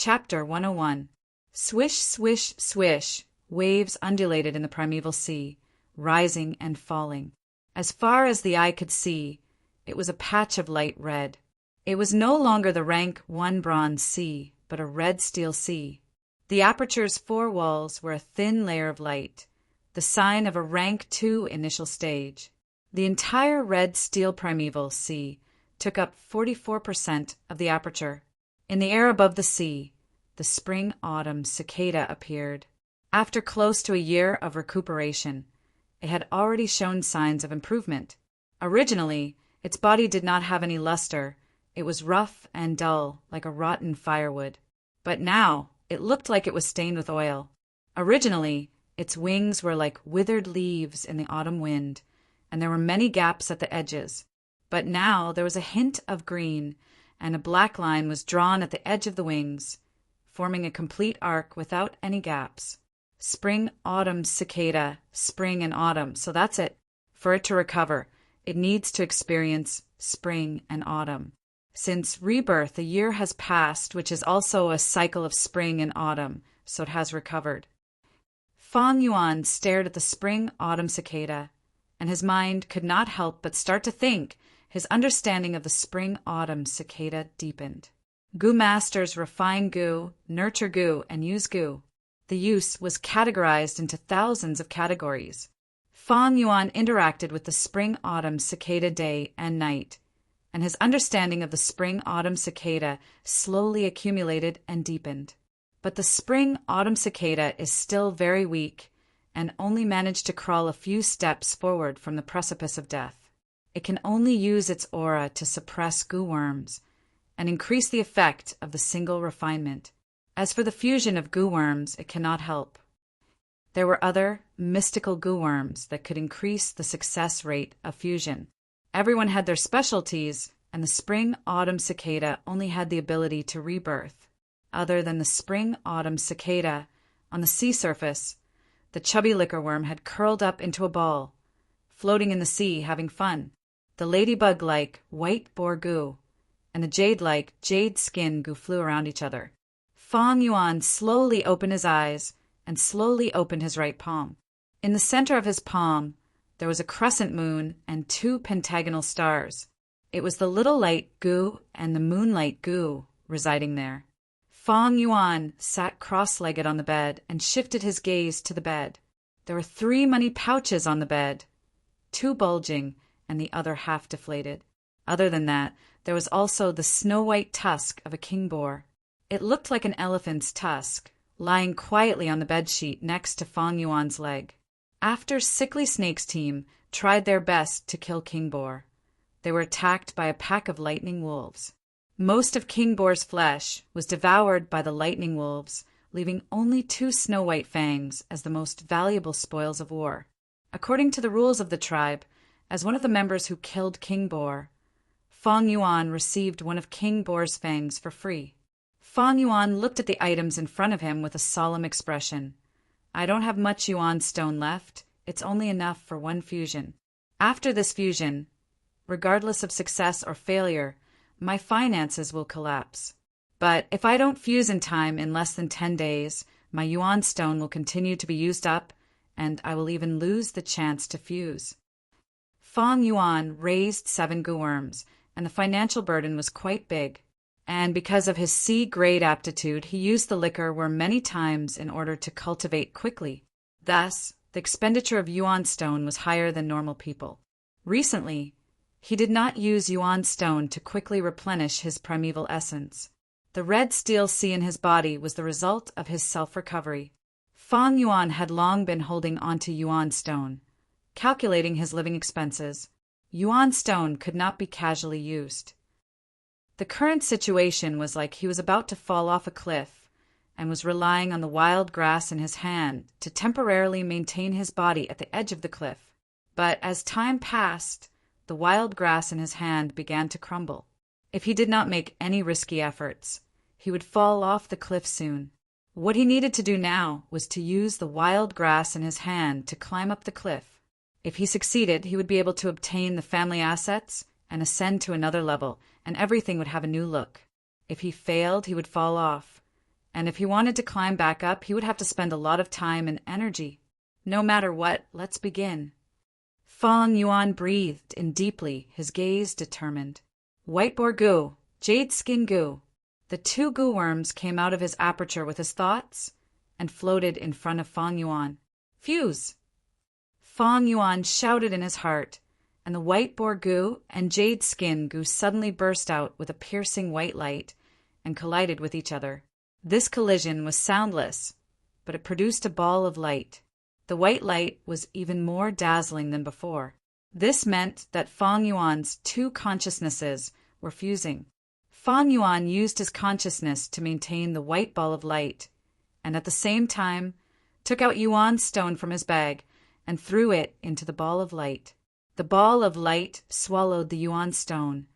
Chapter 101. Swish, swish, swish, waves undulated in the primeval sea, rising and falling. As far as the eye could see, it was a patch of light red. It was no longer the rank 1 bronze sea, but a red steel sea. The aperture's 4 walls were a thin layer of light, the sign of a rank 2 initial stage. The entire red steel primeval sea took up 44% of the aperture. In the air above the sea, the spring-autumn cicada appeared. After close to a year of recuperation, it had already shown signs of improvement. Originally, its body did not have any luster. It was rough and dull, like a rotten firewood. But now, it looked like it was stained with oil. Originally, its wings were like withered leaves in the autumn wind, and there were many gaps at the edges. But now there was a hint of green, and a black line was drawn at the edge of the wings, forming a complete arc without any gaps. Spring-autumn cicada, spring and autumn, so that's it. For it to recover, it needs to experience spring and autumn. Since rebirth, a year has passed, which is also a cycle of spring and autumn, so it has recovered. Fang Yuan stared at the spring-autumn cicada, and his mind could not help but start to think. His understanding of the spring-autumn cicada deepened. Gu masters refine gu, nurture gu, and use gu. The use was categorized into thousands of categories. Fang Yuan interacted with the spring-autumn cicada day and night, and his understanding of the spring-autumn cicada slowly accumulated and deepened. But the spring-autumn cicada is still very weak and only managed to crawl a few steps forward from the precipice of death. It can only use its aura to suppress goo worms and increase the effect of the single refinement. As for the fusion of goo worms, it cannot help. There were other mystical goo worms that could increase the success rate of fusion. Everyone had their specialties, and the spring-autumn cicada only had the ability to rebirth. Other than the spring-autumn cicada, on the sea surface, the chubby liquor worm had curled up into a ball, floating in the sea, having fun. The ladybug-like white boar goo and the jade-like jade skin goo flew around each other. Fang Yuan slowly opened his eyes and slowly opened his right palm. In the center of his palm, there was a crescent moon and 2 pentagonal stars. It was the little light goo and the moonlight goo residing there. Fang Yuan sat cross-legged on the bed and shifted his gaze to the bed. There were 3 money pouches on the bed, 2 bulging and the other half deflated. Other than that, there was also the snow-white tusk of a king boar. It looked like an elephant's tusk, lying quietly on the bedsheet next to Fang Yuan's leg. After Sickly Snake's team tried their best to kill King Boar, they were attacked by a pack of lightning wolves. Most of King Boar's flesh was devoured by the lightning wolves, leaving only 2 snow-white fangs as the most valuable spoils of war. According to the rules of the tribe, as one of the members who killed King Boar, Fang Yuan received one of King Boar's fangs for free. Fang Yuan looked at the items in front of him with a solemn expression. I don't have much Yuan stone left. It's only enough for 1 fusion. After this fusion, regardless of success or failure, my finances will collapse. But if I don't fuse in time in less than 10 days, my Yuan stone will continue to be used up, and I will even lose the chance to fuse. Fang Yuan raised 7 goo worms, and the financial burden was quite big. And because of his C-grade aptitude, he used the liquor worm many times in order to cultivate quickly. Thus, the expenditure of Yuan stone was higher than normal people. Recently, he did not use Yuan stone to quickly replenish his primeval essence. The red steel sea in his body was the result of his self-recovery. Fang Yuan had long been holding onto Yuan stone, calculating his living expenses. Yuan stone could not be casually used. The current situation was like he was about to fall off a cliff and was relying on the wild grass in his hand to temporarily maintain his body at the edge of the cliff. But as time passed, the wild grass in his hand began to crumble. If he did not make any risky efforts, he would fall off the cliff soon. What he needed to do now was to use the wild grass in his hand to climb up the cliff. If he succeeded, he would be able to obtain the family assets and ascend to another level, and everything would have a new look. If he failed, he would fall off, And if he wanted to climb back up, he would have to spend a lot of time and energy. No matter what, let's begin. Fang Yuan breathed in deeply, his gaze determined. White boar goo, jade skin goo. The two goo worms came out of his aperture with his thoughts and floated in front of Fang Yuan. Fuse! Fang Yuan shouted in his heart, and the white boar goo and jade skin goo suddenly burst out with a piercing white light and collided with each other. This collision was soundless, but it produced a ball of light. The white light was even more dazzling than before. This meant that Fang Yuan's two consciousnesses were fusing. Fang Yuan used his consciousness to maintain the white ball of light, and at the same time took out Yuan's stone from his bag and threw it into the ball of light. The ball of light swallowed the Yuan stone,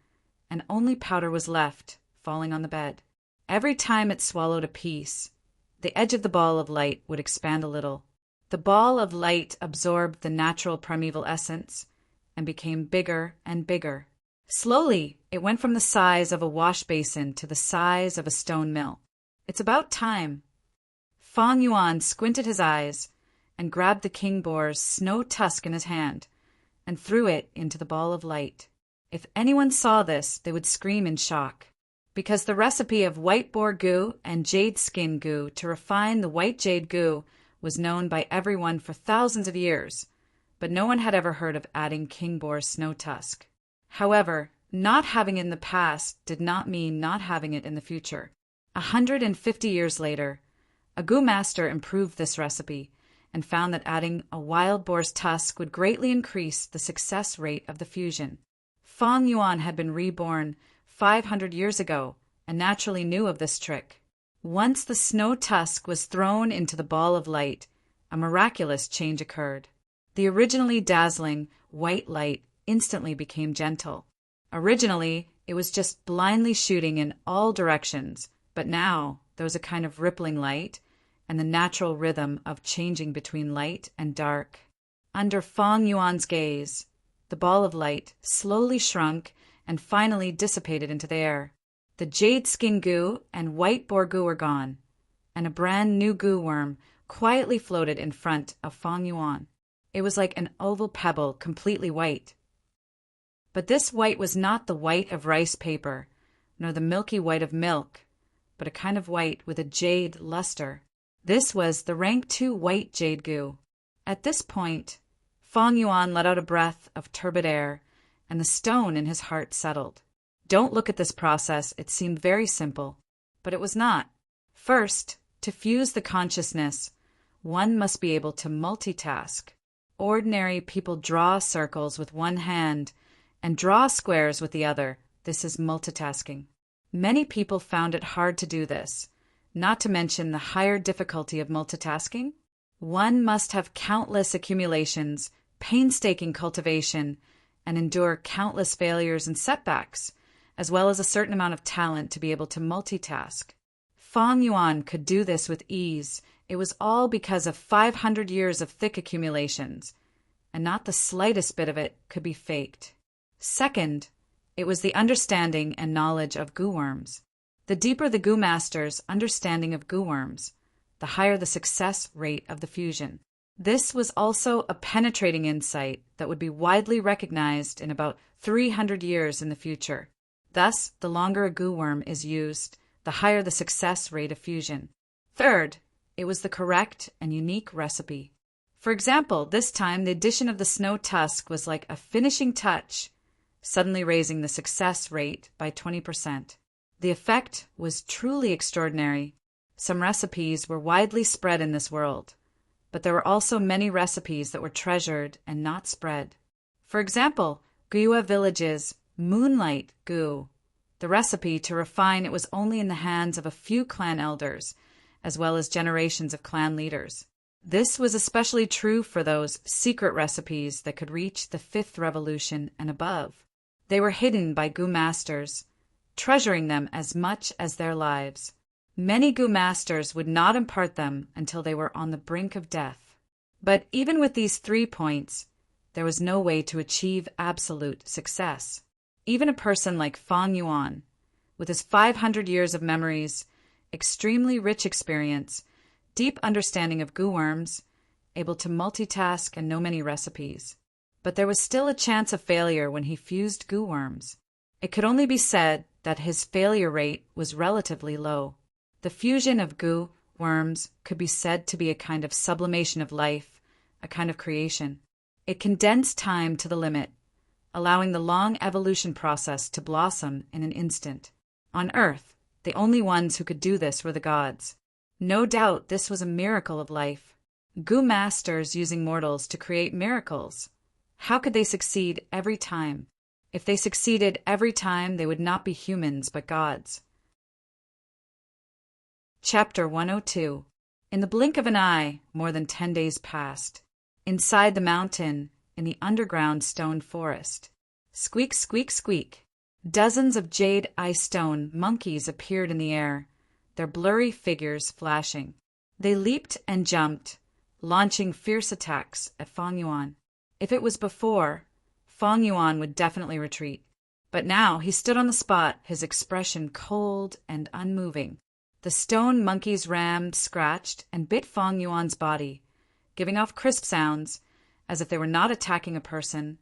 and only powder was left, falling on the bed. Every time it swallowed a piece, the edge of the ball of light would expand a little. The ball of light absorbed the natural primeval essence and became bigger and bigger. Slowly, it went from the size of a wash basin to the size of a stone mill. It's about time. Fang Yuan squinted his eyes and grabbed the king boar's snow tusk in his hand and threw it into the ball of light. If anyone saw this, they would scream in shock, because the recipe of white boar goo and jade skin goo to refine the white jade goo was known by everyone for thousands of years, but no one had ever heard of adding king boar's snow tusk. However, not having it in the past did not mean not having it in the future. 150 years later, a goo master improved this recipe and found that adding a wild boar's tusk would greatly increase the success rate of the fusion. Fang Yuan had been reborn 500 years ago and naturally knew of this trick. Once the snow tusk was thrown into the ball of light, a miraculous change occurred. The originally dazzling white light instantly became gentle. Originally, it was just blindly shooting in all directions, but now there was a kind of rippling light and the natural rhythm of changing between light and dark. Under Fang Yuan's gaze, the ball of light slowly shrunk and finally dissipated into the air. The jade skin goo and white boar goo were gone, and a brand new goo worm quietly floated in front of Fang Yuan. It was like an oval pebble, completely white. But this white was not the white of rice paper, nor the milky white of milk, but a kind of white with a jade luster. This was the rank 2 white jade goo. At this point, Fang Yuan let out a breath of turbid air, and the stone in his heart settled. Don't look at this process, it seemed very simple, but it was not. First, to fuse the consciousness, one must be able to multitask. Ordinary people draw circles with one hand and draw squares with the other. This is multitasking. Many people found it hard to do this, not to mention the higher difficulty of multitasking. One must have countless accumulations, painstaking cultivation, and endure countless failures and setbacks, as well as a certain amount of talent to be able to multitask. Fang Yuan could do this with ease. It was all because of 500 years of thick accumulations, and not the slightest bit of it could be faked. Second, it was the understanding and knowledge of goo worms. The deeper the goo master's understanding of goo worms, the higher the success rate of the fusion. This was also a penetrating insight that would be widely recognized in about 300 years in the future. Thus, the longer a goo worm is used, the higher the success rate of fusion. Third, it was the correct and unique recipe. For example, this time the addition of the snow tusk was like a finishing touch, suddenly raising the success rate by 20%. The effect was truly extraordinary. Some recipes were widely spread in this world, but there were also many recipes that were treasured and not spread. For example, Guyua Village's moonlight goo. The recipe to refine it was only in the hands of a few clan elders, as well as generations of clan leaders. This was especially true for those secret recipes that could reach the 5th revolution and above. They were hidden by goo masters, treasuring them as much as their lives. Many goo masters would not impart them until they were on the brink of death. But even with these 3 points, there was no way to achieve absolute success. Even a person like Fang Yuan, with his 500 years of memories, extremely rich experience, deep understanding of goo worms, able to multitask and know many recipes. But there was still a chance of failure when he fused goo worms. It could only be said that his failure rate was relatively low. The fusion of goo worms could be said to be a kind of sublimation of life, a kind of creation. It condensed time to the limit, allowing the long evolution process to blossom in an instant. On Earth, the only ones who could do this were the gods. No doubt this was a miracle of life. Goo masters using mortals to create miracles. How could they succeed every time? If they succeeded every time, they would not be humans but gods. Chapter 102. In the blink of an eye, more than 10 days passed. Inside the mountain, in the underground stone forest. Squeak, squeak, squeak. Dozens of jade ice stone monkeys appeared in the air, their blurry figures flashing. They leaped and jumped, launching fierce attacks at Fang Yuan. If it was before, Fang Yuan would definitely retreat. But now he stood on the spot, his expression cold and unmoving. The stone monkeys rammed, scratched, and bit Fang Yuan's body, giving off crisp sounds, as if they were not attacking a person,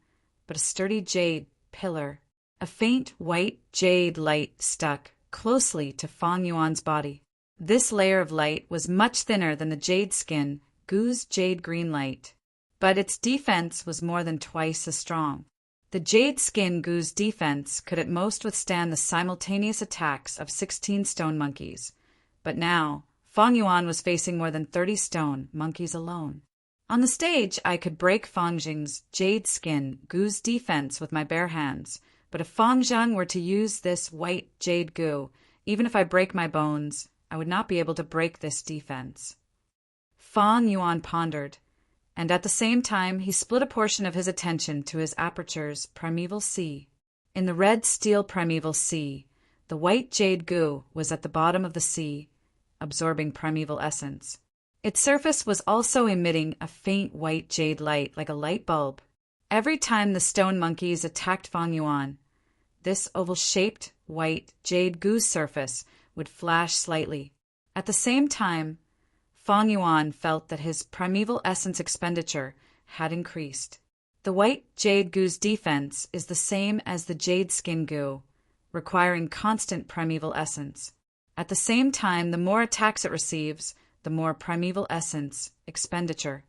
but a sturdy jade pillar. A faint white jade light stuck closely to Fang Yuan's body. This layer of light was much thinner than the jade skin Goo's jade green light, but its defense was more than twice as strong. The jade skin Goo's defense could at most withstand the simultaneous attacks of 16 stone monkeys, but now Fang Yuan was facing more than 30 stone monkeys alone. On the stage, I could break Fang Zheng's jade skin Goo's defense with my bare hands, but if Fang Zheng were to use this white jade goo, even if I break my bones, I would not be able to break this defense. Fang Yuan pondered, and at the same time he split a portion of his attention to his aperture's primeval sea. In the red steel primeval sea, the white jade goo was at the bottom of the sea, absorbing primeval essence. Its surface was also emitting a faint white jade light like a light bulb. Every time the stone monkeys attacked Fang Yuan, this oval-shaped white jade goo's surface would flash slightly. At the same time, Fang Yuan felt that his primeval essence expenditure had increased. The white jade goo's defense is the same as the jade skin goo, requiring constant primeval essence. At the same time, the more attacks it receives, the more primeval essence expenditure.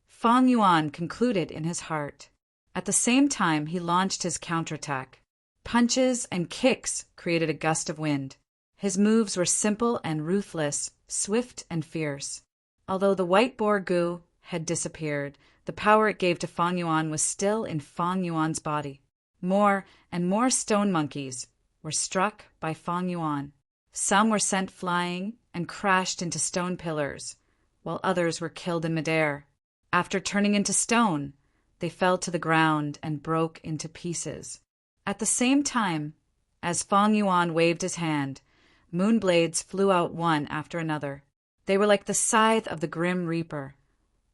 Fang Yuan concluded in his heart. At the same time, he launched his counterattack. Punches and kicks created a gust of wind. His moves were simple and ruthless, swift and fierce. Although the white boar goo had disappeared, the power it gave to Fang Yuan was still in Fang Yuan's body. More and more stone monkeys were struck by Fang Yuan. Some were sent flying and crashed into stone pillars, while others were killed in midair. After turning into stone, they fell to the ground and broke into pieces. At the same time, as Fang Yuan waved his hand, moon blades flew out one after another. They were like the scythe of the grim reaper,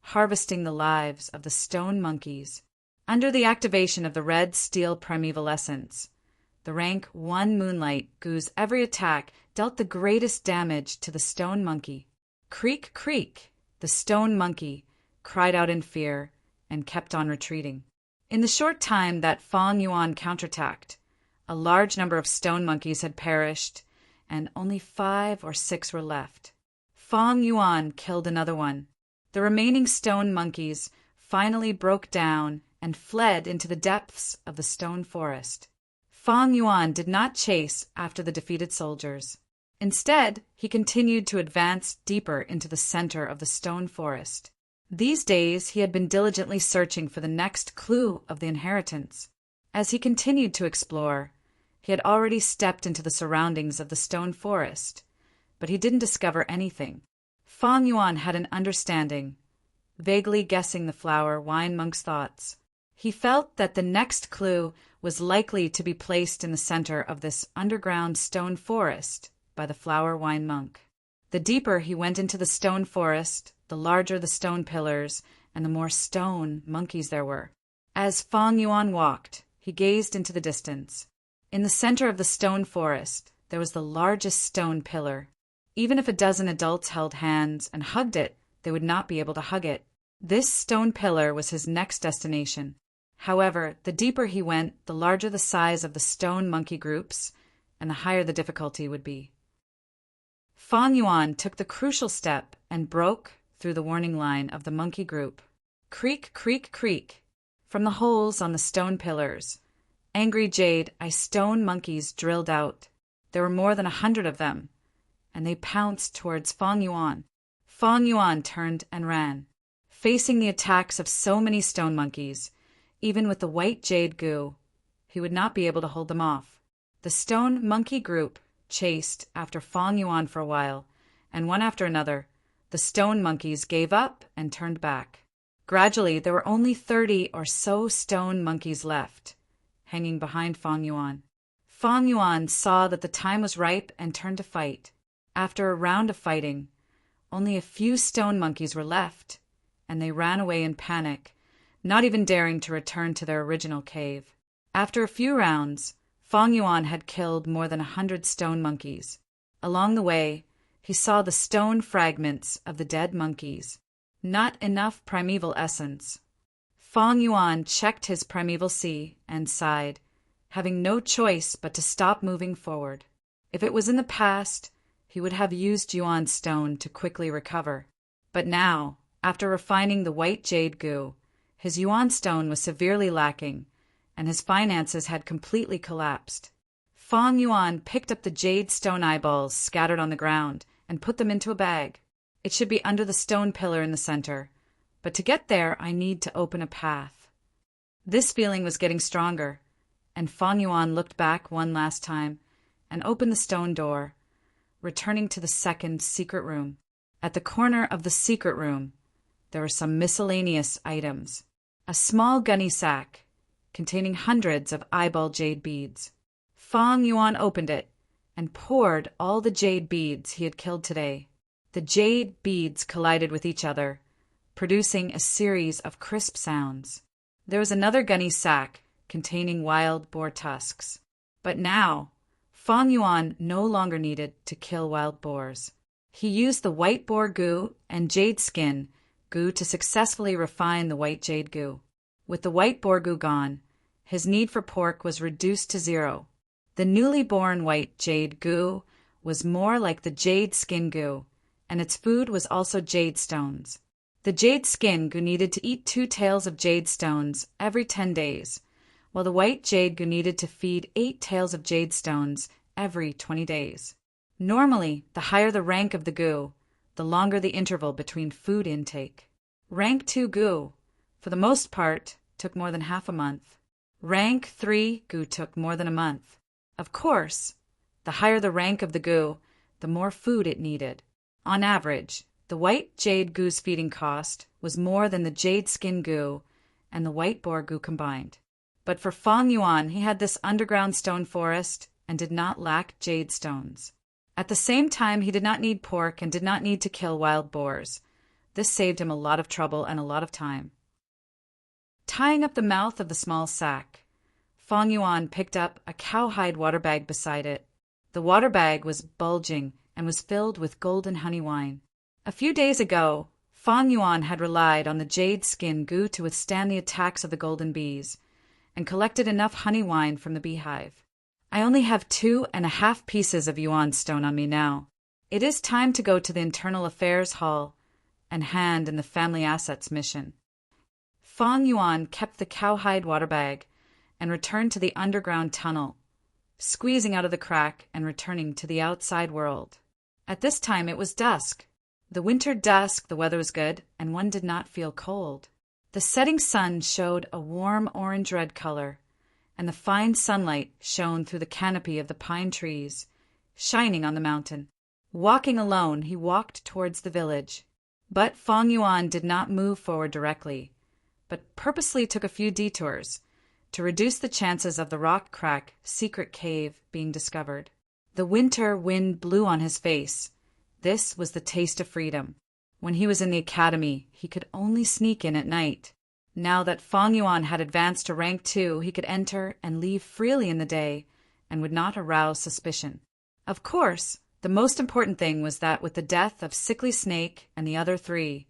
harvesting the lives of the stone monkeys. Under the activation of the red steel primeval essence, the rank 1 moonlight goo's every attack dealt the greatest damage to the stone monkey. Creak, creak, the stone monkey cried out in fear and kept on retreating. In the short time that Fang Yuan counterattacked, a large number of stone monkeys had perished, and only 5 or 6 were left. Fang Yuan killed another one. The remaining stone monkeys finally broke down and fled into the depths of the stone forest. Fang Yuan did not chase after the defeated soldiers. Instead, he continued to advance deeper into the center of the stone forest. These days he had been diligently searching for the next clue of the inheritance. As he continued to explore, he had already stepped into the surroundings of the stone forest, but he didn't discover anything. Fang Yuan had an understanding, vaguely guessing the flower wine monk's thoughts. He felt that the next clue was likely to be placed in the center of this underground stone forest by the flower wine monk. The deeper he went into the stone forest, the larger the stone pillars, and the more stone monkeys there were. As Fang Yuan walked, he gazed into the distance. In the center of the stone forest, there was the largest stone pillar. Even if a dozen adults held hands and hugged it, they would not be able to hug it. This stone pillar was his next destination. However, the deeper he went, the larger the size of the stone monkey groups, and the higher the difficulty would be. Fang Yuan took the crucial step and broke through the warning line of the monkey group. Creak, creak, creak. From the holes on the stone pillars, angry jade stone monkeys drilled out. There were more than 100 of them, and they pounced towards Fang Yuan. Fang Yuan turned and ran. Facing the attacks of so many stone monkeys, even with the white jade goo, he would not be able to hold them off. The stone monkey group chased after Fang Yuan for a while, and one after another, the stone monkeys gave up and turned back. Gradually, there were only 30 or so stone monkeys left, hanging behind Fang Yuan. Fang Yuan saw that the time was ripe and turned to fight. After a round of fighting, only a few stone monkeys were left, and they ran away in panic, not even daring to return to their original cave. After a few rounds, Fang Yuan had killed more than 100 stone monkeys. Along the way, he saw the stone fragments of the dead monkeys. Not enough primeval essence. Fang Yuan checked his primeval sea and sighed, having no choice but to stop moving forward. If it was in the past, he would have used Yuan stone to quickly recover. But now, after refining the white jade goo, his Yuan stone was severely lacking, and his finances had completely collapsed. Fang Yuan picked up the jade stone eyeballs scattered on the ground and put them into a bag. It should be under the stone pillar in the center, but to get there I need to open a path. This feeling was getting stronger, and Fang Yuan looked back one last time and opened the stone door, returning to the second secret room. At the corner of the secret room, there were some miscellaneous items. A small gunny sack containing hundreds of eyeball jade beads. Fang Yuan opened it and poured all the jade beads he had killed today. The jade beads collided with each other, producing a series of crisp sounds. There was another gunny sack containing wild boar tusks. But now, Fang Yuan no longer needed to kill wild boars. He used the white boar goo and jade skin goo to successfully refine the white jade goo. With the white boar goo gone, his need for pork was reduced to 0. The newly born white jade goo was more like the jade skin goo, and its food was also jade stones. The jade skin goo needed to eat 2 tails of jade stones every 10 days, while the white jade goo needed to feed 8 tails of jade stones every 20 days. Normally, the higher the rank of the goo, the longer the interval between food intake. Rank 2 goo, for the most part, took more than half a month. Rank 3 goo took more than a month. Of course, the higher the rank of the goo, the more food it needed. On average, the white jade goo's feeding cost was more than the jade skin goo and the white boar goo combined. But for Fang Yuan, he had this underground stone forest and did not lack jade stones. At the same time, he did not need pork and did not need to kill wild boars. This saved him a lot of trouble and a lot of time. Tying up the mouth of the small sack, Fang Yuan picked up a cowhide water bag beside it. The water bag was bulging and was filled with golden honey wine. A few days ago, Fang Yuan had relied on the jade skin goo to withstand the attacks of the golden bees, and collected enough honey wine from the beehive. I only have 2.5 pieces of Yuan stone on me now. It is time to go to the Internal Affairs Hall and hand in the Family Assets mission. Fang Yuan kept the cowhide water bag and returned to the underground tunnel, squeezing out of the crack and returning to the outside world. At this time it was dusk. The winter dusk, the weather was good, and one did not feel cold. The setting sun showed a warm orange-red color, and the fine sunlight shone through the canopy of the pine trees, shining on the mountain. Walking alone, he walked towards the village. But Fang Yuan did not move forward directly, but purposely took a few detours to reduce the chances of the rock crack secret cave being discovered. The winter wind blew on his face. This was the taste of freedom. When he was in the academy, he could only sneak in at night. Now that Fang Yuan had advanced to rank 2, he could enter and leave freely in the day and would not arouse suspicion. Of course, the The most important thing was that with the death of Sickly Snake and the other three,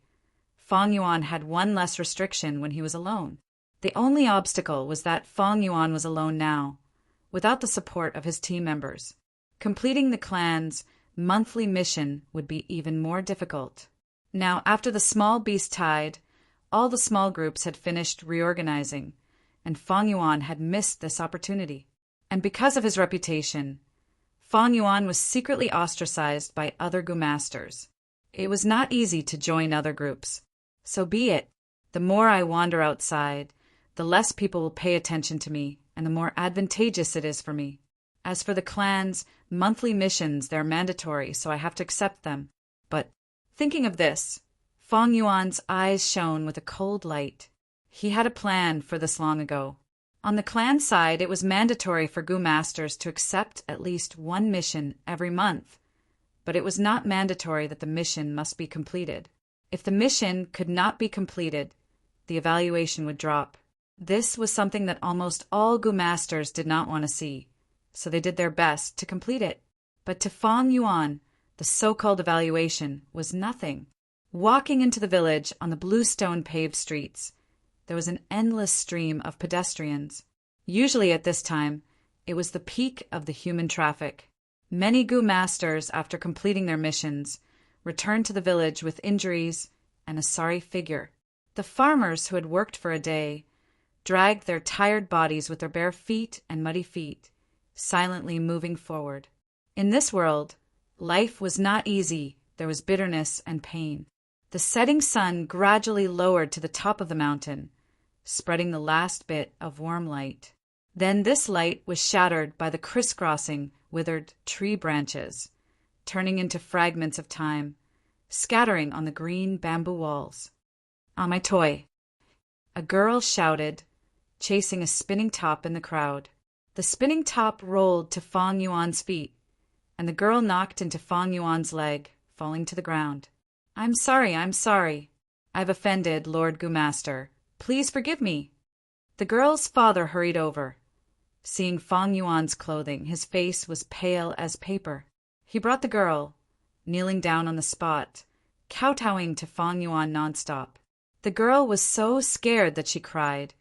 Fong Yuan had one less restriction when he was alone. The only obstacle was that Fong Yuan was alone now, without the support of his team members. Completing the clan's monthly mission would be even more difficult. Now, after the small beast tide, all the small groups had finished reorganizing, and Fong Yuan had missed this opportunity. And because of his reputation, Fong Yuan was secretly ostracized by other Gu masters. It was not easy to join other groups. So be it. The more I wander outside, the less people will pay attention to me, and the more advantageous it is for me. As for the clan's monthly missions, they're mandatory, so I have to accept them. But thinking of this, Fong Yuan's eyes shone with a cold light. He had a plan for this long ago. On the clan side, it was mandatory for Gu masters to accept at least one mission every month, but it was not mandatory that the mission must be completed. If the mission could not be completed, the evaluation would drop. This was something that almost all Gu masters did not want to see, so they did their best to complete it. But to Fong Yuan, the so-called evaluation was nothing. Walking into the village on the bluestone paved streets, there was an endless stream of pedestrians. Usually at this time, it was the peak of the human traffic. Many Gu masters, after completing their missions, returned to the village with injuries and a sorry figure. The farmers who had worked for a day dragged their tired bodies with their bare feet and muddy feet, silently moving forward. In this world, life was not easy. There was bitterness and pain. The setting sun gradually lowered to the top of the mountain, spreading the last bit of warm light. Then this light was shattered by the crisscrossing, withered tree branches, turning into fragments of time, scattering on the green bamboo walls. "Ah, my toy!" A girl shouted, chasing a spinning top in the crowd. The spinning top rolled to Fong Yuan's feet, and the girl knocked into Fong Yuan's leg, falling to the ground. I'm sorry. I've offended Lord Gu Master. Please forgive me." The girl's father hurried over. Seeing Fong Yuan's clothing, his face was pale as paper. He brought the girl, kneeling down on the spot, kowtowing to Fong Yuan nonstop. The girl was so scared that she cried,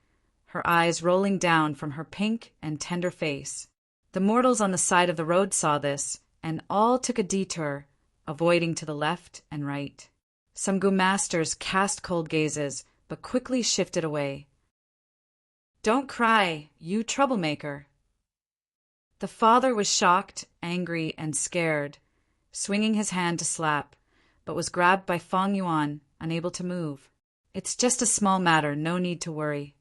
her eyes rolling down from her pink and tender face. The mortals on the side of the road saw this, and all took a detour, avoiding to the left and right. Some Gu masters cast cold gazes, but quickly shifted away. "Don't cry, you troublemaker." The father was shocked, angry, and scared, swinging his hand to slap, but was grabbed by Fong Yuan, unable to move. "It's just a small matter, no need to worry."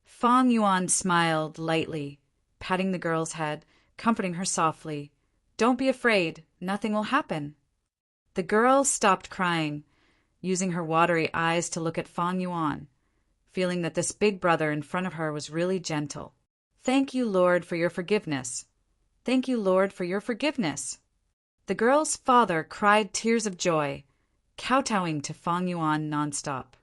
Fong Yuan smiled lightly, patting the girl's head, comforting her softly. "Don't be afraid, nothing will happen." The girl stopped crying, using her watery eyes to look at Fong Yuan, feeling that this big brother in front of her was really gentle. "Thank you, Lord, for your forgiveness. Thank you, Lord, for your forgiveness." The girl's father cried tears of joy, kowtowing to Fong Yuan nonstop.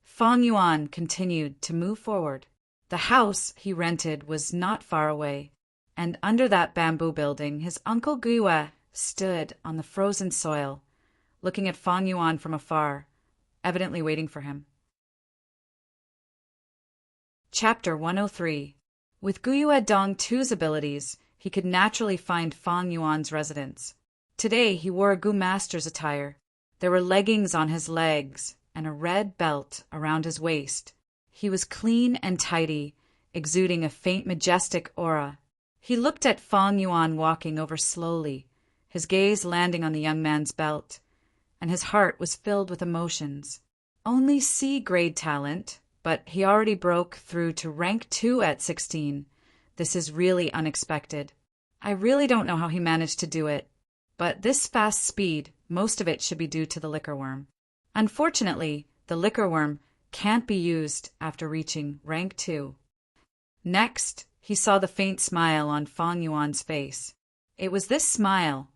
Fong Yuan continued to move forward. The house he rented was not far away, and under that bamboo building his uncle Guiyue stood on the frozen soil, looking at Fong Yuan from afar, evidently waiting for him. Chapter 103. With Guiyue Dong Tu's abilities, he could naturally find Fong Yuan's residence. Today he wore a Gu master's attire. There were leggings on his legs and a red belt around his waist. He was clean and tidy, exuding a faint majestic aura. He looked at Fong Yuan walking over slowly, his gaze landing on the young man's belt, and his heart was filled with emotions. Only C-grade talent, but he already broke through to rank 2 at 16. This is really unexpected. I really don't know how he managed to do it, but this fast speed, most of it should be due to the liquor worm. Unfortunately, the liquor worm can't be used after reaching rank 2. Next, he saw the faint smile on Fong Yuan's face. It was this smile,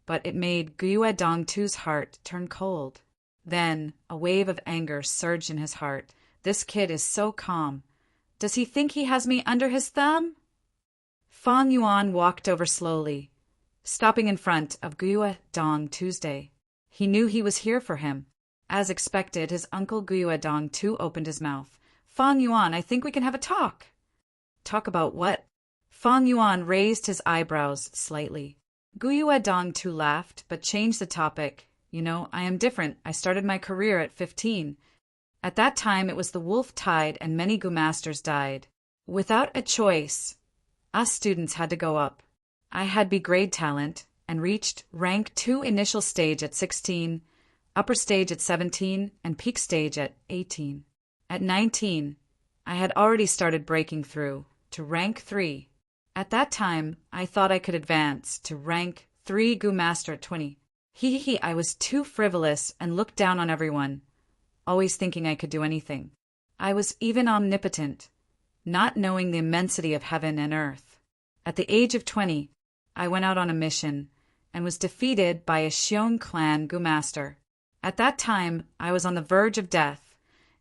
but it made Guiyue Dong Tu's heart turn cold. Then, a wave of anger surged in his heart. This kid is so calm. Does he think he has me under his thumb? Fong Yuan walked over slowly, stopping in front of Gyue Dong Tuesday. He knew he was here for him. As expected, his uncle Gyue Dong Tu opened his mouth. Fang Yuan, I think we can have a talk. Talk about what? Fang Yuan raised his eyebrows slightly. Gyue Dong Tu laughed, but changed the topic. You know, I am different. I started my career at 15. At that time, it was the wolf tide and many Gu masters died. Without a choice, us students had to go up. I had B grade talent and reached rank 2 initial stage at 16, upper stage at 17, and peak stage at 18. At 19, I had already started breaking through to rank 3. At that time, I thought I could advance to rank 3 Gu Master at 20. I was too frivolous and looked down on everyone, always thinking I could do anything. I was even omnipotent, not knowing the immensity of heaven and earth. At the age of 20, I went out on a mission and was defeated by a Xiong clan Gu Master. At that time, I was on the verge of death,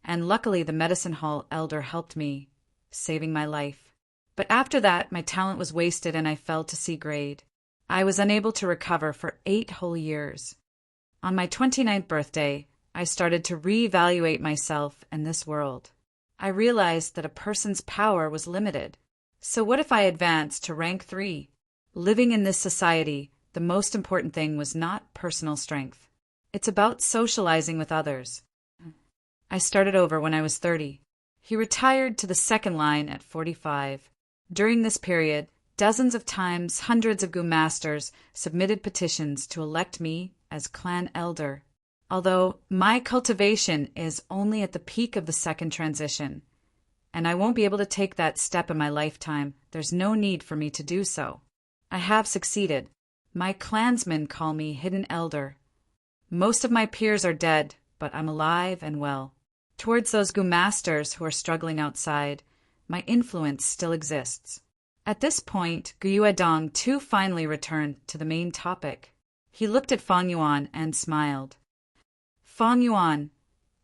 and luckily the medicine hall elder helped me, saving my life. But after that, my talent was wasted and I fell to C grade. I was unable to recover for 8 whole years. On my 29th birthday, I started to reevaluate myself and this world. I realized that a person's power was limited. So what if I advanced to rank 3? Living in this society, the most important thing was not personal strength. It's about socializing with others. I started over when I was 30. He retired to the second line at 45. During this period, dozens of times, hundreds of Gu masters submitted petitions to elect me as clan elder. Although my cultivation is only at the peak of the second transition, and I won't be able to take that step in my lifetime, there's no need for me to do so. I have succeeded. My clansmen call me Hidden Elder. Most of my peers are dead, but I'm alive and well. Towards those Gu masters who are struggling outside, my influence still exists. At this point, Gyue Dong Tu finally returned to the main topic. He looked at Fang Yuan and smiled. Fang Yuan,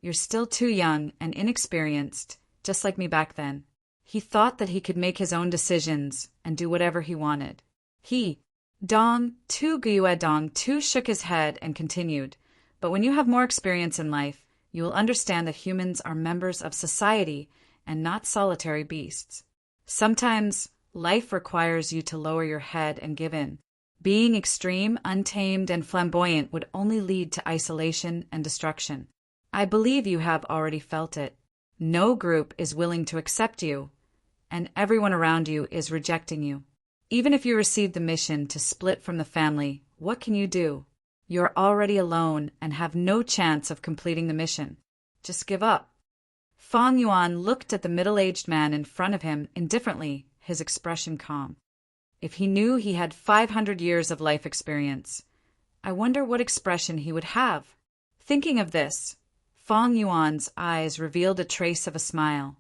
you're still too young and inexperienced, just like me back then. He thought that he could make his own decisions and do whatever he wanted. Dong Gyue Dong Tu shook his head and continued, but when you have more experience in life, you will understand that humans are members of society and not solitary beasts. Sometimes, life requires you to lower your head and give in. Being extreme, untamed, and flamboyant would only lead to isolation and destruction. I believe you have already felt it. No group is willing to accept you, and everyone around you is rejecting you. Even if you receive the mission to split from the family, what can you do? You're already alone and have no chance of completing the mission. Just give up. Fang Yuan looked at the middle-aged man in front of him indifferently, his expression calm. If he knew he had 500 years of life experience, I wonder what expression he would have. Thinking of this, Fang Yuan's eyes revealed a trace of a smile.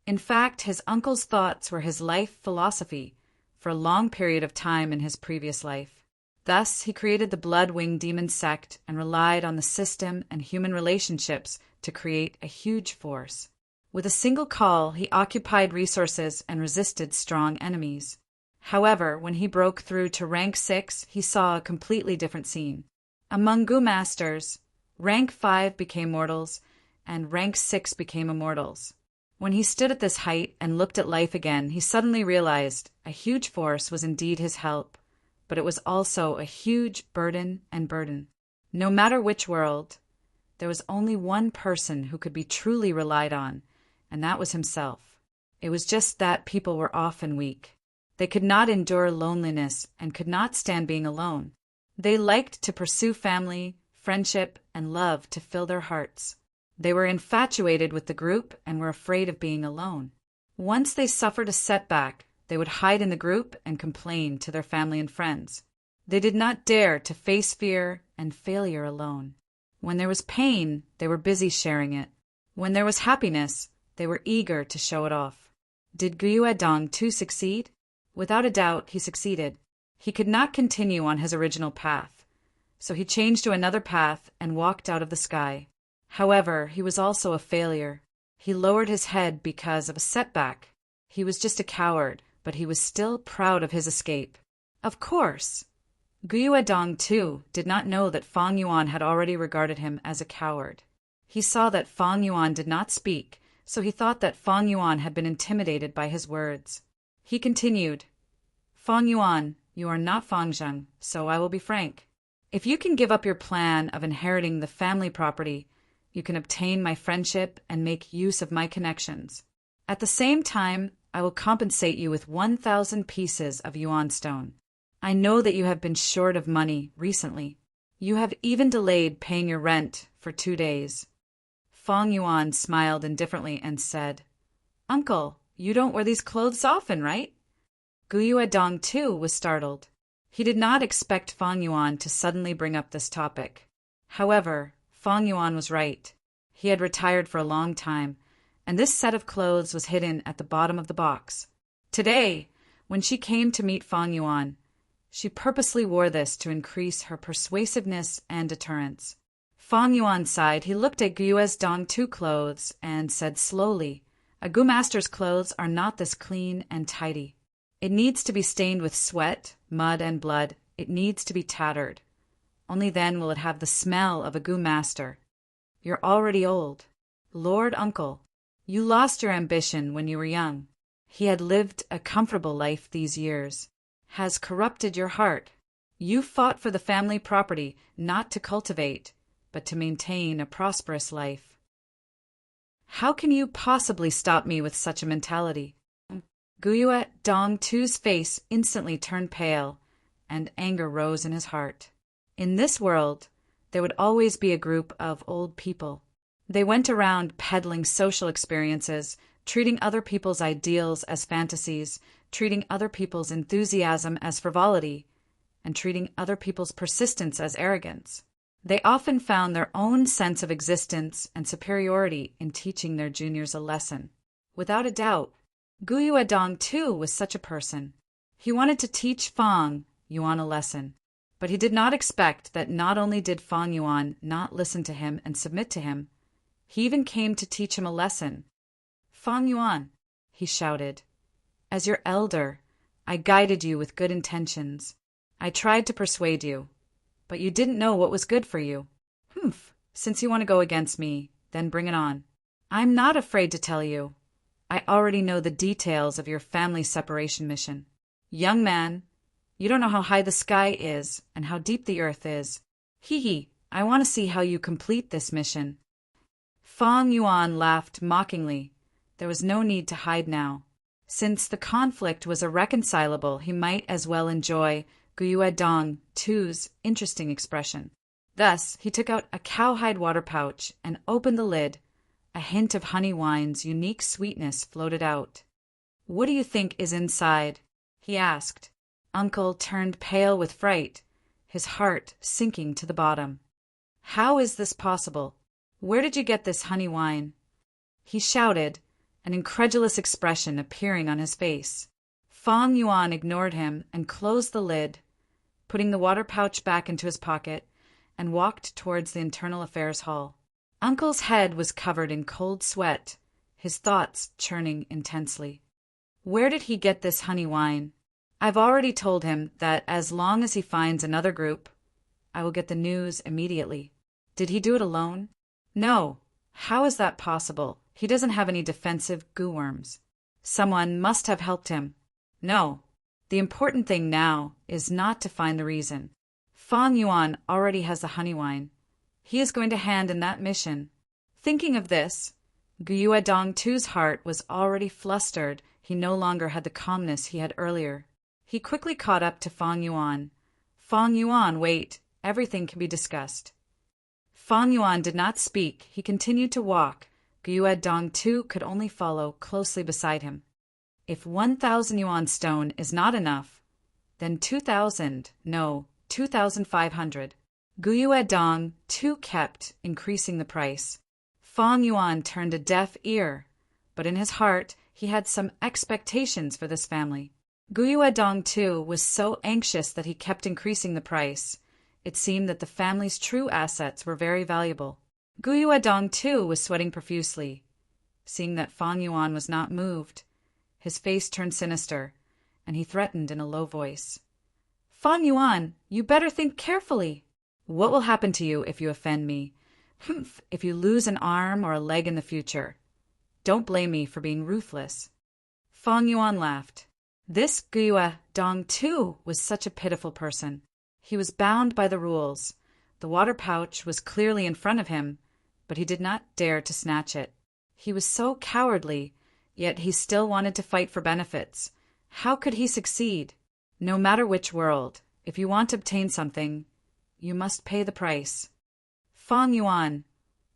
In fact, his uncle's thoughts were his life philosophy for a long period of time in his previous life. Thus, he created the Blood-Winged Demon sect and relied on the system and human relationships to create a huge force. With a single call, he occupied resources and resisted strong enemies. However, when he broke through to rank 6, he saw a completely different scene. Among Gu masters, rank 5 became mortals, and rank 6 became immortals. When he stood at this height and looked at life again, he suddenly realized a huge force was indeed his help, but it was also a huge burden. No matter which world, there was only one person who could be truly relied on, and that was himself. It was just that people were often weak. They could not endure loneliness and could not stand being alone. They liked to pursue family, friendship, and love to fill their hearts. They were infatuated with the group and were afraid of being alone. Once they suffered a setback, they would hide in the group and complain to their family and friends. They did not dare to face fear and failure alone. When there was pain, they were busy sharing it. When there was happiness, they were eager to show it off. Did Gyue Dong Tu succeed? Without a doubt, he succeeded. He could not continue on his original path, so he changed to another path and walked out of the sky. However, he was also a failure. He lowered his head because of a setback. He was just a coward, but he was still proud of his escape. Of course. Guyue Dong, too, did not know that Fang Yuan had already regarded him as a coward. He saw that Fang Yuan did not speak, so he thought that Fang Yuan had been intimidated by his words. He continued, Fang Yuan, you are not Fang Zheng, so I will be frank. If you can give up your plan of inheriting the family property, you can obtain my friendship and make use of my connections. At the same time, I will compensate you with 1,000 pieces of yuan stone. I know that you have been short of money recently. You have even delayed paying your rent for 2 days. Fang Yuan smiled indifferently and said, Uncle, you don't wear these clothes often, right? Guyue Dong, too, was startled. He did not expect Fang Yuan to suddenly bring up this topic. However, Fang Yuan was right. He had retired for a long time, and this set of clothes was hidden at the bottom of the box. Today, when she came to meet Fang Yuan, she purposely wore this to increase her persuasiveness and deterrence. Fang Yuan sighed. He looked at Guyue Dong's 2 clothes and said slowly, A Gu master's clothes are not this clean and tidy. It needs to be stained with sweat, mud, and blood. It needs to be tattered. Only then will it have the smell of a Gu master. You're already old. Lord Uncle, you lost your ambition when you were young. He had lived a comfortable life these years. Has corrupted your heart. You fought for the family property not to cultivate, but to maintain a prosperous life. How can you possibly stop me with such a mentality? Guyue Dong Tu's face instantly turned pale, and anger rose in his heart. In this world, there would always be a group of old people. They went around peddling social experiences, treating other people's ideals as fantasies, treating other people's enthusiasm as frivolity, and treating other people's persistence as arrogance. They often found their own sense of existence and superiority in teaching their juniors a lesson. Without a doubt, Guyue Dong too was such a person. He wanted to teach Fang Yuan a lesson, but he did not expect that not only did Fang Yuan not listen to him and submit to him, he even came to teach him a lesson. Fang Yuan, he shouted, as your elder, I guided you with good intentions. I tried to persuade you, but you didn't know what was good for you. Humph, since you want to go against me, then bring it on. I'm not afraid to tell you. I already know the details of your family separation mission. Young man, you don't know how high the sky is and how deep the earth is. Hee, I want to see how you complete this mission. Fang Yuan laughed mockingly. There was no need to hide now. Since the conflict was irreconcilable, he might as well enjoy Guyue Dong Tu's interesting expression. Thus, he took out a cowhide water pouch and opened the lid. A hint of honey wine's unique sweetness floated out. What do you think is inside? He asked. Uncle turned pale with fright, his heart sinking to the bottom. How is this possible? Where did you get this honey wine? He shouted, an incredulous expression appearing on his face. Fang Yuan ignored him and closed the lid, putting the water pouch back into his pocket, and walked towards the internal affairs hall. Uncle's head was covered in cold sweat, his thoughts churning intensely. Where did he get this honey wine? I've already told him that as long as he finds another group, I will get the news immediately. Did he do it alone? No. How is that possible? He doesn't have any defensive goo-worms. Someone must have helped him. No. The important thing now is not to find the reason. Fang Yuan already has the honey wine. He is going to hand in that mission. Thinking of this, Guyue Dong Tu's heart was already flustered. He no longer had the calmness he had earlier. He quickly caught up to Fang Yuan. Fang Yuan, wait. Everything can be discussed. Fang Yuan did not speak. He continued to walk. Guyue Dong Tu could only follow closely beside him. If 1,000 yuan stone is not enough, then 2,000, no, 2,500. Guyue Dong Tu kept increasing the price. Fang Yuan turned a deaf ear, but in his heart he had some expectations for this family. Guyue Dong Tu was so anxious that he kept increasing the price. It seemed that the family's true assets were very valuable. Guyue Dong Tu was sweating profusely. Seeing that Fang Yuan was not moved, his face turned sinister, and he threatened in a low voice. Fang Yuan, you better think carefully. What will happen to you if you offend me? Humph, if you lose an arm or a leg in the future. Don't blame me for being ruthless. Fang Yuan laughed. This Guyue Dong too was such a pitiful person. He was bound by the rules. The water pouch was clearly in front of him, but he did not dare to snatch it. He was so cowardly, yet he still wanted to fight for benefits. How could he succeed? No matter which world, if you want to obtain something, you must pay the price. Fang Yuan,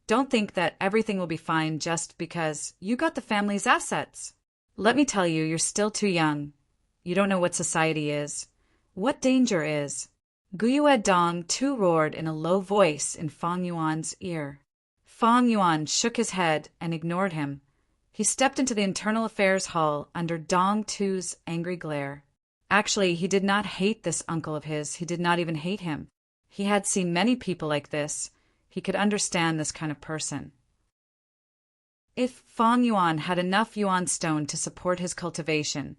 don't think that everything will be fine just because you got the family's assets. Let me tell you, you're still too young. You don't know what society is, what danger is. Guyue Dong too roared in a low voice in Fang Yuan's ear. Fang Yuan shook his head and ignored him. He stepped into the Internal Affairs Hall under Dong Tu's angry glare. Actually, he did not hate this uncle of his. He did not even hate him. He had seen many people like this. He could understand this kind of person. If Fang Yuan had enough yuan stone to support his cultivation,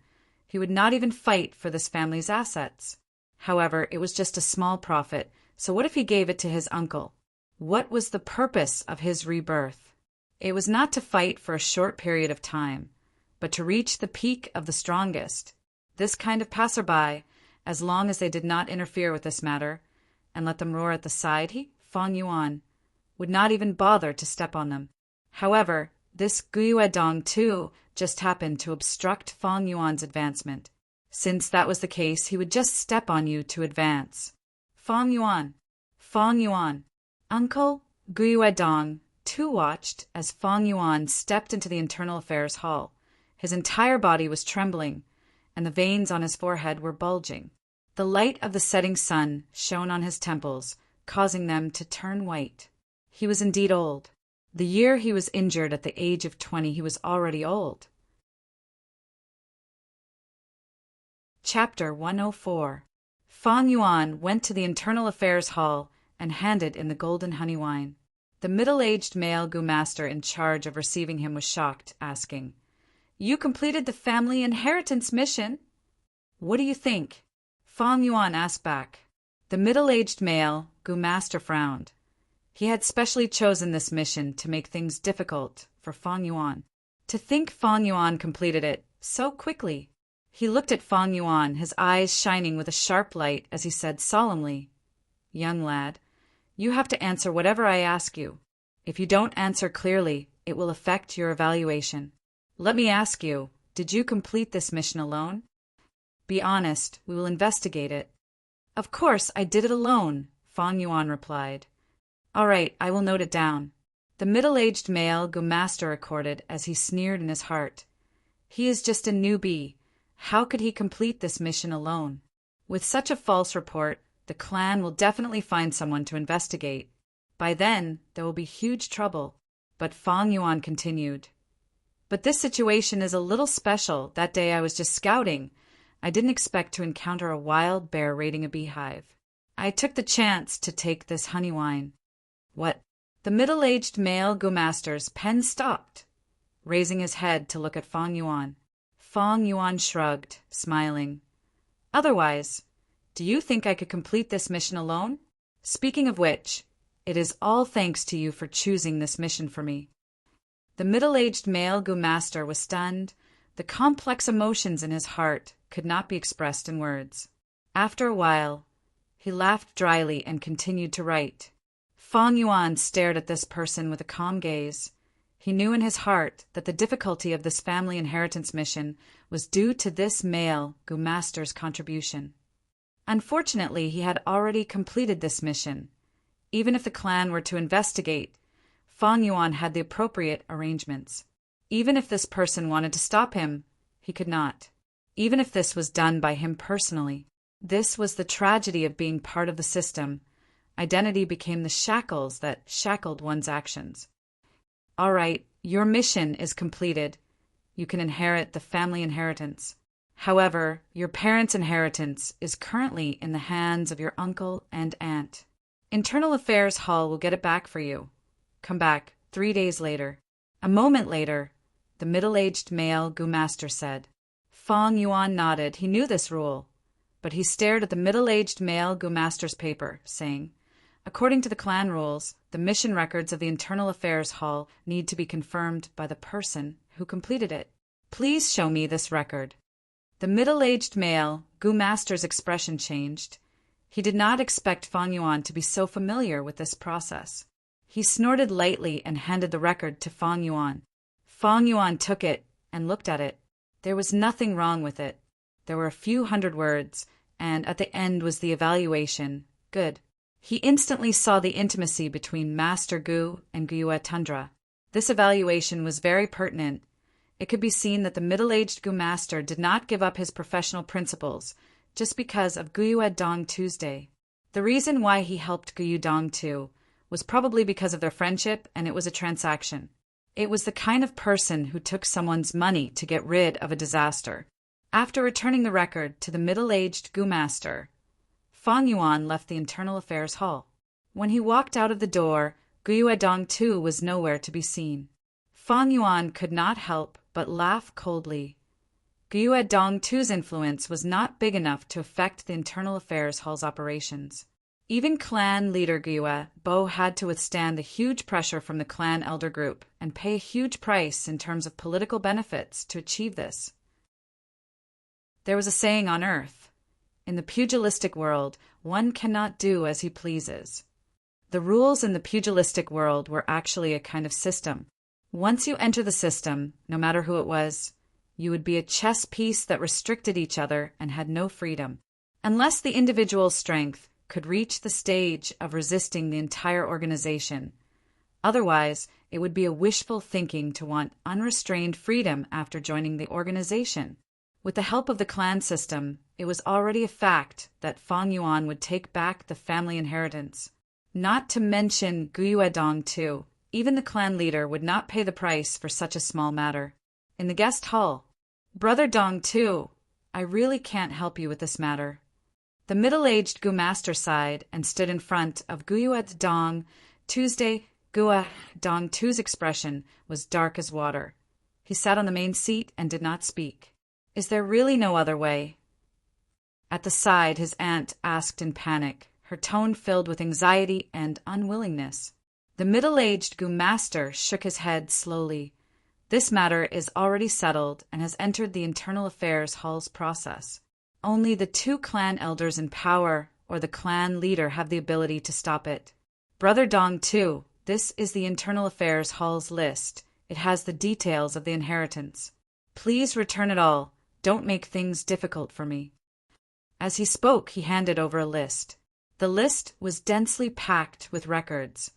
he would not even fight for this family's assets. However, it was just a small profit, so what if he gave it to his uncle? What was the purpose of his rebirth? It was not to fight for a short period of time, but to reach the peak of the strongest. This kind of passerby, as long as they did not interfere with this matter, and let them roar at the side, Fang Yuan, would not even bother to step on them. However, this Guyue Dong too just happened to obstruct Fang Yuan's advancement. Since that was the case, he would just step on you to advance. Fang Yuan, Uncle Guyue Dong too watched as Fang Yuan stepped into the Internal Affairs Hall. His entire body was trembling, and the veins on his forehead were bulging. The light of the setting sun shone on his temples, causing them to turn white. He was indeed old. The year he was injured at the age of 20, he was already old. Chapter 104. Fang Yuan went to the Internal Affairs Hall and handed in the golden honey wine. The middle-aged male Gu-master in charge of receiving him was shocked, asking, "You completed the family inheritance mission?" "What do you think?" Fang Yuan asked back. The middle-aged male Gu-master frowned. He had specially chosen this mission to make things difficult for Fang Yuan. To think Fang Yuan completed it so quickly. He looked at Fang Yuan, his eyes shining with a sharp light, as he said solemnly, "Young lad, you have to answer whatever I ask you. If you don't answer clearly, it will affect your evaluation. Let me ask you, did you complete this mission alone? Be honest, we will investigate it." "Of course, I did it alone," Fang Yuan replied. "All right, I will note it down." The middle-aged male Gu-master accorded as he sneered in his heart. He is just a newbie. How could he complete this mission alone? With such a false report, the clan will definitely find someone to investigate. By then, there will be huge trouble. But Fang Yuan continued. "But this situation is a little special. That day I was just scouting. I didn't expect to encounter a wild bear raiding a beehive. I took the chance to take this honey wine." "What?" The middle-aged male Gu-master's pen stopped, raising his head to look at Fang Yuan. Fang Yuan shrugged, smiling. "Otherwise, do you think I could complete this mission alone? Speaking of which, it is all thanks to you for choosing this mission for me." The middle-aged male Gu-master was stunned. The complex emotions in his heart could not be expressed in words. After a while, he laughed dryly and continued to write. Fang Yuan stared at this person with a calm gaze. He knew in his heart that the difficulty of this family inheritance mission was due to this male Gu-master's contribution. Unfortunately, he had already completed this mission. Even if the clan were to investigate, Fang Yuan had the appropriate arrangements. Even if this person wanted to stop him, he could not. Even if this was done by him personally. This was the tragedy of being part of the system. Identity became the shackles that shackled one's actions. "All right, your mission is completed. You can inherit the family inheritance. However, your parents' inheritance is currently in the hands of your uncle and aunt. Internal Affairs Hall will get it back for you. Come back 3 days later." A moment later, the middle-aged male Gu-master said. Fang Yuan nodded. He knew this rule. but he stared at the middle-aged male Gumaster's paper, saying, "According to the clan rules, the mission records of the Internal Affairs Hall need to be confirmed by the person who completed it. Please show me this record." The middle-aged male, Gumaster's expression changed. He did not expect Fang Yuan to be so familiar with this process. He snorted lightly and handed the record to Fang Yuan. Fang Yuan took it and looked at it. There was nothing wrong with it. There were a few hundred words, and at the end was the evaluation. Good. He instantly saw the intimacy between Master Gu and Gyue Tundra. This evaluation was very pertinent. It could be seen that the middle-aged Gu Master did not give up his professional principles just because of Gyue Dong Tuesday. The reason why he helped Gyue Dong Tu was probably because of their friendship, and it was a transaction. It was the kind of person who took someone's money to get rid of a disaster. After returning the record to the middle-aged Gu Master, Fang Yuan left the Internal Affairs Hall. When he walked out of the door, Gyue Dong Tu was nowhere to be seen. Fang Yuan could not help but laugh coldly. Gyue Dong Tu's influence was not big enough to affect the Internal Affairs Hall's operations. Even clan leader Gyue Bo had to withstand the huge pressure from the clan elder group and pay a huge price in terms of political benefits to achieve this. There was a saying on Earth, "In the pugilistic world, one cannot do as he pleases." The rules in the pugilistic world were actually a kind of system. Once you enter the system, no matter who it was, you would be a chess piece that restricted each other and had no freedom, unless the individual's strength could reach the stage of resisting the entire organization. Otherwise, it would be a wishful thinking to want unrestrained freedom after joining the organization. With the help of the clan system, it was already a fact that Fang Yuan would take back the family inheritance. Not to mention Gyue Dong Tu. Even the clan leader would not pay the price for such a small matter. In the guest hall, "Brother Dong Tu, I really can't help you with this matter." The middle-aged Gu Master sighed and stood in front of Gyue Dong Tuesday. Gyue Dong Tu's expression was dark as water. He sat on the main seat and did not speak. "Is there really no other way?" At the side, his aunt asked in panic, her tone filled with anxiety and unwillingness. The middle-aged Gu Master shook his head slowly. "This matter is already settled and has entered the Internal Affairs Hall's process. Only the 2 clan elders in power or the clan leader have the ability to stop it. Brother Dong Tu, this is the Internal Affairs Hall's list. It has the details of the inheritance. Please return it all. Don't make things difficult for me." As he spoke, he handed over a list. The list was densely packed with records,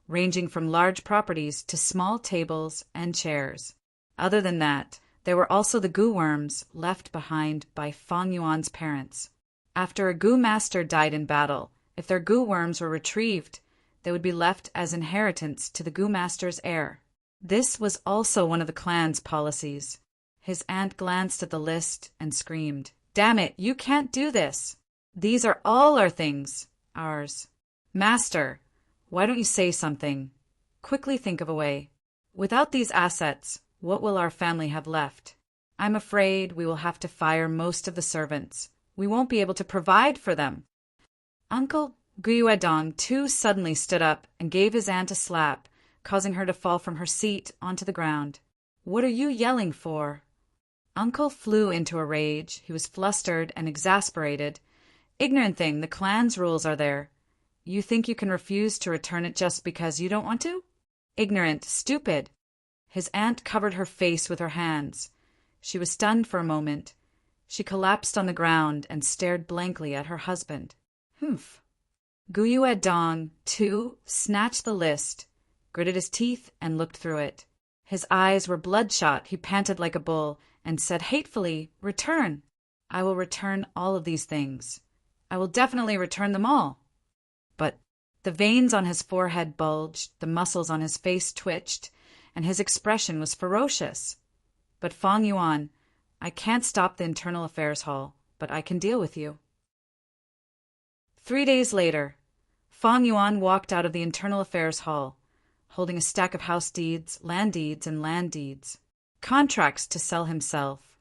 ranging from large properties to small tables and chairs. Other than that, there were also the Gu worms left behind by Fang Yuan's parents. After a Gu Master died in battle, if their Gu worms were retrieved, they would be left as inheritance to the Gu Master's heir. This was also one of the clan's policies. His aunt glanced at the list and screamed, "Damn it, you can't do this. These are all our things, ours. Master, why don't you say something? Quickly think of a way. Without these assets, what will our family have left? I'm afraid we will have to fire most of the servants. We won't be able to provide for them." Uncle Gyue Dong Tu suddenly stood up and gave his aunt a slap, causing her to fall from her seat onto the ground. "What are you yelling for?" Uncle flew into a rage. He was flustered and exasperated. "Ignorant thing, the clan's rules are there. You think you can refuse to return it just because you don't want to? Ignorant, stupid." His aunt covered her face with her hands. She was stunned for a moment. She collapsed on the ground and stared blankly at her husband. "Humph." Gyue Dong Tu snatched the list, gritted his teeth, and looked through it. His eyes were bloodshot. He panted like a bull and said hatefully, "Return. I will return all of these things. I will definitely return them all." But the veins on his forehead bulged, the muscles on his face twitched, and his expression was ferocious. "But Fang Yuan, I can't stop the Internal Affairs Hall, but I can deal with you." 3 days later, Fang Yuan walked out of the Internal Affairs Hall, holding a stack of house deeds, and land deeds, contracts to sell himself.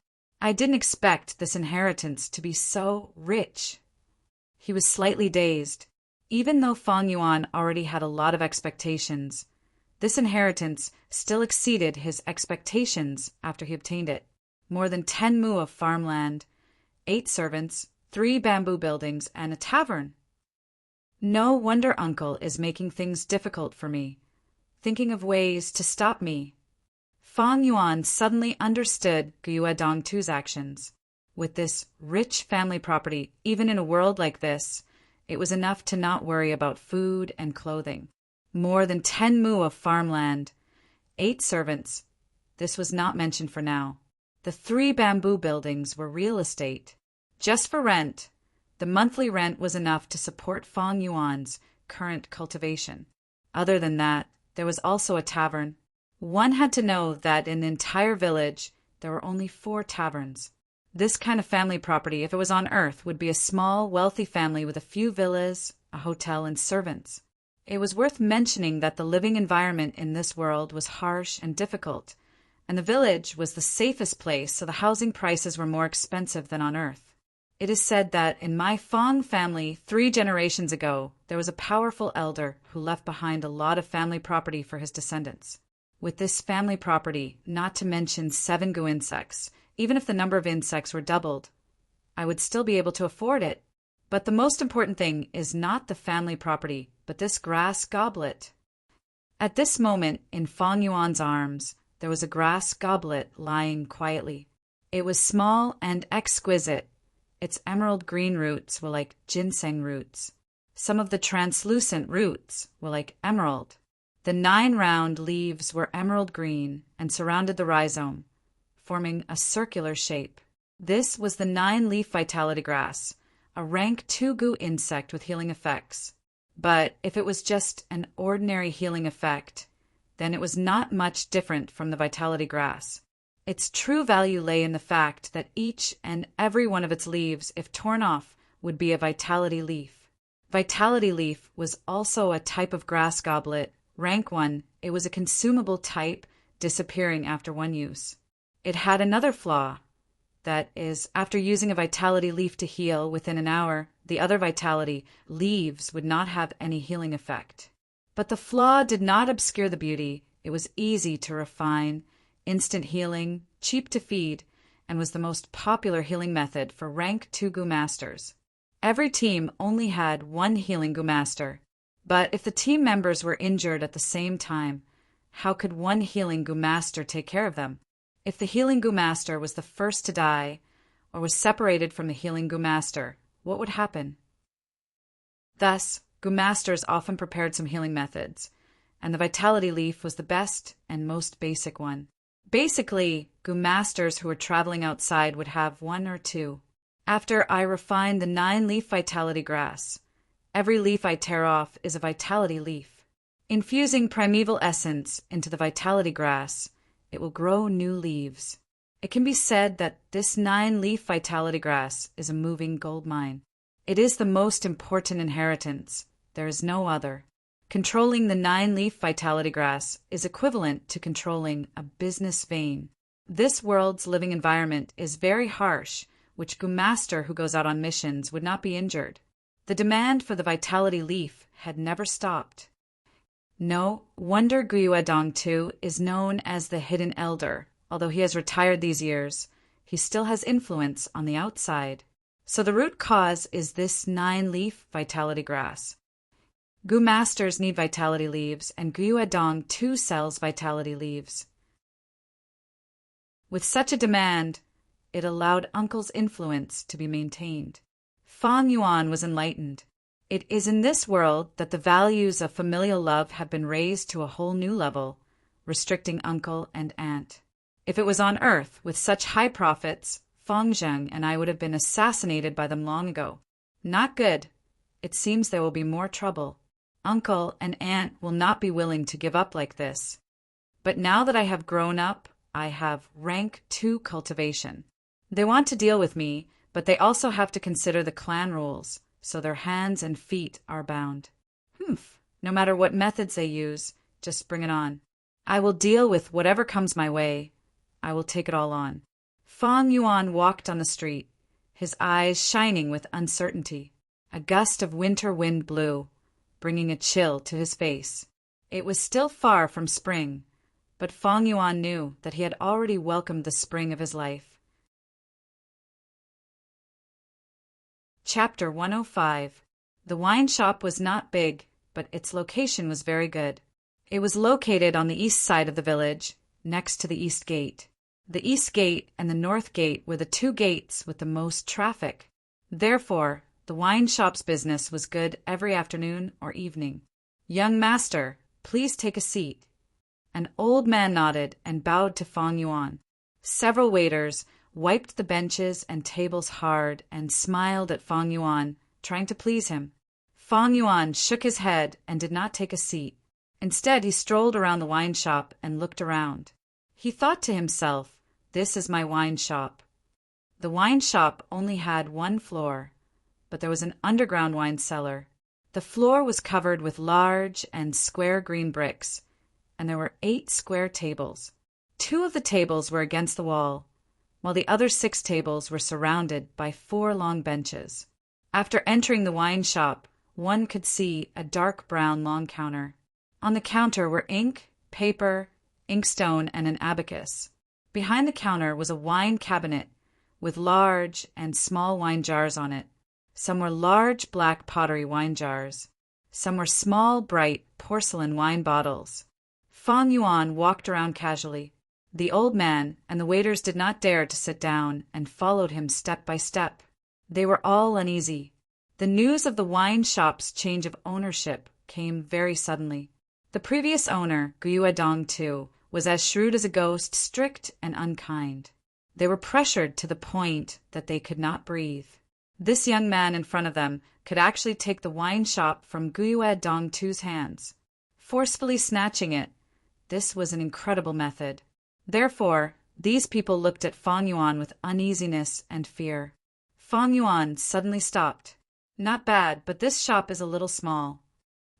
I didn't expect this inheritance to be so rich. He was slightly dazed. Even though Fang Yuan already had a lot of expectations, this inheritance still exceeded his expectations after he obtained it. More than 10 mu of farmland, 8 servants, 3 bamboo buildings, and a tavern. No wonder Uncle is making things difficult for me, thinking of ways to stop me. Fang Yuan suddenly understood Gyue Dongtu's actions. With this rich family property, even in a world like this, it was enough to not worry about food and clothing. More than 10 mu of farmland, 8 servants. This was not mentioned for now. The 3 bamboo buildings were real estate. Just for rent, the monthly rent was enough to support Fang Yuan's current cultivation. Other than that, there was also a tavern. One had to know that in the entire village, there were only 4 taverns. This kind of family property, if it was on Earth, would be a small, wealthy family with a few villas, a hotel, and servants. It was worth mentioning that the living environment in this world was harsh and difficult, and the village was the safest place, so the housing prices were more expensive than on Earth. It is said that in my Fang family 3 generations ago, there was a powerful elder who left behind a lot of family property for his descendants. With this family property, not to mention 7 gu insects, even if the number of insects were doubled, I would still be able to afford it. But the most important thing is not the family property, but this grass goblet. At this moment, in Fang Yuan's arms, there was a grass goblet lying quietly. It was small and exquisite. Its emerald green roots were like ginseng roots. Some of the translucent roots were like emerald. The 9 round leaves were emerald green and surrounded the rhizome, forming a circular shape. This was the 9-leaf vitality grass, a rank 2 gu insect with healing effects. But if it was just an ordinary healing effect, then it was not much different from the vitality grass. Its true value lay in the fact that each and every one of its leaves, if torn off, would be a vitality leaf. Vitality leaf was also a type of grass goblet. Rank 1, it was a consumable type, disappearing after 1 use. It had another flaw. That is, after using a vitality leaf to heal within an hour, the other vitality leaves would not have any healing effect. But the flaw did not obscure the beauty. It was easy to refine, instant healing, cheap to feed, and was the most popular healing method for rank 2 gu masters. Every team only had 1 healing gu master, but if the team members were injured at the same time, how could 1 healing gu master take care of them? If the healing gu master was the first to die, or was separated from the healing gu master, what would happen? Thus, gu masters often prepared some healing methods, and the vitality leaf was the best and most basic one. Basically, gu masters who were traveling outside would have 1 or 2. After I refine the 9-leaf vitality grass, every leaf I tear off is a vitality leaf. Infusing primeval essence into the vitality grass, it will grow new leaves. It can be said that this 9-leaf vitality grass is a moving gold mine. It is the most important inheritance. There is no other. Controlling the 9-leaf vitality grass is equivalent to controlling a business vein. This world's living environment is very harsh, which gu master who goes out on missions would not be injured. The demand for the vitality leaf had never stopped. No wonder Gyue Dongtu is known as the Hidden Elder. Although he has retired these years, he still has influence on the outside. So the root cause is this 9-leaf vitality grass. Gu masters need vitality leaves, and Gyue Dongtu sells vitality leaves. With such a demand, it allowed Uncle's influence to be maintained. Fang Yuan was enlightened. It is in this world that the values of familial love have been raised to a whole new level, restricting uncle and aunt. If it was on Earth, with such high profits, Fang Zheng and I would have been assassinated by them long ago. Not good. It seems there will be more trouble. Uncle and aunt will not be willing to give up like this. But now that I have grown up, I have rank 2 cultivation. They want to deal with me, but they also have to consider the clan rules, so their hands and feet are bound. No matter what methods they use, just bring it on. I will deal with whatever comes my way. I will take it all on. Fang Yuan walked on the street, his eyes shining with uncertainty. A gust of winter wind blew, bringing a chill to his face. It was still far from spring, but Fang Yuan knew that he had already welcomed the spring of his life. Chapter 105. The wine shop was not big, but its location was very good. It was located on the east side of the village, next to the east gate. The east gate and the north gate were the two gates with the most traffic. Therefore, the wine shop's business was good every afternoon or evening. "Young master, please take a seat." An old man nodded and bowed to Fang Yuan. Several waiters wiped the benches and tables hard and smiled at Fang Yuan, trying to please him. Fang Yuan shook his head and did not take a seat. Instead, he strolled around the wine shop and looked around. He thought to himself, "This is my wine shop." The wine shop only had one floor, but there was an underground wine cellar. The floor was covered with large and square green bricks, and there were 8 square tables. 2 of the tables were against the wall, while the other 6 tables were surrounded by 4 long benches. After entering the wine shop, one could see a dark brown long counter. On the counter were ink, paper, inkstone, and an abacus. Behind the counter was a wine cabinet with large and small wine jars on it. Some were large black pottery wine jars. Some were small, bright porcelain wine bottles. Fang Yuan walked around casually. The old man and the waiters did not dare to sit down and followed him step by step. They were all uneasy. The news of the wine shop's change of ownership came very suddenly. The previous owner, Gyue Dong II, was as shrewd as a ghost, strict and unkind. They were pressured to the point that they could not breathe. This young man in front of them could actually take the wine shop from Gyue Dong II's hands, forcefully snatching it. This was an incredible method. Therefore, these people looked at Fang Yuan with uneasiness and fear. Fang Yuan suddenly stopped. "Not bad, but this shop is a little small."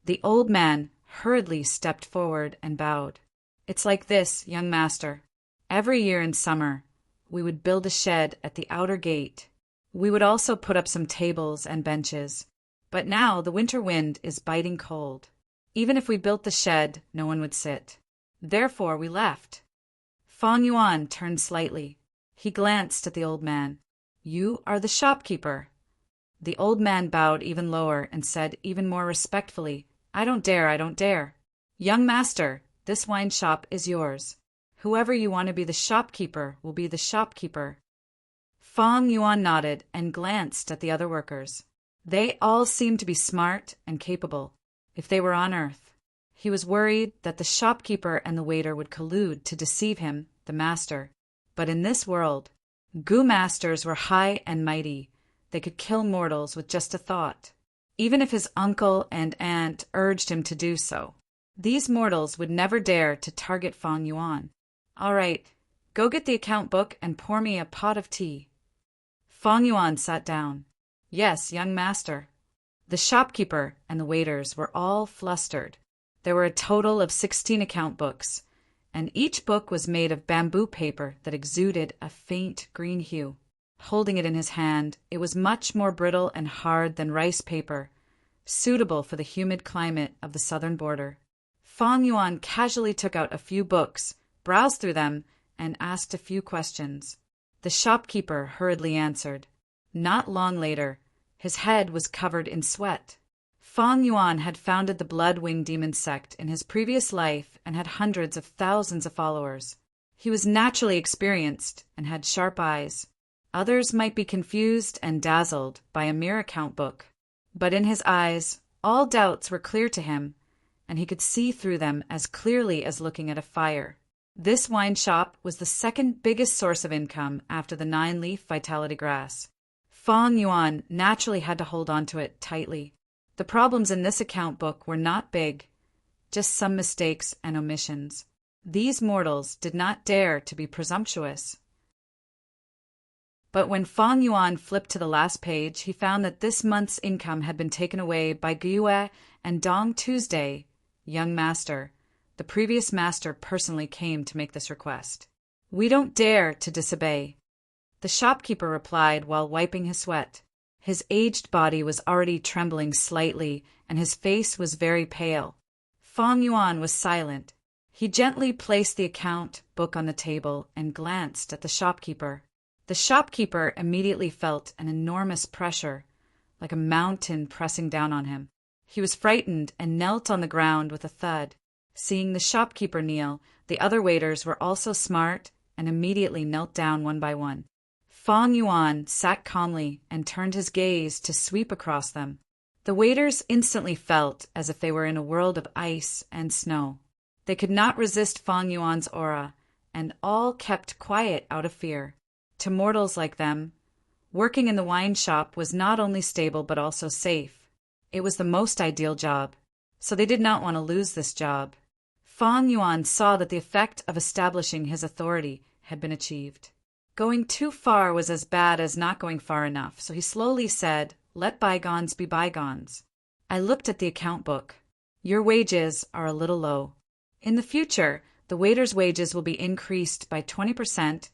The old man hurriedly stepped forward and bowed. "It's like this, young master. Every year in summer, we would build a shed at the outer gate. We would also put up some tables and benches. But now the winter wind is biting cold. Even if we built the shed, no one would sit. Therefore we left." Fang Yuan turned slightly. He glanced at the old man. "You are the shopkeeper." The old man bowed even lower and said even more respectfully, I don't dare. Young master, this wine shop is yours. Whoever you want to be the shopkeeper will be the shopkeeper." Fang Yuan nodded and glanced at the other workers. They all seemed to be smart and capable, if they were on Earth. He was worried that the shopkeeper and the waiter would collude to deceive him, the master. But in this world, Gu masters were high and mighty. They could kill mortals with just a thought, even if his uncle and aunt urged him to do so. These mortals would never dare to target Fang Yuan. "All right, go get the account book and pour me a pot of tea." Fang Yuan sat down. "Yes, young master." The shopkeeper and the waiters were all flustered. There were a total of 16 account books, and each book was made of bamboo paper that exuded a faint green hue. Holding it in his hand, it was much more brittle and hard than rice paper, suitable for the humid climate of the southern border. Fang Yuan casually took out a few books, browsed through them, and asked a few questions. The shopkeeper hurriedly answered. Not long later, his head was covered in sweat. Fang Yuan had founded the Blood-Winged Demon sect in his previous life and had hundreds of thousands of followers. He was naturally experienced and had sharp eyes. Others might be confused and dazzled by a mere account book, but in his eyes, all doubts were clear to him, and he could see through them as clearly as looking at a fire. This wine shop was the second biggest source of income after the 9-leaf vitality grass. Fang Yuan naturally had to hold on to it tightly. The problems in this account book were not big, just some mistakes and omissions. These mortals did not dare to be presumptuous. But when Fang Yuan flipped to the last page, he found that this month's income had been taken away by Gyue and Dong Tuesday, young master. The previous master personally came to make this request. "We don't dare to disobey." The shopkeeper replied while wiping his sweat. His aged body was already trembling slightly, and his face was very pale. Feng Yuan was silent. He gently placed the account book on the table and glanced at the shopkeeper. The shopkeeper immediately felt an enormous pressure, like a mountain pressing down on him. He was frightened and knelt on the ground with a thud. Seeing the shopkeeper kneel, the other waiters were also smart and immediately knelt down one by one. Feng Yuan sat calmly and turned his gaze to sweep across them. The waiters instantly felt as if they were in a world of ice and snow. They could not resist Feng Yuan's aura, and all kept quiet out of fear. To mortals like them, working in the wine shop was not only stable but also safe. It was the most ideal job, so they did not want to lose this job. Feng Yuan saw that the effect of establishing his authority had been achieved. Going too far was as bad as not going far enough, so he slowly said, "Let bygones be bygones." I looked at the account book. Your wages are a little low. In the future, the waiters' wages will be increased by 20%,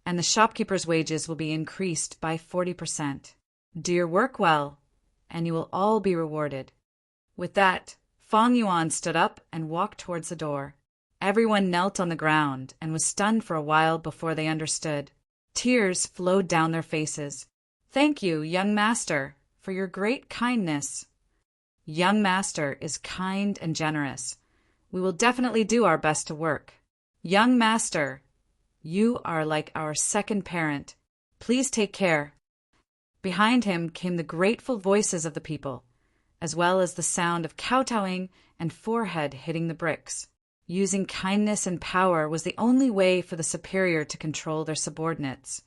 and the shopkeepers' wages will be increased by 40%. Do your work well, and you will all be rewarded. With that, Feng Yuan stood up and walked towards the door. Everyone knelt on the ground and was stunned for a while before they understood. Tears flowed down their faces. "Thank you, young master, for your great kindness." Young master is kind and generous. We will definitely do our best to work. Young master, you are like our second parent. Please take care. Behind him came the grateful voices of the people, as well as the sound of kowtowing and forehead hitting the bricks. Using kindness and power was the only way for the superior to control their subordinates,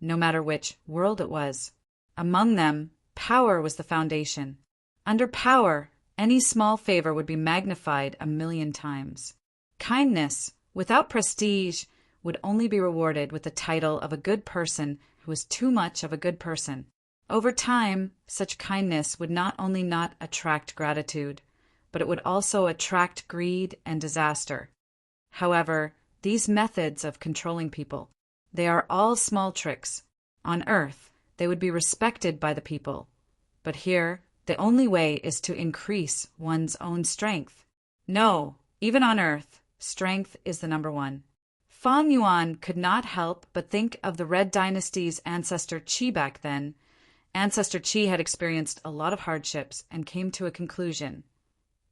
no matter which world it was. Among them, power was the foundation. Under power, any small favor would be magnified 1,000,000 times. Kindness, without prestige, would only be rewarded with the title of a good person who was too much of a good person. Over time, such kindness would not only not attract gratitude, but it would also attract greed and disaster. However, these methods of controlling people, they are all small tricks. On earth, they would be respected by the people. But here, the only way is to increase one's own strength. No, even on earth, strength is the number one. Feng Yuan could not help but think of the Red Dynasty's ancestor Qi back then. Ancestor Qi had experienced a lot of hardships and came to a conclusion.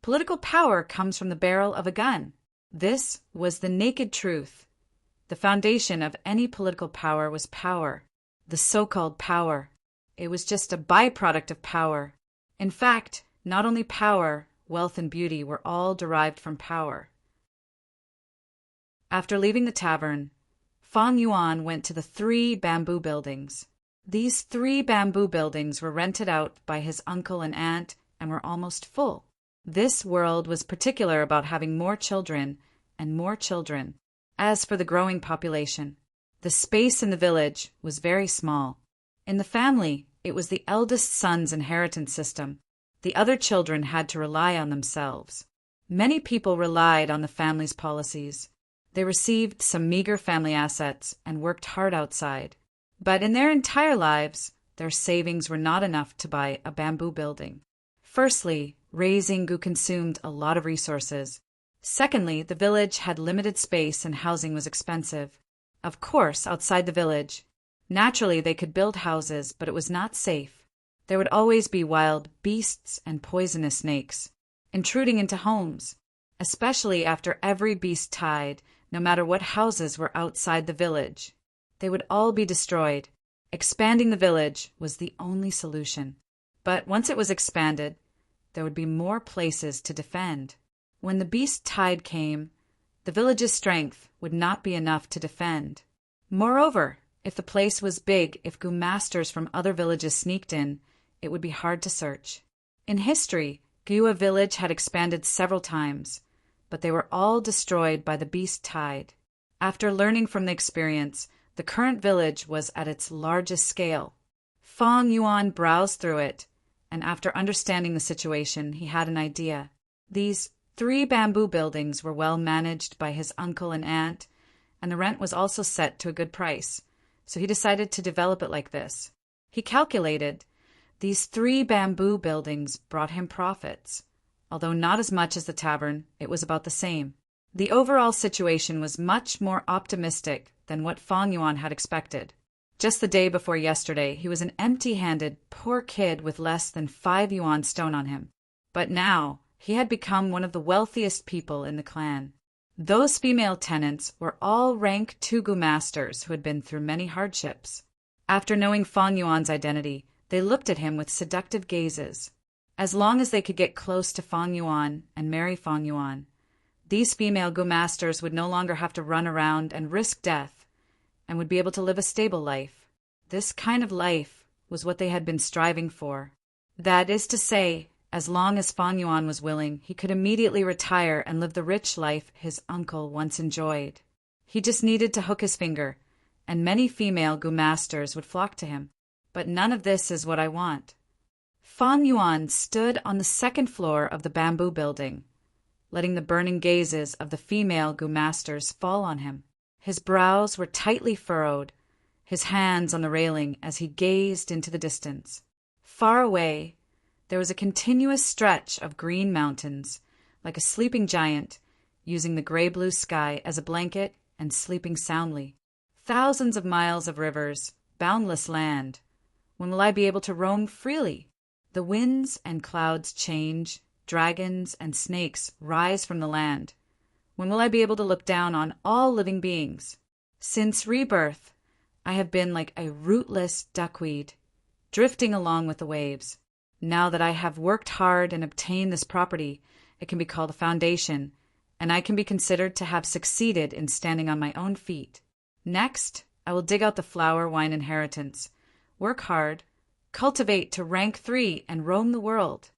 Political power comes from the barrel of a gun. This was the naked truth. The foundation of any political power was power, the so-called power. It was just a byproduct of power. In fact, not only power, wealth and beauty were all derived from power. After leaving the tavern, Feng Yuan went to the 3 bamboo buildings. These 3 bamboo buildings were rented out by his uncle and aunt and were almost full. This world was particular about having more children and more children. As for the growing population, the space in the village was very small. In the family, it was the eldest son's inheritance system. The other children had to rely on themselves. Many people relied on the family's policies. They received some meager family assets and worked hard outside. But in their entire lives, their savings were not enough to buy a bamboo building. Firstly, raising consumed a lot of resources. Secondly, the village had limited space and housing was expensive. Of course, outside the village, naturally they could build houses, but it was not safe. There would always be wild beasts and poisonous snakes intruding into homes, especially after every beast tied, no matter what houses were outside the village. They would all be destroyed. Expanding the village was the only solution. But once it was expanded, there would be more places to defend. When the beast tide came, the village's strength would not be enough to defend. Moreover, if the place was big, if Gu masters from other villages sneaked in, it would be hard to search. In history, Gua village had expanded several times, but they were all destroyed by the beast tide. After learning from the experience, the current village was at its largest scale. Feng Yuan browsed through it, and after understanding the situation, he had an idea. These 3 bamboo buildings were well managed by his uncle and aunt, and the rent was also set to a good price. so he decided to develop it like this. He calculated these 3 bamboo buildings brought him profits. Although not as much as the tavern, it was about the same. The overall situation was much more optimistic than what Fong Yuan had expected. Just the day before yesterday, he was an empty-handed, poor kid with less than 5 yuan stone on him. But now, he had become one of the wealthiest people in the clan. Those female tenants were all rank Tugu masters who had been through many hardships. After knowing Fong Yuan's identity, they looked at him with seductive gazes. As long as they could get close to Fong Yuan and marry Fong Yuan, these female Gu masters would no longer have to run around and risk death, and would be able to live a stable life. This kind of life was what they had been striving for. That is to say, as long as Fong Yuan was willing, he could immediately retire and live the rich life his uncle once enjoyed. He just needed to hook his finger, and many female Gu masters would flock to him. But none of this is what I want. Fong Yuan stood on the 2nd floor of the bamboo building, letting the burning gazes of the female Gu masters fall on him. His brows were tightly furrowed, his hands on the railing as he gazed into the distance. Far away, there was a continuous stretch of green mountains, like a sleeping giant, using the gray-blue sky as a blanket and sleeping soundly. Thousands of miles of rivers, boundless land. When will I be able to roam freely? The winds and clouds change, dragons and snakes rise from the land. When will I be able to look down on all living beings? Since rebirth, I have been like a rootless duckweed, drifting along with the waves. Now that I have worked hard and obtained this property, it can be called a foundation, and I can be considered to have succeeded in standing on my own feet. Next, I will dig out the flower wine inheritance, work hard, cultivate to rank 3, and roam the world.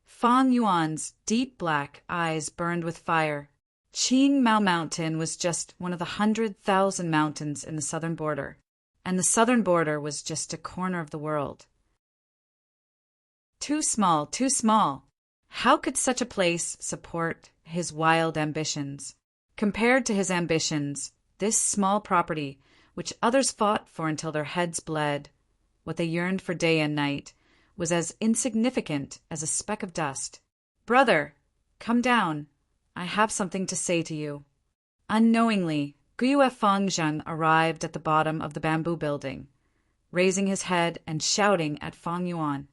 Fong Yuan's deep black eyes burned with fire. Qing Mao Mountain was just one of the 100,000 mountains in the southern border, and the southern border was just a corner of the world. Too small, too small. How could such a place support his wild ambitions? Compared to his ambitions, this small property, which others fought for until their heads bled, what they yearned for day and night, was as insignificant as a speck of dust. Brother, come down. I have something to say to you. Unknowingly, Guyue Fangzheng arrived at the bottom of the bamboo building, raising his head and shouting at Fong Yuan.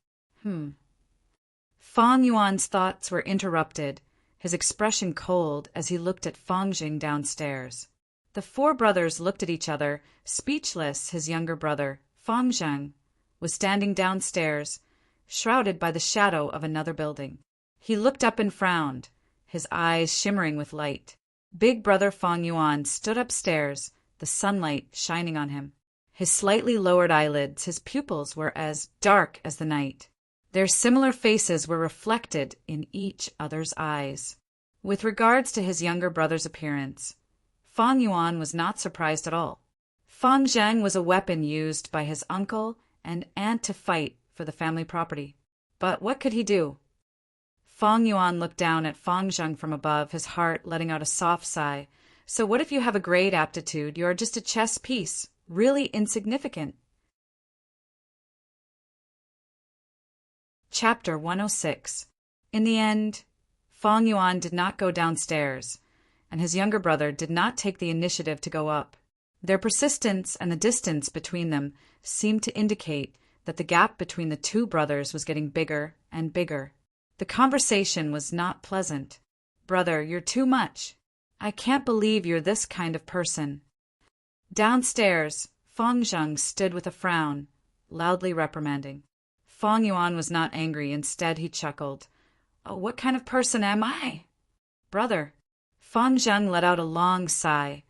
Fong Yuan's thoughts were interrupted, his expression cold as he looked at Fangzheng downstairs. The 4 brothers looked at each other, speechless. His younger brother, Fangzheng, was standing downstairs, shrouded by the shadow of another building. He looked up and frowned, his eyes shimmering with light. Big brother Fong Yuan stood upstairs, the sunlight shining on him. His slightly lowered eyelids, his pupils were as dark as the night. Their similar faces were reflected in each other's eyes. With regards to his younger brother's appearance, Fong Yuan was not surprised at all. Fangzheng was a weapon used by his uncle and aunt to fight for the family property. But what could he do? Fong Yuan looked down at Fangzheng from above, his heart letting out a soft sigh. So what if you have a great aptitude? You are just a chess piece, really insignificant. Chapter 106. In the end, Fong Yuan did not go downstairs, and his younger brother did not take the initiative to go up. Their persistence and the distance between them seemed to indicate that the gap between the 2 brothers was getting bigger and bigger. The conversation was not pleasant. Brother, you're too much. I can't believe you're this kind of person. Downstairs, Fangzheng stood with a frown, loudly reprimanding. Fong Yuan was not angry. Instead, he chuckled. Oh, what kind of person am I? Brother. Fangzheng let out a long sigh.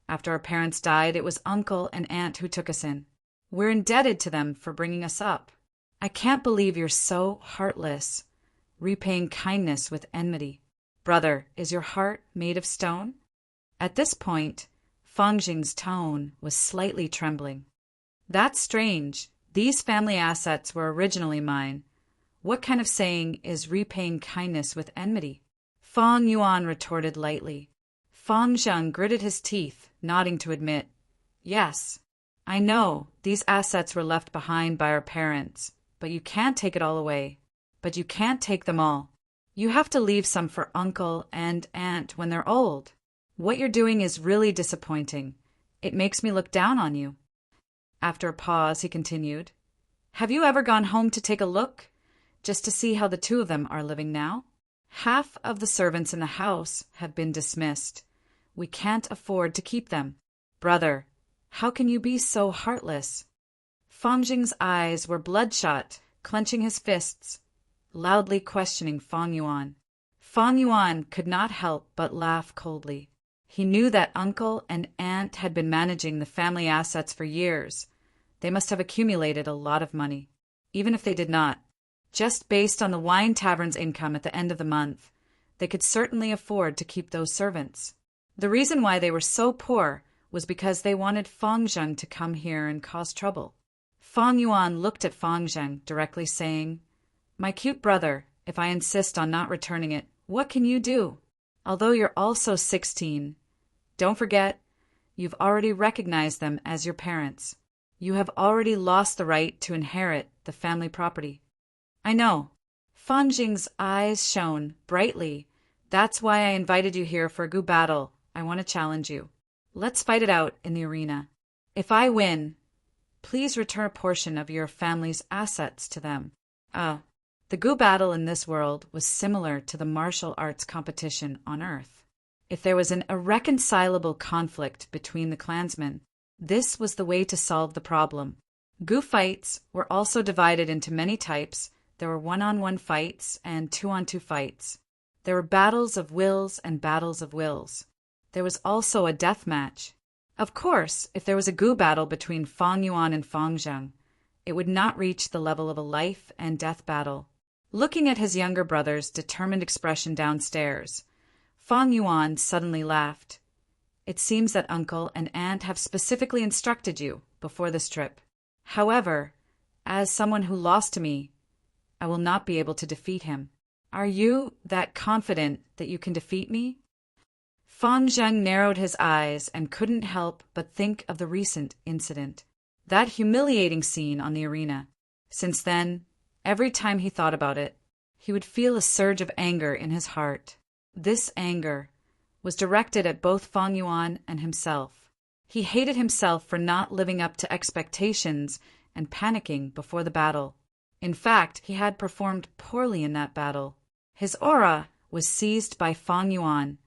After our parents died, it was uncle and aunt who took us in. We're indebted to them for bringing us up. I can't believe you're so heartless, repaying kindness with enmity. Brother, is your heart made of stone? At this point, Fangzheng's tone was slightly trembling. That's strange. These family assets were originally mine. What kind of saying is repaying kindness with enmity? Fong Yuan retorted lightly. Fangzheng gritted his teeth, nodding to admit, yes. I know these assets were left behind by our parents, but you can't take it all away. But you can't take them all. You have to leave some for uncle and aunt when they're old. What you're doing is really disappointing. It makes me look down on you." After a pause, he continued, "Have you ever gone home to take a look, just to see how the two of them are living now? Half of the servants in the house have been dismissed. We can't afford to keep them. Brother, how can you be so heartless?" Fang Jing's eyes were bloodshot, clenching his fists, loudly questioning Fang Yuan. Fang Yuan could not help but laugh coldly. He knew that uncle and aunt had been managing the family assets for years. They must have accumulated a lot of money. Even if they did not, just based on the wine tavern's income at the end of the month, they could certainly afford to keep those servants. The reason why they were so poor was because they wanted Fang Zheng to come here and cause trouble. Fang Yuan looked at Fang Zheng, directly saying, "My cute brother, if I insist on not returning it, what can you do? Although you're also 16, don't forget, you've already recognized them as your parents. You have already lost the right to inherit the family property." "I know." Fang Jing's eyes shone brightly. "That's why I invited you here for a Gu battle. I want to challenge you. Let's fight it out in the arena. If I win, please return a portion of your family's assets to them." The Gu battle in this world was similar to the martial arts competition on Earth. If there was an irreconcilable conflict between the clansmen, this was the way to solve the problem. Gu fights were also divided into many types. There were one-on-one fights and two-on-two fights. There were battles of wills and battles of wills. There was also a death match. Of course, if there was a Gu battle between Fang Yuan and Fang Zheng, it would not reach the level of a life and death battle. Looking at his younger brother's determined expression downstairs, Fang Yuan suddenly laughed. "It seems that uncle and aunt have specifically instructed you before this trip. However, as someone who lost to me, I will not be able to defeat him. Are you that confident that you can defeat me?" Fang Zheng narrowed his eyes and couldn't help but think of the recent incident. That humiliating scene on the arena. Since then, every time he thought about it, he would feel a surge of anger in his heart. This anger was directed at both Fang Yuan and himself. He hated himself for not living up to expectations and panicking before the battle. In fact, he had performed poorly in that battle. His aura was seized by Fang Yuan,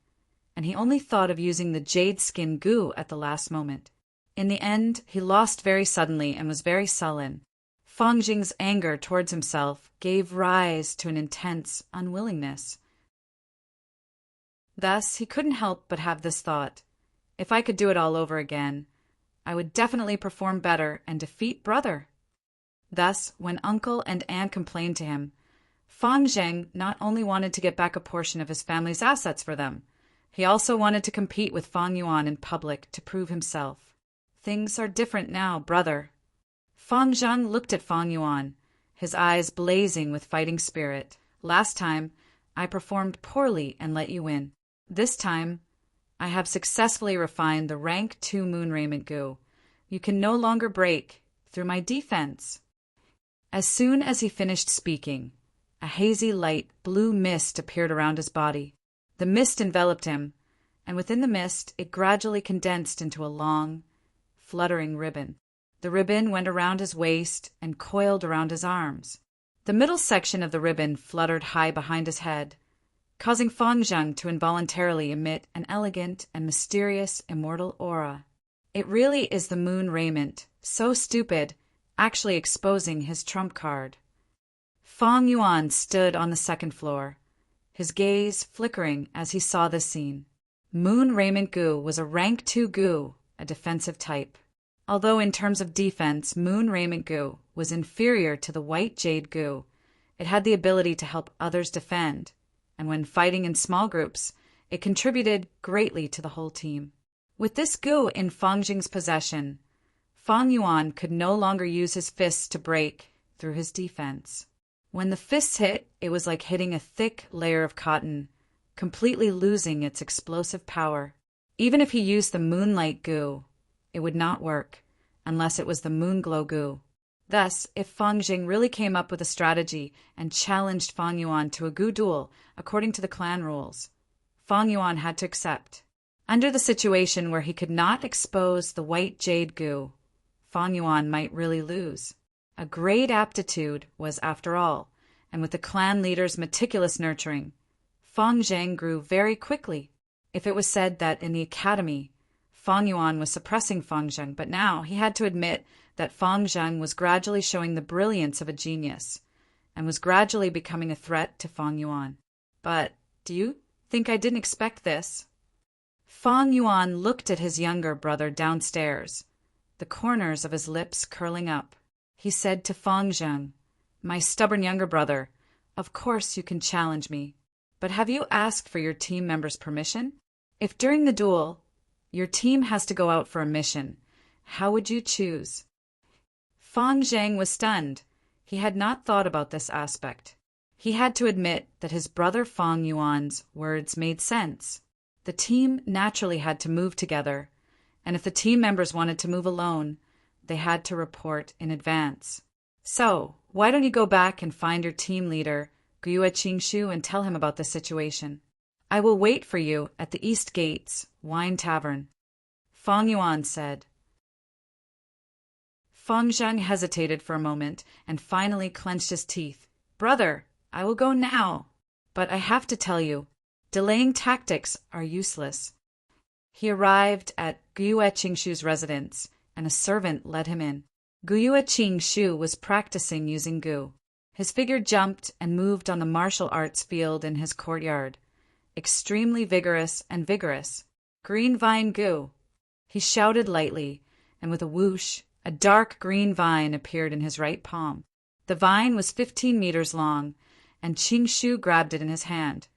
and he only thought of using the jade skin Gu at the last moment. In the end, he lost very suddenly and was very sullen. Fang Jing's anger towards himself gave rise to an intense unwillingness. Thus, he couldn't help but have this thought: if I could do it all over again, I would definitely perform better and defeat brother. Thus, when uncle and aunt complained to him, Fang Zheng not only wanted to get back a portion of his family's assets for them, he also wanted to compete with Fang Yuan in public to prove himself. "Things are different now, brother." Fang Zheng looked at Fang Yuan, his eyes blazing with fighting spirit. "Last time, I performed poorly and let you win. This time, I have successfully refined the rank 2 moon raiment Gu. You can no longer break through my defense." As soon as he finished speaking, a hazy light blue mist appeared around his body. The mist enveloped him, and within the mist it gradually condensed into a long, fluttering ribbon. The ribbon went around his waist and coiled around his arms. The middle section of the ribbon fluttered high behind his head, causing Fang Zheng to involuntarily emit an elegant and mysterious immortal aura. It really is the moon raiment, so stupid, actually exposing his trump card. Fang Yuan stood on the second floor, his gaze flickering as he saw this scene. Moon raiment Gu was a rank 2 Gu, a defensive type. Although in terms of defense, moon raiment Gu was inferior to the white jade Gu, it had the ability to help others defend, and when fighting in small groups, it contributed greatly to the whole team. With this Gu in Fang Jing's possession, Fang Yuan could no longer use his fists to break through his defense. When the fists hit, it was like hitting a thick layer of cotton, completely losing its explosive power. Even if he used the moonlight Gu, it would not work, unless it was the moon-glow goo. Thus, if Fang Jing really came up with a strategy and challenged Fang Yuan to a goo duel according to the clan rules, Fang Yuan had to accept. Under the situation where he could not expose the white jade goo, Fang Yuan might really lose. A great aptitude was, after all, and with the clan leader's meticulous nurturing, Fang Jing grew very quickly. If it was said that in the academy, Fang Yuan was suppressing Fang Zheng, but now he had to admit that Fang Zheng was gradually showing the brilliance of a genius and was gradually becoming a threat to Fang Yuan. But do you think I didn't expect this? Fang Yuan looked at his younger brother downstairs, the corners of his lips curling up. He said to Fang Zheng, "My stubborn younger brother, of course you can challenge me, but have you asked for your team members' permission? If during the duel your team has to go out for a mission, how would you choose?" Fang Zheng was stunned. He had not thought about this aspect. He had to admit that his brother Fang Yuan's words made sense. The team naturally had to move together, and if the team members wanted to move alone, they had to report in advance. "So, why don't you go back and find your team leader, Gyue Qingshu, and tell him about the situation? I will wait for you at the East Gates Wine Tavern," Fang Yuan said. Fang Zheng hesitated for a moment and finally clenched his teeth. "Brother, I will go now, but I have to tell you, delaying tactics are useless." He arrived at Gyue Qingshu's residence, and a servant led him in. Gyue Qingshu was practicing using goo. His figure jumped and moved on the martial arts field in his courtyard, extremely vigorous and vigorous. "Green vine goo!" He shouted lightly, and with a whoosh, a dark green vine appeared in his right palm. The vine was 15 meters long, and Qingshu grabbed it in his hand,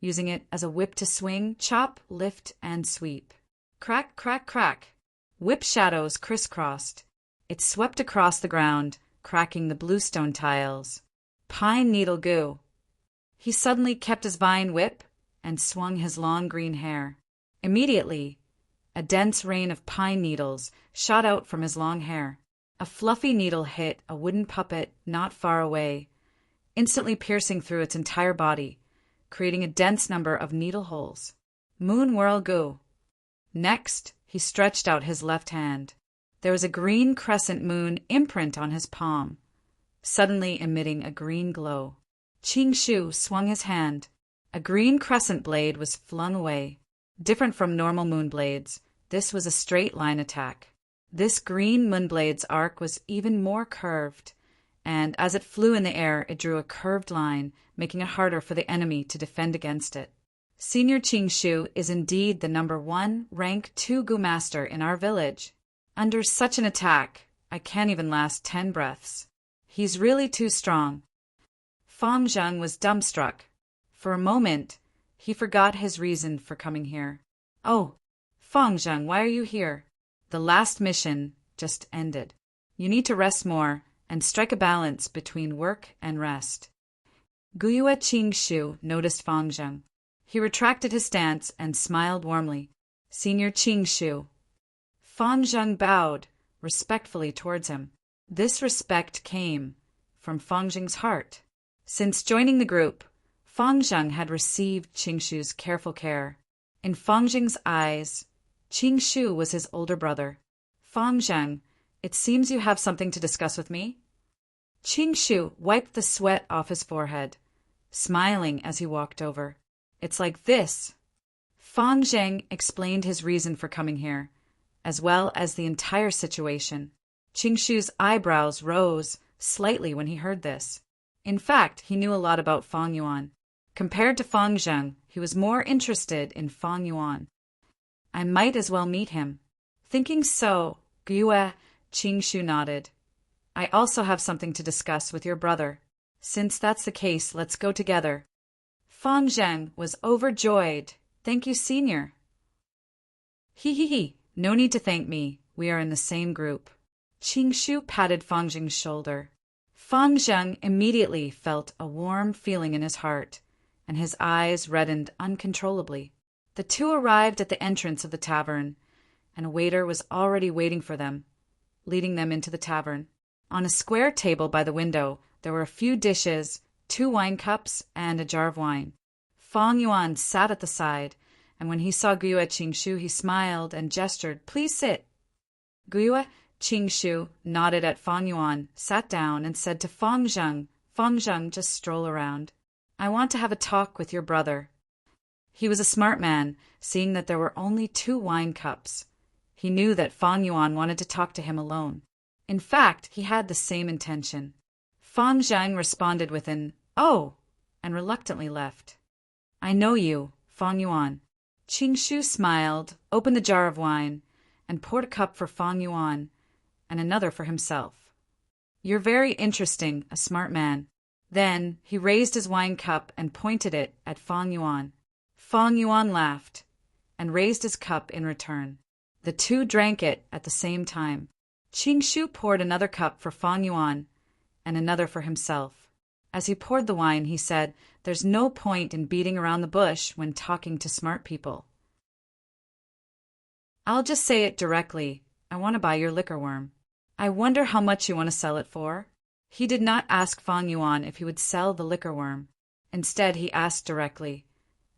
using it as a whip to swing, chop, lift, and sweep. Crack, crack, crack. Whip shadows crisscrossed. It swept across the ground, cracking the bluestone tiles. Pine needle goo. He suddenly kept his vine whip and swung his long green hair. Immediately, a dense rain of pine needles shot out from his long hair. A fluffy needle hit a wooden puppet not far away, instantly piercing through its entire body, creating a dense number of needle holes. Moon whirl goo. Next, he stretched out his left hand. There was a green crescent moon imprint on his palm, suddenly emitting a green glow. Qingshu swung his hand. A green crescent blade was flung away. Different from normal moon blades, this was a straight line attack. This green moon blade's arc was even more curved, and as it flew in the air, it drew a curved line, making it harder for the enemy to defend against it. Senior Qingshu is indeed the #1 rank 2 Goo master in our village. Under such an attack, I can't even last 10 breaths. He's really too strong. Fang Zheng was dumbstruck. For a moment, he forgot his reason for coming here. "Oh, Fang Zheng, why are you here? The last mission just ended. You need to rest more and strike a balance between work and rest." Gyue Qingshu noticed Fang Zheng. He retracted his stance and smiled warmly. "Senior Qingshu." Fang Zheng bowed respectfully towards him. This respect came from Fang Zheng's heart. Since joining the group, Fang Zheng had received Qingshu's careful care. In Fang Zheng's eyes, Qingshu was his older brother. "Fang Zheng, it seems you have something to discuss with me?" Qingshu wiped the sweat off his forehead, smiling as he walked over. "It's like this." Fang Zheng explained his reason for coming here, as well as the entire situation. Qingshu's eyebrows rose slightly when he heard this. In fact, he knew a lot about Fang Yuan. Compared to Fang Zheng, he was more interested in Fang Yuan. "I might as well meet him." Thinking so, Gyue Qingshu nodded. "I also have something to discuss with your brother. Since that's the case, let's go together." Fang Zheng was overjoyed. "Thank you, senior." He. No need to thank me. We are in the same group." Qingshu patted Fang Zheng's shoulder. Fang Zheng immediately felt a warm feeling in his heart, and his eyes reddened uncontrollably. The two arrived at the entrance of the tavern, and a waiter was already waiting for them. leading them into the tavern. On a square table by the window, there were a few dishes, 2 wine cups, and a jar of wine. Fang Yuan sat at the side, and when he saw Gyue Qingshu, he smiled and gestured, "Please sit." Gyue Qingshu nodded at Fang Yuan, sat down, and said to Fang Zheng, "Fang Zheng, just stroll around. I want to have a talk with your brother." He was a smart man, seeing that there were only 2 wine cups. He knew that Fang Yuan wanted to talk to him alone. In fact, he had the same intention. Fang Zheng responded with an "Oh," and reluctantly left. "I know you, Fang Yuan." Qingshu smiled, opened the jar of wine, and poured a cup for Fang Yuan and another for himself. "You're very interesting, a smart man." Then he raised his wine cup and pointed it at Fang Yuan. Fang Yuan laughed and raised his cup in return. The 2 drank it at the same time. Qingshu poured another cup for Fang Yuan and another for himself. As he poured the wine, he said, "There's no point in beating around the bush when talking to smart people. I'll just say it directly. I want to buy your liquor worm. I wonder how much you want to sell it for?" He did not ask Fang Yuan if he would sell the liquor worm. Instead, he asked directly,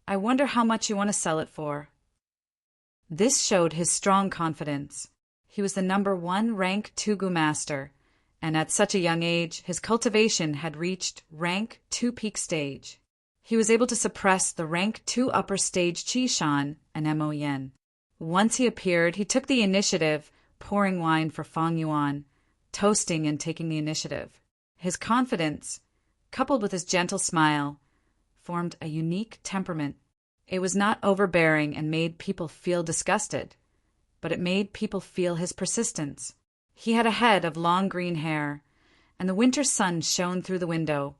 "I wonder how much you want to sell it for?" This showed his strong confidence. He was the #1 rank 2 Gu master, and at such a young age, his cultivation had reached rank 2 peak stage. He was able to suppress the rank 2 upper stage Qi Shan and Mo Yen. Once he appeared, he took the initiative, pouring wine for Fang Yuan, toasting and taking the initiative. His confidence, coupled with his gentle smile, formed a unique temperament. It was not overbearing and made people feel disgusted, but it made people feel his persistence. He had a head of long green hair, and the winter sun shone through the window,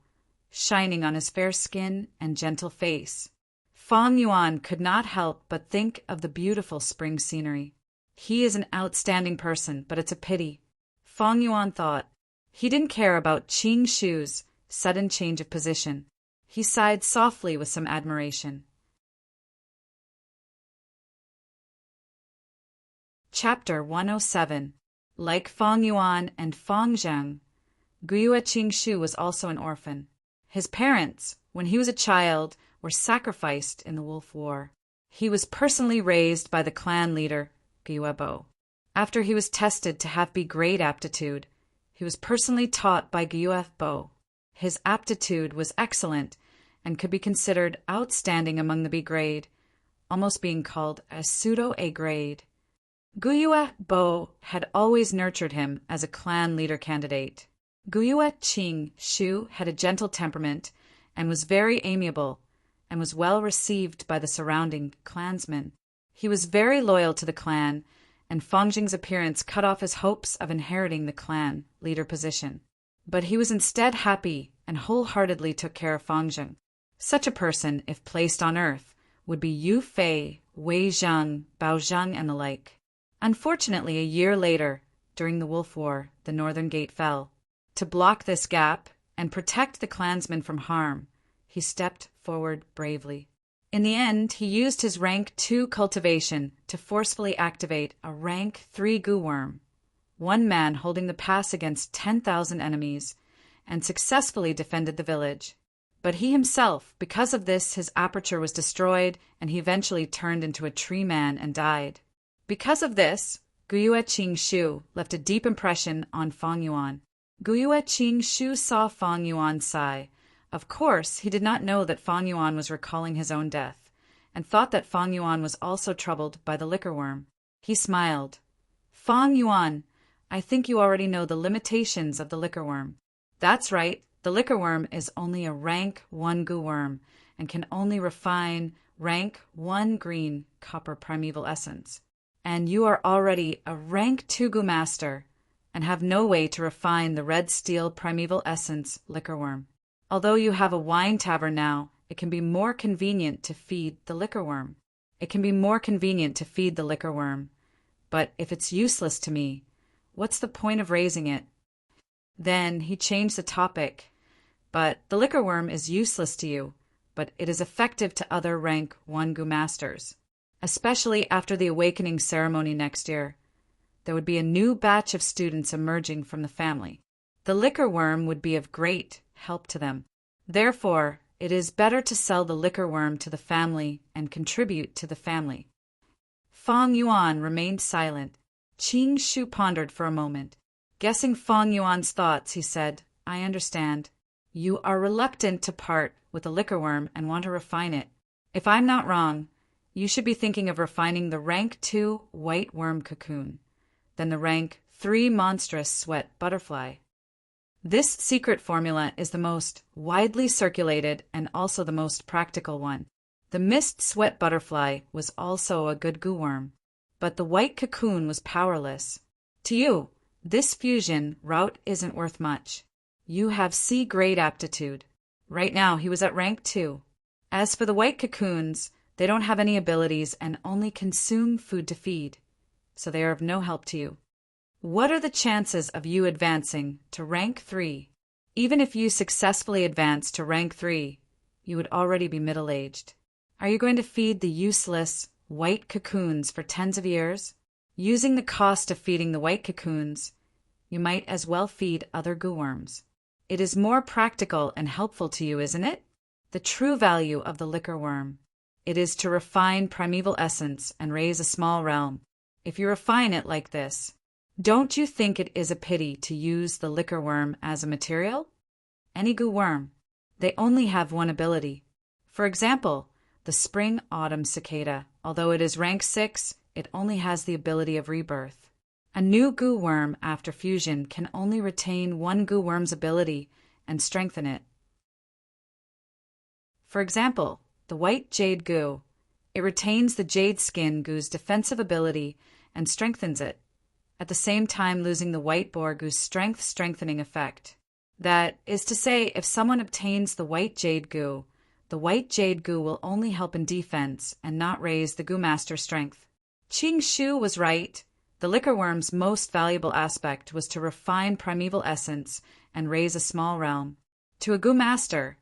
shining on his fair skin and gentle face. Fang Yuan could not help but think of the beautiful spring scenery. He is an outstanding person, but it's a pity. Fang Yuan thought. He didn't care about Qingshu's sudden change of position. He sighed softly with some admiration. Chapter 107. Like Fang Yuan and Fang Zheng, Gyue Qingshu was also an orphan. His parents, when he was a child, were sacrificed in the Wolf War. He was personally raised by the clan leader, Gyue. After he was tested to have B-grade aptitude, he was personally taught by Gyue. His aptitude was excellent and could be considered outstanding among the B-grade, almost being called a pseudo-A grade. Gyue had always nurtured him as a clan leader candidate. Gyue Qingshu had a gentle temperament and was very amiable and was well received by the surrounding clansmen. He was very loyal to the clan, and Fang Jing's appearance cut off his hopes of inheriting the clan leader position. But he was instead happy and wholeheartedly took care of Fang Jing. Such a person, if placed on earth, would be Yu Fei, Wei Zhang, Bao Zhang, and the like. Unfortunately, a year later, during the Wolf War, the Northern Gate fell. To block this gap and protect the clansmen from harm, he stepped forward bravely. In the end, he used his rank 2 cultivation to forcefully activate a rank 3 Gu worm, one man holding the pass against 10,000 enemies, and successfully defended the village. But he himself, because of this, his aperture was destroyed, and he eventually turned into a tree man and died. Because of this, Gyue Qingshu left a deep impression on Fang Yuan. Gyue Qingshu saw Fang Yuan sigh. Of course, he did not know that Fang Yuan was recalling his own death, and thought that Fang Yuan was also troubled by the liquor worm. He smiled. "Fang Yuan, I think you already know the limitations of the liquor worm." "That's right. The liquor worm is only a rank 1 Gu worm, and can only refine rank 1 green copper primeval essence. And you are already a rank 2 Gu master, and have no way to refine the red steel primeval essence liquor worm. Although you have a wine tavern now, it can be more convenient to feed the liquor worm. But if it's useless to me, what's the point of raising it?" Then he changed the topic. "But the liquor worm is useless to you, but it is effective to other rank 1 Gu masters, especially after the awakening ceremony next year. there would be a new batch of students emerging from the family. The liquor worm would be of great help to them. Therefore, it is better to sell the liquor worm to the family and contribute to the family. Fang Yuan remained silent. Qing Shu pondered for a moment. Guessing Fang Yuan's thoughts, he said, I understand. You are reluctant to part with the liquor worm and want to refine it. If I'm not wrong, you should be thinking of refining the rank 2 white worm cocoon, then the rank 3 monstrous sweat butterfly. This secret formula is the most widely circulated and also the most practical one. The mist sweat butterfly was also a good goo worm, but the white cocoon was powerless. To you, this fusion route isn't worth much. You have C-grade aptitude. Right now, he was at rank 2. As for the white cocoons, they don't have any abilities and only consume food to feed, so they are of no help to you. What are the chances of you advancing to rank 3? Even if you successfully advance to rank 3, you would already be middle-aged. Are you going to feed the useless white cocoons for tens of years? Using the cost of feeding the white cocoons, you might as well feed other goo worms. It is more practical and helpful to you, isn't it? The true value of the liquor worm. It is to refine primeval essence and raise a small realm. If you refine it like this, don't you think it is a pity to use the liquor worm as a material? Any goo worm. They only have one ability. For example, the spring-autumn cicada, although it is rank 6, it only has the ability of rebirth. A new goo worm after fusion can only retain one goo worm's ability and strengthen it. For example, the white jade goo. It retains the jade skin goo's defensive ability and strengthens it, at the same time losing the white boar goo's strengthening effect. That is to say, if someone obtains the white jade goo will only help in defense and not raise the goo master's strength. Qing Shu was right. The liquor worm's most valuable aspect was to refine primeval essence and raise a small realm. To a goo master,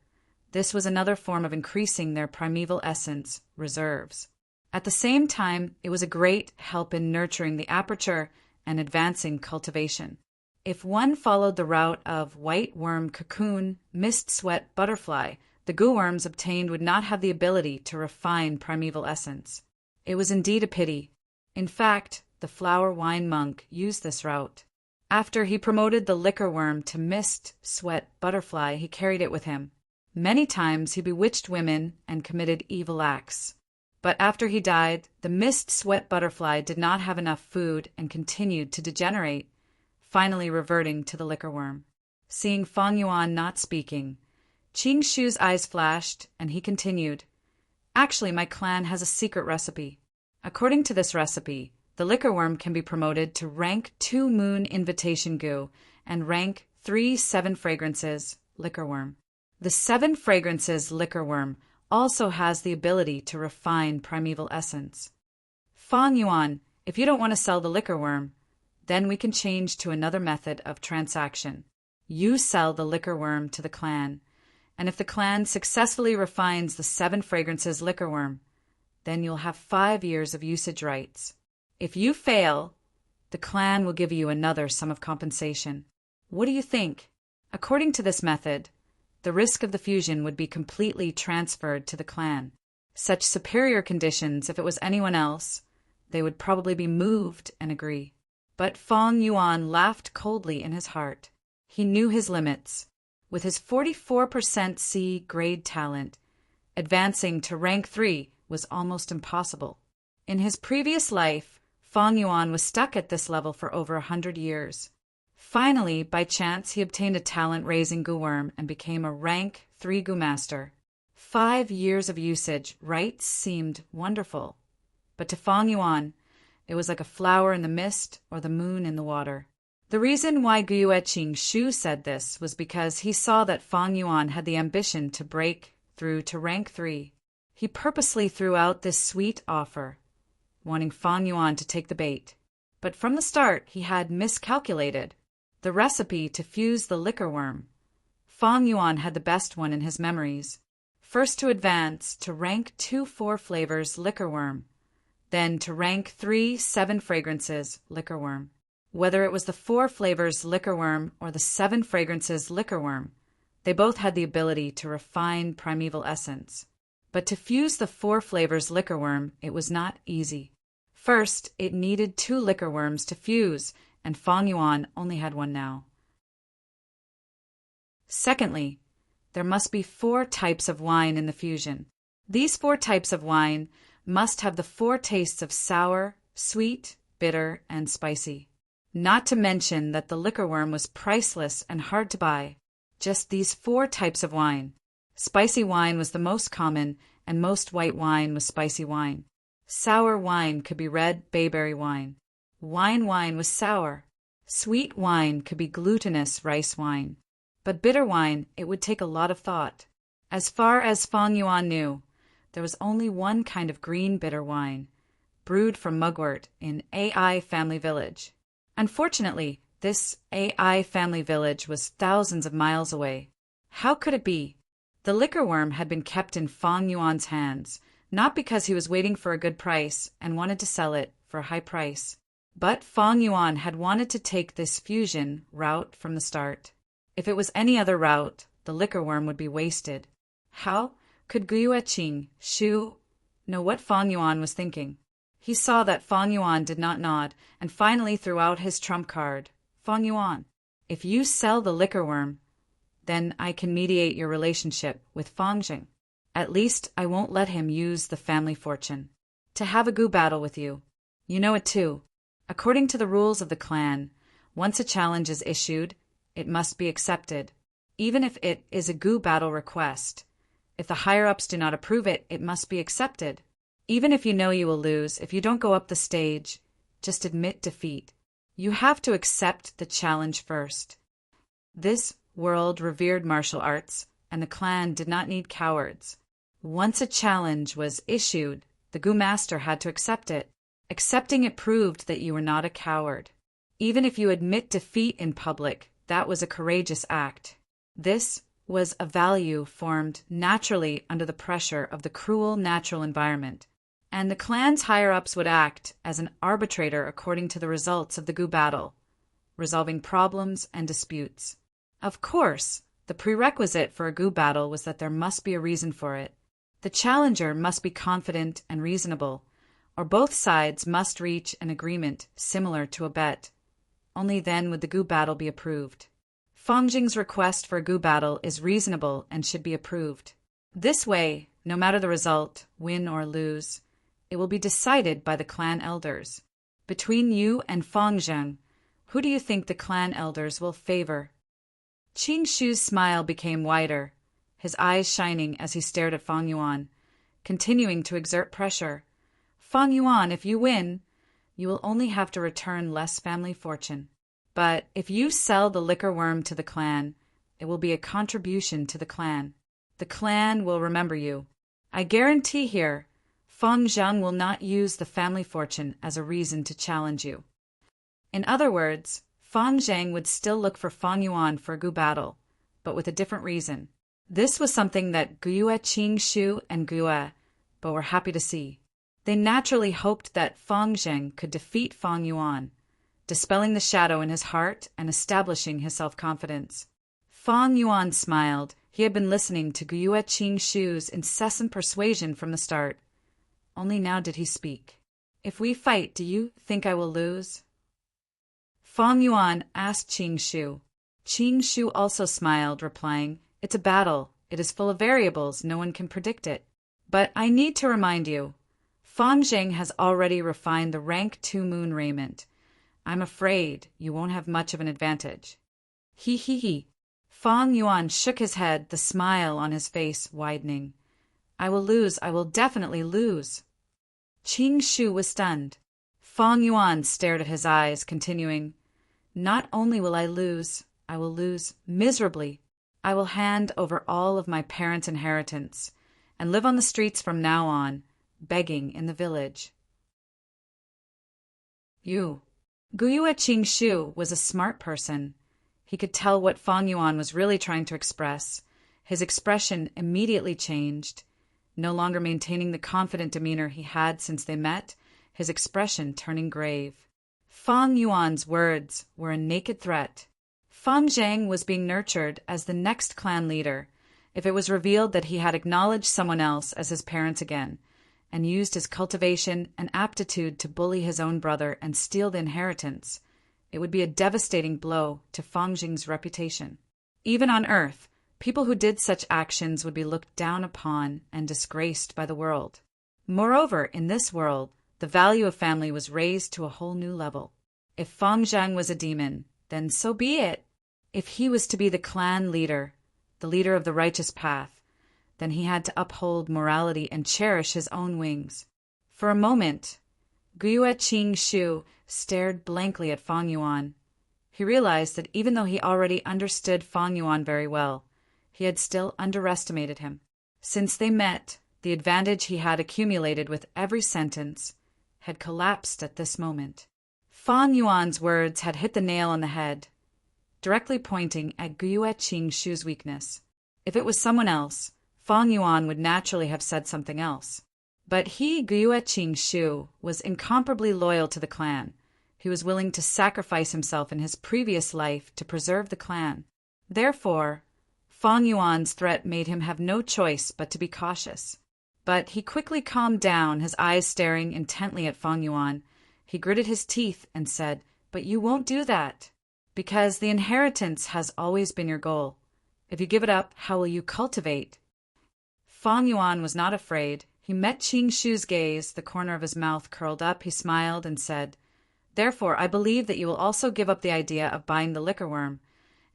this was another form of increasing their primeval essence reserves. At the same time, it was a great help in nurturing the aperture and advancing cultivation. If one followed the route of white worm cocoon, mist sweat butterfly, the goo worms obtained would not have the ability to refine primeval essence. It was indeed a pity. In fact, the flower wine monk used this route. After he promoted the liquor worm to mist sweat butterfly, he carried it with him. Many times he bewitched women and committed evil acts. But after he died, the mist sweat butterfly did not have enough food and continued to degenerate, finally reverting to the liquor worm. Seeing Fang Yuan not speaking, Qing Shu's eyes flashed, and he continued, Actually, my clan has a secret recipe. According to this recipe, the liquor worm can be promoted to rank 2 moon invitation goo and rank 3 7 fragrances liquor worm. The 7 fragrances liquor worm also has the ability to refine primeval essence. Fang Yuan, if you don't want to sell the liquor worm, then we can change to another method of transaction. You sell the liquor worm to the clan, and if the clan successfully refines the 7 fragrances liquor worm, then you'll have 5 years of usage rights. If you fail, the clan will give you another sum of compensation. What do you think? According to this method, the risk of the fusion would be completely transferred to the clan. Such superior conditions, if it was anyone else, they would probably be moved and agree. But Fang Yuan laughed coldly in his heart. He knew his limits. With his 44% C-grade talent, advancing to rank 3 was almost impossible. In his previous life, Fang Yuan was stuck at this level for over 100 years. Finally, by chance, he obtained a talent-raising goo worm and became a rank 3 goo master. 5 years of usage rights seemed wonderful, but to Fang Yuan, it was like a flower in the mist or the moon in the water. The reason why Gyue Qing Shu said this was because he saw that Fang Yuan had the ambition to break through to rank 3. He purposely threw out this sweet offer, wanting Fang Yuan to take the bait. But from the start, he had miscalculated the recipe to fuse the liquor worm. Fang Yuan had the best one in his memories. First to advance to rank 2 4 flavors liquor worm, then to rank 3 7 fragrances liquor worm. Whether it was the 4 flavors liquorworm or the 7 fragrances liquorworm, they both had the ability to refine primeval essence. But to fuse the 4 flavors liquorworm, it was not easy. First, it needed 2 liquorworms to fuse, and Feng Yuan only had 1 now. Secondly, there must be 4 types of wine in the fusion. These 4 types of wine must have the 4 tastes of sour, sweet, bitter, and spicy. Not to mention that the liquorworm was priceless and hard to buy. Just these 4 types of wine. Spicy wine was the most common, and most white wine was spicy wine. Sour wine could be red bayberry wine. Wine was sour. Sweet wine could be glutinous rice wine. But bitter wine, it would take a lot of thought. As far as Feng Yuan knew, there was only one kind of green bitter wine, brewed from mugwort in Ai Family Village. Unfortunately, this Ai Family Village was thousands of miles away. How could it be? The liquorworm had been kept in Feng Yuan's hands, not because he was waiting for a good price and wanted to sell it for a high price, but Feng Yuan had wanted to take this fusion route from the start. If it was any other route, the liquorworm would be wasted. How could Guiyue Shu know what Feng Yuan was thinking? He saw that Feng Yuan did not nod, and finally threw out his trump card. Feng Yuan, if you sell the liquorworm, then I can mediate your relationship with Feng Zheng. At least I won't let him use the family fortune to have a gu battle with you. You know it too. According to the rules of the clan, once a challenge is issued, it must be accepted, even if it is a gu battle request. If the higher-ups do not approve it, it must be accepted. Even if you know you will lose, if you don't go up the stage, just admit defeat. You have to accept the challenge first. This world revered martial arts, and the clan did not need cowards. Once a challenge was issued, the gu master had to accept it. Accepting it proved that you were not a coward. Even if you admit defeat in public, that was a courageous act. This was a value formed naturally under the pressure of the cruel natural environment, and the clan's higher-ups would act as an arbitrator according to the results of the gu battle, resolving problems and disputes. Of course, the prerequisite for a gu battle was that there must be a reason for it. The challenger must be confident and reasonable, or both sides must reach an agreement similar to a bet. Only then would the gu battle be approved. Feng Zheng's request for a gu battle is reasonable and should be approved. This way, no matter the result, win or lose, it will be decided by the clan elders. Between you and Feng Zheng, who do you think the clan elders will favor? Qing Shu's smile became wider, his eyes shining as he stared at Feng Yuan, continuing to exert pressure. Feng Yuan, if you win, you will only have to return less family fortune. But if you sell the liquorworm to the clan, it will be a contribution to the clan. The clan will remember you. I guarantee here, Feng Zheng will not use the family fortune as a reason to challenge you. In other words, Feng Zheng would still look for Feng Yuan for a gu battle, but with a different reason. This was something that Qing Shu and Guiyue were happy to see. They naturally hoped that Feng Zheng could defeat Feng Yuan, dispelling the shadow in his heart and establishing his self-confidence. Feng Yuan smiled. He had been listening to Qing Shu's incessant persuasion from the start. Only now did he speak. If we fight, do you think I will lose? Feng Yuan asked Qing Shu. Qing Shu also smiled, replying, It's a battle. It is full of variables. No one can predict it. But I need to remind you, Feng Zheng has already refined the rank 2 moon raiment. I'm afraid you won't have much of an advantage. He. Feng Yuan shook his head, the smile on his face widening. I will lose. I will definitely lose. Qing Shu was stunned. Feng Yuan stared at his eyes, continuing, Not only will I lose miserably. I will hand over all of my parents' inheritance and live on the streets from now on, begging in the village. Qing Shu was a smart person. He could tell what Feng Yuan was really trying to express. His expression immediately changed. No longer maintaining the confident demeanor he had since they met, his expression turning grave. Fang Yuan's words were a naked threat. Fang Zhang was being nurtured as the next clan leader if it was revealed that he had acknowledged someone else as his parents again, and used his cultivation and aptitude to bully his own brother and steal the inheritance. It would be a devastating blow to Fang Jing's reputation. Even on Earth, people who did such actions would be looked down upon and disgraced by the world. Moreover, in this world, the value of family was raised to a whole new level. If Fang Zhang was a demon, then so be it. If he was to be the clan leader, the leader of the righteous path, then he had to uphold morality and cherish his own wings. For a moment, Guiyue Qing Shu stared blankly at Fang Yuan. He realized that even though he already understood Fang Yuan very well, he had still underestimated him. Since they met, the advantage he had accumulated with every sentence had collapsed at this moment. Fang Yuan's words had hit the nail on the head, directly pointing at Guiyue Qing Shu's weakness. If it was someone else, Fang Yuan would naturally have said something else. But he, Guiyue Qing Shu, was incomparably loyal to the clan. He was willing to sacrifice himself in his previous life to preserve the clan. Therefore, Fang Yuan's threat made him have no choice but to be cautious. But he quickly calmed down, his eyes staring intently at Fang Yuan. He gritted his teeth and said, "But you won't do that, because the inheritance has always been your goal. If you give it up, how will you cultivate?" Fang Yuan was not afraid. He met Qing Shu's gaze, the corner of his mouth curled up. He smiled and said, "Therefore, I believe that you will also give up the idea of buying the liquor worm,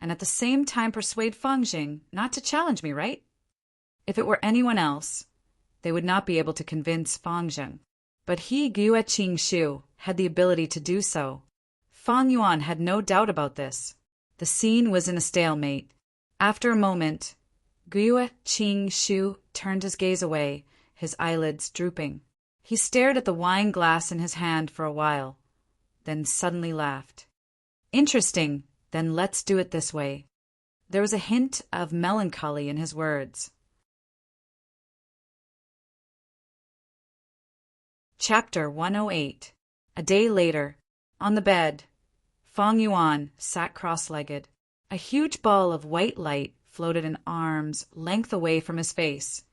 and at the same time persuade Fang Jing not to challenge me, right?" If it were anyone else, they would not be able to convince Fang Jing. But he, Guiyue Qing Shu, had the ability to do so. Fang Yuan had no doubt about this. The scene was in a stalemate. After a moment, Guiyue Qing Shu turned his gaze away, his eyelids drooping. He stared at the wine glass in his hand for a while, then suddenly laughed. "Interesting, then let's do it this way." There was a hint of melancholy in his words. Chapter 108. A day later, on the bed, Fang Yuan sat cross-legged. A huge ball of white light floated an arm's length away from his face,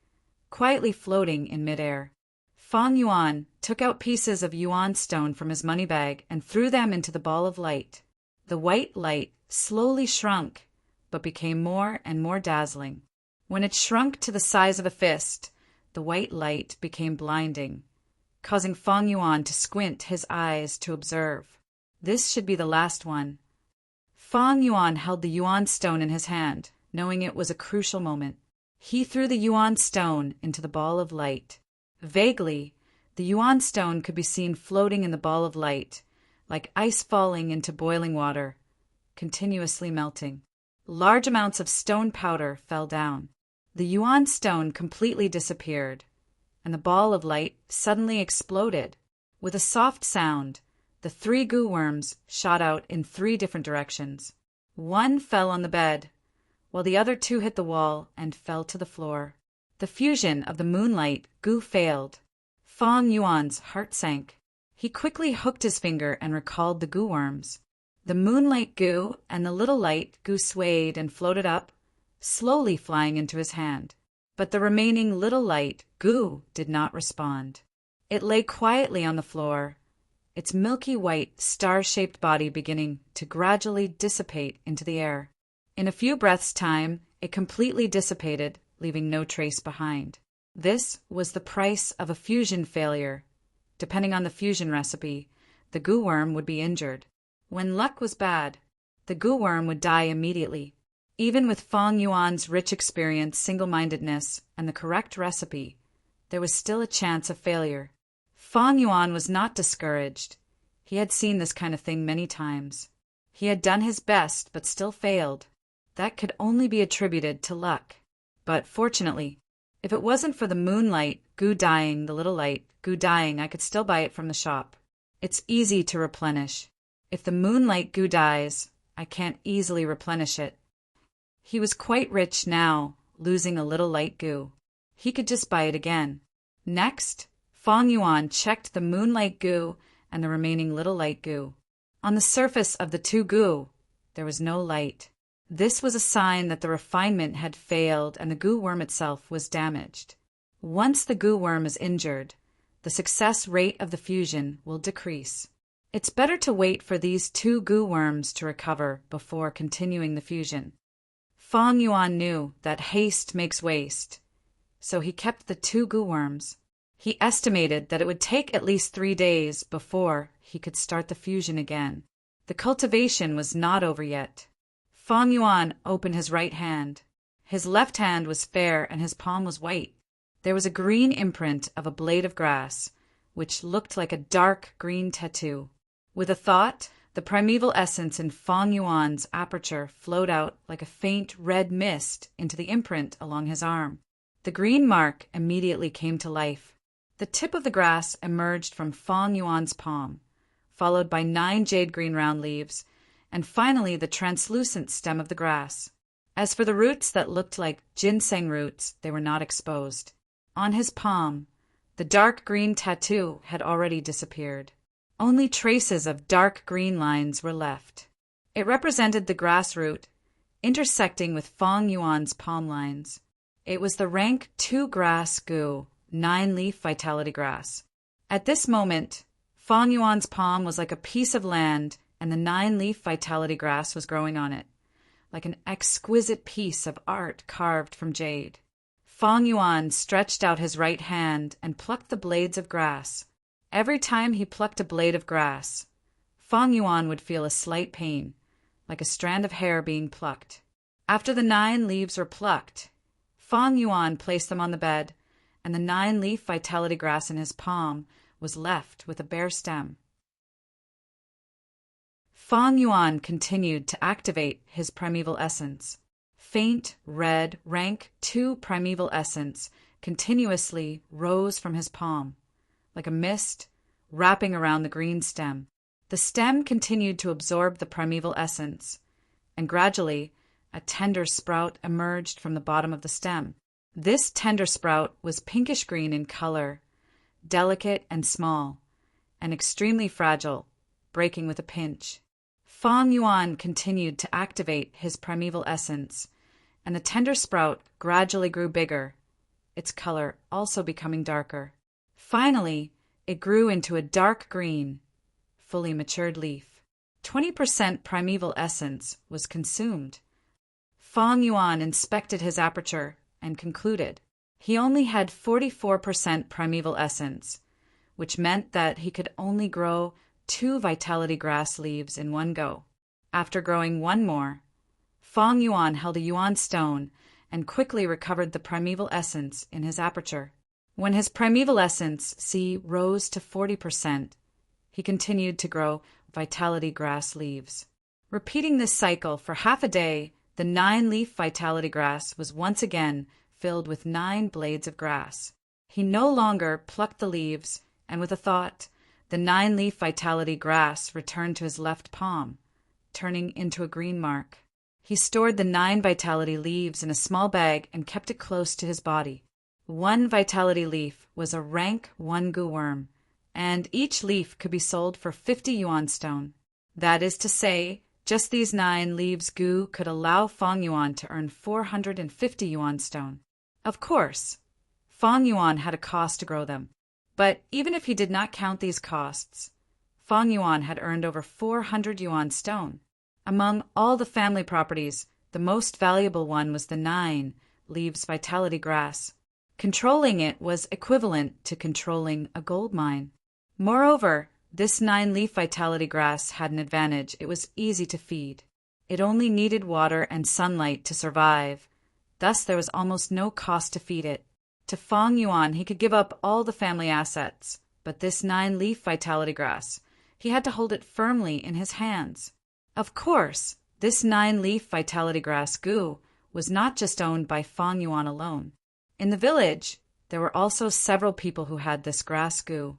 quietly floating in midair. Fang Yuan took out pieces of yuan stone from his money bag and threw them into the ball of light. The white light slowly shrunk, but became more and more dazzling. When it shrunk to the size of a fist, the white light became blinding, causing Fang Yuan to squint his eyes to observe. This should be the last one. Fang Yuan held the yuan stone in his hand, knowing it was a crucial moment. He threw the yuan stone into the ball of light. Vaguely, the yuan stone could be seen floating in the ball of light, like ice falling into boiling water, continuously melting. Large amounts of stone powder fell down. The yuan stone completely disappeared, and the ball of light suddenly exploded. With a soft sound, the 3 goo worms shot out in 3 different directions. One fell on the bed, while the other 2 hit the wall and fell to the floor. The fusion of the moonlight goo failed. Fang Yuan's heart sank. He quickly hooked his finger and recalled the goo worms. The moonlight goo and the little light goo swayed and floated up, slowly flying into his hand. But the remaining little light goo did not respond. It lay quietly on the floor, its milky white, star-shaped body beginning to gradually dissipate into the air. In a few breaths' time, it completely dissipated, leaving no trace behind. This was the price of a fusion failure. Depending on the fusion recipe, the goo worm would be injured. When luck was bad, the goo worm would die immediately. Even with Fang Yuan's rich experience, single-mindedness, and the correct recipe, there was still a chance of failure. Fang Yuan was not discouraged. He had seen this kind of thing many times. He had done his best, but still failed. That could only be attributed to luck. But fortunately, if it wasn't for the moonlight goo dying, the little light goo dying, I could still buy it from the shop. It's easy to replenish. If the moonlight goo dies, I can't easily replenish it. He was quite rich now, losing a little light goo. He could just buy it again. Next, Fang Yuan checked the moonlight goo and the remaining little light goo. On the surface of the two gu, there was no light. This was a sign that the refinement had failed and the gu worm itself was damaged. Once the gu worm is injured, the success rate of the fusion will decrease. It's better to wait for these two gu worms to recover before continuing the fusion. Fang Yuan knew that haste makes waste, so he kept the two gu worms. He estimated that it would take at least 3 days before he could start the fusion again. The cultivation was not over yet. Fang Yuan opened his right hand. His left hand was fair and his palm was white. There was a green imprint of a blade of grass, which looked like a dark green tattoo. With a thought, the primeval essence in Fang Yuan's aperture flowed out like a faint red mist into the imprint along his arm. The green mark immediately came to life. The tip of the grass emerged from Fang Yuan's palm, followed by 9 jade green round leaves, and finally the translucent stem of the grass. As for the roots that looked like ginseng roots, they were not exposed. On his palm, the dark green tattoo had already disappeared. Only traces of dark green lines were left. It represented the grass root, intersecting with Fang Yuan's palm lines. It was the rank 2 grass gu, 9-leaf vitality grass. At this moment, Fang Yuan's palm was like a piece of land, and the 9-leaf vitality grass was growing on it, like an exquisite piece of art carved from jade. Fang Yuan stretched out his right hand and plucked the blades of grass. Every time he plucked a blade of grass, Fang Yuan would feel a slight pain, like a strand of hair being plucked. After the 9 leaves were plucked, Fang Yuan placed them on the bed, and the 9-leaf vitality grass in his palm was left with a bare stem. Fang Yuan continued to activate his primeval essence. Faint, red, rank 2 primeval essence continuously rose from his palm, like a mist wrapping around the green stem. The stem continued to absorb the primeval essence, and gradually a tender sprout emerged from the bottom of the stem. This tender sprout was pinkish-green in color, delicate and small, and extremely fragile, breaking with a pinch. Fang Yuan continued to activate his primeval essence, and the tender sprout gradually grew bigger, its color also becoming darker. Finally, it grew into a dark green, fully matured leaf. 20% primeval essence was consumed. Fang Yuan inspected his aperture and concluded he only had 44% primeval essence, which meant that he could only grow 2 vitality grass leaves in one go. After growing 1 more, Fang Yuan held a yuan stone and quickly recovered the primeval essence in his aperture. When his primeval essence, rose to 40%, he continued to grow vitality grass leaves. Repeating this cycle for half a day, the 9-leaf vitality grass was once again filled with 9 blades of grass. He no longer plucked the leaves, and with a thought, the 9-leaf vitality grass returned to his left palm, turning into a green mark. He stored the 9 vitality leaves in a small bag and kept it close to his body. 1 vitality leaf was a rank 1 gu worm, and each leaf could be sold for 50 yuan stone. That is to say, just these 9 leaves gu could allow Fang Yuan to earn 450 yuan stone. Of course, Fang Yuan had a cost to grow them, but even if he did not count these costs, Fang Yuan had earned over 400 yuan stone. Among all the family properties, the most valuable one was the 9 leaves vitality grass. Controlling it was equivalent to controlling a gold mine. Moreover, this 9-leaf vitality grass had an advantage. It was easy to feed. It only needed water and sunlight to survive. Thus, there was almost no cost to feed it. To Fang Yuan, he could give up all the family assets, but this 9-leaf vitality grass, he had to hold it firmly in his hands. Of course, this 9-leaf vitality grass gu was not just owned by Fang Yuan alone. In the village, there were also several people who had this grass gu.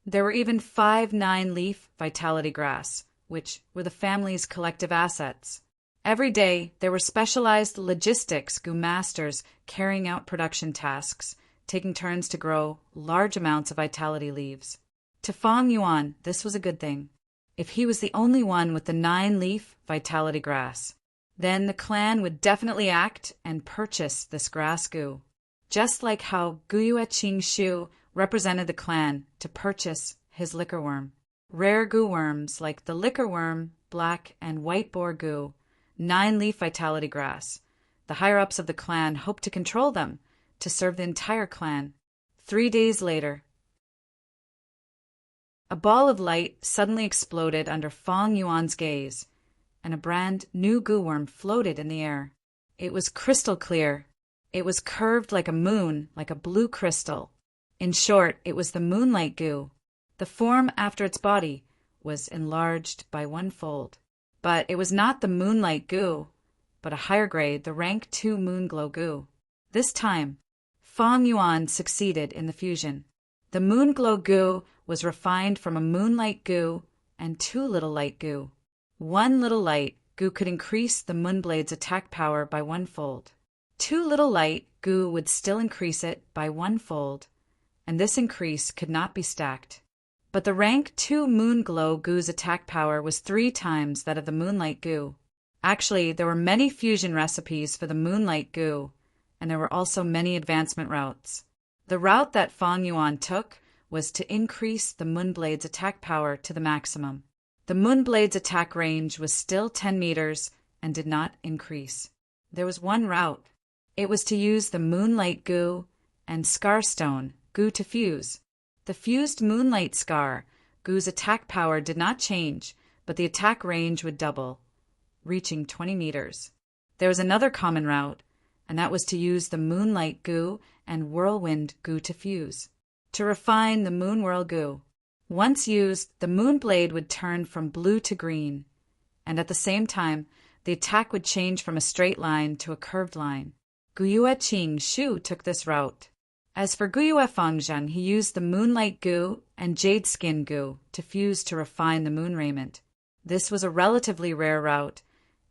There were even 5 9-leaf vitality grass, which were the family's collective assets. Every day, there were specialized logistics gu masters carrying out production tasks, taking turns to grow large amounts of vitality leaves. To Fang Yuan, this was a good thing. if he was the only one with the 9-leaf vitality grass. Then the clan would definitely act and purchase this grass goo, just like how Guyue Ching Shu represented the clan to purchase his liquor worm. Rare goo worms like the liquor worm, black and white boar goo, 9-leaf vitality grass. The higher-ups of the clan hoped to control them, to serve the entire clan. 3 days later, a ball of light suddenly exploded under Fong Yuan's gaze, and a brand new goo worm floated in the air. It was crystal clear. It was curved like a moon, like a blue crystal. In short, it was the moonlight goo. The form after its body was enlarged by 1-fold. But it was not the moonlight goo, but a higher grade, the rank 2 moonglow goo. This time, Fong Yuan succeeded in the fusion. The moonglow goo was refined from a moonlight goo and 2 little light goo. 1 little light goo could increase the moonblade's attack power by 1-fold. 2 little light goo would still increase it by 1-fold, and this increase could not be stacked. But the rank 2 moonglow goo's attack power was 3 times that of the moonlight goo. Actually, there were many fusion recipes for the moonlight goo, and there were also many advancement routes. The route that Fong Yuan took was to increase the moonblade's attack power to the maximum. The moonblade's attack range was still 10 meters and did not increase. There was one route. It was to use the moonlight goo and scarstone goo to fuse. The fused moonlight scar goo's attack power did not change, but the attack range would double, reaching 20 meters. There was another common route, and that was to use the moonlight goo and whirlwind goo to fuse, to refine the moonwhirl goo. Once used, the moonblade would turn from blue to green, and at the same time, the attack would change from a straight line to a curved line. Guyue Ching Shu took this route. As for Guyue Fengzhen, he used the moonlight goo and jade skin goo to fuse to refine the moon raiment. This was a relatively rare route,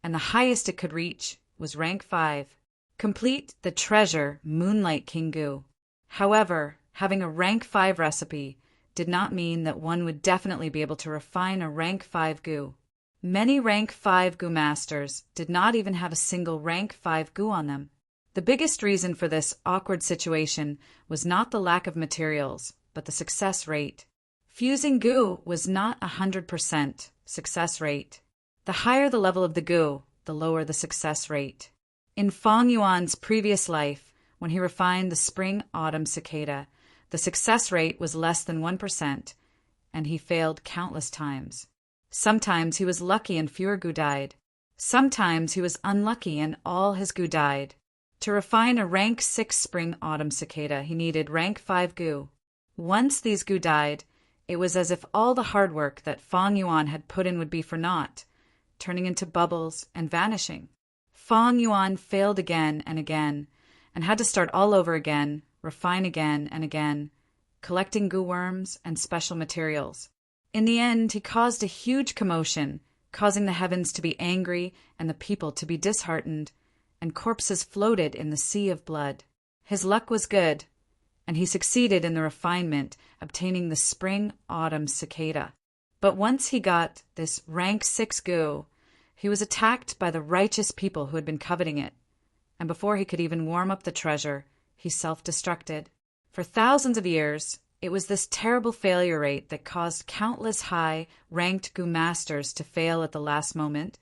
and the highest it could reach was rank 5. Complete the treasure moonlight king goo. However, having a rank 5 recipe did not mean that one would definitely be able to refine a rank 5 goo. Many rank 5 goo masters did not even have a single rank 5 goo on them. The biggest reason for this awkward situation was not the lack of materials, but the success rate. Fusing goo was not 100% success rate. The higher the level of the goo, the lower the success rate. In Fong Yuan's previous life, when he refined the spring-autumn cicada, the success rate was less than 1%, and he failed countless times. Sometimes he was lucky and fewer goo died. Sometimes he was unlucky and all his goo died. To refine a rank 6 spring-autumn cicada, he needed rank 5 goo. Once these goo died, it was as if all the hard work that Fong Yuan had put in would be for naught, turning into bubbles and vanishing. Fong Yuan failed again and again, and had to start all over again, refine again and again, collecting goo worms and special materials. In the end, he caused a huge commotion, causing the heavens to be angry and the people to be disheartened, and corpses floated in the sea of blood. His luck was good, and he succeeded in the refinement, obtaining the spring-autumn cicada. But once he got this rank 6 goo, he was attacked by the righteous people who had been coveting it, and before he could even warm up the treasure, he self-destructed. For thousands of years, it was this terrible failure rate that caused countless high-ranked goo masters to fail at the last moment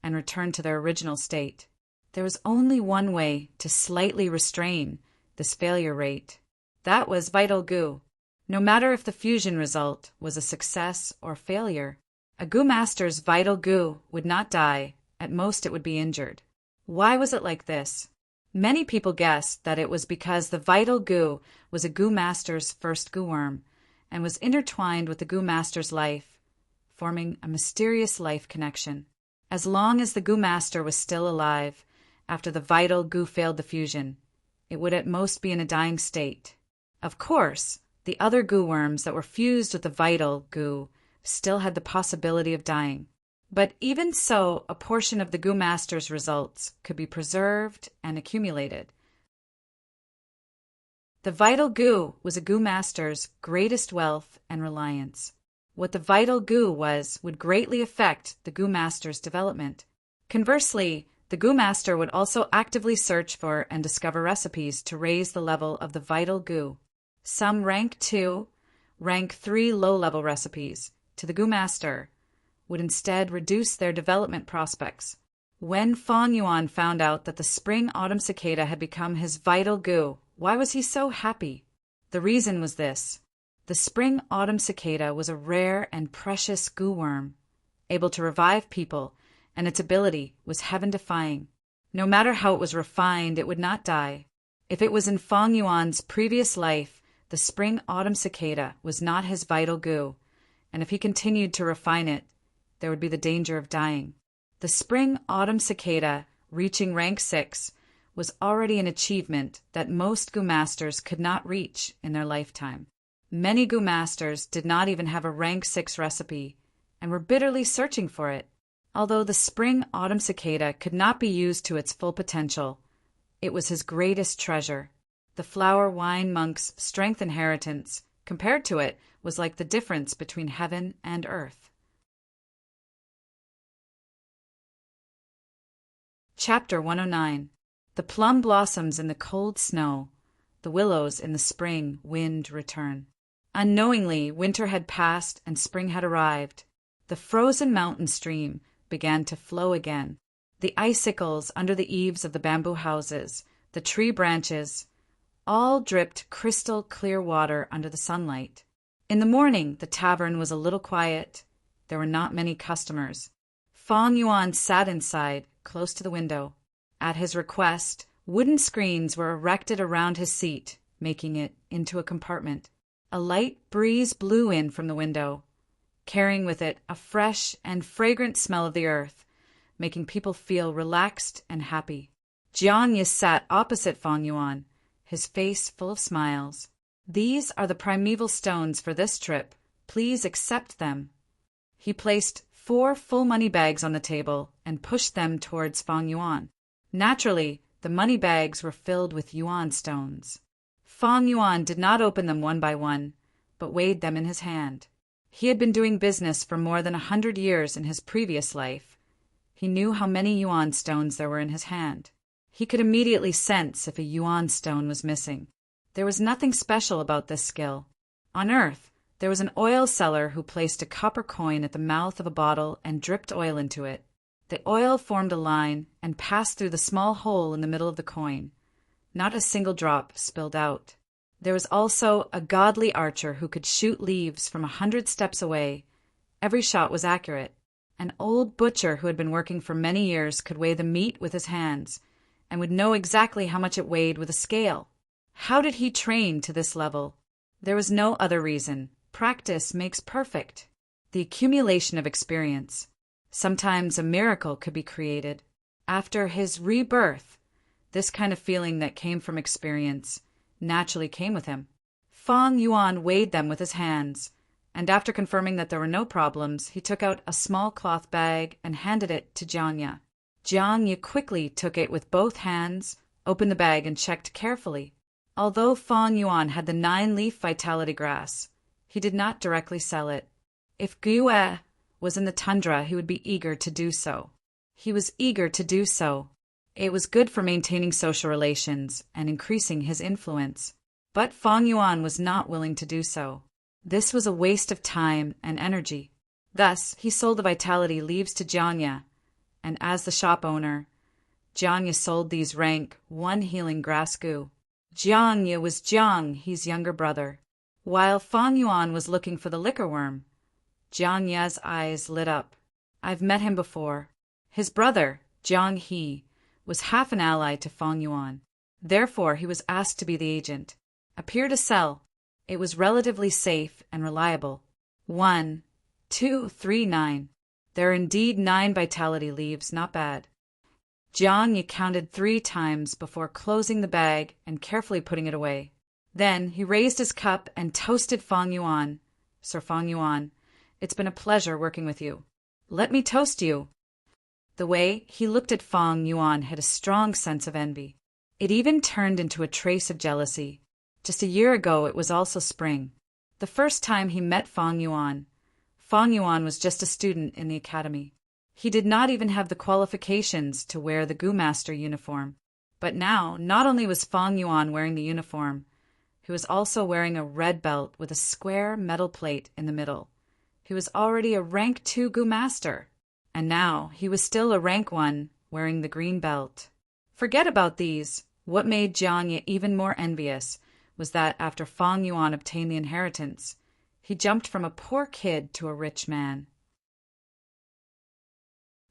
and return to their original state. There was only one way to slightly restrain this failure rate. That was vital goo. No matter if the fusion result was a success or failure, a goo master's vital goo would not die. At most, it would be injured. Why was it like this? Many people guessed that it was because the vital goo was a goo master's first goo worm and was intertwined with the goo master's life, forming a mysterious life connection. As long as the goo master was still alive, after the vital goo failed the fusion, it would at most be in a dying state. Of course, the other goo worms that were fused with the vital goo still had the possibility of dying. But even so, a portion of the goo master's results could be preserved and accumulated. The vital goo was a goo master's greatest wealth and reliance. what the vital gu was would greatly affect the gu master's development. Conversely, the gu master would also actively search for and discover recipes to raise the level of the vital gu. Some rank 2, rank 3 low-level recipes to the gu master would instead reduce their development prospects. When Fong Yuan found out that the spring-autumn cicada had become his vital gu, why was he so happy? The reason was this. The spring-autumn cicada was a rare and precious gu worm, able to revive people, and its ability was heaven-defying. No matter how it was refined, it would not die. If it was in Fong Yuan's previous life, the spring-autumn cicada was not his vital gu, and if he continued to refine it, there would be the danger of dying. The spring-autumn cicada, reaching rank 6, was already an achievement that most gu masters could not reach in their lifetime. Many gu masters did not even have a rank 6 recipe and were bitterly searching for it. Although the spring-autumn cicada could not be used to its full potential, it was his greatest treasure. The flower wine monk's strength inheritance, compared to it, was like the difference between heaven and earth. Chapter 109. The plum blossoms in the cold snow, the willows in the spring wind return. Unknowingly, winter had passed and spring had arrived. The frozen mountain stream began to flow again. The icicles under the eaves of the bamboo houses, the tree branches, all dripped crystal clear water under the sunlight. In the morning, the tavern was a little quiet. There were not many customers. Fong Yuan sat inside, close to the window. At his request, wooden screens were erected around his seat, making it into a compartment. A light breeze blew in from the window, carrying with it a fresh and fragrant smell of the earth, making people feel relaxed and happy. Jiang Yi sat opposite Fong Yuan, his face full of smiles. "These are the primeval stones for this trip. Please accept them." He placed 4 full money bags on the table and pushed them towards Fong Yuan. Naturally, the money bags were filled with yuan stones. Fong Yuan did not open them one by one, but weighed them in his hand. He had been doing business for more than 100 years in his previous life. He knew how many yuan stones there were in his hand. He could immediately sense if a yuan stone was missing. There was nothing special about this skill. On Earth, there was an oil seller who placed a copper coin at the mouth of a bottle and dripped oil into it. The oil formed a line and passed through the small hole in the middle of the coin. Not a single drop spilled out. There was also a godly archer who could shoot leaves from 100 steps away. Every shot was accurate. An old butcher who had been working for many years could weigh the meat with his hands and would know exactly how much it weighed with a scale. How did he train to this level? There was no other reason. Practice makes perfect. The accumulation of experience. Sometimes a miracle could be created. After his rebirth, this kind of feeling that came from experience naturally came with him. Fong Yuan weighed them with his hands, and after confirming that there were no problems, he took out a small cloth bag and handed it to Jiang Yi. Jiang Yi quickly took it with both hands, opened the bag, and checked carefully. Although Fong Yuan had the 9-leaf vitality grass, he did not directly sell it. If Gue was in the tundra, he would be eager to do so. He was eager to do so. It was good for maintaining social relations and increasing his influence. But Fong Yuan was not willing to do so. This was a waste of time and energy. Thus, he sold the vitality leaves to Jiang Yi, and as the shop owner, Jiang Yi sold these rank 1 healing grass gu. Jiang Yi was Jiang Yi's younger brother. While Fong Yuan was looking for the liquor worm, Jiang Yi's eyes lit up. I've met him before. His brother, Jiang He, was half an ally to Fong Yuan. Therefore, he was asked to be the agent. Appear to sell. It was relatively safe and reliable. 1, 2, 3, 9. There are indeed 9 vitality leaves, not bad. Jiang Yi counted 3 times before closing the bag and carefully putting it away. Then he raised his cup and toasted Fong Yuan. Sir Fong Yuan, it's been a pleasure working with you. Let me toast you. The way he looked at Fong Yuan had a strong sense of envy. It even turned into a trace of jealousy. Just a year ago, it was also spring. The first time he met Fong Yuan Fang Yuan was just a student in the academy. He did not even have the qualifications to wear the Gu Master uniform. But now, not only was Fang Yuan wearing the uniform, he was also wearing a red belt with a square metal plate in the middle. He was already a rank 2 Gu Master, and now he was still a rank 1 wearing the green belt. Forget about these. What made Jiang even more envious was that after Fang Yuan obtained the inheritance, he jumped from a poor kid to a rich man.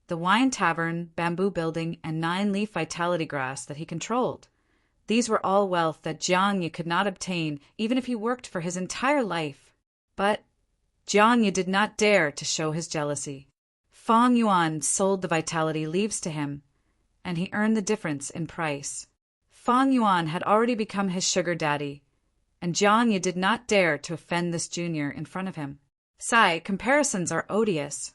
The wine tavern, bamboo building, and 9-leaf vitality grass that he controlled. These were all wealth that Jiang Yi could not obtain even if he worked for his entire life. But Jiang Yi did not dare to show his jealousy. Fang Yuan sold the vitality leaves to him, and he earned the difference in price. Fang Yuan had already become his sugar daddy, and Jiang Yi did not dare to offend this junior in front of him. Sigh, comparisons are odious.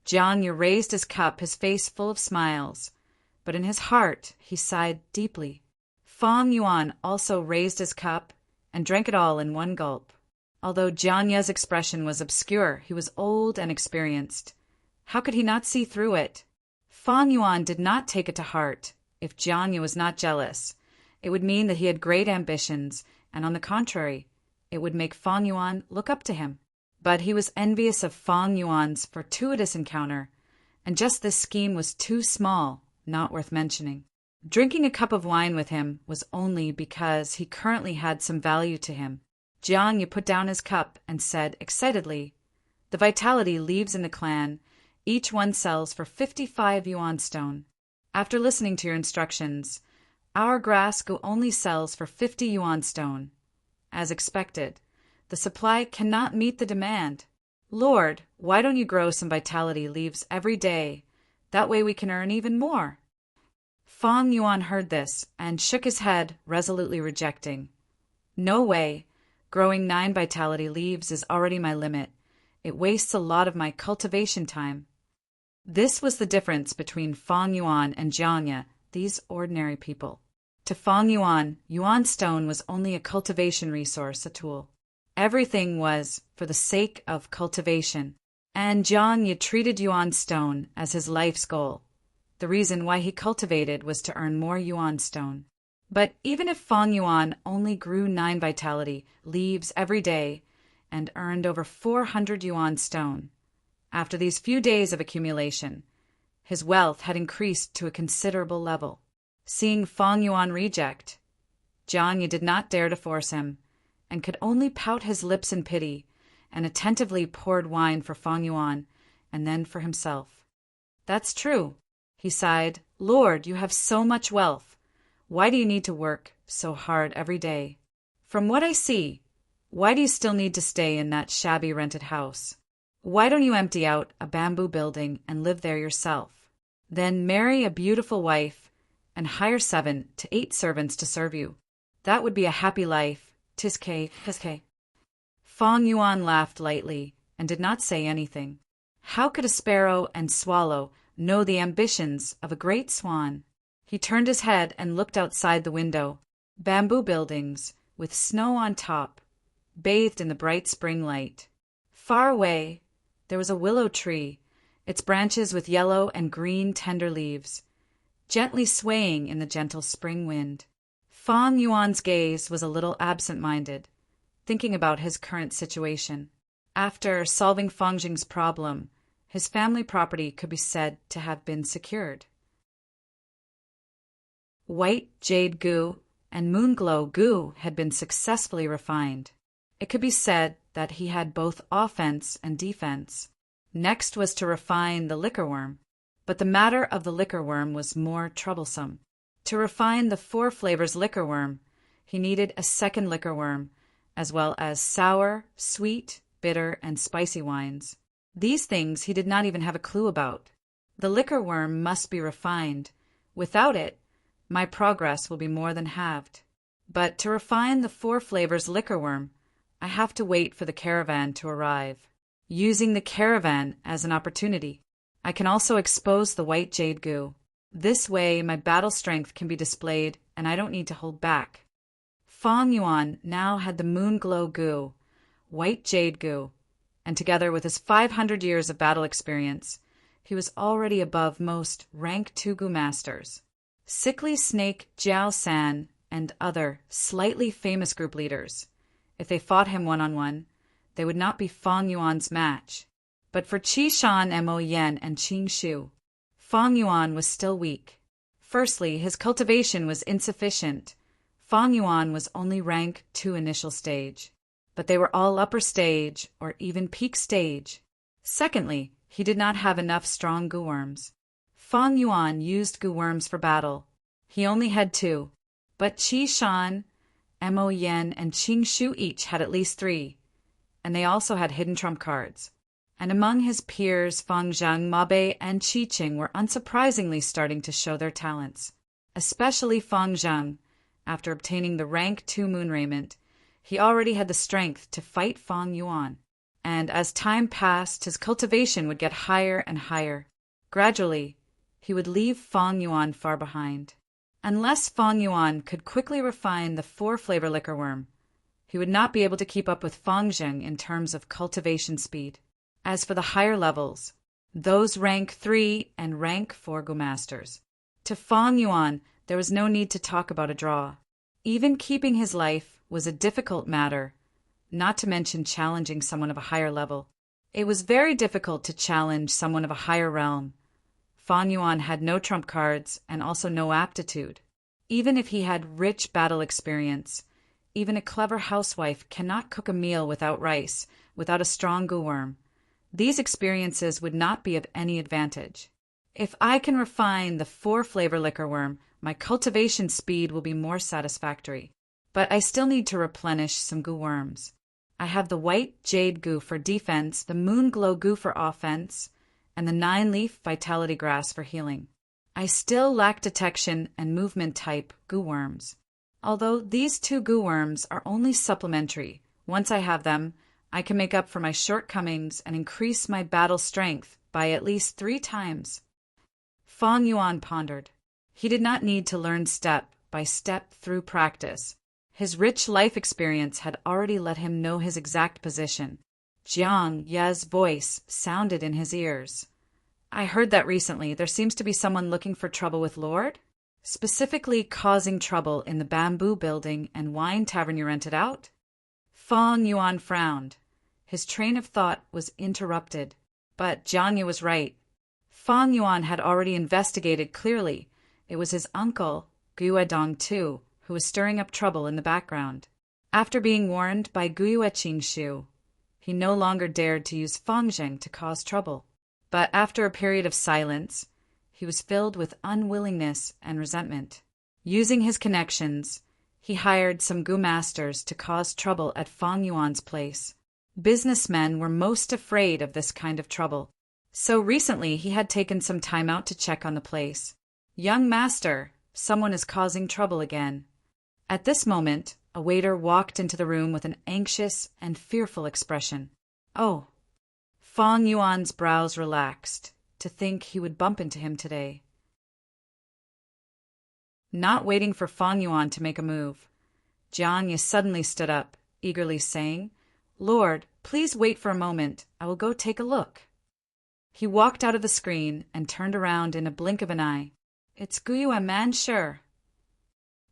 Jiang Yi raised his cup, his face full of smiles, but in his heart he sighed deeply. Fang Yuan also raised his cup and drank it all in one gulp. Although Jiang Yi's expression was obscure, he was old and experienced. How could he not see through it? Fang Yuan did not take it to heart. If Jiang Yi was not jealous, it would mean that he had great ambitions, and on the contrary, it would make Fang Yuan look up to him. But he was envious of Fang Yuan's fortuitous encounter, and just this scheme was too small, not worth mentioning. Drinking a cup of wine with him was only because he currently had some value to him. Jiang Yi put down his cup and said excitedly, "The vitality leaves in the clan. Each one sells for 55 yuan stone. After listening to your instructions, our grass Gu only sells for 50 yuan stone. As expected, the supply cannot meet the demand. Lord, why don't you grow some vitality leaves every day? That way we can earn even more." Fang Yuan heard this and shook his head, resolutely rejecting. "No way. Growing 9 vitality leaves is already my limit. It wastes a lot of my cultivation time." This was the difference between Fang Yuan and Jiang Yi, these ordinary people. To Fang Yuan, yuan stone was only a cultivation resource, a tool. Everything was for the sake of cultivation, and Jiang Yi treated yuan stone as his life's goal. The reason why he cultivated was to earn more yuan stone. But even if Fang Yuan only grew 9 vitality leaves every day and earned over 400 yuan stone, after these few days of accumulation, his wealth had increased to a considerable level. Seeing Fang Yuan reject, Jiang Yi did not dare to force him, and could only pout his lips in pity, and attentively poured wine for Fang Yuan, and then for himself. "That's true," he sighed. "Lord, you have so much wealth. Why do you need to work so hard every day? From what I see, why do you still need to stay in that shabby rented house? Why don't you empty out a bamboo building and live there yourself? Then marry a beautiful wife and hire 7 to 8 servants to serve you. That would be a happy life. Tiske. Fang Yuan laughed lightly and did not say anything. How could a sparrow and swallow know the ambitions of a great swan? He turned his head and looked outside the window. Bamboo buildings, with snow on top, bathed in the bright spring light. Far away, there was a willow tree, its branches with yellow and green tender leaves, gently swaying in the gentle spring wind. Fang Yuan's gaze was a little absent-minded, thinking about his current situation. After solving Fang Jing's problem, his family property could be said to have been secured. White jade Gu and moonglow Gu had been successfully refined. It could be said that he had both offense and defense. Next was to refine the liquor worm, but the matter of the liquor worm was more troublesome. To refine the 4 flavors liquor worm, he needed a second liquor worm, as well as sour, sweet, bitter, and spicy wines. These things he did not even have a clue about. The liquor worm must be refined. Without it, my progress will be more than halved. But to refine the 4 flavors liquor worm, I have to wait for the caravan to arrive. Using the caravan as an opportunity, I can also expose the white jade Gu. This way, my battle strength can be displayed, and I don't need to hold back. Fang Yuan now had the moonglow Gu, white jade Gu, and together with his 500 years of battle experience, he was already above most rank 2 Gu masters. Sickly Snake Jiao San and other slightly famous group leaders. If they fought him one-on-one, they would not be Fang Yuan's match. But for Qi Shan, Mo Yen, and Qing Shu, Fang Yuan was still weak. Firstly, his cultivation was insufficient. Fang Yuan was only rank 2 initial stage, but they were all upper stage or even peak stage. Secondly, he did not have enough strong gu worms. Fang Yuan used gu worms for battle. He only had 2, but Qi Shan, Mo Yen, and Qing Shu each had at least 3, and they also had hidden trump cards. And among his peers, Fang Zheng, Ma Bei, and Qi Qing were unsurprisingly starting to show their talents. Especially Fang Zheng, after obtaining the rank 2 moon raiment, he already had the strength to fight Fang Yuan. And as time passed, his cultivation would get higher and higher. Gradually, he would leave Fang Yuan far behind. Unless Fang Yuan could quickly refine the 4-flavor liquor worm, he would not be able to keep up with Fang Zheng in terms of cultivation speed. As for the higher levels, those rank 3 and rank 4 Gu masters, to Fang Yuan there was no need to talk about a draw. Even keeping his life was a difficult matter, not to mention challenging someone of a higher level. It was very difficult to challenge someone of a higher realm. Fang Yuan had no trump cards and also no aptitude. Even if he had rich battle experience, even a clever housewife cannot cook a meal without rice, without a strong gu worm. These experiences would not be of any advantage. If I can refine the 4-flavor liquor worm, my cultivation speed will be more satisfactory. But I still need to replenish some gu worms. I have the white jade gu for defense, the moon glow gu for offense, and the 9-leaf vitality grass for healing. I still lack detection and movement type gu worms. Although these 2 gu worms are only supplementary, once I have them, I can make up for my shortcomings and increase my battle strength by at least 3 times. Fang Yuan pondered. He did not need to learn step by step through practice. His rich life experience had already let him know his exact position. Jiang Ye's voice sounded in his ears. I heard that recently there seems to be someone looking for trouble with Lord? Specifically causing trouble in the bamboo building and wine tavern you rented out? Fang Yuan frowned. His train of thought was interrupted. But Jiang Ye was right. Fang Yuan had already investigated clearly. It was his uncle, Gu Dong too, who was stirring up trouble in the background. After being warned by Gu Qing Shu, he no longer dared to use Fang Zheng to cause trouble. But after a period of silence, he was filled with unwillingness and resentment. Using his connections, he hired some gu masters to cause trouble at Fang Yuan's place. Businessmen were most afraid of this kind of trouble. So recently he had taken some time out to check on the place. Young master, someone is causing trouble again. At this moment, a waiter walked into the room with an anxious and fearful expression. Oh! Fang Yuan's brows relaxed, to think he would bump into him today. Not waiting for Fang Yuan to make a move, Jiang Ye suddenly stood up, eagerly saying, "Lord, please wait for a moment. I will go take a look." He walked out of the screen and turned around in a blink of an eye. "It's Guyue Man, sure."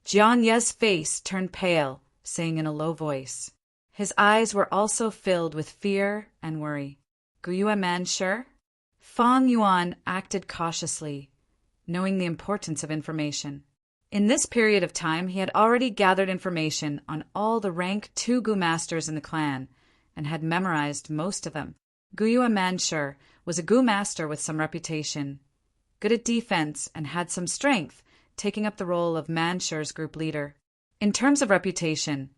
Jiang Ye's face turned pale, saying in a low voice. His eyes were also filled with fear and worry. "Guyue Man, sure?" Fang Yuan acted cautiously, knowing the importance of information. In this period of time, he had already gathered information on all the rank 2 gu masters in the clan, and had memorized most of them. Guyue Manshur was a gu master with some reputation, good at defense and had some strength, taking up the role of Manshur's group leader. In terms of reputation,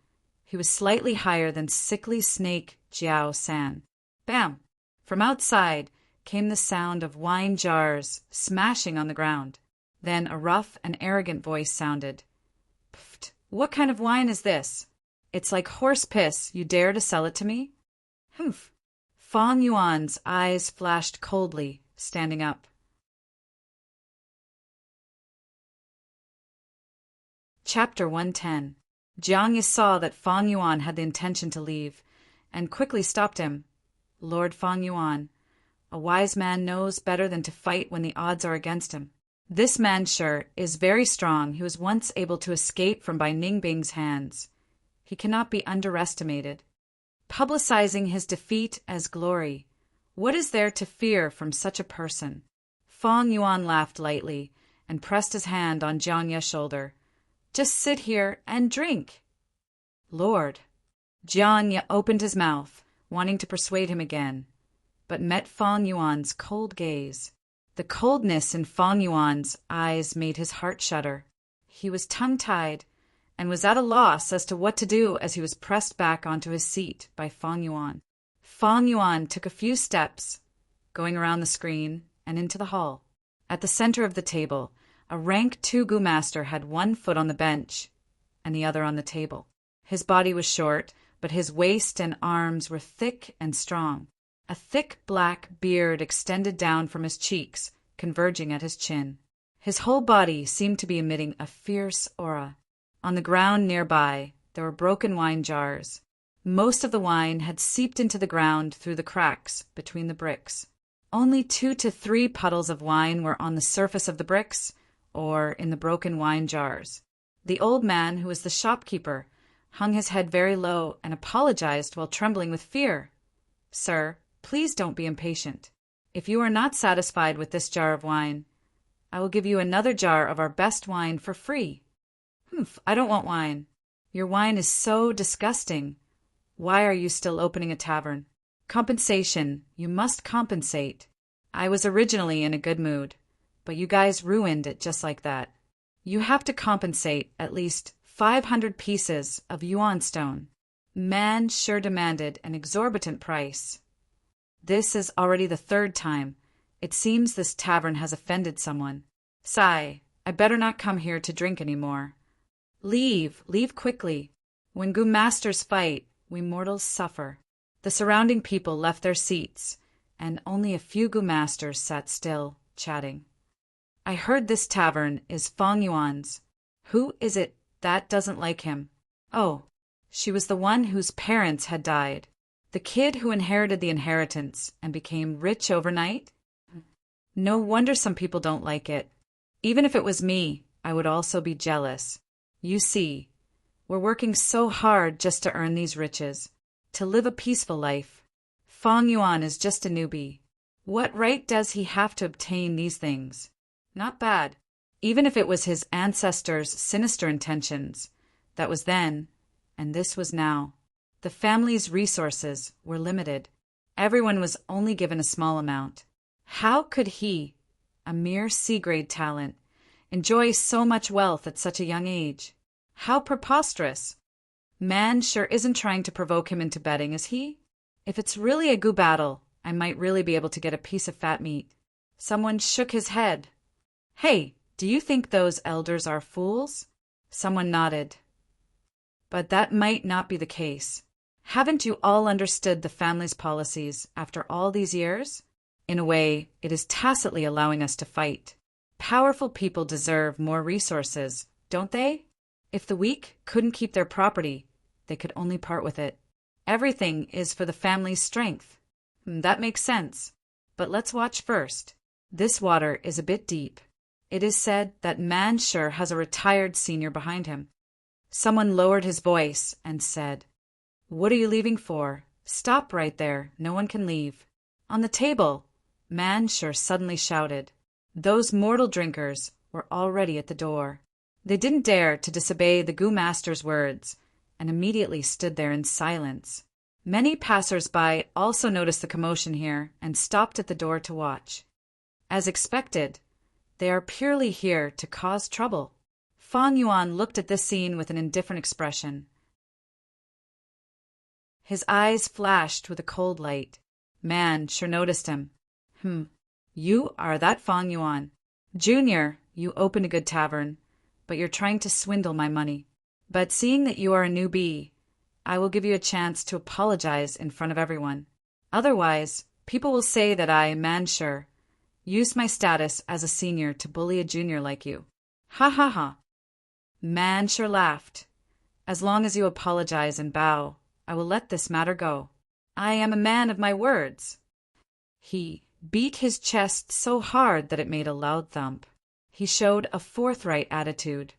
he was slightly higher than Sickly Snake Jiao San. Bam! From outside came the sound of wine jars smashing on the ground. Then a rough and arrogant voice sounded. "Pfft, what kind of wine is this? It's like horse piss. You dare to sell it to me?" "Humph." Fang Yuan's eyes flashed coldly, standing up. Chapter 110. Jiang Ye saw that Fang Yuan had the intention to leave, and quickly stopped him. Lord Fong Yuan. A wise man knows better than to fight when the odds are against him. This man sure is very strong. He was once able to escape from Bai Ningbing's hands. He cannot be underestimated. Publicizing his defeat as glory. What is there to fear from such a person? Fong Yuan laughed lightly and pressed his hand on Jiang Ye's shoulder. Just sit here and drink. Lord. Jiang Ye opened his mouth, wanting to persuade him again, but met Fong Yuan's cold gaze. The coldness in Fong Yuan's eyes made his heart shudder. He was tongue-tied and was at a loss as to what to do as he was pressed back onto his seat by Fong Yuan. Fong Yuan took a few steps, going around the screen and into the hall. At the center of the table, a rank 2 Gu master had one foot on the bench and the other on the table. His body was short, but his waist and arms were thick and strong. A thick black beard extended down from his cheeks, converging at his chin. His whole body seemed to be emitting a fierce aura. On the ground nearby, there were broken wine jars. Most of the wine had seeped into the ground through the cracks between the bricks. Only 2 to 3 puddles of wine were on the surface of the bricks or in the broken wine jars. The old man, who was the shopkeeper, hung his head very low and apologized while trembling with fear. Sir, please don't be impatient. If you are not satisfied with this jar of wine, I will give you another jar of our best wine for free. Humph, I don't want wine. Your wine is so disgusting. Why are you still opening a tavern? Compensation. You must compensate. I was originally in a good mood, but you guys ruined it just like that. You have to compensate at least 500 pieces of yuan stone. Man sure demanded an exorbitant price. This is already the 3rd time. It seems this tavern has offended someone. Sigh, I better not come here to drink any more. Leave quickly. When Gu masters fight, we mortals suffer. The surrounding people left their seats, and only a few Gu masters sat still, chatting. I heard this tavern is Fong Yuan's. Who is it that doesn't like him? Oh, she was the one whose parents had died. The kid who inherited the inheritance and became rich overnight? No wonder some people don't like it. Even if it was me, I would also be jealous. You see, we're working so hard just to earn these riches, to live a peaceful life. Fong Yuan is just a newbie. What right does he have to obtain these things? Not bad. Even if it was his ancestors' sinister intentions, that was then, and this was now. The family's resources were limited. Everyone was only given a small amount. How could he, a mere C-grade talent, enjoy so much wealth at such a young age? How preposterous! Man sure isn't trying to provoke him into betting, is he? If it's really a Gu battle, I might really be able to get a piece of fat meat. Someone shook his head. Hey, do you think those elders are fools? Someone nodded. But that might not be the case. Haven't you all understood the family's policies after all these years? In a way, it is tacitly allowing us to fight. Powerful people deserve more resources, don't they? If the weak couldn't keep their property, they could only part with it. Everything is for the family's strength. That makes sense. But let's watch first. This water is a bit deep. It is said that Man sure has a retired senior behind him. Someone lowered his voice and said, "What are you leaving for? Stop right there. No one can leave." On the table, Man sure suddenly shouted. Those mortal drinkers were already at the door. They didn't dare to disobey the Gu master's words, and immediately stood there in silence. Many passers-by also noticed the commotion here and stopped at the door to watch. As expected, they are purely here to cause trouble. Fong Yuan looked at this scene with an indifferent expression. His eyes flashed with a cold light. Man sure noticed him. You are that Fong Yuan. Junior, you opened a good tavern, but you're trying to swindle my money. But seeing that you are a newbie, I will give you a chance to apologize in front of everyone. Otherwise, people will say that I, Mansure, used my status as a senior to bully a junior like you. Ha ha ha. Mansure laughed. As long as you apologize and bow, I will let this matter go. I am a man of my words." He beat his chest so hard that it made a loud thump. He showed a forthright attitude,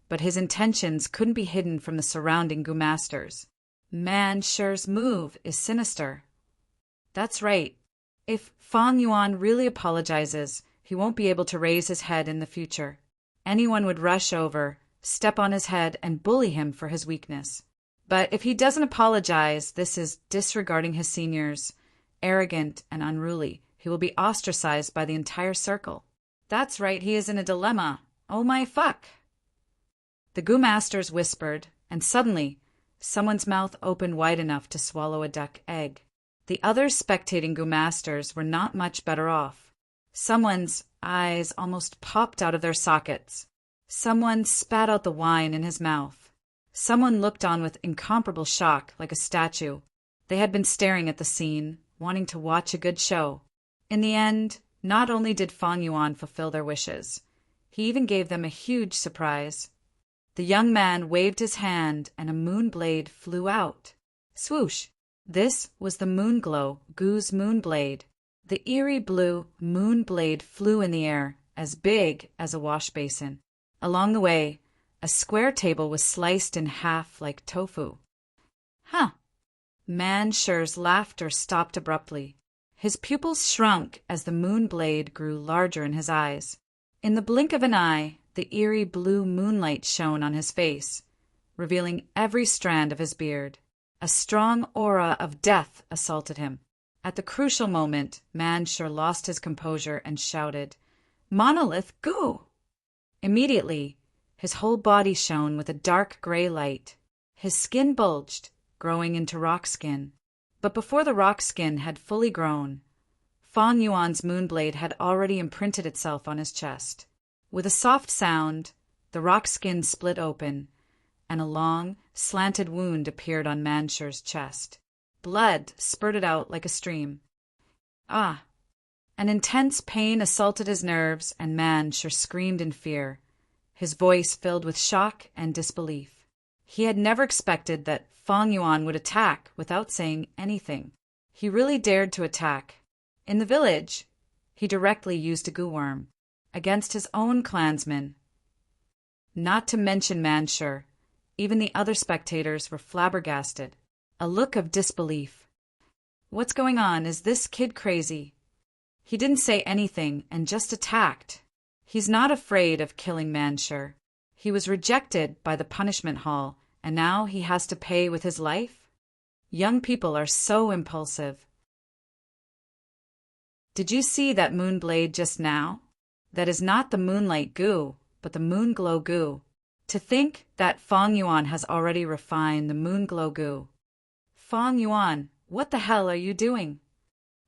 but his intentions couldn't be hidden from the surrounding Gu-masters. Man Shi's move is sinister. That's right. If Fang Yuan really apologizes, he won't be able to raise his head in the future. Anyone would rush over, step on his head, and bully him for his weakness. But if he doesn't apologize, this is disregarding his seniors, arrogant and unruly. He will be ostracized by the entire circle. That's right, he is in a dilemma. Oh my fuck! The Gu-masters whispered, and suddenly, someone's mouth opened wide enough to swallow a duck egg. The other spectating Gu-masters were not much better off. Someone's eyes almost popped out of their sockets. Someone spat out the wine in his mouth. Someone looked on with incomparable shock, like a statue. They had been staring at the scene, wanting to watch a good show. In the end, not only did Fang Yuan fulfill their wishes, he even gave them a huge surprise. The young man waved his hand and a moon blade flew out. Swoosh! This was the moon glow, Gu's moon blade. The eerie blue moon blade flew in the air, as big as a wash basin. Along the way, a square table was sliced in half like tofu. Huh! Man Shi's laughter stopped abruptly. His pupils shrunk as the moon blade grew larger in his eyes. In the blink of an eye, the eerie blue moonlight shone on his face, revealing every strand of his beard. A strong aura of death assaulted him. At the crucial moment, Man Shi lost his composure and shouted, "Monolith Gu!" Immediately, his whole body shone with a dark gray light. His skin bulged, growing into rock skin. But before the rock skin had fully grown, Fang Yuan's moonblade had already imprinted itself on his chest. With a soft sound, the rock skin split open, and a long, slanted wound appeared on Man Shi's chest. Blood spurted out like a stream. Ah! An intense pain assaulted his nerves, and Man Shi screamed in fear, his voice filled with shock and disbelief. He had never expected that Fang Yuan would attack without saying anything. He really dared to attack. In the village, he directly used a Gu-worm against his own clansmen. Not to mention Man Shi, even the other spectators were flabbergasted. A look of disbelief. What's going on? Is this kid crazy? He didn't say anything and just attacked. He's not afraid of killing Man Shi. He was rejected by the punishment hall, and now he has to pay with his life? Young people are so impulsive. Did you see that moon blade just now? That is not the moonlight Gu, but the moon glow Gu. To think that Fang Yuan has already refined the moon glow Gu. Fang Yuan, what the hell are you doing?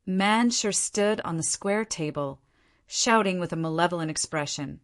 Man Shi stood on the square table, shouting with a malevolent expression,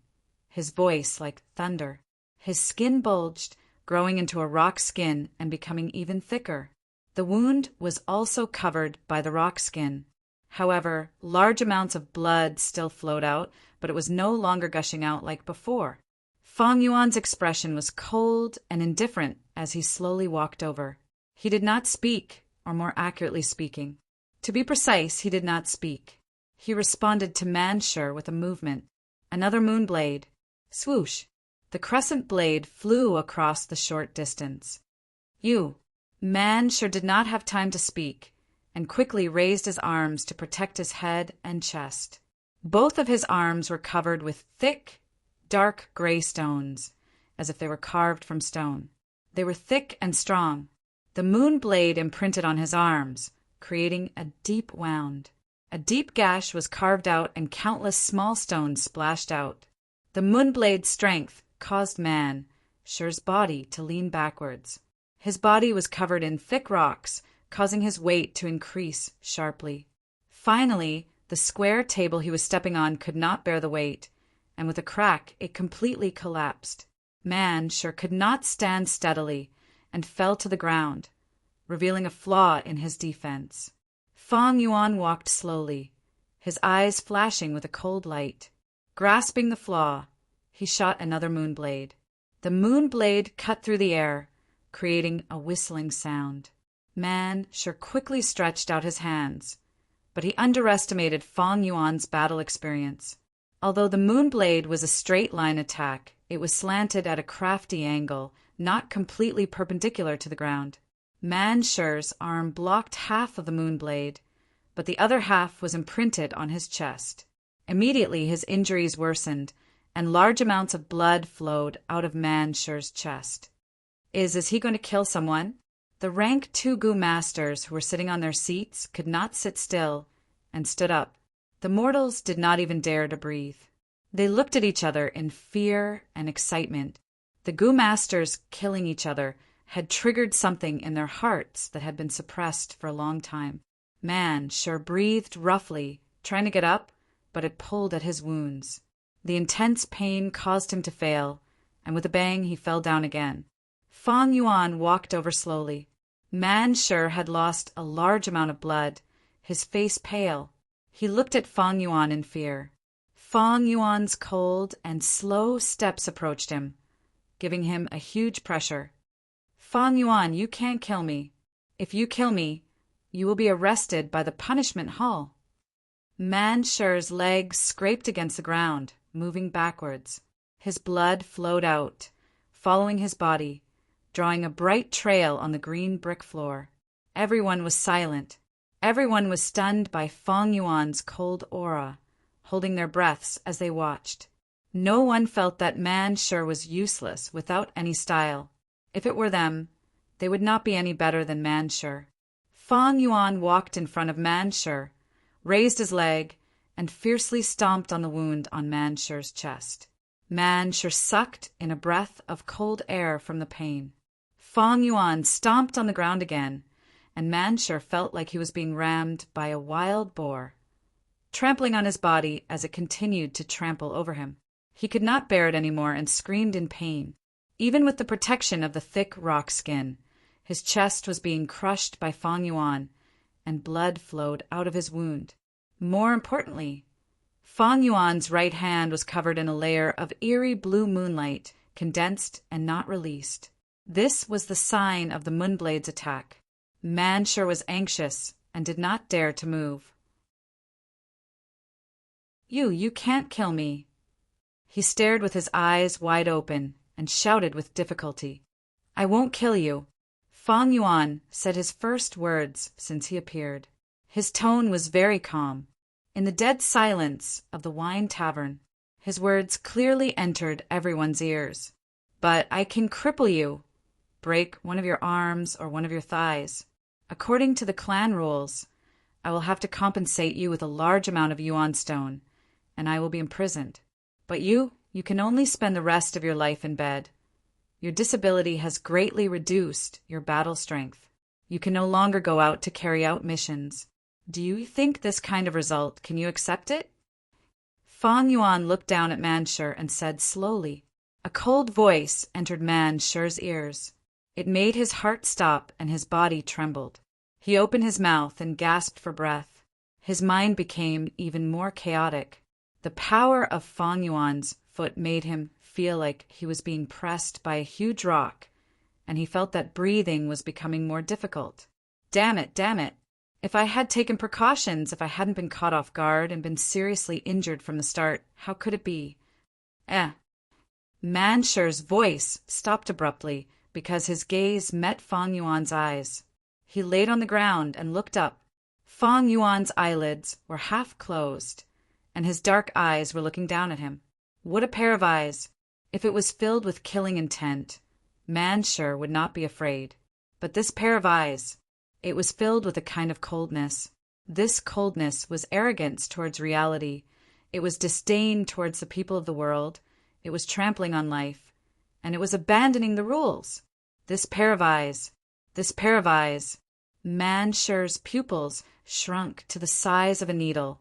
his voice like thunder. His skin bulged, growing into a rock skin and becoming even thicker. The wound was also covered by the rock skin. However, large amounts of blood still flowed out, but it was no longer gushing out like before. Fang Yuan's expression was cold and indifferent as he slowly walked over. He did not speak, or more accurately speaking. To be precise, he did not speak. He responded to Man Shi with a movement. Another moon blade. Swoosh! The crescent blade flew across the short distance. Man Shi did not have time to speak, and quickly raised his arms to protect his head and chest. Both of his arms were covered with thick, dark gray stones, as if they were carved from stone. They were thick and strong. The moon blade imprinted on his arms, creating a deep wound. A deep gash was carved out and countless small stones splashed out. The moon blade's strength caused Man Shi's body to lean backwards. His body was covered in thick rocks, causing his weight to increase sharply. Finally, the square table he was stepping on could not bear the weight, and with a crack it completely collapsed. Man Shi could not stand steadily and fell to the ground, revealing a flaw in his defense. Fang Yuan walked slowly, his eyes flashing with a cold light. Grasping the flaw, he shot another moon blade. The moon blade cut through the air, creating a whistling sound. Man Sure quickly stretched out his hands, but he underestimated Fang Yuan's battle experience. Although the moon blade was a straight-line attack, it was slanted at a crafty angle, not completely perpendicular to the ground. Man Sure's arm blocked half of the moon blade, but the other half was imprinted on his chest. Immediately his injuries worsened, and large amounts of blood flowed out of Man Sure's chest. Is he going to kill someone? The rank 2 Gu masters who were sitting on their seats could not sit still and stood up. The mortals did not even dare to breathe. They looked at each other in fear and excitement. The Gu masters killing each other had triggered something in their hearts that had been suppressed for a long time. Man Sure breathed roughly, trying to get up, but it pulled at his wounds. The intense pain caused him to fail, and with a bang he fell down again. Fang Yuan walked over slowly. Man Sure had lost a large amount of blood, his face pale. He looked at Fang Yuan in fear. Fang Yuan's cold and slow steps approached him, giving him a huge pressure. Fang Yuan, you can't kill me. If you kill me, you will be arrested by the punishment hall. Man Sure's legs scraped against the ground, moving backwards. His blood flowed out, following his body, drawing a bright trail on the green brick floor. Everyone was silent. Everyone was stunned by Fang Yuan's cold aura, holding their breaths as they watched. No one felt that Man Sure was useless without any style. If it were them, they would not be any better than Man Sure. Fang Yuan walked in front of Man Sure, raised his leg, and fiercely stomped on the wound on Man Sure's chest. Man Sure sucked in a breath of cold air from the pain. Fang Yuan stomped on the ground again, and Man Sure felt like he was being rammed by a wild boar, trampling on his body as it continued to trample over him. He could not bear it anymore and screamed in pain. Even with the protection of the thick rock skin, his chest was being crushed by Fang Yuan, and blood flowed out of his wound. More importantly, Fang Yuan's right hand was covered in a layer of eerie blue moonlight, condensed and not released. This was the sign of the Moonblade's attack. Man Sure was anxious and did not dare to move. You can't kill me. He stared with his eyes wide open and shouted with difficulty. I won't kill you. Fang Yuan said his first words since he appeared. His tone was very calm. In the dead silence of the wine tavern, his words clearly entered everyone's ears. But I can cripple you, break one of your arms or one of your thighs. According to the clan rules, I will have to compensate you with a large amount of yuan stone, and I will be imprisoned. But you can only spend the rest of your life in bed. Your disability has greatly reduced your battle strength. You can no longer go out to carry out missions. Do you think this kind of result, can you accept it? Fang Yuan looked down at Man Sure and said slowly. A cold voice entered Man Sure's ears. It made his heart stop and his body trembled. He opened his mouth and gasped for breath. His mind became even more chaotic. The power of Fang Yuan's foot made him feel like he was being pressed by a huge rock, and he felt that breathing was becoming more difficult. Damn it. If I had taken precautions, if I hadn't been caught off guard and been seriously injured from the start, how could it be? Man Sure's voice stopped abruptly because his gaze met Fang Yuan's eyes. He laid on the ground and looked up. Fang Yuan's eyelids were half closed, and his dark eyes were looking down at him. What a pair of eyes! If it was filled with killing intent, Man Sure would not be afraid. But this pair of eyes, it was filled with a kind of coldness. This coldness was arrogance towards reality. It was disdain towards the people of the world. It was trampling on life. And it was abandoning the rules. This pair of eyes. Man Sure's pupils shrunk to the size of a needle,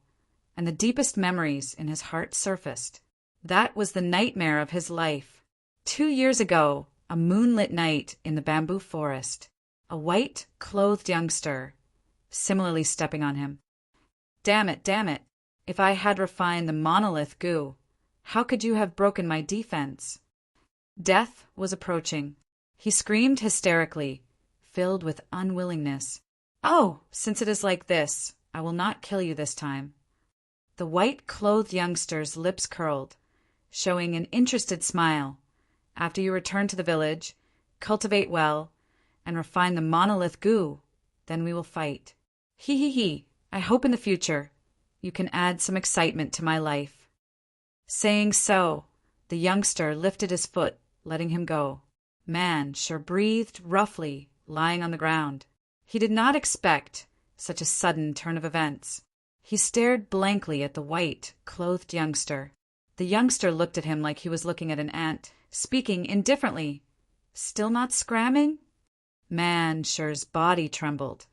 and the deepest memories in his heart surfaced. That was the nightmare of his life. 2 years ago, a moonlit night in the bamboo forest, a white-clothed youngster, similarly stepping on him. Damn it. If I had refined the monolith Gu, how could you have broken my defense? Death was approaching. He screamed hysterically, filled with unwillingness. "Oh, since it is like this, I will not kill you this time." The white-clothed youngster's lips curled, showing an interested smile. "After you return to the village, cultivate well, and refine the monolith gu, then we will fight. He. I hope in the future you can add some excitement to my life." Saying so, the youngster lifted his foot, letting him go. Man sure breathed roughly, lying on the ground. He did not expect such a sudden turn of events. He stared blankly at the white-clothed youngster. The youngster looked at him like he was looking at an ant, speaking indifferently. "Still not scramming?" Man sure's body trembled,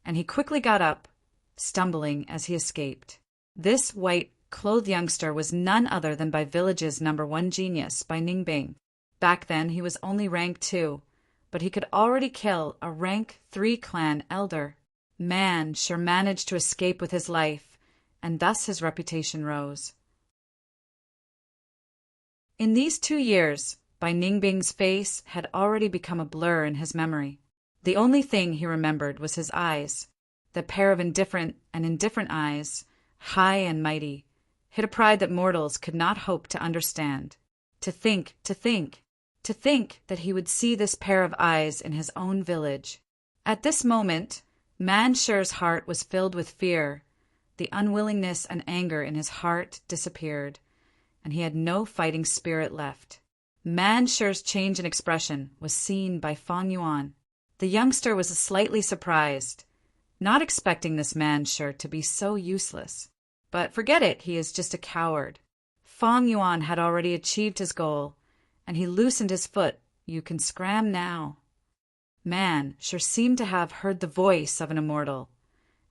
and he quickly got up, stumbling as he escaped. This white-clothed youngster was none other than by village's #1 genius, by Ningbing. Back then he was only rank 2, but he could already kill a rank 3 clan elder. Man sure managed to escape with his life, and thus his reputation rose. In these 2 years, Bai Ningbing's face had already become a blur in his memory. The only thing he remembered was his eyes. The pair of indifferent eyes, high and mighty, hid a pride that mortals could not hope to understand. To think that he would see this pair of eyes in his own village. At this moment, Mansher's heart was filled with fear. The unwillingness and anger in his heart disappeared, and he had no fighting spirit left. Mansher's change in expression was seen by Fang Yuan. The youngster was slightly surprised, not expecting this Mansher to be so useless. But forget it, he is just a coward. Fang Yuan had already achieved his goal, and he loosened his foot. "You can scram now." Man sure seemed to have heard the voice of an immortal,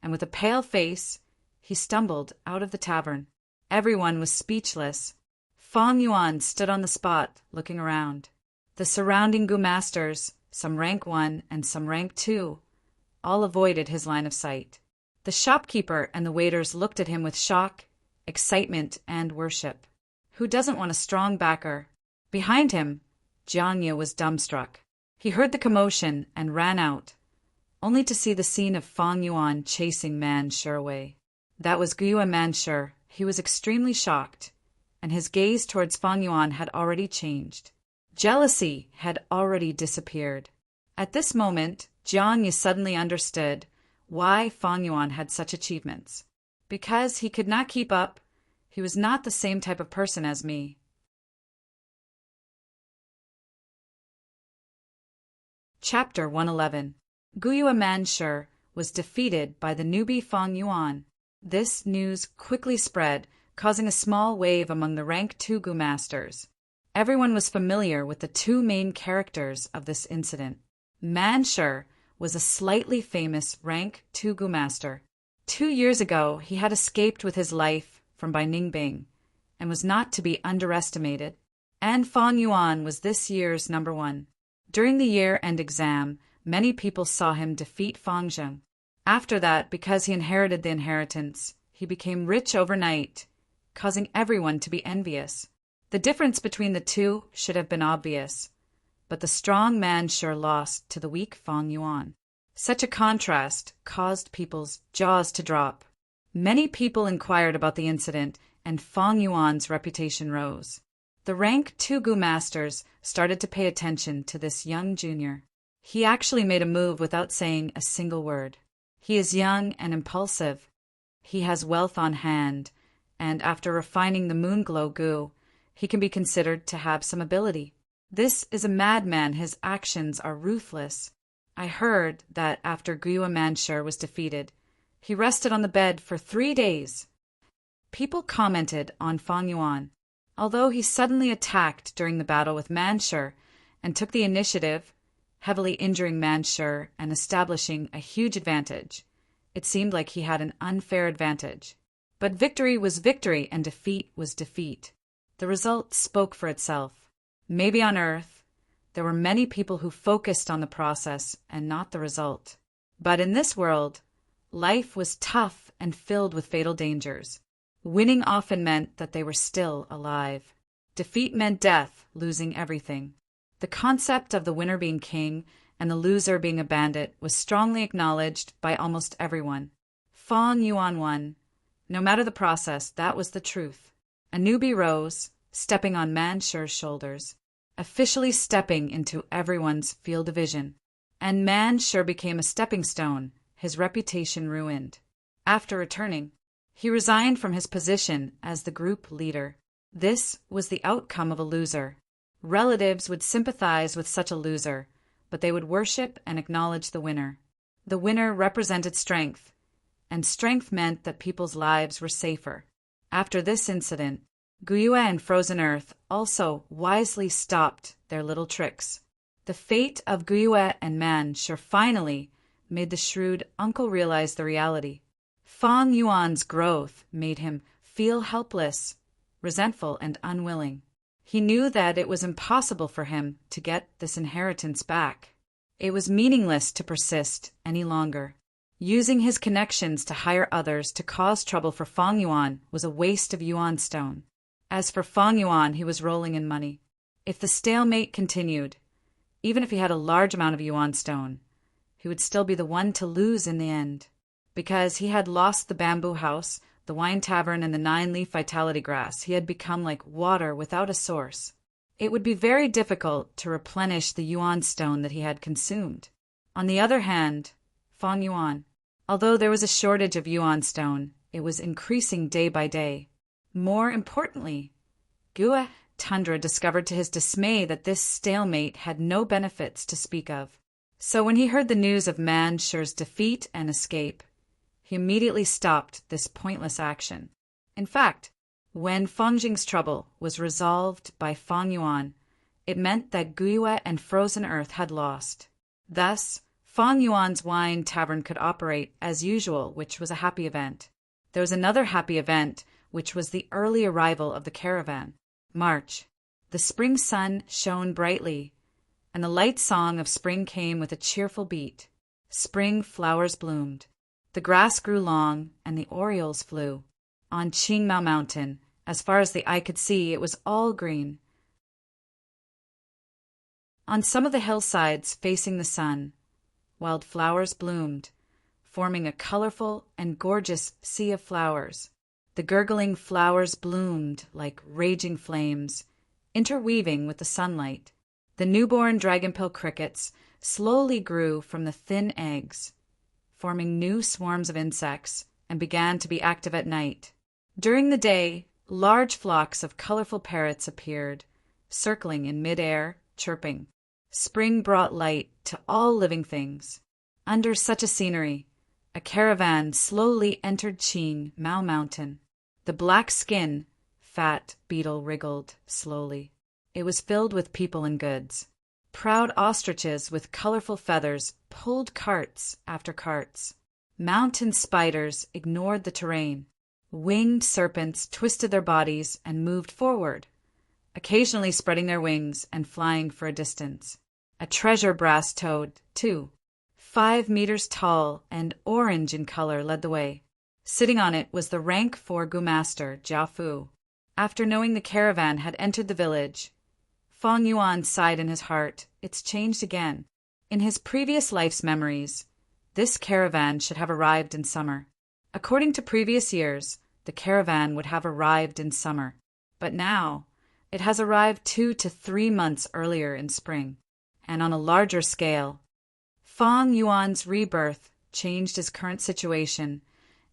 and with a pale face, he stumbled out of the tavern. Everyone was speechless. Fang Yuan stood on the spot, looking around. The surrounding gu masters, some rank 1 and some rank 2, all avoided his line of sight. The shopkeeper and the waiters looked at him with shock, excitement, and worship. Who doesn't want a strong backer? Behind him, Jiangye was dumbstruck. He heard the commotion and ran out, only to see the scene of Fang Yuan chasing Mansher away. That was Guiyue Mansher. He was extremely shocked, and his gaze towards Fang Yuan had already changed. Jealousy had already disappeared. At this moment, Jiangye suddenly understood why Fang Yuan had such achievements. Because he could not keep up, he was not the same type of person as me. Chapter 111. Guiyue Mansher was defeated by the newbie Fang Yuan. This news quickly spread, causing a small wave among the rank 2 gu masters. Everyone was familiar with the 2 main characters of this incident. Mansher was a slightly famous rank 2 gu master. 2 years ago, he had escaped with his life from Bai Ningbing and was not to be underestimated. And Fang Yuan was this year's #1. During the year-end exam, many people saw him defeat Fang Zheng. After that, because he inherited the inheritance, he became rich overnight, causing everyone to be envious. The difference between the 2 should have been obvious, but the strong Mansher lost to the weak Fang Yuan. Such a contrast caused people's jaws to drop. Many people inquired about the incident, and Fang Yuan's reputation rose. The rank 2 gu masters started to pay attention to this young junior. He actually made a move without saying a single word. He is young and impulsive. He has wealth on hand, and after refining the Moonglow gu, he can be considered to have some ability. This is a madman. His actions are ruthless. I heard that after Guiyue Mansher was defeated, he rested on the bed for 3 days. People commented on Fang Yuan. Although he suddenly attacked during the battle with Mansher and took the initiative, heavily injuring Mansher and establishing a huge advantage, it seemed like he had an unfair advantage. But victory was victory and defeat was defeat. The result spoke for itself. Maybe on Earth, there were many people who focused on the process and not the result. But in this world, life was tough and filled with fatal dangers. Winning often meant that they were still alive. Defeat meant death, losing everything. The concept of the winner being king and the loser, being a bandit, was strongly acknowledged by almost everyone. Fong Yuan won. No matter the process, that was the truth. A newbie rose, stepping on Man Shu's shoulders, officially stepping into everyone's field of vision. And Man Shu became a stepping stone, his reputation ruined. After returning, he resigned from his position as the group leader. This was the outcome of a loser. Relatives would sympathize with such a loser, but they would worship and acknowledge the winner. The winner represented strength, and strength meant that people's lives were safer. After this incident, Guyue and Frozen Earth also wisely stopped their little tricks. The fate of Guyue and Man Shu finally made the shrewd uncle realize the reality. Fong Yuan's growth made him feel helpless, resentful, and unwilling. He knew that it was impossible for him to get this inheritance back. It was meaningless to persist any longer. Using his connections to hire others to cause trouble for Fong Yuan was a waste of yuan stone. As for Fong Yuan, he was rolling in money. If the stalemate continued, even if he had a large amount of yuan stone, he would still be the one to lose in the end. Because he had lost the bamboo house, the wine tavern, and the 9-leaf vitality grass, he had become like water without a source. It would be very difficult to replenish the yuan stone that he had consumed. On the other hand, Fong Yuan, although there was a shortage of yuan stone, it was increasing day by day. More importantly, Guyue Tundra discovered to his dismay that this stalemate had no benefits to speak of. So when he heard the news of Man Shu's defeat and escape, he immediately stopped this pointless action. In fact, when Fong Jing's trouble was resolved by Fong Yuan, it meant that Guyue and Frozen Earth had lost. Thus, Fong Yuan's wine tavern could operate as usual, which was a happy event. There was another happy event, which was the early arrival of the caravan. March. The spring sun shone brightly, and the light song of spring came with a cheerful beat. Spring flowers bloomed. The grass grew long, and the orioles flew. On Qingmao Mountain, as far as the eye could see, it was all green. On some of the hillsides facing the sun, wild flowers bloomed, forming a colorful and gorgeous sea of flowers. The gurgling flowers bloomed like raging flames, interweaving with the sunlight. The newborn dragonpill crickets slowly grew from the thin eggs, forming new swarms of insects, and began to be active at night. During the day, large flocks of colorful parrots appeared, circling in midair, chirping. Spring brought light to all living things. Under such a scenery, a caravan slowly entered Qingmao Mountain. The black skin, fat beetle wriggled slowly. It was filled with people and goods. Proud ostriches with colorful feathers pulled carts after carts. Mountain spiders ignored the terrain. Winged serpents twisted their bodies and moved forward, occasionally spreading their wings and flying for a distance. A treasure brass toad, too, 5 meters tall and orange in color, led the way. Sitting on it was the rank 4 Gu master, Jia Fu. After knowing the caravan had entered the village, Fong Yuan sighed in his heart. It's changed again. In his previous life's memories, this caravan should have arrived in summer. According to previous years, the caravan would have arrived in summer. But now, it has arrived 2 to 3 months earlier in spring. And on a larger scale, Fong Yuan's rebirth changed his current situation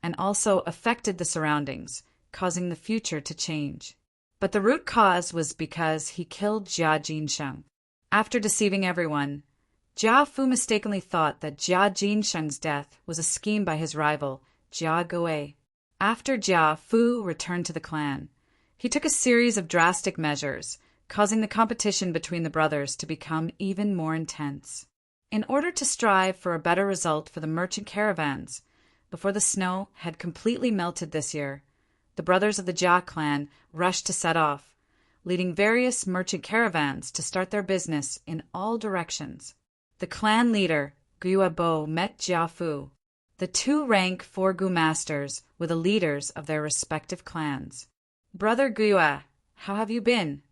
and also affected the surroundings, causing the future to change. But the root cause was because he killed Jia Jinsheng. After deceiving everyone, Jia Fu mistakenly thought that Jia Jinsheng's death was a scheme by his rival, Jia Gui. After Jia Fu returned to the clan, he took a series of drastic measures, causing the competition between the brothers to become even more intense. In order to strive for a better result for the merchant caravans, before the snow had completely melted this year, the brothers of the Jia clan rushed to set off, leading various merchant caravans to start their business in all directions. The clan leader, Guyue met Jia Fu. The 2 rank 4 Gu masters were the leaders of their respective clans. "Brother Guyue, how have you been?"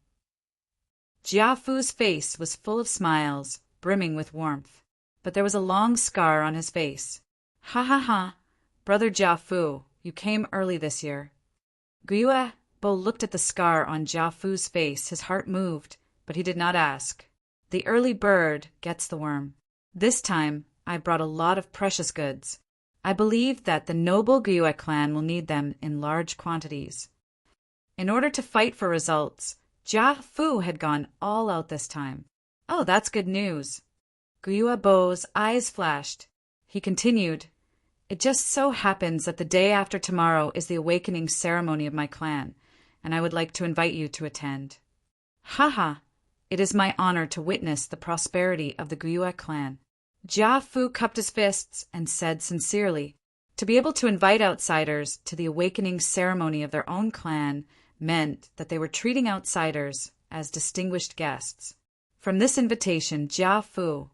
Jia Fu's face was full of smiles, brimming with warmth. But there was a long scar on his face. "Ha ha ha, Brother Jia Fu, you came early this year." Gyue Bo looked at the scar on Jia Fu's face. His heart moved, but he did not ask. The early bird gets the worm. This time, I brought a lot of precious goods. I believe that the noble Gyue clan will need them in large quantities. In order to fight for results, Jia Fu had gone all out this time. "Oh, that's good news." Gyue Bo's eyes flashed. He continued, "It just so happens that the day after tomorrow is the awakening ceremony of my clan, and I would like to invite you to attend." "Haha, it is my honor to witness the prosperity of the Gyue clan." Jia Fu cupped his fists and said sincerely, to be able to invite outsiders to the awakening ceremony of their own clan meant that they were treating outsiders as distinguished guests. From this invitation, Jia Fu,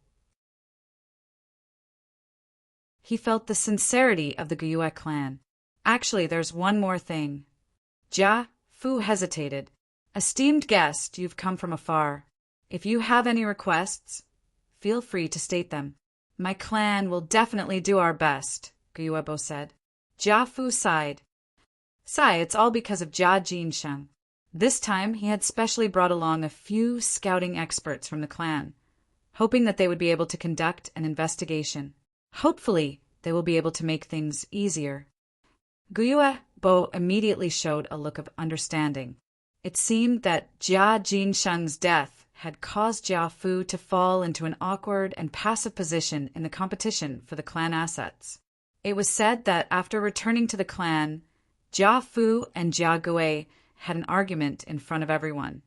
he felt the sincerity of the Gyue clan. "Actually, there's one more thing." Jia Fu hesitated. "Esteemed guest, you've come from afar. If you have any requests, feel free to state them." "My clan will definitely do our best," Gyue Bo said. Jia Fu sighed. It's all because of Jia Jinsheng." This time he had specially brought along a few scouting experts from the clan, hoping that they would be able to conduct an investigation. Hopefully, they will be able to make things easier. Gyue Bo immediately showed a look of understanding. It seemed that Jia Jinsheng's death had caused Jia Fu to fall into an awkward and passive position in the competition for the clan assets. It was said that after returning to the clan, Jia Fu and Jia Gyue had an argument in front of everyone,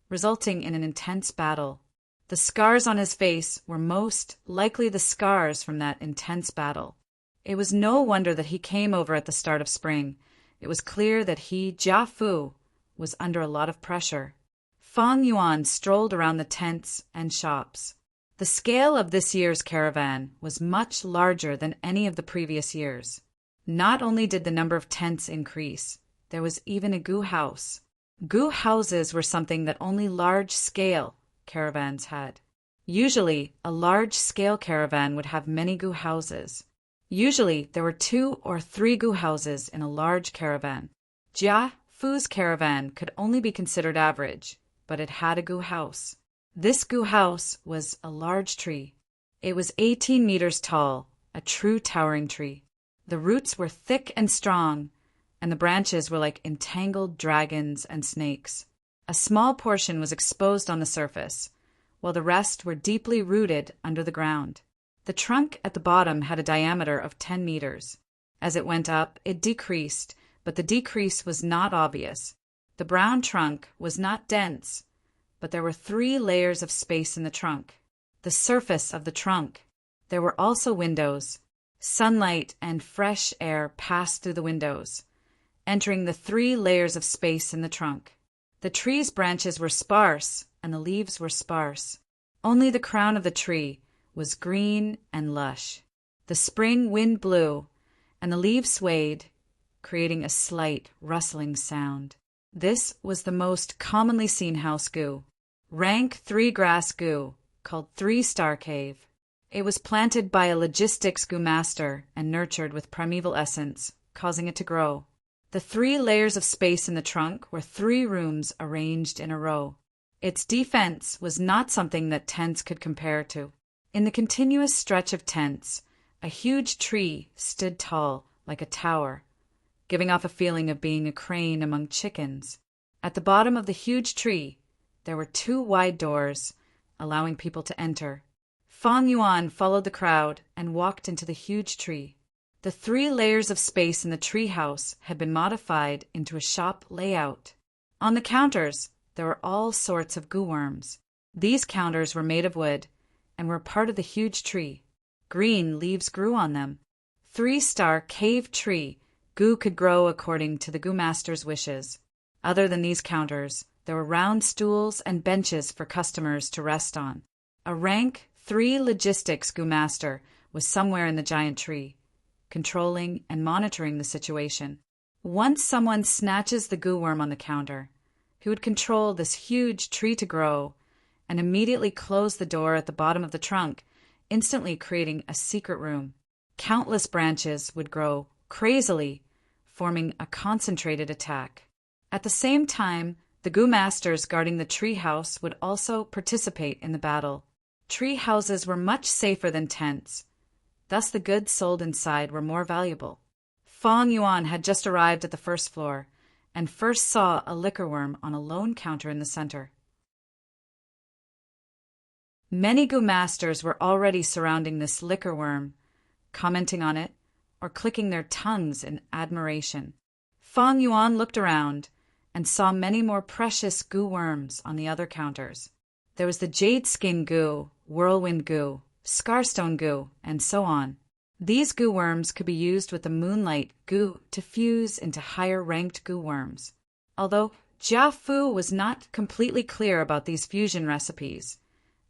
resulting in an intense battle. The scars on his face were most likely the scars from that intense battle. It was no wonder that he came over at the start of spring. It was clear that he, Jia Fu, was under a lot of pressure. Fang Yuan strolled around the tents and shops. The scale of this year's caravan was much larger than any of the previous years. Not only did the number of tents increase, there was even a gu house. Gu houses were something that only large-scale caravans had. Usually, a large-scale caravan would have many gu houses. Usually, there were 2 or 3 gu houses in a large caravan. Jia Fu's caravan could only be considered average, but it had a gu house. This gu house was a large tree. It was 18 meters tall, a true towering tree. The roots were thick and strong, and the branches were like entangled dragons and snakes. A small portion was exposed on the surface, while the rest were deeply rooted under the ground. The trunk at the bottom had a diameter of 10 meters. As it went up, it decreased, but the decrease was not obvious. The brown trunk was not dense, but there were 3 layers of space in the trunk. The surface of the trunk. There were also windows. Sunlight and fresh air passed through the windows, entering the 3 layers of space in the trunk. The tree's branches were sparse, and the leaves were sparse. Only the crown of the tree was green and lush. The spring wind blew, and the leaves swayed, creating a slight rustling sound. This was the most commonly seen house gu, rank 3 grass gu, called 3-star cave. It was planted by a logistics gu master and nurtured with primeval essence, causing it to grow. The 3 layers of space in the trunk were 3 rooms arranged in a row. Its defense was not something that tents could compare to. In the continuous stretch of tents, a huge tree stood tall like a tower, giving off a feeling of being a crane among chickens. At the bottom of the huge tree, there were 2 wide doors, allowing people to enter. Fang Yuan followed the crowd and walked into the huge tree. The 3 layers of space in the tree house had been modified into a shop layout. On the counters, there were all sorts of gu worms. These counters were made of wood and were part of the huge tree. Green leaves grew on them. 3-star cave tree, gu could grow according to the gu master's wishes. Other than these counters, there were round stools and benches for customers to rest on. A rank 3 logistics gu master was somewhere in the giant tree, controlling and monitoring the situation. Once someone snatches the gu worm on the counter, he would control this huge tree to grow and immediately closed the door at the bottom of the trunk, instantly creating a secret room. Countless branches would grow crazily, forming a concentrated attack. At the same time, the Gu masters guarding the tree house would also participate in the battle. Tree houses were much safer than tents, thus the goods sold inside were more valuable. Fong Yuan had just arrived at the first floor, and first saw a liquor worm on a lone counter in the center. Many Gu masters were already surrounding this liquor worm, commenting on it, or clicking their tongues in admiration. Fong Yuan looked around and saw many more precious Gu worms on the other counters. There was the Jade Skin Gu, Whirlwind Gu, Scarstone Gu, and so on. These Gu worms could be used with the Moonlight Gu to fuse into higher-ranked Gu worms. Although Jia Fu was not completely clear about these fusion recipes,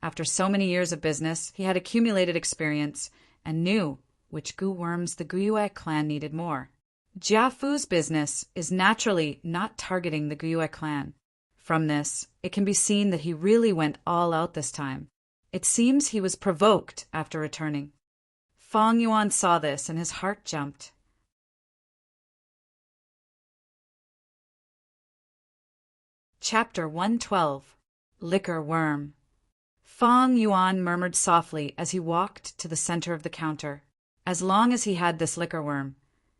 after so many years of business, he had accumulated experience and knew which Gu worms the Guyue clan needed more. Jia Fu's business is naturally not targeting the Guyue clan. From this, it can be seen that he really went all out this time. It seems he was provoked after returning. Fong Yuan saw this and his heart jumped. Chapter 112. Liquor Worm. Fong Yuan murmured softly as he walked to the center of the counter. As long as he had this liquor worm,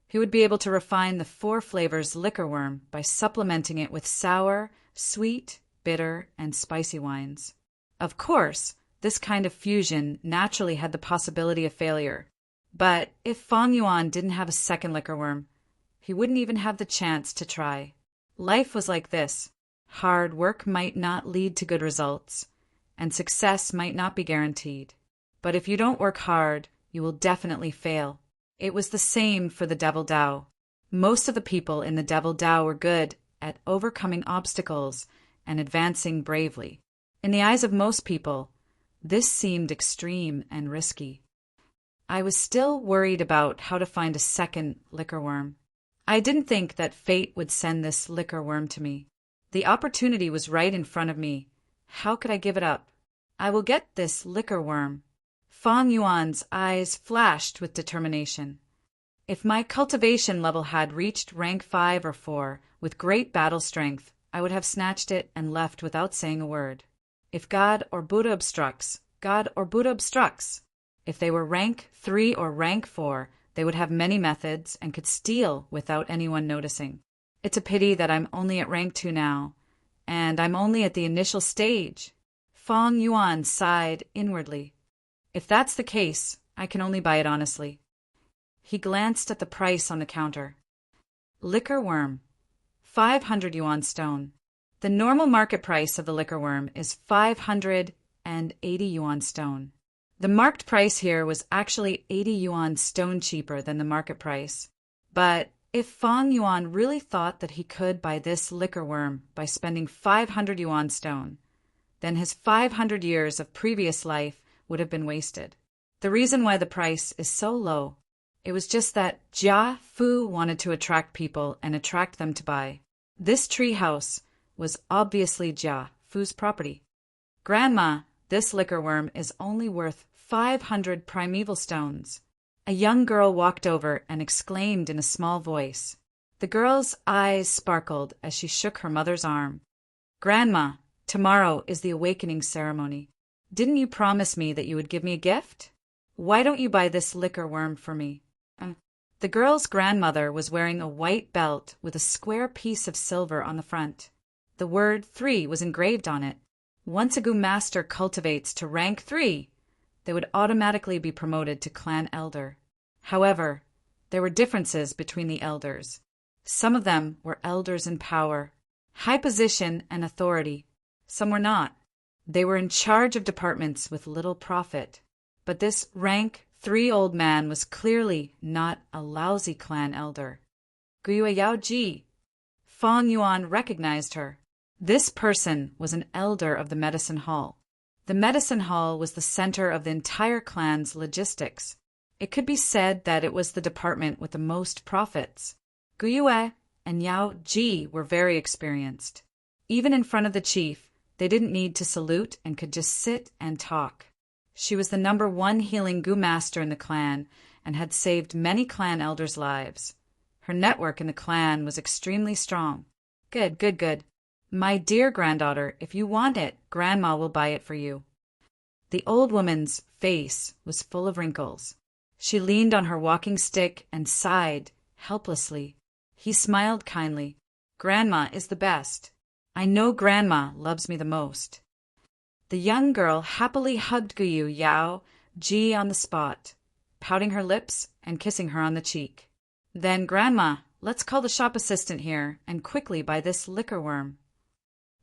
he would be able to refine the 4 flavors liquor worm by supplementing it with sour, sweet, bitter, and spicy wines. Of course, this kind of fusion naturally had the possibility of failure. But if Fong Yuan didn't have a second liquor worm, he wouldn't even have the chance to try. Life was like this. Hard work might not lead to good results, and success might not be guaranteed. But if you don't work hard, you will definitely fail. It was the same for the Devil Dao. Most of the people in the Devil Dao were good at overcoming obstacles and advancing bravely. In the eyes of most people, this seemed extreme and risky. I was still worried about how to find a second liquor worm. I didn't think that fate would send this liquor worm to me. The opportunity was right in front of me. How could I give it up? I will get this liquor worm. Fong Yuan's eyes flashed with determination. If my cultivation level had reached rank 5 or 4 with great battle strength, I would have snatched it and left without saying a word. If God or Buddha obstructs, God or Buddha obstructs. If they were rank 3 or rank 4, they would have many methods and could steal without anyone noticing. It's a pity that I'm only at rank 2 now, and I'm only at the initial stage. Fong Yuan sighed inwardly. If that's the case, I can only buy it honestly. He glanced at the price on the counter. Liquor worm, 500 yuan stone. The normal market price of the liquor worm is 580 yuan stone. The marked price here was actually 80 yuan stone cheaper than the market price. But if Fong Yuan really thought that he could buy this liquor worm by spending 500 yuan stone, then his 500 years of previous life would have been wasted. The reason why the price is so low, it was just that Jia Fu wanted to attract people and attract them to buy. This tree house was obviously Jia Fu's property. Grandma, this liquor worm is only worth 500 primeval stones. A young girl walked over and exclaimed in a small voice. The girl's eyes sparkled as she shook her mother's arm. Grandma, tomorrow is the awakening ceremony. Didn't you promise me that you would give me a gift? Why don't you buy this liquor worm for me? The girl's grandmother was wearing a white belt with a square piece of silver on the front. The word 3 was engraved on it. Once a Gu master cultivates to rank 3, they would automatically be promoted to clan elder. However, there were differences between the elders. Some of them were elders in power, high position and authority. Some were not. They were in charge of departments with little profit. But this rank 3 old man was clearly not a lousy clan elder. Guyue Yaoji. Fong Yuan recognized her. This person was an elder of the medicine hall. The medicine hall was the center of the entire clan's logistics. It could be said that it was the department with the most profits. Guyue and Yao Ji were very experienced. Even in front of the chief, They didn't need to salute and could just sit and talk. She was the #1 healing goo master in the clan and had saved many clan elders' lives. Her network in the clan was extremely strong. Good, good, good. My dear granddaughter, if you want it, Grandma will buy it for you. The old woman's face was full of wrinkles. She leaned on her walking stick and sighed helplessly. He smiled kindly. Grandma is the best. I know Grandma loves me the most. The young girl happily hugged Guyu Yao Ji on the spot, pouting her lips and kissing her on the cheek. Then, Grandma, let's call the shop assistant here and quickly buy this liquor worm.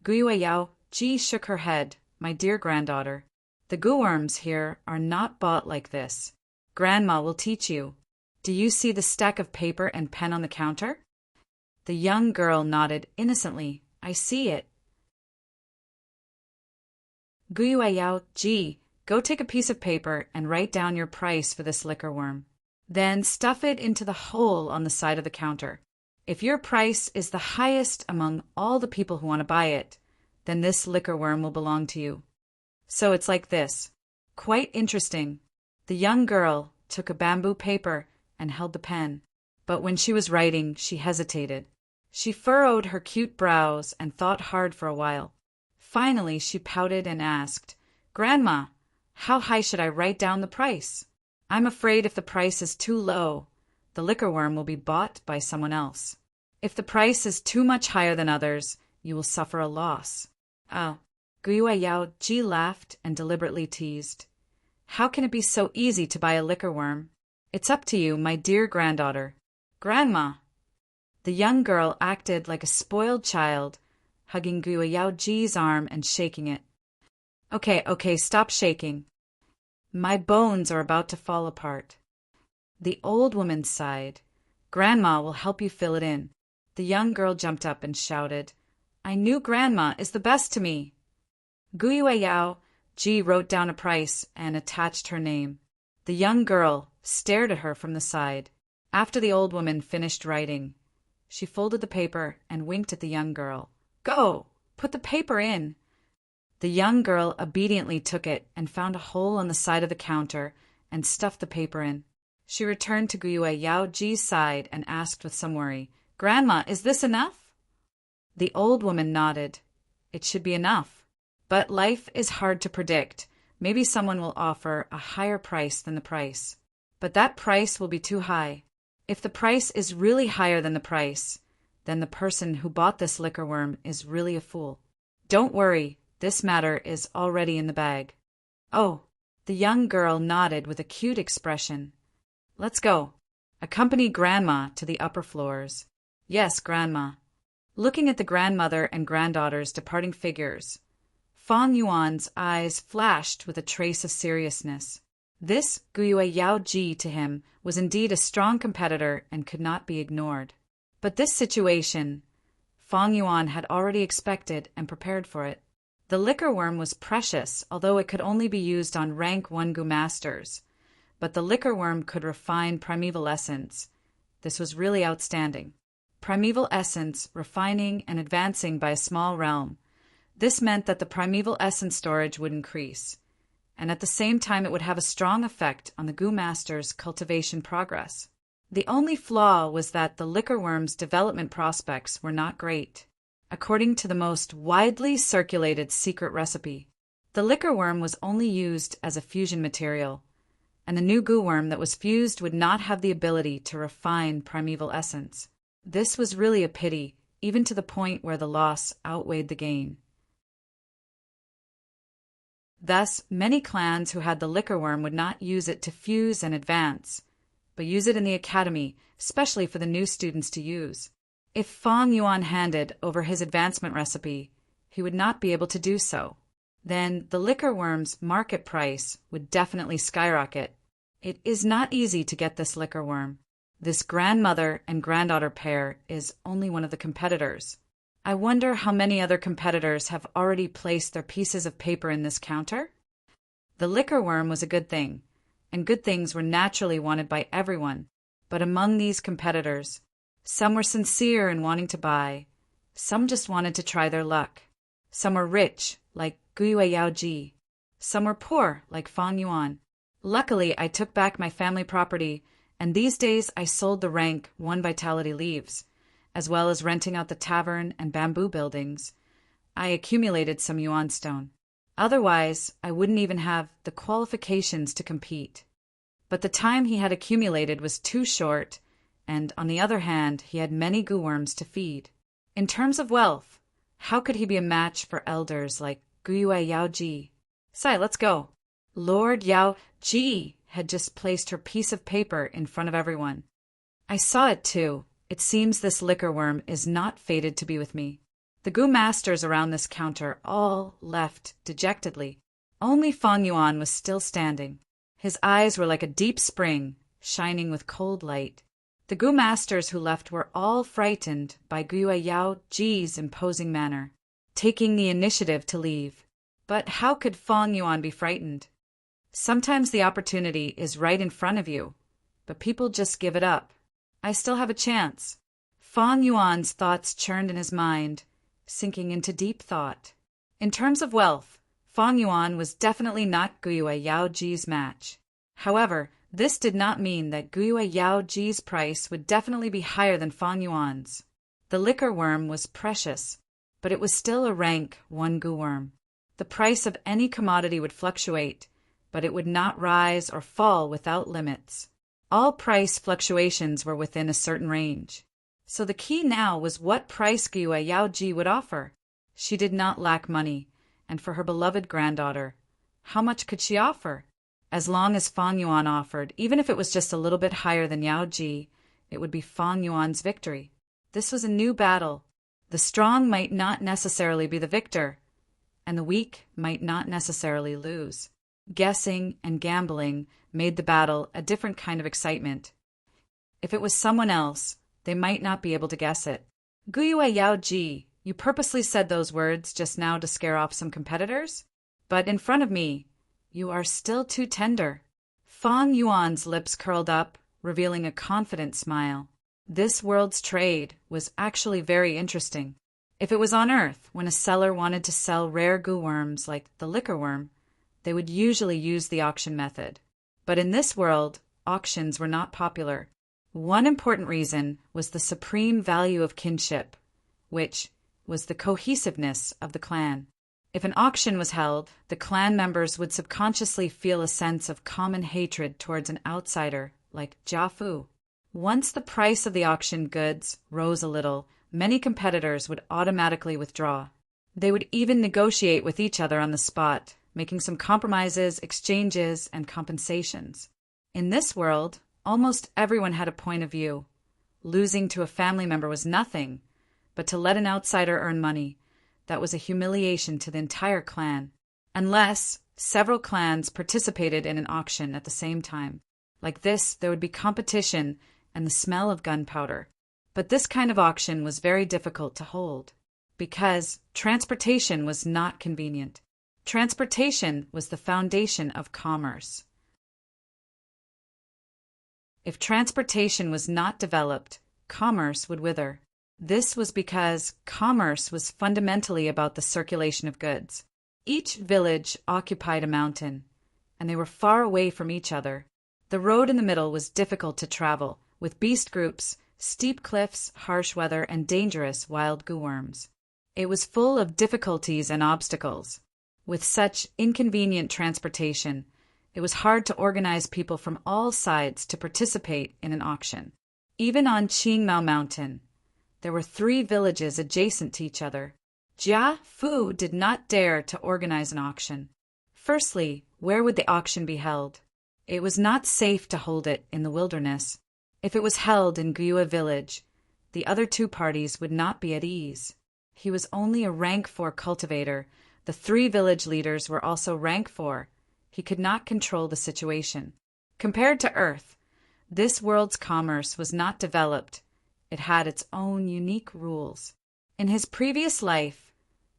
Guyu Yao Ji shook her head. My dear granddaughter, the goo worms here are not bought like this. Grandma will teach you. Do you see the stack of paper and pen on the counter? The young girl nodded innocently. I see it. Guyu Yao Ji, go take a piece of paper and write down your price for this liquor worm. Then stuff it into the hole on the side of the counter. If your price is the highest among all the people who want to buy it, then this liquor worm will belong to you. So it's like this. Quite interesting. The young girl took a bamboo paper and held the pen, but when she was writing, she hesitated. She furrowed her cute brows and thought hard for a while. Finally, she pouted and asked, Grandma, how high should I write down the price? I'm afraid if the price is too low, the liquor worm will be bought by someone else. If the price is too much higher than others, you will suffer a loss. Oh, Guyu Yao Ji laughed and deliberately teased. How can it be so easy to buy a liquor worm? It's up to you, my dear granddaughter. Grandma. The young girl acted like a spoiled child, hugging Guyu Yao Ji's arm and shaking it. Okay, stop shaking. My bones are about to fall apart. The old woman sighed. Grandma will help you fill it in. The young girl jumped up and shouted, I knew Grandma is the best to me. Guyu Yao Ji wrote down a price and attached her name. The young girl stared at her from the side. After the old woman finished writing, she folded the paper and winked at the young girl. Go! Put the paper in! The young girl obediently took it and found a hole on the side of the counter and stuffed the paper in. She returned to Guyu Yao Ji's side and asked with some worry, Grandma, is this enough? The old woman nodded. It should be enough. But life is hard to predict. Maybe someone will offer a higher price than the price. But that price will be too high. If the price is really higher than the price, then the person who bought this liquor worm is really a fool. Don't worry, this matter is already in the bag. Oh, the young girl nodded with a cute expression. Let's go. Accompany Grandma to the upper floors. Yes, Grandma. Looking at the grandmother and granddaughter's departing figures, Fang Yuan's eyes flashed with a trace of seriousness. This Guyu Yao Ji to him was indeed a strong competitor and could not be ignored. But this situation, Fang Yuan had already expected and prepared for it. The liquor worm was precious, although it could only be used on rank 1 goo masters. But the liquor worm could refine primeval essence. This was really outstanding. Primeval essence refining and advancing by a small realm. This meant that the primeval essence storage would increase, and at the same time it would have a strong effect on the goo master's cultivation progress. The only flaw was that the liquor worm's development prospects were not great. According to the most widely circulated secret recipe, the liquor worm was only used as a fusion material, and the new goo worm that was fused would not have the ability to refine primeval essence. This was really a pity, even to the point where the loss outweighed the gain. Thus, many clans who had the liquor worm would not use it to fuse and advance, but use it in the academy, especially for the new students to use. If Fang Yuan handed over his advancement recipe, he would not be able to do so. Then the liquor worm's market price would definitely skyrocket. It is not easy to get this liquor worm. This grandmother and granddaughter pair is only one of the competitors. I wonder how many other competitors have already placed their pieces of paper in this counter? The liquor worm was a good thing, and good things were naturally wanted by everyone. But among these competitors, some were sincere in wanting to buy, some just wanted to try their luck. Some were rich, like Guyue Yaoji. Some were poor, like Fang Yuan. Luckily, I took back my family property, and these days I sold the rank 1 vitality leaves, as well as renting out the tavern and bamboo buildings. I accumulated some yuan stone. Otherwise, I wouldn't even have the qualifications to compete. But the time he had accumulated was too short, and on the other hand, he had many gooworms to feed. In terms of wealth, how could he be a match for elders like Guyue Yaoji? Sai, let's go. Lord Yaoji had just placed her piece of paper in front of everyone. I saw it too. It seems this liquor worm is not fated to be with me. The Gu masters around this counter all left dejectedly. Only Fang Yuan was still standing. His eyes were like a deep spring, shining with cold light. The Gu masters who left were all frightened by Guyue Yaoji's imposing manner, taking the initiative to leave. But how could Fang Yuan be frightened? Sometimes the opportunity is right in front of you, but people just give it up. I still have a chance. Fang Yuan's thoughts churned in his mind, sinking into deep thought. In terms of wealth, Fang Yuan was definitely not Guyue Yaoji's match. However, this did not mean that Guyue Yaoji's price would definitely be higher than Fang Yuan's. The liquor worm was precious, but it was still a rank 1 gu worm. The price of any commodity would fluctuate, but it would not rise or fall without limits. All price fluctuations were within a certain range. So the key now was what price Guyue Yaoji would offer. She did not lack money, and for her beloved granddaughter, how much could she offer? As long as Fang Yuan offered, even if it was just a little bit higher than Yaoji, it would be Fang Yuan's victory. This was a new battle. The strong might not necessarily be the victor, and the weak might not necessarily lose. Guessing and gambling made the battle a different kind of excitement. If it was someone else, they might not be able to guess it. Guyue Yaoji, you purposely said those words just now to scare off some competitors? But in front of me, you are still too tender. Fang Yuan's lips curled up, revealing a confident smile. This world's trade was actually very interesting. If it was on Earth, when a seller wanted to sell rare gu worms like the liquor worm, they would usually use the auction method. But in this world, auctions were not popular. One important reason was the supreme value of kinship, which was the cohesiveness of the clan. If an auction was held, the clan members would subconsciously feel a sense of common hatred towards an outsider like Jia Fu. Once the price of the auction goods rose a little, many competitors would automatically withdraw. They would even negotiate with each other on the spot, making some compromises, exchanges, and compensations. In this world, almost everyone had a point of view. Losing to a family member was nothing, but to let an outsider earn money, that was a humiliation to the entire clan. Unless several clans participated in an auction at the same time. Like this, there would be competition and the smell of gunpowder. But this kind of auction was very difficult to hold, because transportation was not convenient. Transportation was the foundation of commerce. If transportation was not developed, commerce would wither. This was because commerce was fundamentally about the circulation of goods. Each village occupied a mountain, and they were far away from each other. The road in the middle was difficult to travel, with beast groups, steep cliffs, harsh weather, and dangerous wild gu worms. It was full of difficulties and obstacles. With such inconvenient transportation, it was hard to organize people from all sides to participate in an auction. Even on Qingmao Mountain, there were 3 villages adjacent to each other. Jia Fu did not dare to organize an auction. Firstly, where would the auction be held? It was not safe to hold it in the wilderness. If it was held in Guyue village, the other 2 parties would not be at ease. He was only a rank 4 cultivator. The 3 village leaders were also rank 4. He could not control the situation. Compared to Earth, this world's commerce was not developed. It had its own unique rules. In his previous life,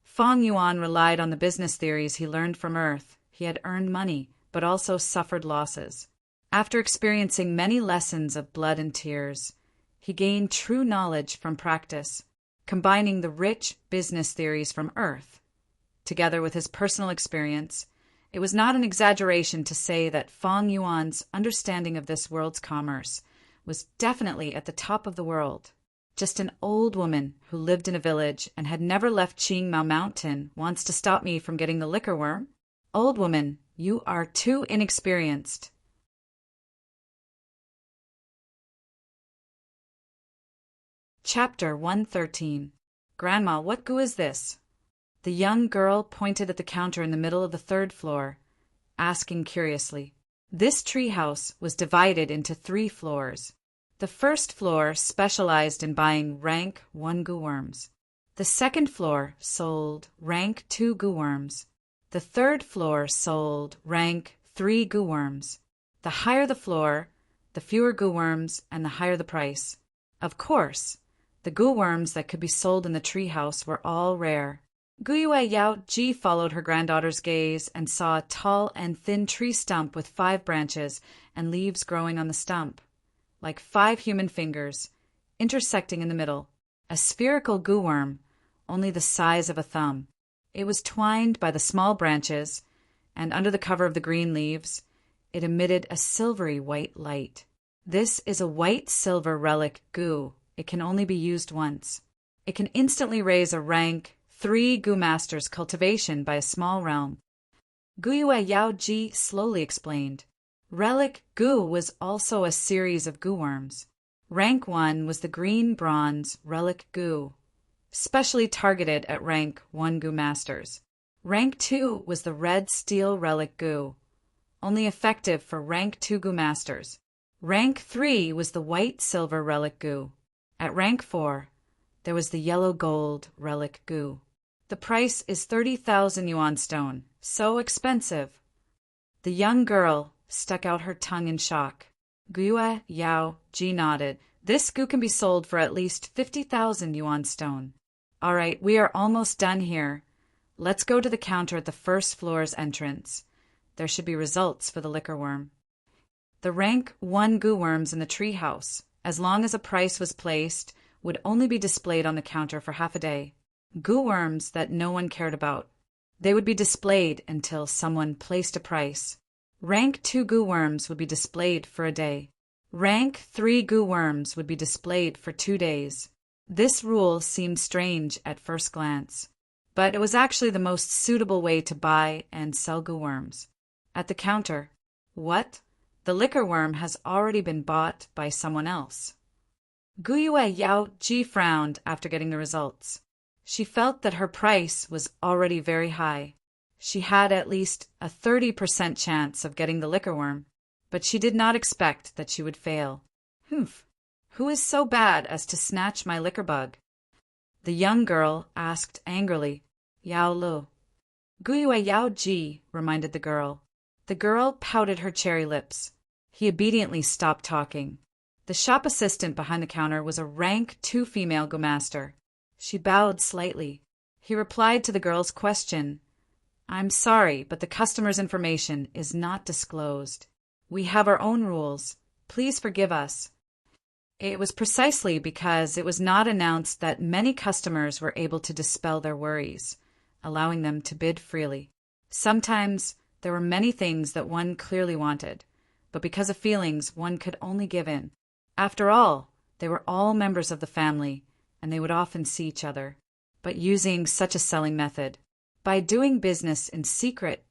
Fang Yuan relied on the business theories he learned from Earth. He had earned money, but also suffered losses. After experiencing many lessons of blood and tears, he gained true knowledge from practice, combining the rich business theories from Earth together with his personal experience, it was not an exaggeration to say that Feng Yuan's understanding of this world's commerce was definitely at the top of the world. Just an old woman who lived in a village and had never left Qingmao Mountain wants to stop me from getting the liquor worm? Old woman, you are too inexperienced. Chapter 113. Grandma, what goo is this? The young girl pointed at the counter in the middle of the third floor, asking curiously. This treehouse was divided into 3 floors. The first floor specialized in buying rank 1 goo worms. The second floor sold rank 2 goo worms. The third floor sold rank 3 goo worms. The higher the floor, the fewer goo worms and the higher the price. Of course, the goo worms that could be sold in the treehouse were all rare. Guyue Yao Ji followed her granddaughter's gaze and saw a tall and thin tree stump with 5 branches and leaves growing on the stump, like 5 human fingers, intersecting in the middle. A spherical goo worm, only the size of a thumb. It was twined by the small branches, and under the cover of the green leaves, it emitted a silvery white light. This is a white-silver relic goo. It can only be used once. It can instantly raise a rank 3 goo master's cultivation by a small realm. Guyue Yao Ji slowly explained. Relic goo was also a series of goo worms. Rank 1 was the green bronze relic goo, specially targeted at rank 1 goo masters. Rank 2 was the red steel relic goo, only effective for rank 2 goo masters. Rank 3 was the white silver relic goo. At rank 4, there was the yellow gold relic goo. The price is 30,000 yuan stone. So expensive. The young girl stuck out her tongue in shock. Guyue Yao Ji nodded. This goo can be sold for at least 50,000 yuan stone. All right, we are almost done here. Let's go to the counter at the first floor's entrance. There should be results for the liquor worm. The rank 1 goo worms in the treehouse, as long as a price was placed, would only be displayed on the counter for half a day. Goo worms that no one cared about. They would be displayed until someone placed a price. Rank 2 goo worms would be displayed for a day. Rank 3 goo worms would be displayed for 2 days. This rule seemed strange at first glance, but it was actually the most suitable way to buy and sell goo worms. At the counter, what? The liquor worm has already been bought by someone else. Guyue Yao Ji frowned after getting the results. She felt that her price was already very high. She had at least a 30% chance of getting the liquor worm, but she did not expect that she would fail. Humph! Who is so bad as to snatch my liquor bug? The young girl asked angrily. Yao Lu. Guyue Yao Ji, reminded the girl. The girl pouted her cherry lips. He obediently stopped talking. The shop assistant behind the counter was a rank 2 female goo master. She bowed slightly. He replied to the girl's question. I'm sorry, but the customer's information is not disclosed. We have our own rules. Please forgive us. It was precisely because it was not announced that many customers were able to dispel their worries, allowing them to bid freely. Sometimes there were many things that one clearly wanted, but because of feelings one could only give in. After all, they were all members of the family, and they would often see each other. But using such a selling method, by doing business in secret,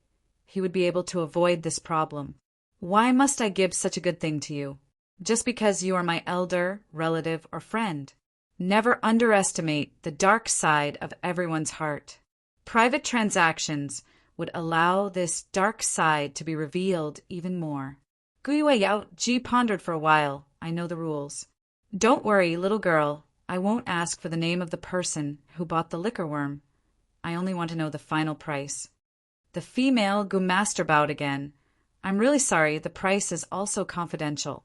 he would be able to avoid this problem. Why must I give such a good thing to you? Just because you are my elder, relative, or friend. Never underestimate the dark side of everyone's heart. Private transactions would allow this dark side to be revealed even more. Guyue Yao Ji pondered for a while. I know the rules. Don't worry, little girl. I won't ask for the name of the person who bought the liquor worm. I only want to know the final price. The female goo master bowed again. I'm really sorry, the price is also confidential.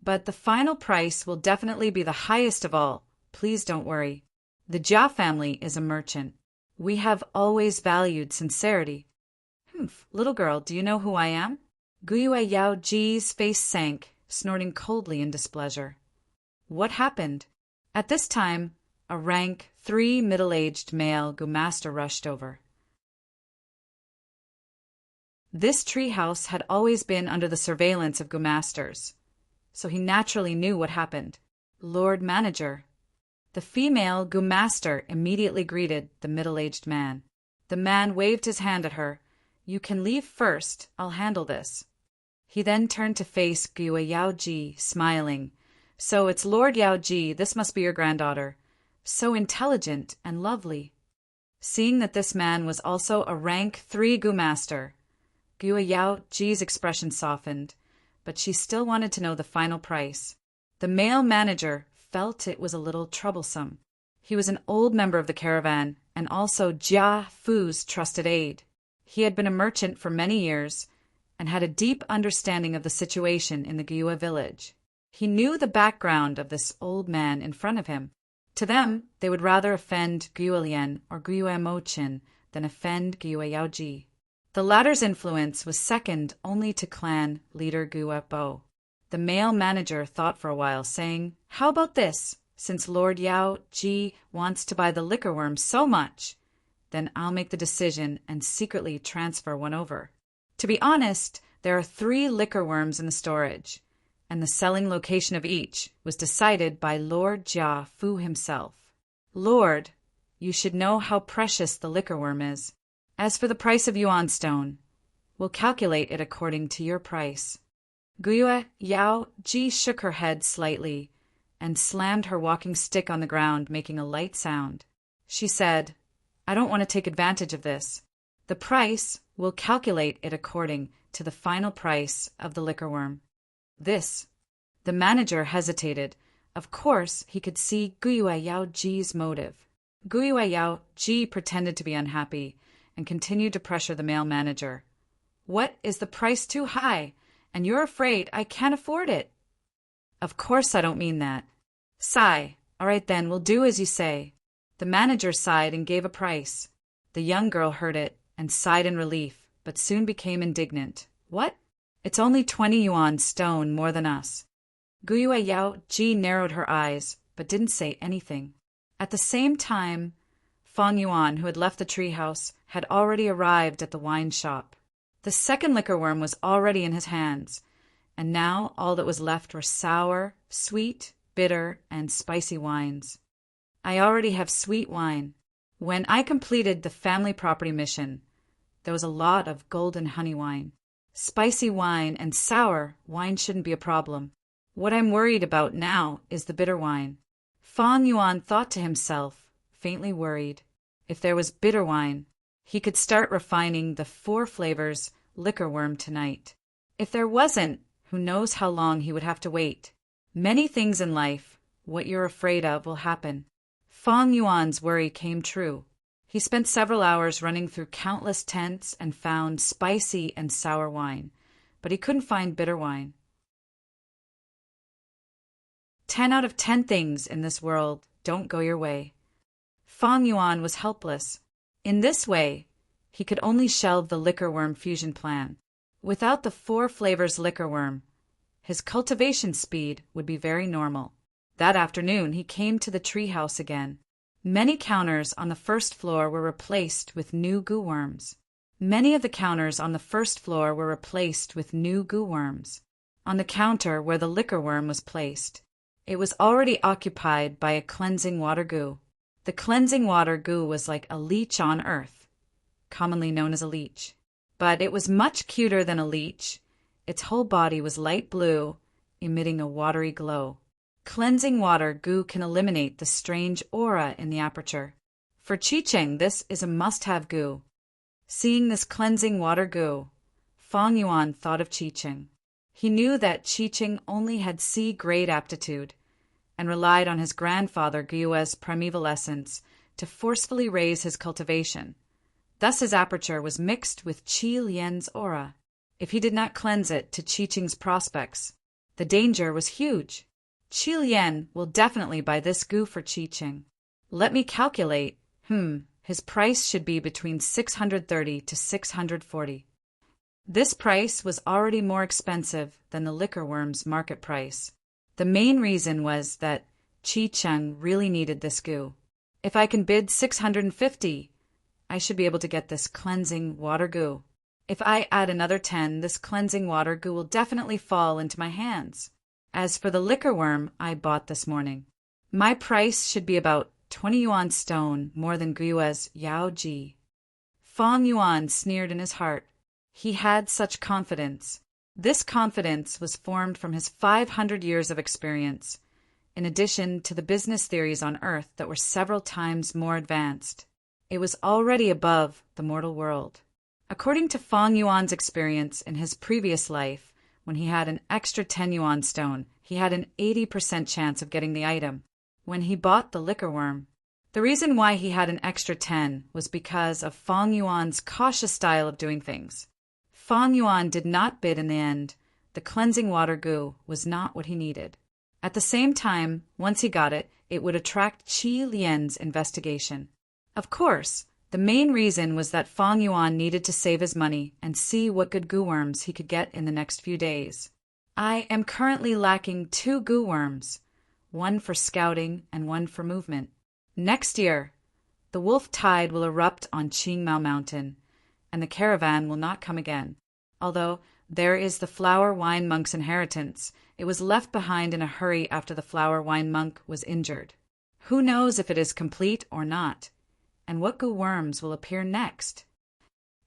But the final price will definitely be the highest of all. Please don't worry. The Jia family is a merchant. We have always valued sincerity. Humph, little girl, do you know who I am? Guyue Yao Ji's face sank, snorting coldly in displeasure. What happened? At this time, a rank 3 middle-aged male goo master rushed over. This treehouse had always been under the surveillance of Gumasters, so he naturally knew what happened. Lord Manager. The female Gumaster immediately greeted the middle-aged man. The man waved his hand at her. You can leave first, I'll handle this. He then turned to face Gua Yaoji, smiling. So it's Lord Yaoji, this must be your granddaughter. So intelligent and lovely. Seeing that this man was also a rank 3 Gumaster, Gua Yaoji's expression softened, but she still wanted to know the final price. The male manager felt it was a little troublesome. He was an old member of the caravan and also Jia Fu's trusted aide. He had been a merchant for many years and had a deep understanding of the situation in the Gua village. He knew the background of this old man in front of him. To them, they would rather offend Guilian or Guamochin than offend Gua Yaoji. The latter's influence was second only to clan leader Guabo. The male manager thought for a while, saying, How about this? Since Lord Yaoji wants to buy the liquor worm so much, then I'll make the decision and secretly transfer one over. To be honest, there are 3 liquor worms in the storage, and the selling location of each was decided by Lord Jia Fu himself. Lord, you should know how precious the liquor worm is. As for the price of yuan stone, we'll calculate it according to your price. Gua Yaoji shook her head slightly and slammed her walking stick on the ground, making a light sound. She said, I don't want to take advantage of this. The price, we'll calculate it according to the final price of the liquor worm. This. The manager hesitated. Of course, he could see Gua Yaoji's motive. Gua Yaoji pretended to be unhappy and continued to pressure the male manager. What, is the price too high? And you're afraid I can't afford it? Of course I don't mean that. Sigh. All right then, we'll do as you say. The manager sighed and gave a price. The young girl heard it and sighed in relief, but soon became indignant. What? It's only 20 yuan stone more than us. Gua Yaoji narrowed her eyes, but didn't say anything. At the same time, Fang Yuan, who had left the treehouse, had already arrived at the wine shop. The second liquor worm was already in his hands, and now all that was left were sour, sweet, bitter, and spicy wines. I already have sweet wine. When I completed the family property mission, there was a lot of golden honey wine. Spicy wine and sour wine shouldn't be a problem. What I'm worried about now is the bitter wine. Fang Yuan thought to himself, faintly worried. If there was bitter wine, he could start refining the 4 flavors liquor worm tonight. If there wasn't, who knows how long he would have to wait. Many things in life, what you're afraid of will happen. Fang Yuan's worry came true. He spent several hours running through countless tents and found spicy and sour wine, but he couldn't find bitter wine. 10 out of 10 things in this world don't go your way. Fang Yuan was helpless. In this way, he could only shelve the liquor worm fusion plan. Without the 4 flavors liquor worm, his cultivation speed would be very normal. That afternoon, he came to the treehouse again. Many counters on the first floor were replaced with new goo worms. Many of the counters on the first floor were replaced with new goo worms. On the counter where the liquor worm was placed, it was already occupied by a cleansing water goo. The cleansing water goo was like a leech on earth, commonly known as a leech. But it was much cuter than a leech. Its whole body was light blue, emitting a watery glow. Cleansing water goo can eliminate the strange aura in the aperture. For Chicheng, this is a must-have goo. Seeing this cleansing water goo, Fang Yuan thought of Chicheng. He knew that Chicheng only had C-grade aptitude and relied on his grandfather Guo's primeval essence to forcefully raise his cultivation. Thus his aperture was mixed with Qi Lian's aura. If he did not cleanse it to Chicheng's prospects, the danger was huge. Qi Lian will definitely buy this goo for Chicheng. Let me calculate. His price should be between 630 to 640. This price was already more expensive than the liquor worm's market price. The main reason was that Chicheng really needed this goo. If I can bid 650, I should be able to get this cleansing water goo. If I add another 10, this cleansing water goo will definitely fall into my hands. As for the liquor worm I bought this morning, my price should be about 20 yuan stone more than Guiue's Yao Ji. Fang Yuan sneered in his heart. He had such confidence. This confidence was formed from his 500 years of experience, in addition to the business theories on Earth that were several times more advanced. It was already above the mortal world. According to Fang Yuan's experience in his previous life, when he had an extra 10 yuan stone, he had an 80% chance of getting the item. When he bought the liquor worm, the reason why he had an extra 10 was because of Fang Yuan's cautious style of doing things. Fang Yuan did not bid in the end. The cleansing water goo was not what he needed. At the same time, once he got it, it would attract Qi Lian's investigation. Of course, the main reason was that Fang Yuan needed to save his money and see what good goo worms he could get in the next few days. I am currently lacking 2 goo worms, one for scouting and one for movement. Next year, the wolf tide will erupt on Qingmao Mountain, and the caravan will not come again. Although there is the flower wine monk's inheritance, it was left behind in a hurry after the flower wine monk was injured. Who knows if it is complete or not, and what goo worms will appear next?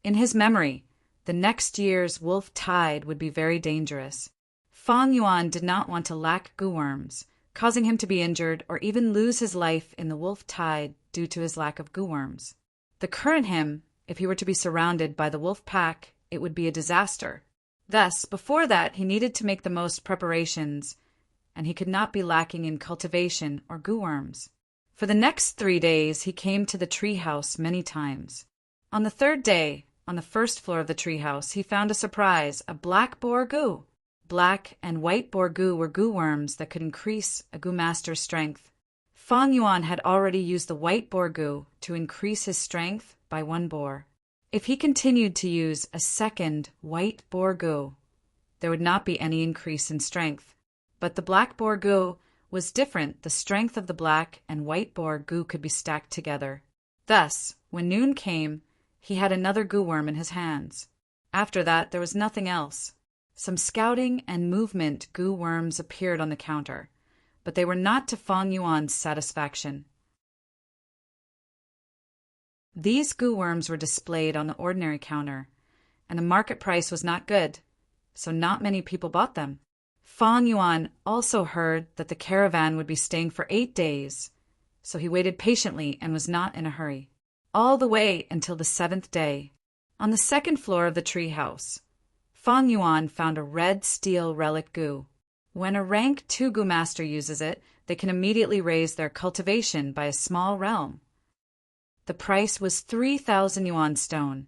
In his memory, the next year's wolf tide would be very dangerous. Fang Yuan did not want to lack goo worms, causing him to be injured or even lose his life in the wolf tide due to his lack of goo worms. The current him, if he were to be surrounded by the wolf pack, it would be a disaster. Thus, before that, he needed to make the most preparations, and he could not be lacking in cultivation or goo worms. For the next 3 days, he came to the tree house many times. On the 3rd day, on the 1st floor of the tree house, he found a surprise, a black boar goo. Black and white boar goo were goo worms that could increase a goo master's strength. Fang Yuan had already used the white boar goo to increase his strength by 1 boar. If he continued to use a second white boar goo, there would not be any increase in strength. But the black boar goo was different. The strength of the black and white boar goo could be stacked together. Thus, when noon came, he had another goo worm in his hands. After that, there was nothing else. Some scouting and movement goo worms appeared on the counter, but they were not to Fang Yuan's satisfaction. These goo worms were displayed on the ordinary counter, and the market price was not good, so not many people bought them. Fang Yuan also heard that the caravan would be staying for 8 days, so he waited patiently and was not in a hurry, all the way until the 7th day. On the 2nd floor of the tree house, Fang Yuan found a red steel relic goo. When a rank 2 goo master uses it, they can immediately raise their cultivation by a small realm. The price was 3,000 yuan stone,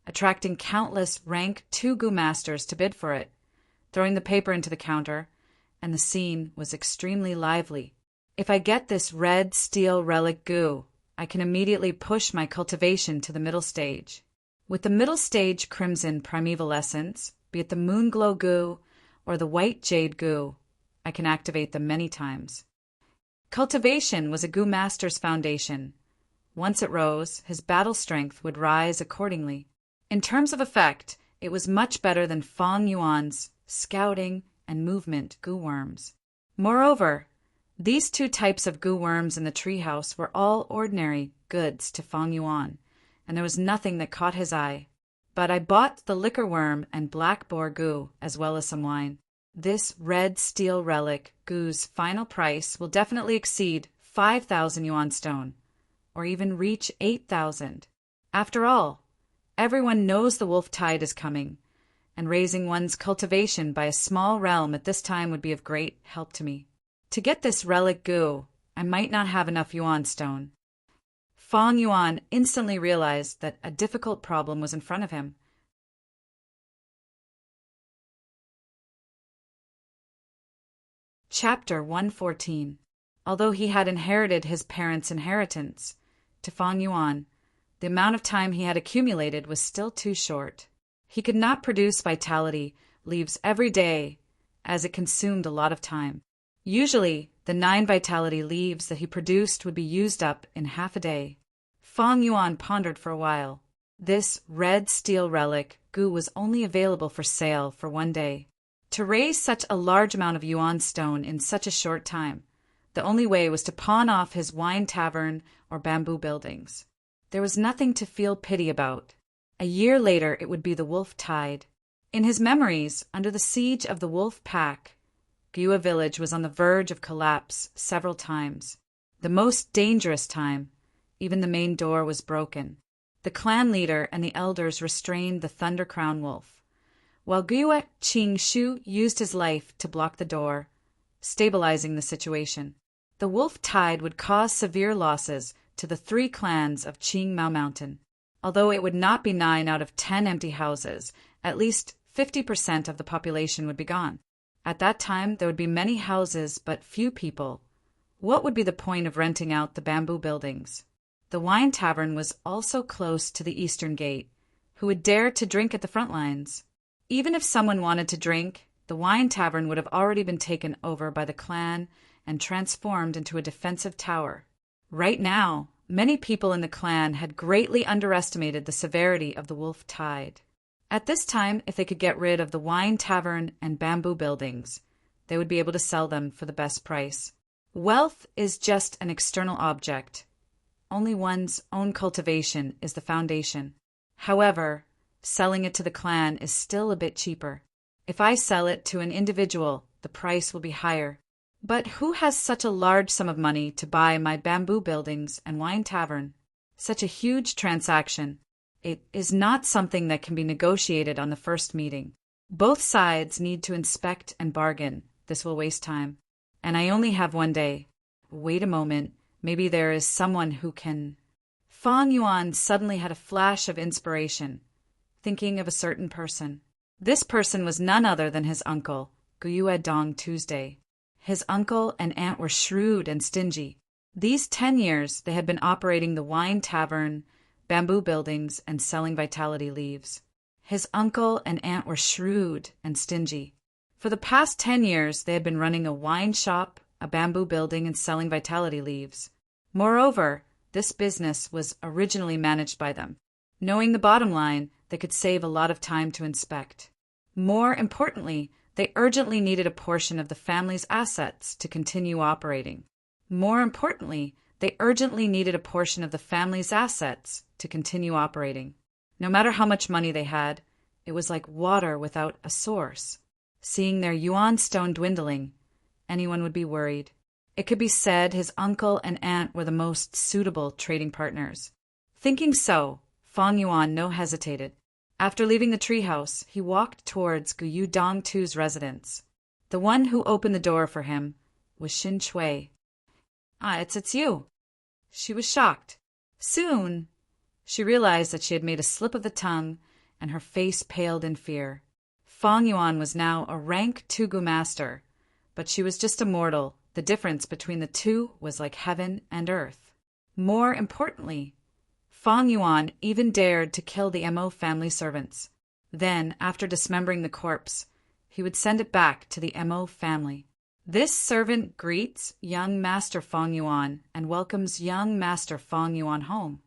attracting countless rank 2 goo masters to bid for it, throwing the paper into the counter, and the scene was extremely lively. If I get this red steel relic goo, I can immediately push my cultivation to the middle stage. With the middle stage crimson primeval essence, be it the moon glow goo or the white jade goo, I can activate them many times. Cultivation was a goo master's foundation. Once it rose, his battle strength would rise accordingly. In terms of effect, it was much better than Fang Yuan's scouting and movement goo worms. Moreover, these 2 types of goo worms in the treehouse were all ordinary goods to Fang Yuan, and there was nothing that caught his eye. But I bought the liquor worm and black boar goo, as well as some wine. This red steel relic goo's final price will definitely exceed 5,000 yuan stone, or even reach 8,000. After all, everyone knows the wolf tide is coming, and raising one's cultivation by a small realm at this time would be of great help to me. To get this relic goo, I might not have enough yuan stone. Fang Yuan instantly realized that a difficult problem was in front of him. Chapter 114. Although he had inherited his parents' inheritance, to Fang Yuan, the amount of time he had accumulated was still too short. He could not produce vitality leaves every day, as it consumed a lot of time. Usually, the 9 vitality leaves that he produced would be used up in half a day. Fang Yuan pondered for a while. This red steel relic Gu was only available for sale for one day. To raise such a large amount of yuan stone in such a short time, the only way was to pawn off his wine tavern or bamboo buildings. There was nothing to feel pity about. A year later it would be the wolf tide. In his memories, under the siege of the wolf pack, Gyua village was on the verge of collapse several times. The most dangerous time, even the main door was broken. The clan leader and the elders restrained the Thunder Crown Wolf, while Gyua Qing Shu used his life to block the door, stabilizing the situation. The wolf tide would cause severe losses to the 3 clans of Qing Mao Mountain. Although it would not be 9 out of 10 empty houses, at least 50% of the population would be gone. At that time, there would be many houses but few people. What would be the point of renting out the bamboo buildings? The wine tavern was also close to the eastern gate. Who would dare to drink at the front lines? Even if someone wanted to drink, the wine tavern would have already been taken over by the clan and transformed into a defensive tower. Right now, many people in the clan had greatly underestimated the severity of the wolf tide. At this time, if they could get rid of the wine tavern and bamboo buildings, they would be able to sell them for the best price. Wealth is just an external object. Only one's own cultivation is the foundation. However, selling it to the clan is still a bit cheaper. If I sell it to an individual, the price will be higher. But who has such a large sum of money to buy my bamboo buildings and wine tavern? Such a huge transaction. It is not something that can be negotiated on the first meeting. Both sides need to inspect and bargain. This will waste time. And I only have one day. Wait a moment. Maybe there is someone who can... Fang Yuan suddenly had a flash of inspiration, thinking of a certain person. This person was none other than his uncle, Gyue Dong Tuesday. His uncle and aunt were shrewd and stingy. These 10 years they had been operating the wine tavern, bamboo buildings, and selling vitality leaves. His uncle and aunt were shrewd and stingy. For the past 10 years they had been running a wine shop, a bamboo building, and selling vitality leaves. Moreover, this business was originally managed by them. Knowing the bottom line, they could save a lot of time to inspect. More importantly, they urgently needed a portion of the family's assets to continue operating. No matter how much money they had, it was like water without a source. Seeing their yuan stone dwindling, anyone would be worried. It could be said his uncle and aunt were the most suitable trading partners. Thinking so, Fang Yuan no hesitated. After leaving the treehouse, he walked towards Gyue Dong Tu's residence. The one who opened the door for him was Xin Chui. It's you. She was shocked. Soon, she realized that she had made a slip of the tongue, and her face paled in fear. Fang Yuan was now a rank Tugu master, but she was just a mortal. The difference between the two was like heaven and earth. More importantly, Fang Yuan even dared to kill the Mo family servants. Then, after dismembering the corpse, he would send it back to the Mo family. This servant greets young Master Fang Yuan and welcomes young Master Fang Yuan home.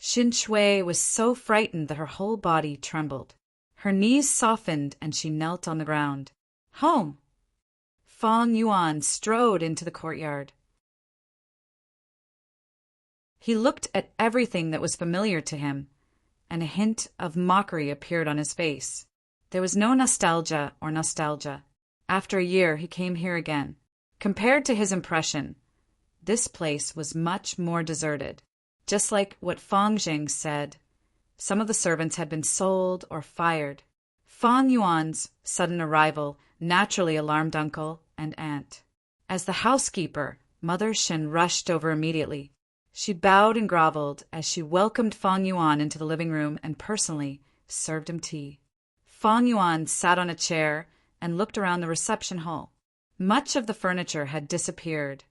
Xin Chui was so frightened that her whole body trembled. Her knees softened and she knelt on the ground. Home! Fang Yuan strode into the courtyard. He looked at everything that was familiar to him, and a hint of mockery appeared on his face. There was no nostalgia. After a year, he came here again. Compared to his impression, this place was much more deserted. Just like what Fang Zheng said, some of the servants had been sold or fired. Fang Yuan's sudden arrival naturally alarmed uncle and aunt. As the housekeeper, Mother Shen rushed over immediately. She bowed and groveled as she welcomed Fang Yuan into the living room and personally served him tea. Fang Yuan sat on a chair and looked around the reception hall. Much of the furniture had disappeared,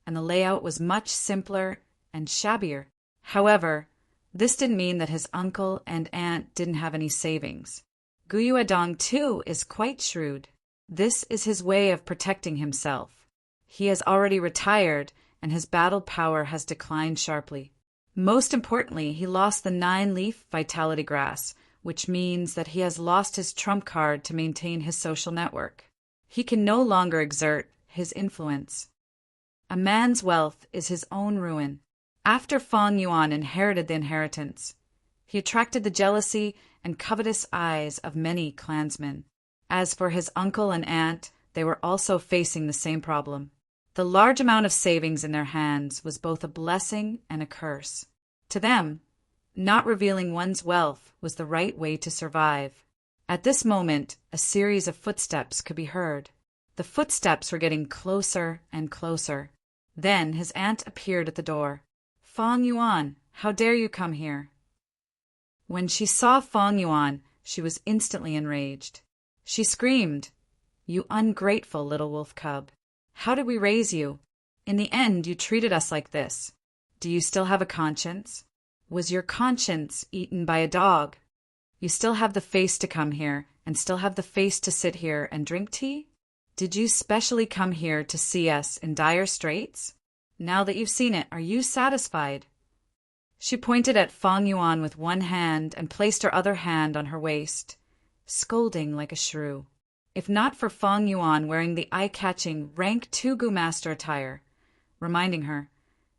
and the layout was much simpler and shabbier. However, this didn't mean that his uncle and aunt didn't have any savings. Gyue Dong too is quite shrewd. This is his way of protecting himself. He has already retired, and his battle power has declined sharply. Most importantly, he lost the 9-leaf vitality grass, which means that he has lost his trump card to maintain his social network. He can no longer exert his influence. A man's wealth is his own ruin. After Fang Yuan inherited the inheritance, he attracted the jealousy and covetous eyes of many clansmen. As for his uncle and aunt, they were also facing the same problem. The large amount of savings in their hands was both a blessing and a curse. To them, not revealing one's wealth was the right way to survive. At this moment, a series of footsteps could be heard. The footsteps were getting closer and closer. Then his aunt appeared at the door. "Fang Yuan, how dare you come here?" When she saw Fang Yuan, she was instantly enraged. She screamed, "You ungrateful little wolf cub! How did we raise you? In the end, you treated us like this. Do you still have a conscience? Was your conscience eaten by a dog? You still have the face to come here, and still have the face to sit here and drink tea? Did you specially come here to see us in dire straits? Now that you've seen it, are you satisfied?" She pointed at Fang Yuan with one hand and placed her other hand on her waist, scolding like a shrew. If not for Fang Yuan wearing the eye-catching rank 2 Gu master attire, reminding her,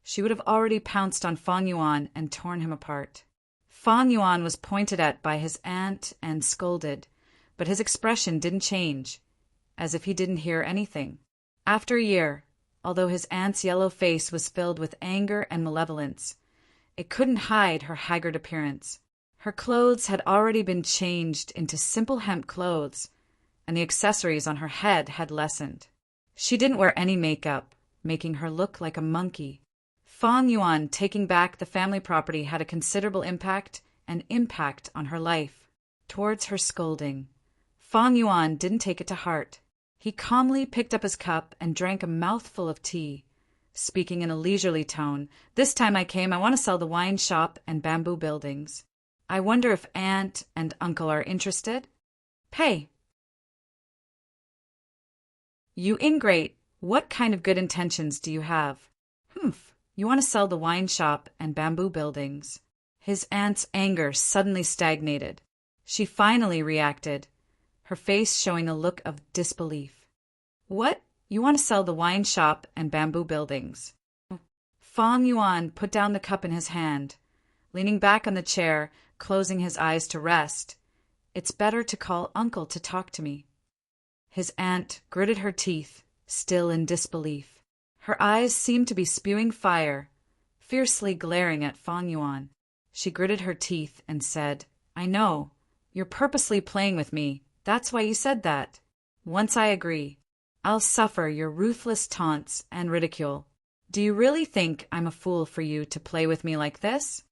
she would have already pounced on Fang Yuan and torn him apart. Fang Yuan was pointed at by his aunt and scolded, but his expression didn't change, as if he didn't hear anything. After a year, although his aunt's yellow face was filled with anger and malevolence, it couldn't hide her haggard appearance. Her clothes had already been changed into simple hemp clothes, and the accessories on her head had lessened. She didn't wear any makeup, making her look like a monkey. Fang Yuan taking back the family property had a considerable impact on her life. Towards her scolding, Fang Yuan didn't take it to heart. He calmly picked up his cup and drank a mouthful of tea, speaking in a leisurely tone. "This time I want to sell the wine shop and bamboo buildings. I wonder if aunt and uncle are interested? Pay." "You ingrate, what kind of good intentions do you have?" "Humph, you want to sell the wine shop and bamboo buildings." His aunt's anger suddenly stagnated. She finally reacted, her face showing a look of disbelief. "What? You want to sell the wine shop and bamboo buildings?" Fang Yuan put down the cup in his hand, leaning back on the chair, closing his eyes to rest. "It's better to call uncle to talk to me." His aunt gritted her teeth, still in disbelief. Her eyes seemed to be spewing fire, fiercely glaring at Fang Yuan. She gritted her teeth and said, "I know. You're purposely playing with me. That's why you said that. Once I agree, I'll suffer your ruthless taunts and ridicule. Do you really think I'm a fool for you to play with me like this?"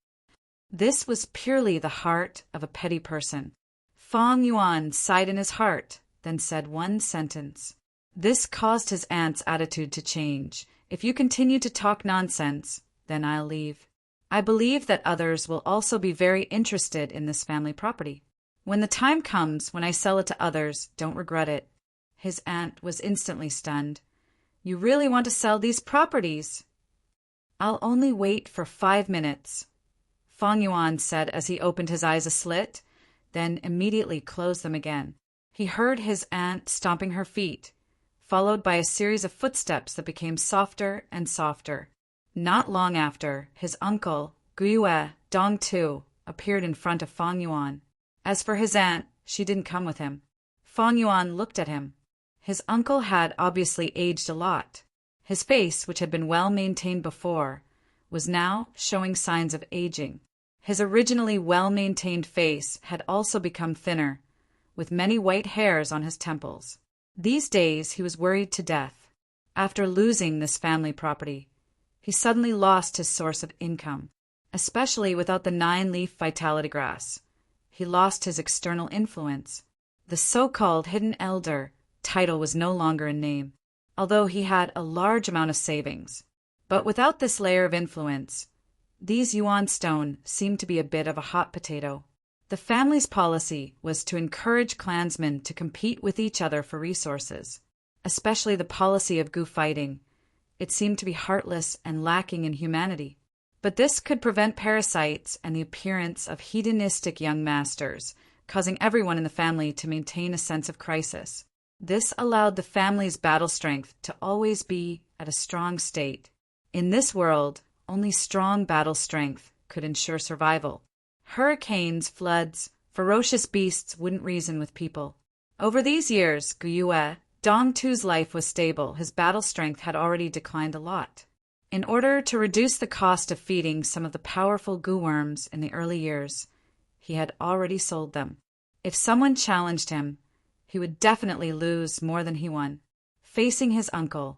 This was purely the heart of a petty person. Fang Yuan sighed in his heart, then said one sentence. This caused his aunt's attitude to change. "If you continue to talk nonsense, then I'll leave. I believe that others will also be very interested in this family property. When the time comes when I sell it to others, don't regret it." His aunt was instantly stunned. "You really want to sell these properties?" "I'll only wait for 5 minutes," Fang Yuan said as he opened his eyes a slit, then immediately closed them again. He heard his aunt stomping her feet, followed by a series of footsteps that became softer and softer. Not long after, his uncle, Guiyue Dongtu, appeared in front of Fang Yuan. As for his aunt, she didn't come with him. Fang Yuan looked at him. His uncle had obviously aged a lot. His face, which had been well maintained before, was now showing signs of aging. His originally well-maintained face had also become thinner, with many white hairs on his temples. These days he was worried to death. After losing this family property, he suddenly lost his source of income, especially without the 9-leaf vitality grass. He lost his external influence. The so-called hidden elder title was no longer in name, although he had a large amount of savings. But without this layer of influence, these yuan stone seemed to be a bit of a hot potato. The family's policy was to encourage clansmen to compete with each other for resources, especially the policy of gu fighting. It seemed to be heartless and lacking in humanity. But this could prevent parasites and the appearance of hedonistic young masters, causing everyone in the family to maintain a sense of crisis. This allowed the family's battle strength to always be at a strong state. In this world, only strong battle strength could ensure survival. Hurricanes, floods, ferocious beasts wouldn't reason with people. Over these years, Gyue Dongtu's life was stable. His battle strength had already declined a lot. In order to reduce the cost of feeding some of the powerful goo worms in the early years, he had already sold them. If someone challenged him, he would definitely lose more than he won. Facing his uncle,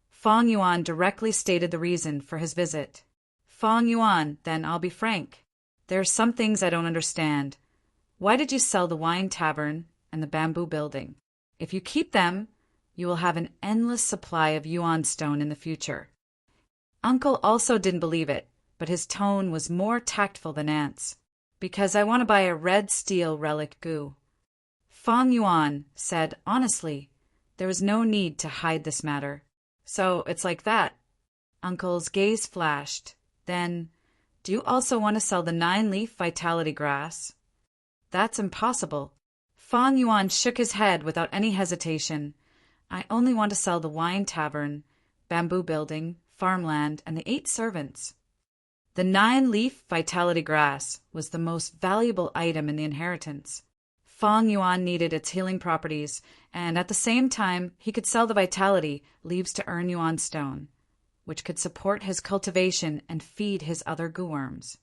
Feng Yuan directly stated the reason for his visit. Feng Yuan, then I'll be frank. There are some things I don't understand. Why did you sell the wine tavern and the bamboo building? If you keep them, you will have an endless supply of yuan stone in the future. Uncle also didn't believe it, but his tone was more tactful than Aunt's. Because I want to buy a red steel relic goo. Feng Yuan said honestly, there was no need to hide this matter. So it's like that. Uncle's gaze flashed. Then, do you also want to sell the 9-leaf vitality grass? That's impossible. Feng Yuan shook his head without any hesitation. I only want to sell the wine tavern, bamboo building, farmland, and the 8 servants. The 9-leaf vitality grass was the most valuable item in the inheritance. Feng Yuan needed its healing properties, and at the same time he could sell the vitality leaves to earn yuan stone, which could support his cultivation and feed his other goo worms.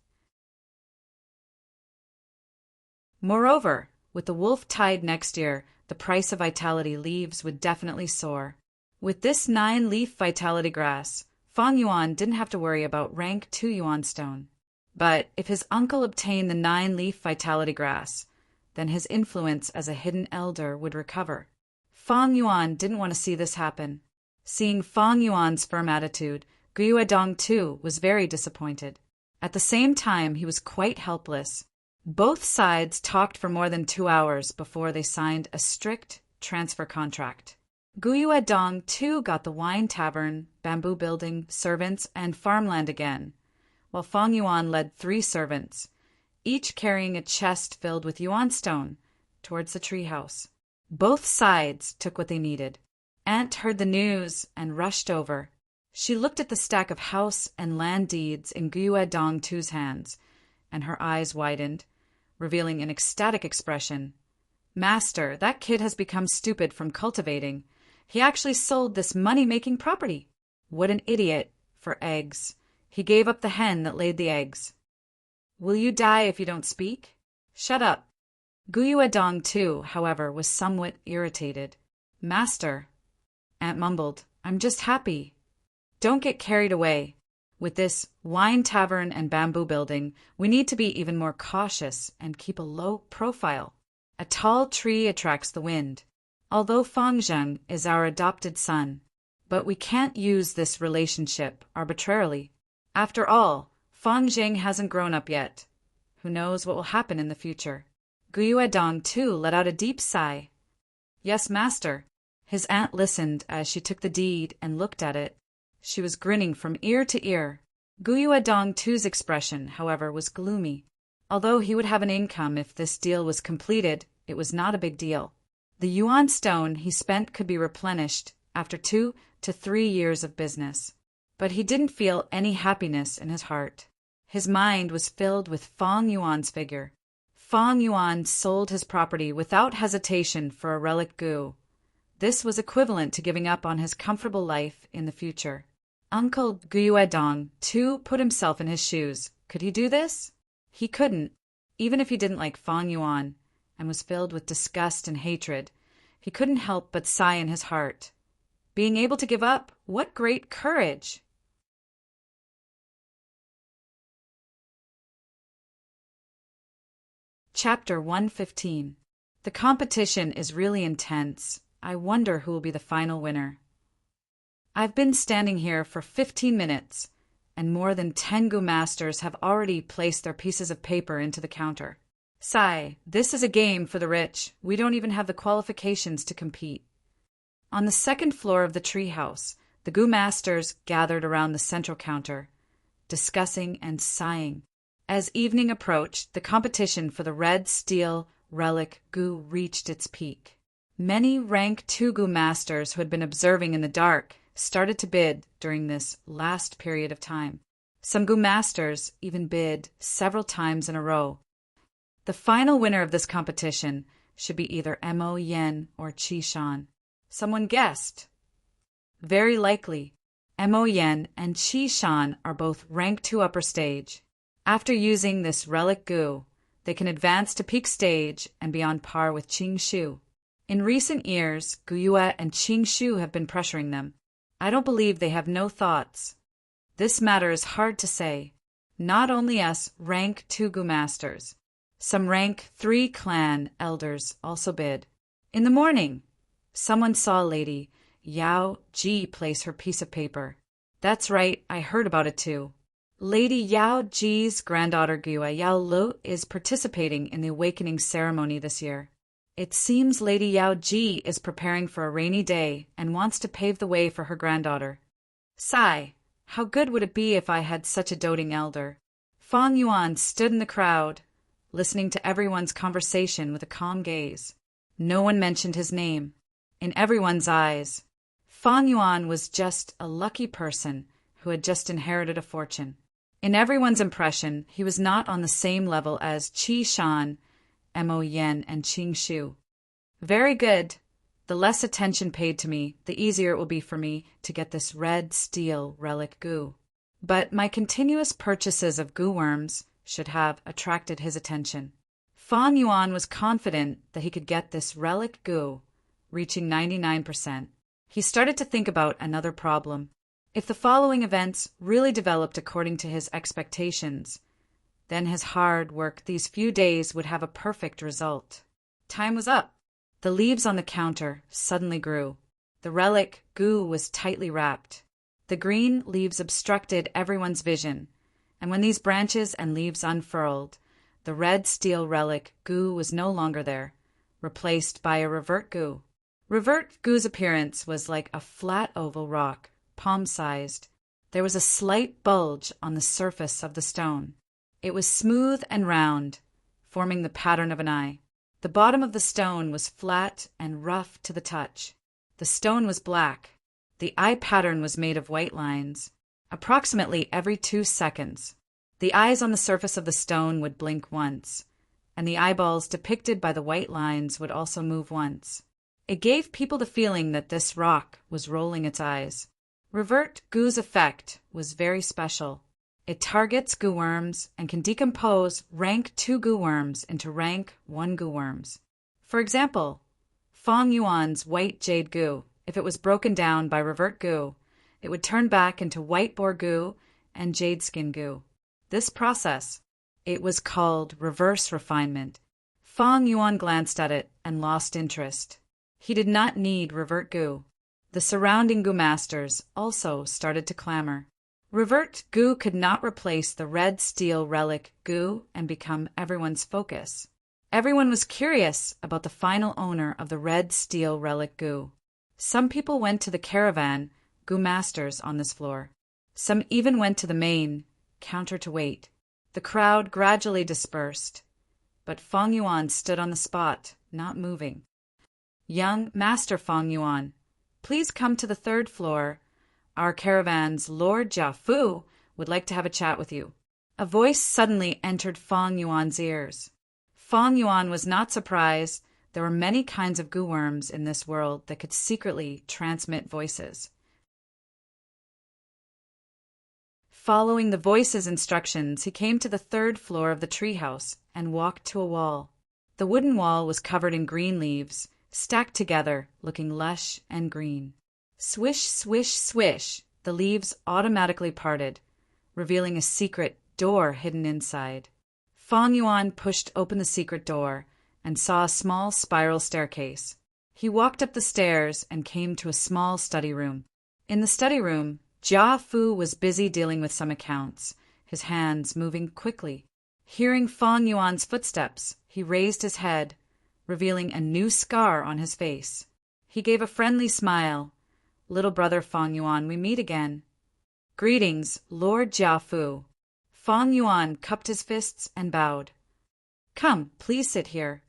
Moreover, with the wolf tide next year, the price of vitality leaves would definitely soar. With this 9-leaf vitality grass, Feng Yuan didn't have to worry about rank 2 yuan stone. But if his uncle obtained the 9-leaf vitality grass, then his influence as a hidden elder would recover. Feng Yuan didn't want to see this happen. Seeing Feng Yuan's firm attitude, Gyue Dongtu was very disappointed. At the same time, he was quite helpless. Both sides talked for more than 2 hours before they signed a strict transfer contract. Gyue Dongtu got the wine tavern, bamboo building, servants, and farmland again, while Feng Yuan led 3 servants, each carrying a chest filled with yuan stone, towards the treehouse. Both sides took what they needed. Aunt heard the news and rushed over. She looked at the stack of house and land deeds in Gyue Dongtu's hands, and her eyes widened, revealing an ecstatic expression. Master, that kid has become stupid from cultivating. He actually sold this money-making property. What an idiot. For eggs. He gave up the hen that laid the eggs. Will you die if you don't speak? Shut up. Gyue Dongtu, however, was somewhat irritated. Master, Aunt mumbled, I'm just happy. Don't get carried away. With this wine tavern and bamboo building, we need to be even more cautious and keep a low profile. A tall tree attracts the wind. Although Fangzheng is our adopted son, but we can't use this relationship arbitrarily. After all, Fangzheng hasn't grown up yet. Who knows what will happen in the future? Gyue Dongtu let out a deep sigh. Yes, master. His aunt listened as she took the deed and looked at it. She was grinning from ear to ear. Gyue Dongtu's expression, however, was gloomy. Although he would have an income if this deal was completed, it was not a big deal. The yuan stone he spent could be replenished after 2 to 3 years of business. But he didn't feel any happiness in his heart. His mind was filled with Feng Yuan's figure. Feng Yuan sold his property without hesitation for a relic goo. This was equivalent to giving up on his comfortable life in the future. Uncle Gyue Dongtu put himself in his shoes. Could he do this? He couldn't, even if he didn't like Feng Yuan and was filled with disgust and hatred. He couldn't help but sigh in his heart. Being able to give up, what great courage! Chapter 115. The competition is really intense. I wonder who will be the final winner. I've been standing here for 15 minutes, and more than 10 goo masters have already placed their pieces of paper into the counter. Sigh, this is a game for the rich. We don't even have the qualifications to compete. On the second floor of the treehouse, the goo masters gathered around the central counter. discussing and sighing. As evening approached, the competition for the red steel relic Gu reached its peak. Many rank 2 Gu masters who had been observing in the dark started to bid during this last period of time. Some Gu masters even bid several times in a row. The final winner of this competition should be either Mo Yen or Qi Shan. Someone guessed. Very likely, Mo Yen and Qi Shan are both rank 2 upper stage. After using this relic Gu, they can advance to peak stage and be on par with Qing Shu. In recent years, Gu Yue and Qing Shu have been pressuring them. I don't believe they have no thoughts. This matter is hard to say. Not only us rank 2 Gu masters. Some rank 3 clan elders also bid. In the morning, someone saw Lady Yao Ji place her piece of paper. That's right, I heard about it too. Lady Yao Ji's granddaughter Gu Yao Lu is participating in the awakening ceremony this year. It seems Lady Yao Ji is preparing for a rainy day and wants to pave the way for her granddaughter. Sigh, how good would it be if I had such a doting elder? Fang Yuan stood in the crowd, listening to everyone's conversation with a calm gaze. No one mentioned his name. In everyone's eyes, Fang Yuan was just a lucky person who had just inherited a fortune. In everyone's impression, he was not on the same level as Qi Shan, Mo Yen, and Qing Shu. Very good. The less attention paid to me, the easier it will be for me to get this red steel relic Gu. But my continuous purchases of Gu worms should have attracted his attention. Fang Yuan was confident that he could get this relic Gu, reaching 99%. He started to think about another problem. If the following events really developed according to his expectations, then his hard work these few days would have a perfect result. Time was up. The leaves on the counter suddenly grew. The relic Gu was tightly wrapped. The green leaves obstructed everyone's vision, and when these branches and leaves unfurled, the red steel relic Gu was no longer there, replaced by a revert Gu. Revert Gu's appearance was like a flat oval rock, palm-sized. There was a slight bulge on the surface of the stone. It was smooth and round, forming the pattern of an eye. The bottom of the stone was flat and rough to the touch. The stone was black. The eye pattern was made of white lines. Approximately every 2 seconds, the eyes on the surface of the stone would blink once, and the eyeballs depicted by the white lines would also move once. It gave people the feeling that this rock was rolling its eyes. Revert Gu's effect was very special. It targets Gu worms and can decompose rank 2 Gu worms into rank 1 Gu worms. For example, Fang Yuan's white jade Gu, if it was broken down by Revert Gu, it would turn back into white boar Gu and jade skin Gu. This process, it was called reverse refinement. Fang Yuan glanced at it and lost interest. He did not need Revert Gu. The surrounding Gu masters also started to clamor. Revert Gu could not replace the red steel relic Gu and become everyone's focus. Everyone was curious about the final owner of the red steel relic Gu. Some people went to the caravan Gu masters on this floor. Some even went to the main counter to wait. The crowd gradually dispersed, but Fang Yuan stood on the spot, not moving. Young Master Fang Yuan, please come to the 3rd floor. Our caravan's Lord Jia Fu would like to have a chat with you. A voice suddenly entered Fang Yuan's ears. Fang Yuan was not surprised. There were many kinds of Gu worms in this world that could secretly transmit voices. Following the voice's instructions, he came to the 3rd floor of the treehouse and walked to a wall. The wooden wall was covered in green leaves, stacked together, looking lush and green. Swish, swish, swish, the leaves automatically parted, revealing a secret door hidden inside. Fang Yuan pushed open the secret door and saw a small spiral staircase. He walked up the stairs and came to a small study room. In the study room, Jia Fu was busy dealing with some accounts, his hands moving quickly. Hearing Fang Yuan's footsteps, he raised his head, revealing a new scar on his face. He gave a friendly smile. Little brother Fang Yuan, we meet again. Greetings, Lord Jiafu. Fang Yuan cupped his fists and bowed. Come, please sit here.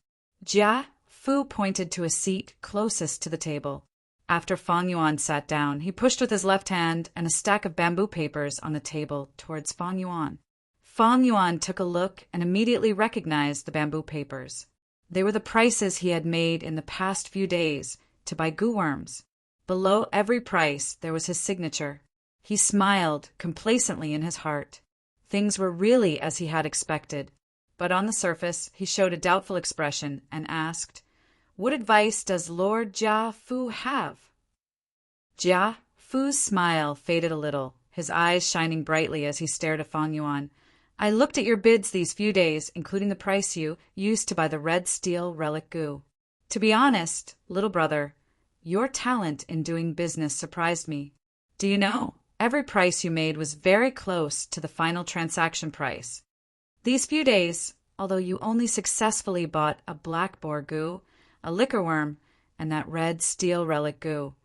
Jia Fu pointed to a seat closest to the table. After Fang Yuan sat down, he pushed with his left hand and a stack of bamboo papers on the table towards Fang Yuan. Fang Yuan took a look and immediately recognized the bamboo papers. They were the prices he had made in the past few days to buy goo worms. Below every price there was his signature. He smiled complacently in his heart. Things were really as he had expected. But on the surface, he showed a doubtful expression and asked, What advice does Lord Jia Fu have? Jia Fu's smile faded a little, his eyes shining brightly as he stared at Fang Yuan. I looked at your bids these few days, including the price you used to buy the red steel relic goo. To be honest, little brother, your talent in doing business surprised me. Do you know, every price you made was very close to the final transaction price. These few days, although you only successfully bought a black boar goo, a liquor worm, and that red steel relic goo,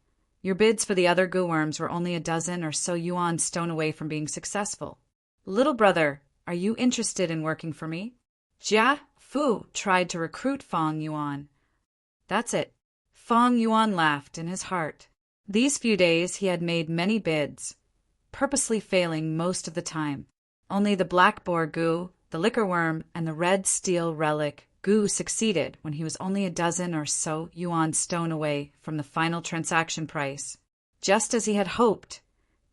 your bids for the other goo worms were only a dozen or so yuan stone away from being successful. Little brother, are you interested in working for me? Jia Fu tried to recruit Fang Yuan. That's it. Fang Yuan laughed in his heart. These few days he had made many bids, purposely failing most of the time. Only the black boar goo, the liquor worm, and the red steel relic goo succeeded when he was only a dozen or so yuan stone away from the final transaction price. Just as he had hoped,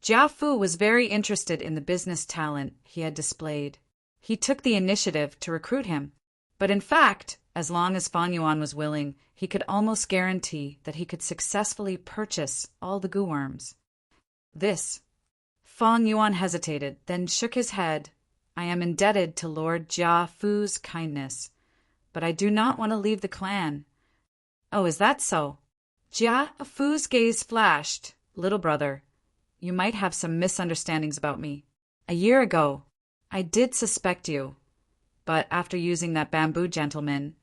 Jia Fu was very interested in the business talent he had displayed. He took the initiative to recruit him. But in fact, as long as Fang Yuan was willing, he could almost guarantee that he could successfully purchase all the goo worms. Fang Yuan hesitated, then shook his head. I am indebted to Lord Jia Fu's kindness, but I do not want to leave the clan. Oh, is that so? Jia Fu's gaze flashed. Little brother, you might have some misunderstandings about me. A year ago, I did suspect you, but after using that bamboo gentleman,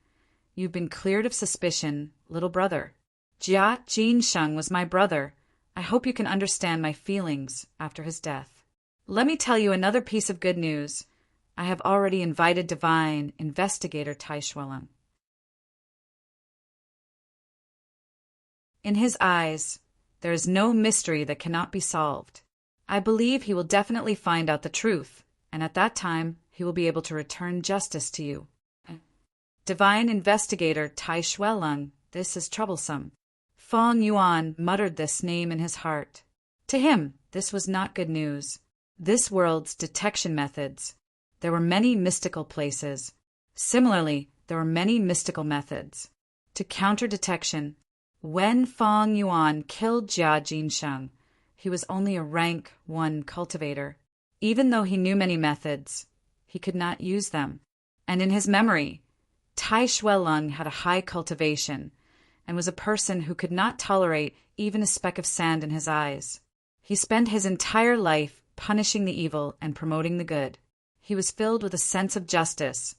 you've been cleared of suspicion, little brother. Jia Jinsheng was my brother. I hope you can understand my feelings after his death. Let me tell you another piece of good news. I have already invited divine investigator Tai Shueleng. In his eyes, there is no mystery that cannot be solved. I believe he will definitely find out the truth, and at that time, he will be able to return justice to you. Divine investigator Tai Shueleng, this is troublesome. Fang Yuan muttered this name in his heart. To him, this was not good news. This world's detection methods. There were many mystical places. Similarly, there were many mystical methods. To counter detection, when Fang Yuan killed Jia Jinsheng, he was only a rank 1 cultivator. Even though he knew many methods, he could not use them. And in his memory, Tai Shueleng had a high cultivation and was a person who could not tolerate even a speck of sand in his eyes. He spent his entire life punishing the evil and promoting the good. He was filled with a sense of justice,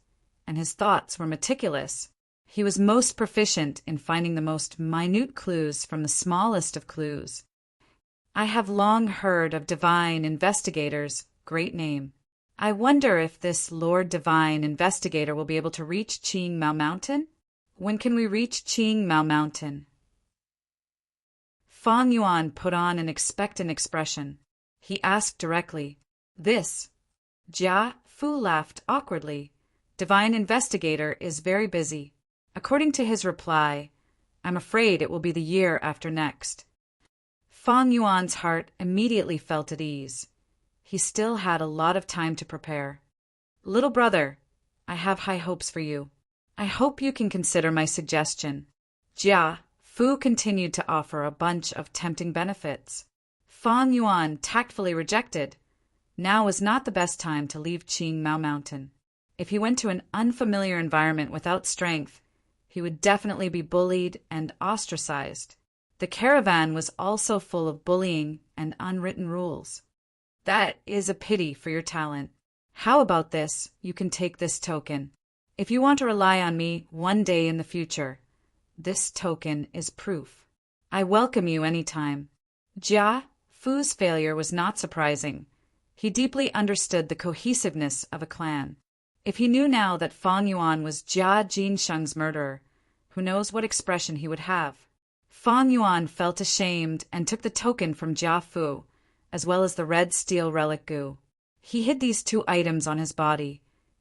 and his thoughts were meticulous. He was most proficient in finding the most minute clues from the smallest of clues. I have long heard of divine investigators' great name. I wonder if this Lord Divine Investigator will be able to reach Qing Mao Mountain? When can we reach Qing Mao Mountain? Fang Yuan put on an expectant expression. He asked directly, Jia Fu laughed awkwardly. Divine Investigator is very busy. According to his reply, I'm afraid it will be the year after next. Fang Yuan's heart immediately felt at ease. He still had a lot of time to prepare. Little brother, I have high hopes for you. I hope you can consider my suggestion. Jia Fu continued to offer a bunch of tempting benefits. Fang Yuan tactfully rejected. Now was not the best time to leave Qing Mao Mountain. If he went to an unfamiliar environment without strength, he would definitely be bullied and ostracized. The caravan was also full of bullying and unwritten rules. That is a pity for your talent. How about this? You can take this token. If you want to rely on me one day in the future, this token is proof. I welcome you anytime. Jia Fu's failure was not surprising. He deeply understood the cohesiveness of a clan. If he knew now that Fang Yuan was Jia Jinsheng's murderer, who knows what expression he would have? Fang Yuan felt ashamed and took the token from Jia Fu, as well as the red steel relic gu. He hid these two items on his body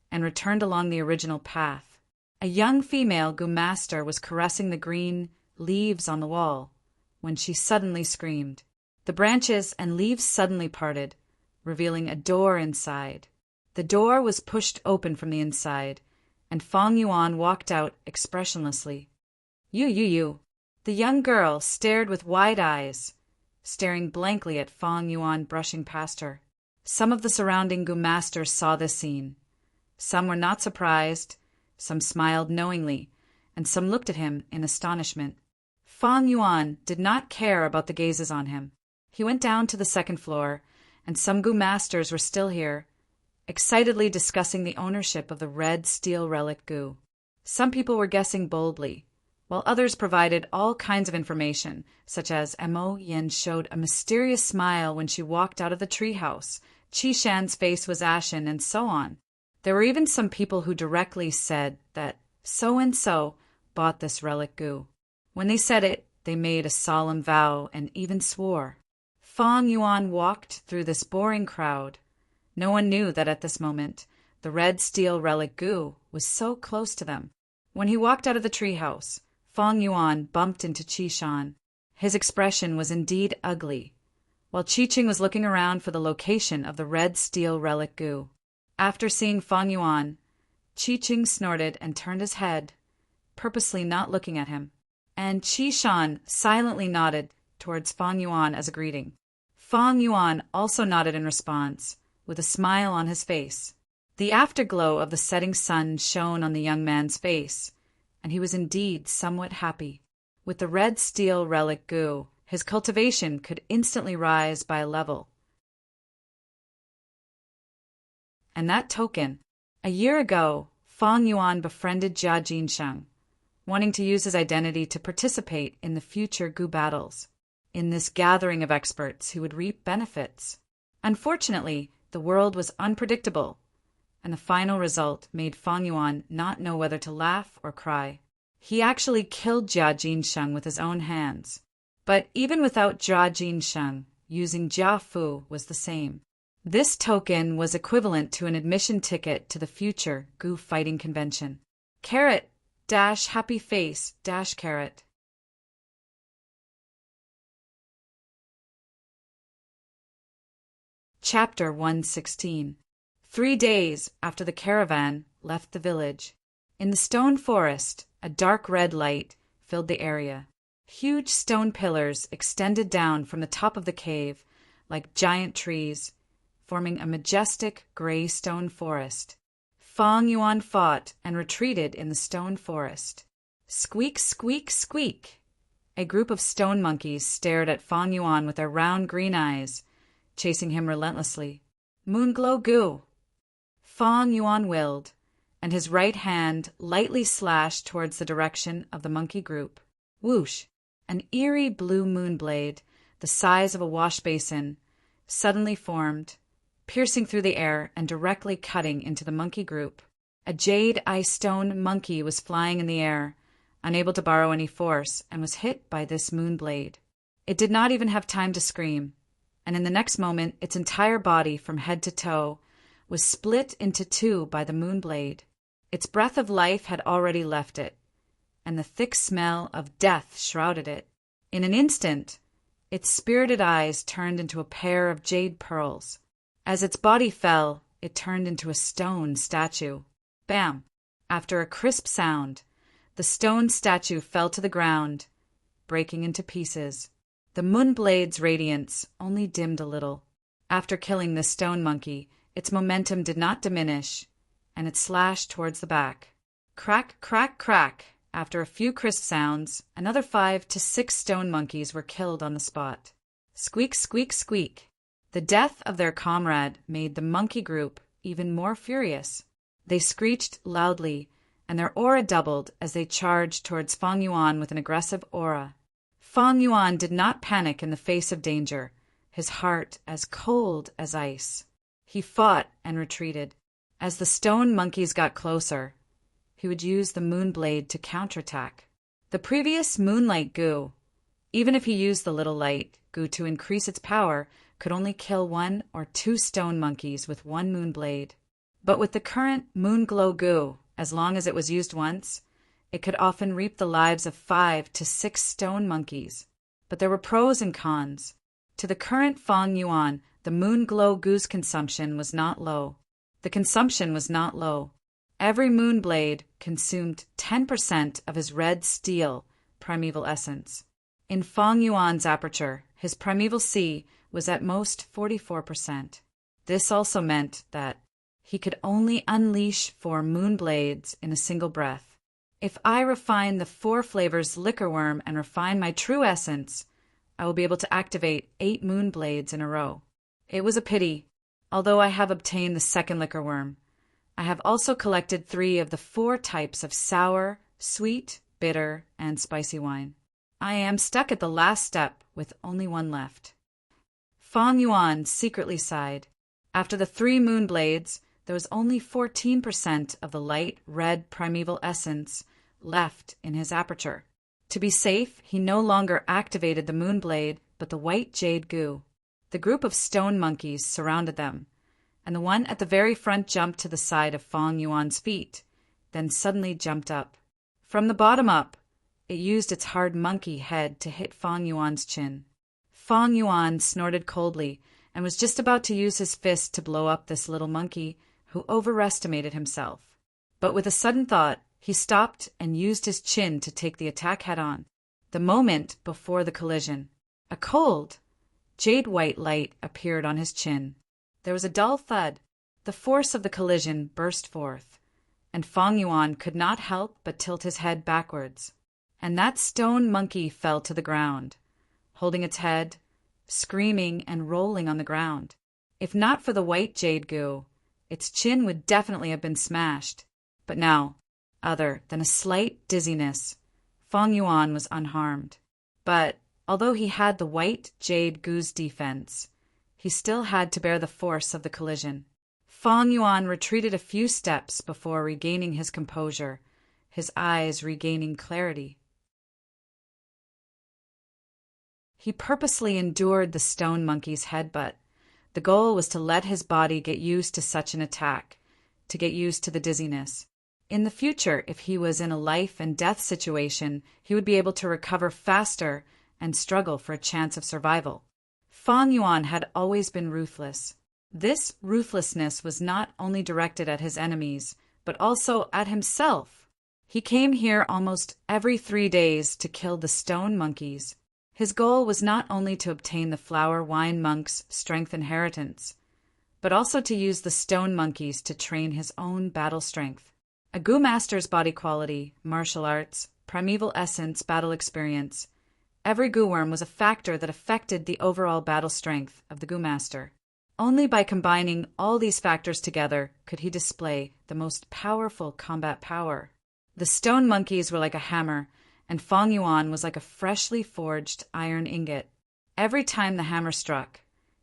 and returned along the original path. A young female gu master was caressing the green leaves on the wall when she suddenly screamed. The branches and leaves suddenly parted, revealing a door inside. The door was pushed open from the inside, and Fang Yuan walked out expressionlessly. You. The young girl stared with wide eyes, staring blankly at Fang Yuan brushing past her. Some of the surrounding gu masters saw this scene. Some were not surprised, some smiled knowingly, and some looked at him in astonishment. Fang Yuan did not care about the gazes on him. He went down to the second floor, and some gu masters were still here, excitedly discussing the ownership of the red steel relic gu. Some people were guessing boldly, while others provided all kinds of information, such as Mo Yin showed a mysterious smile when she walked out of the treehouse, Qi Shan's face was ashen, and so on. There were even some people who directly said that so-and-so bought this relic gu. When they said it, they made a solemn vow and even swore. Fang Yuan walked through this boring crowd. No one knew that at this moment, the red steel relic gu was so close to them. When he walked out of the treehouse, Fang Yuan bumped into Qi Shan. His expression was indeed ugly, while Qi Qing was looking around for the location of the red steel relic gu. After seeing Fang Yuan, Qi Qing snorted and turned his head, purposely not looking at him, and Qi Shan silently nodded towards Fang Yuan as a greeting. Fang Yuan also nodded in response, with a smile on his face. The afterglow of the setting sun shone on the young man's face, and he was indeed somewhat happy. With the red steel relic gu, his cultivation could instantly rise by a level. And that token. A year ago, Fang Yuan befriended Jia Jinsheng, wanting to use his identity to participate in the future gu battles, in this gathering of experts who would reap benefits. Unfortunately, the world was unpredictable, and the final result made Fang Yuan not know whether to laugh or cry. He actually killed Jia Jinsheng with his own hands. But even without Jia Jinsheng, using Jia Fu was the same. This token was equivalent to an admission ticket to the future gu fighting convention. Happy face, carrot. Chapter 116. 3 days after the caravan left the village. In the stone forest, a dark red light filled the area. Huge stone pillars extended down from the top of the cave like giant trees, forming a majestic gray stone forest. Fang Yuan fought and retreated in the stone forest. Squeak, squeak, squeak! A group of stone monkeys stared at Fang Yuan with their round green eyes, chasing him relentlessly. Moonglow gu! Fang Yuan willed, and his right hand lightly slashed towards the direction of the monkey group. Whoosh! An eerie blue moonblade, the size of a wash basin, suddenly formed, piercing through the air and directly cutting into the monkey group. A jade ice stone monkey was flying in the air, unable to borrow any force, and was hit by this moonblade. It did not even have time to scream, and in the next moment its entire body from head to toe was split into two by the moonblade. Its breath of life had already left it, and the thick smell of death shrouded it. In an instant, its spirited eyes turned into a pair of jade pearls. As its body fell, it turned into a stone statue. Bam! After a crisp sound, the stone statue fell to the ground, breaking into pieces. The moonblade's radiance only dimmed a little. After killing the stone monkey, its momentum did not diminish, and it slashed towards the back. Crack, crack, crack! After a few crisp sounds, another 5 to 6 stone monkeys were killed on the spot. Squeak, squeak, squeak! The death of their comrade made the monkey group even more furious. They screeched loudly, and their aura doubled as they charged towards Fang Yuan with an aggressive aura. Fang Yuan did not panic in the face of danger, his heart as cold as ice. He fought and retreated. As the stone monkeys got closer, he would use the moon blade to counterattack. The previous moonlight goo, even if he used the little light goo to increase its power, could only kill 1 or 2 stone monkeys with one moon blade. But with the current moon glow goo, as long as it was used once, it could often reap the lives of 5 to 6 stone monkeys. But there were pros and cons. To the current Feng Yuan, the moon glow goo's consumption was not low. The consumption was not low. Every moon blade consumed 10% of his red steel primeval essence. In Feng Yuan's aperture, his primeval C was at most 44%. This also meant that he could only unleash 4 moon blades in a single breath. If I refine the 4 flavors liquor worm and refine my true essence, I will be able to activate 8 moon blades in a row. It was a pity. Although I have obtained the second liquor worm, I have also collected 3 of the 4 types of sour, sweet, bitter, and spicy wine. I am stuck at the last step with only 1 left. Feng Yuan secretly sighed. After the 3 moon blades, there was only 14% of the light red primeval essence left in his aperture. To be safe, he no longer activated the moon blade, but the white jade goo. The group of stone monkeys surrounded them, and the one at the very front jumped to the side of Feng Yuan's feet, then suddenly jumped up. From the bottom up, it used its hard monkey head to hit Feng Yuan's chin. Feng Yuan snorted coldly and was just about to use his fist to blow up this little monkey who overestimated himself. But with a sudden thought, he stopped and used his chin to take the attack head-on. The moment before the collision, a cold, jade-white light appeared on his chin. There was a dull thud. The force of the collision burst forth, and Feng Yuan could not help but tilt his head backwards. And that stone monkey fell to the ground, holding its head, screaming and rolling on the ground. If not for the white jade goo, its chin would definitely have been smashed. But now, other than a slight dizziness, Feng Yuan was unharmed. But although he had the white jade goo's defense, he still had to bear the force of the collision. Feng Yuan retreated a few steps before regaining his composure, his eyes regaining clarity. He purposely endured the stone monkey's headbutt. The goal was to let his body get used to such an attack, to get used to the dizziness. In the future, if he was in a life and death situation, he would be able to recover faster and struggle for a chance of survival. Feng Yuan had always been ruthless. This ruthlessness was not only directed at his enemies, but also at himself. He came here almost every 3 days to kill the stone monkeys. His goal was not only to obtain the flower wine monk's strength inheritance, but also to use the stone monkeys to train his own battle strength. A Goo Master's body quality, martial arts, primeval essence, battle experience. Every Goo Worm was a factor that affected the overall battle strength of the Goo Master. Only by combining all these factors together could he display the most powerful combat power. The stone monkeys were like a hammer, and Feng Yuan was like a freshly forged iron ingot. Every time the hammer struck,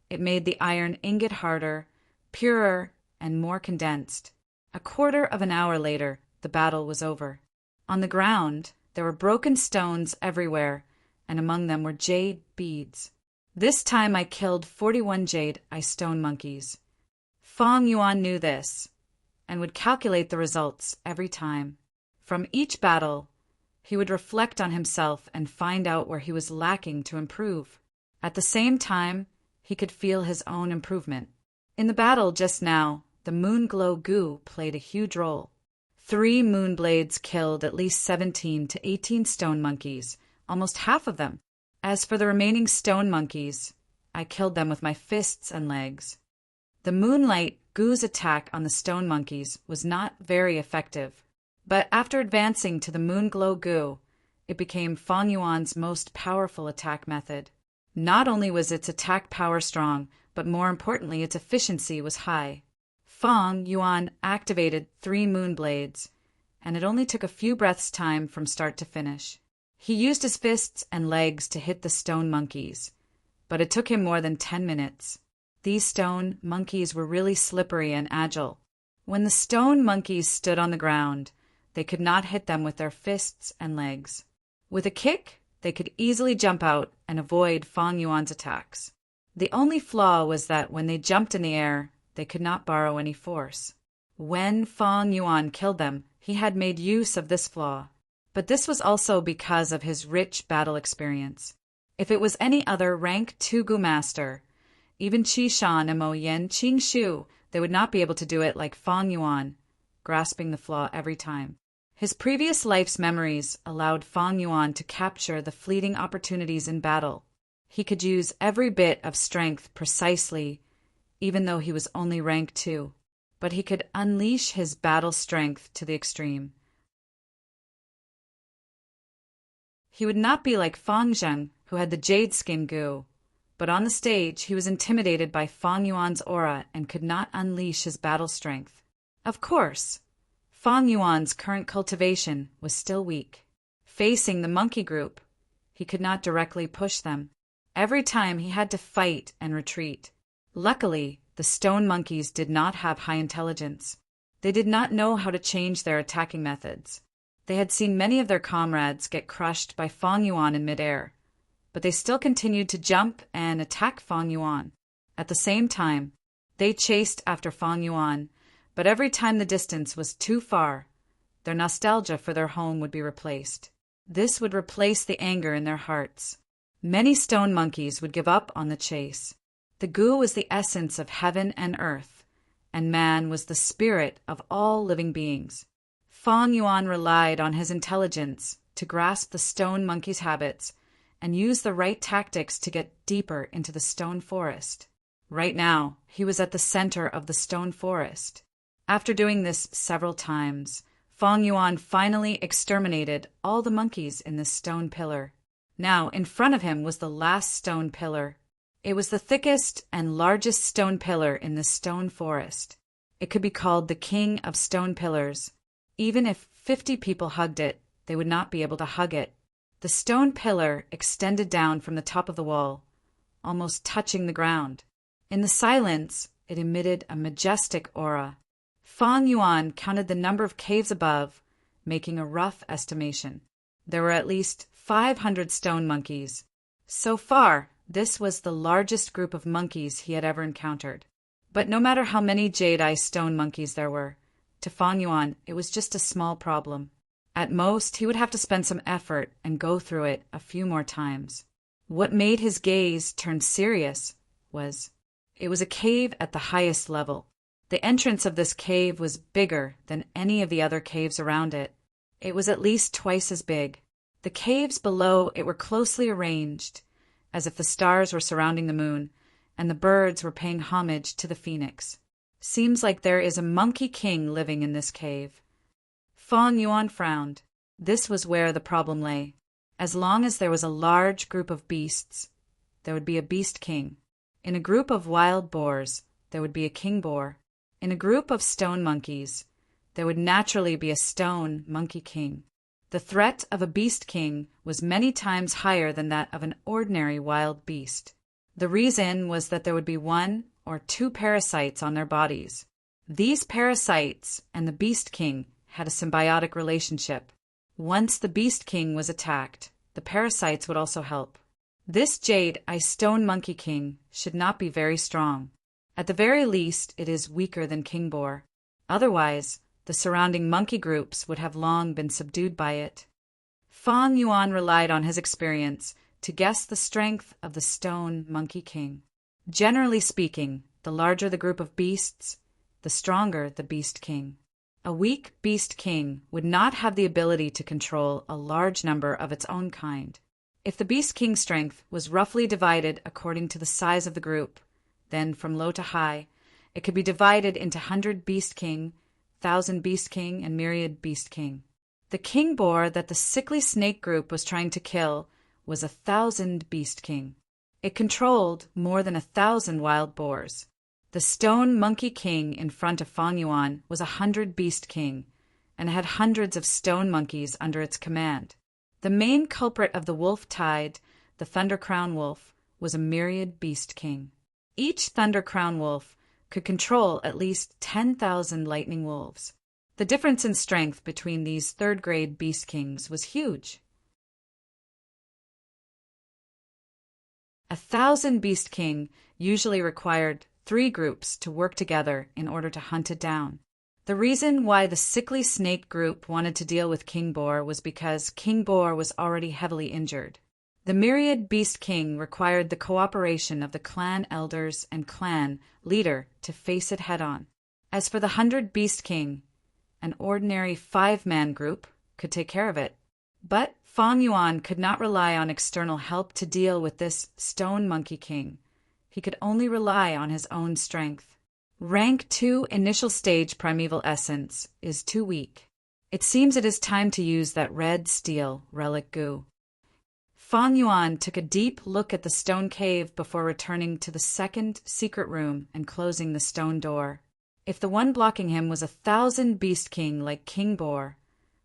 it made the iron ingot harder, purer, and more condensed. A quarter of an hour later, the battle was over. On the ground, there were broken stones everywhere, and among them were jade beads. This time I killed 41 jade stone monkeys. Feng Yuan knew this, and would calculate the results every time. From each battle, he would reflect on himself and find out where he was lacking to improve. At the same time, he could feel his own improvement. In the battle just now, the moon glow goo played a huge role. 3 moon blades killed at least 17 to 18 stone monkeys, almost half of them. As for the remaining stone monkeys, I killed them with my fists and legs. The moonlight goo's attack on the stone monkeys was not very effective, but after advancing to the moon glow goo, it became Feng Yuan's most powerful attack method. Not only was its attack power strong, but more importantly, its efficiency was high. Feng Yuan activated 3 moon blades, and it only took a few breaths' time from start to finish. He used his fists and legs to hit the stone monkeys, but it took him more than 10 minutes. These stone monkeys were really slippery and agile. When the stone monkeys stood on the ground, they could not hit them with their fists and legs. With a kick, they could easily jump out and avoid Fang Yuan's attacks. The only flaw was that when they jumped in the air, they could not borrow any force. When Fang Yuan killed them, he had made use of this flaw. But this was also because of his rich battle experience. If it was any other rank 2 Gu master, even Qi Shan and Mo Yin Qing Shu, they would not be able to do it like Fang Yuan, grasping the flaw every time. His previous life's memories allowed Fang Yuan to capture the fleeting opportunities in battle. He could use every bit of strength precisely, even though he was only rank 2. But he could unleash his battle strength to the extreme. He would not be like Fang Zheng, who had the jade skin Gu, but on the stage he was intimidated by Fang Yuan's aura and could not unleash his battle strength. Of course, Fang Yuan's current cultivation was still weak. Facing the monkey group, he could not directly push them. Every time he had to fight and retreat. Luckily, the stone monkeys did not have high intelligence. They did not know how to change their attacking methods. They had seen many of their comrades get crushed by Fang Yuan in midair, but they still continued to jump and attack Fang Yuan. At the same time, they chased after Fang Yuan, but every time the distance was too far, their nostalgia for their home would be replaced. This would replace the anger in their hearts. Many stone monkeys would give up on the chase. The Gu was the essence of heaven and earth, and man was the spirit of all living beings. Fang Yuan relied on his intelligence to grasp the stone monkey's habits and use the right tactics to get deeper into the stone forest. Right now, he was at the center of the stone forest. After doing this several times, Fang Yuan finally exterminated all the monkeys in this stone pillar. Now, in front of him was the last stone pillar. It was the thickest and largest stone pillar in the stone forest. It could be called the king of stone pillars. Even if 50 people hugged it, they would not be able to hug it. The stone pillar extended down from the top of the wall, almost touching the ground. In the silence, it emitted a majestic aura. Fang Yuan counted the number of caves above, making a rough estimation. There were at least 500 stone monkeys. So far, this was the largest group of monkeys he had ever encountered. But no matter how many jade-eye stone monkeys there were, to Fang Yuan it was just a small problem. At most, he would have to spend some effort and go through it a few more times. What made his gaze turn serious was, it was a cave at the highest level. The entrance of this cave was bigger than any of the other caves around it. It was at least twice as big. The caves below it were closely arranged, as if the stars were surrounding the moon, and the birds were paying homage to the phoenix. Seems like there is a monkey king living in this cave. Fang Yuan frowned. This was where the problem lay. As long as there was a large group of beasts, there would be a beast king. In a group of wild boars, there would be a king boar. In a group of stone monkeys, there would naturally be a stone monkey king. The threat of a beast king was many times higher than that of an ordinary wild beast. The reason was that there would be 1 or 2 parasites on their bodies. These parasites and the beast king had a symbiotic relationship. Once the beast king was attacked, the parasites would also help. This jade-eye stone monkey king should not be very strong. At the very least, it is weaker than king boar. Otherwise, the surrounding monkey groups would have long been subdued by it. Fang Yuan relied on his experience to guess the strength of the stone monkey king. Generally speaking, the larger the group of beasts, the stronger the beast king. A weak beast king would not have the ability to control a large number of its own kind. If the beast king's strength was roughly divided according to the size of the group, then from low to high, it could be divided into 100 beast king, 1,000 beast king, and myriad beast king. The king boar that the sickly snake group was trying to kill was 1,000 beast king. It controlled more than 1,000 wild boars. The stone monkey king in front of Fang Yuan was 100 beast king, and had hundreds of stone monkeys under its command. The main culprit of the wolf tide, the thunder crown wolf, was a myriad beast king. Each Thunder Crown wolf could control at least 10,000 lightning wolves. The difference in strength between these third-grade beast kings was huge. 1,000 beast king usually required 3 groups to work together in order to hunt it down. The reason why the sickly snake group wanted to deal with King Boar was because King Boar was already heavily injured. The myriad beast king required the cooperation of the clan elders and clan leader to face it head-on. As for the 100 beast king, an ordinary 5-man group could take care of it. But Fang Yuan could not rely on external help to deal with this stone monkey king. He could only rely on his own strength. Rank 2 initial stage primeval essence is too weak. It seems it is time to use that red steel relic goo. Fang Yuan took a deep look at the stone cave before returning to the second secret room and closing the stone door. If the one blocking him was 1,000 beast king like King Boar,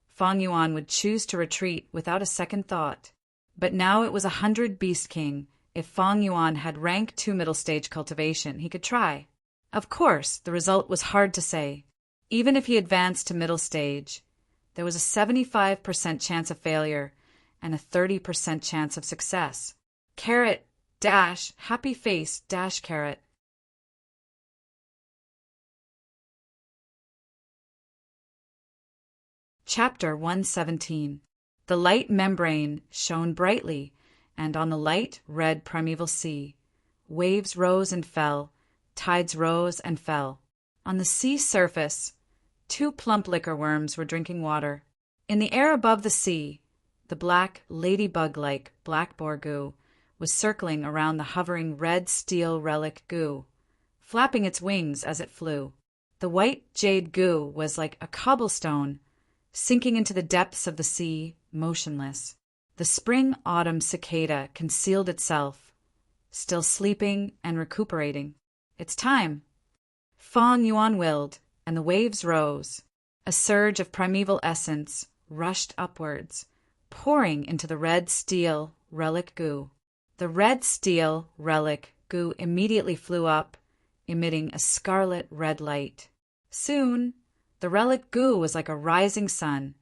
Fang Yuan would choose to retreat without a second thought. But now it was 100 beast king. If Fang Yuan had rank 2 middle stage cultivation, he could try. Of course, the result was hard to say. Even if he advanced to middle stage, there was a 75% chance of failure and a 30% chance of success. Carrot, dash, happy face, dash carrot. Chapter 117. The light membrane shone brightly, and on the light red primeval sea, waves rose and fell, tides rose and fell. On the sea surface, 2 plump liquor worms were drinking water. In the air above the sea, the black, ladybug-like black boar goo was circling around the hovering red steel relic goo, flapping its wings as it flew. The white jade goo was like a cobblestone, sinking into the depths of the sea, motionless. The spring-autumn cicada concealed itself, still sleeping and recuperating. It's time. Fang Yuan willed, and the waves rose. A surge of primeval essence rushed upwards, pouring into the red steel relic goo. The red steel relic goo immediately flew up, emitting a scarlet red light. Soon, the relic goo was like a rising sun,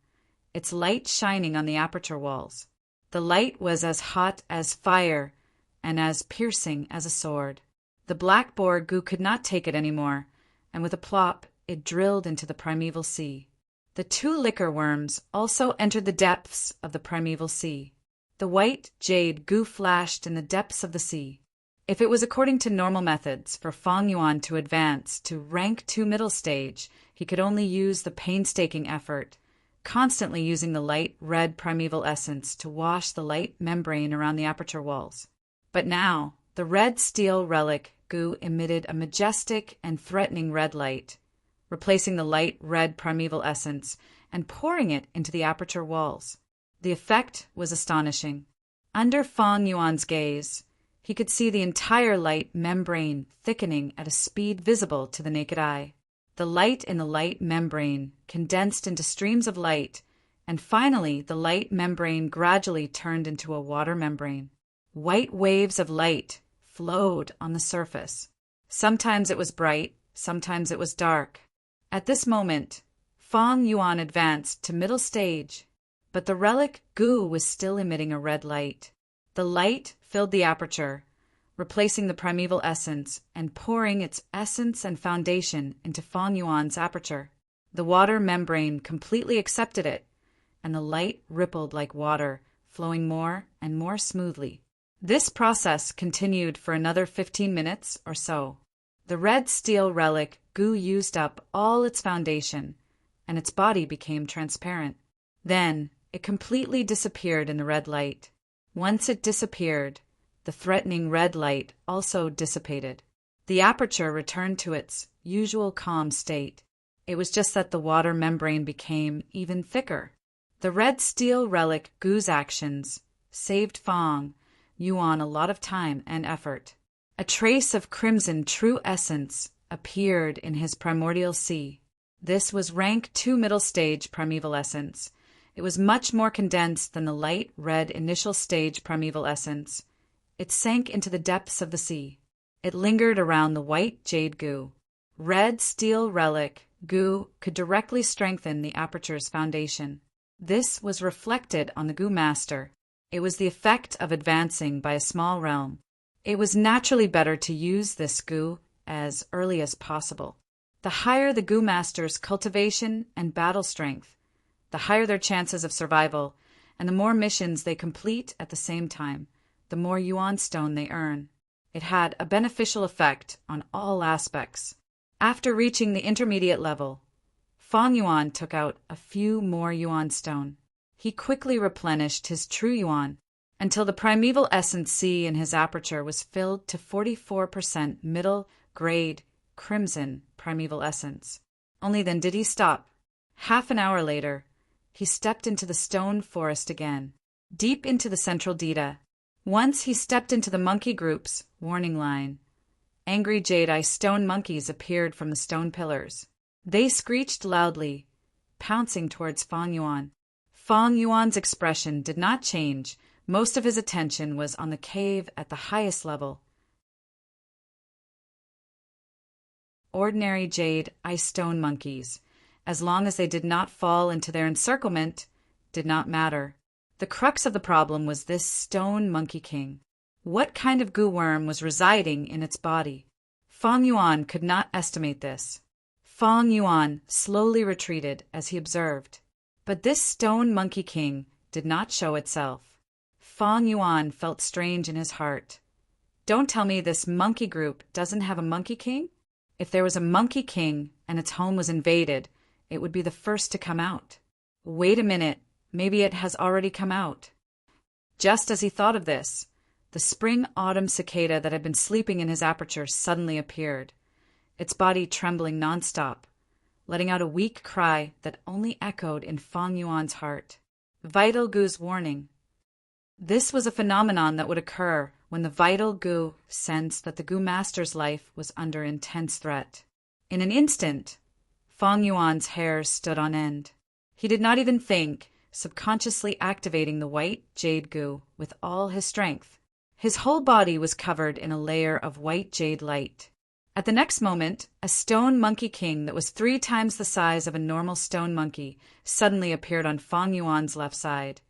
its light shining on the aperture walls. The light was as hot as fire and as piercing as a sword. The black boar goo could not take it any more, and with a plop, it drilled into the primeval sea. The 2 liquor worms also entered the depths of the primeval sea. The white jade goo flashed in the depths of the sea. If it was according to normal methods for Fang Yuan to advance to rank 2 middle stage, he could only use the painstaking effort, constantly using the light red primeval essence to wash the light membrane around the aperture walls. But now, the red steel relic goo emitted a majestic and threatening red light, replacing the light red primeval essence and pouring it into the aperture walls. The effect was astonishing. Under Fang Yuan's gaze, he could see the entire light membrane thickening at a speed visible to the naked eye. The light in the light membrane condensed into streams of light, and finally the light membrane gradually turned into a water membrane. White waves of light flowed on the surface. Sometimes it was bright, sometimes it was dark. At this moment, Fang Yuan advanced to middle stage, but the relic goo was still emitting a red light. The light filled the aperture, replacing the primeval essence and pouring its essence and foundation into Fang Yuan's aperture. The water membrane completely accepted it, and the light rippled like water, flowing more and more smoothly. This process continued for another 15 minutes or so. The red steel relic goo used up all its foundation, and its body became transparent. Then it completely disappeared in the red light. Once it disappeared, the threatening red light also dissipated. The aperture returned to its usual calm state. It was just that the water membrane became even thicker. The red steel relic goo's actions saved Fang Yuan a lot of time and effort. A trace of crimson true essence appeared in his primordial sea. This was rank 2 middle stage primeval essence. It was much more condensed than the light red initial stage primeval essence. It sank into the depths of the sea. It lingered around the white jade goo. Red steel relic goo could directly strengthen the aperture's foundation. This was reflected on the goo master. It was the effect of advancing by a small realm. It was naturally better to use this goo as early as possible. The higher the goo master's cultivation and battle strength, the higher their chances of survival, and the more missions they complete at the same time, the more yuan stone they earn. It had a beneficial effect on all aspects. After reaching the intermediate level, Fang Yuan took out a few more yuan stone. He quickly replenished his true yuan until the primeval essence sea in his aperture was filled to 44% middle-grade crimson primeval essence. Only then did he stop. Half an hour later, he stepped into the stone forest again, deep into the central Dita. Once he stepped into the monkey group's warning line. Angry jade-eye stone monkeys appeared from the stone pillars. They screeched loudly, pouncing towards Fang Yuan. Fang Yuan's expression did not change. Most of his attention was on the cave at the highest level. Ordinary jade-eye stone monkeys, as long as they did not fall into their encirclement, did not matter. The crux of the problem was this stone monkey king. What kind of goo worm was residing in its body? Fang Yuan could not estimate this. Fang Yuan slowly retreated as he observed. But this stone monkey king did not show itself. Fang Yuan felt strange in his heart. Don't tell me this monkey group doesn't have a monkey king? If there was a monkey king and its home was invaded, it would be the first to come out. Wait a minute, maybe it has already come out. Just as he thought of this, the spring-autumn cicada that had been sleeping in his aperture suddenly appeared, its body trembling nonstop, letting out a weak cry that only echoed in Fang Yuan's heart. Vital goo's warning. This was a phenomenon that would occur when the vital goo sensed that the goo master's life was under intense threat. In an instant, Fang Yuan's hair stood on end. He did not even think, subconsciously activating the white jade goo with all his strength. His whole body was covered in a layer of white jade light. At the next moment, a stone monkey king that was 3 times the size of a normal stone monkey suddenly appeared on Fang Yuan's left side,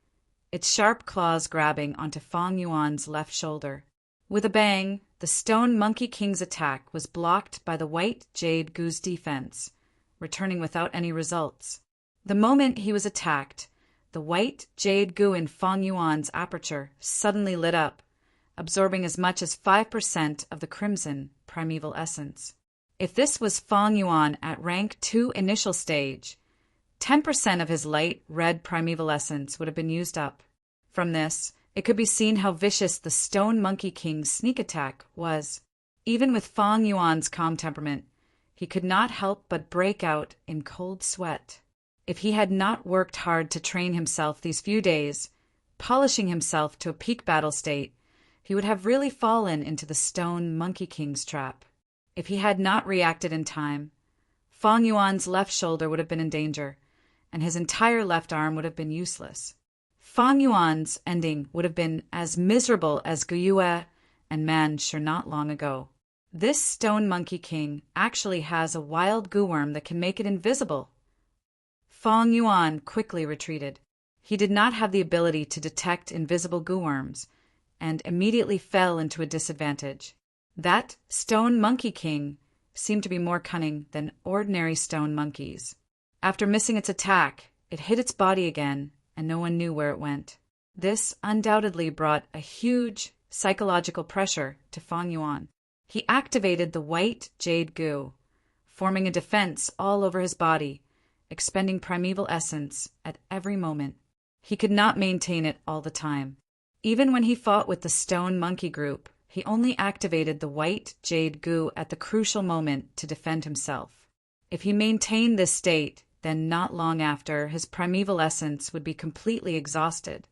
its sharp claws grabbing onto Fang Yuan's left shoulder. With a bang, the stone monkey king's attack was blocked by the white jade goo's defense, returning without any results. The moment he was attacked, the white jade goo in Fang Yuan's aperture suddenly lit up, absorbing as much as 5% of the crimson primeval essence. If this was Fang Yuan at rank 2 initial stage, 10% of his light red primeval essence would have been used up. From this, it could be seen how vicious the Stone Monkey King's sneak attack was. Even with Fang Yuan's calm temperament, he could not help but break out in cold sweat. If he had not worked hard to train himself these few days, polishing himself to a peak battle state, he would have really fallen into the Stone Monkey King's trap. If he had not reacted in time, Fang Yuan's left shoulder would have been in danger, and his entire left arm would have been useless. Fang Yuan's ending would have been as miserable as Guyue and Manchu not long ago. This Stone Monkey King actually has a wild goo worm that can make it invisible. Fang Yuan quickly retreated. He did not have the ability to detect invisible goo worms, and immediately fell into a disadvantage. That Stone Monkey King seemed to be more cunning than ordinary stone monkeys. After missing its attack, it hid its body again, and no one knew where it went. This undoubtedly brought a huge psychological pressure to Fang Yuan. He activated the white jade goo, forming a defense all over his body, expending primeval essence at every moment. He could not maintain it all the time. Even when he fought with the Stone Monkey group, he only activated the white jade goo at the crucial moment to defend himself. If he maintained this state, then not long after, his primeval essence would be completely exhausted.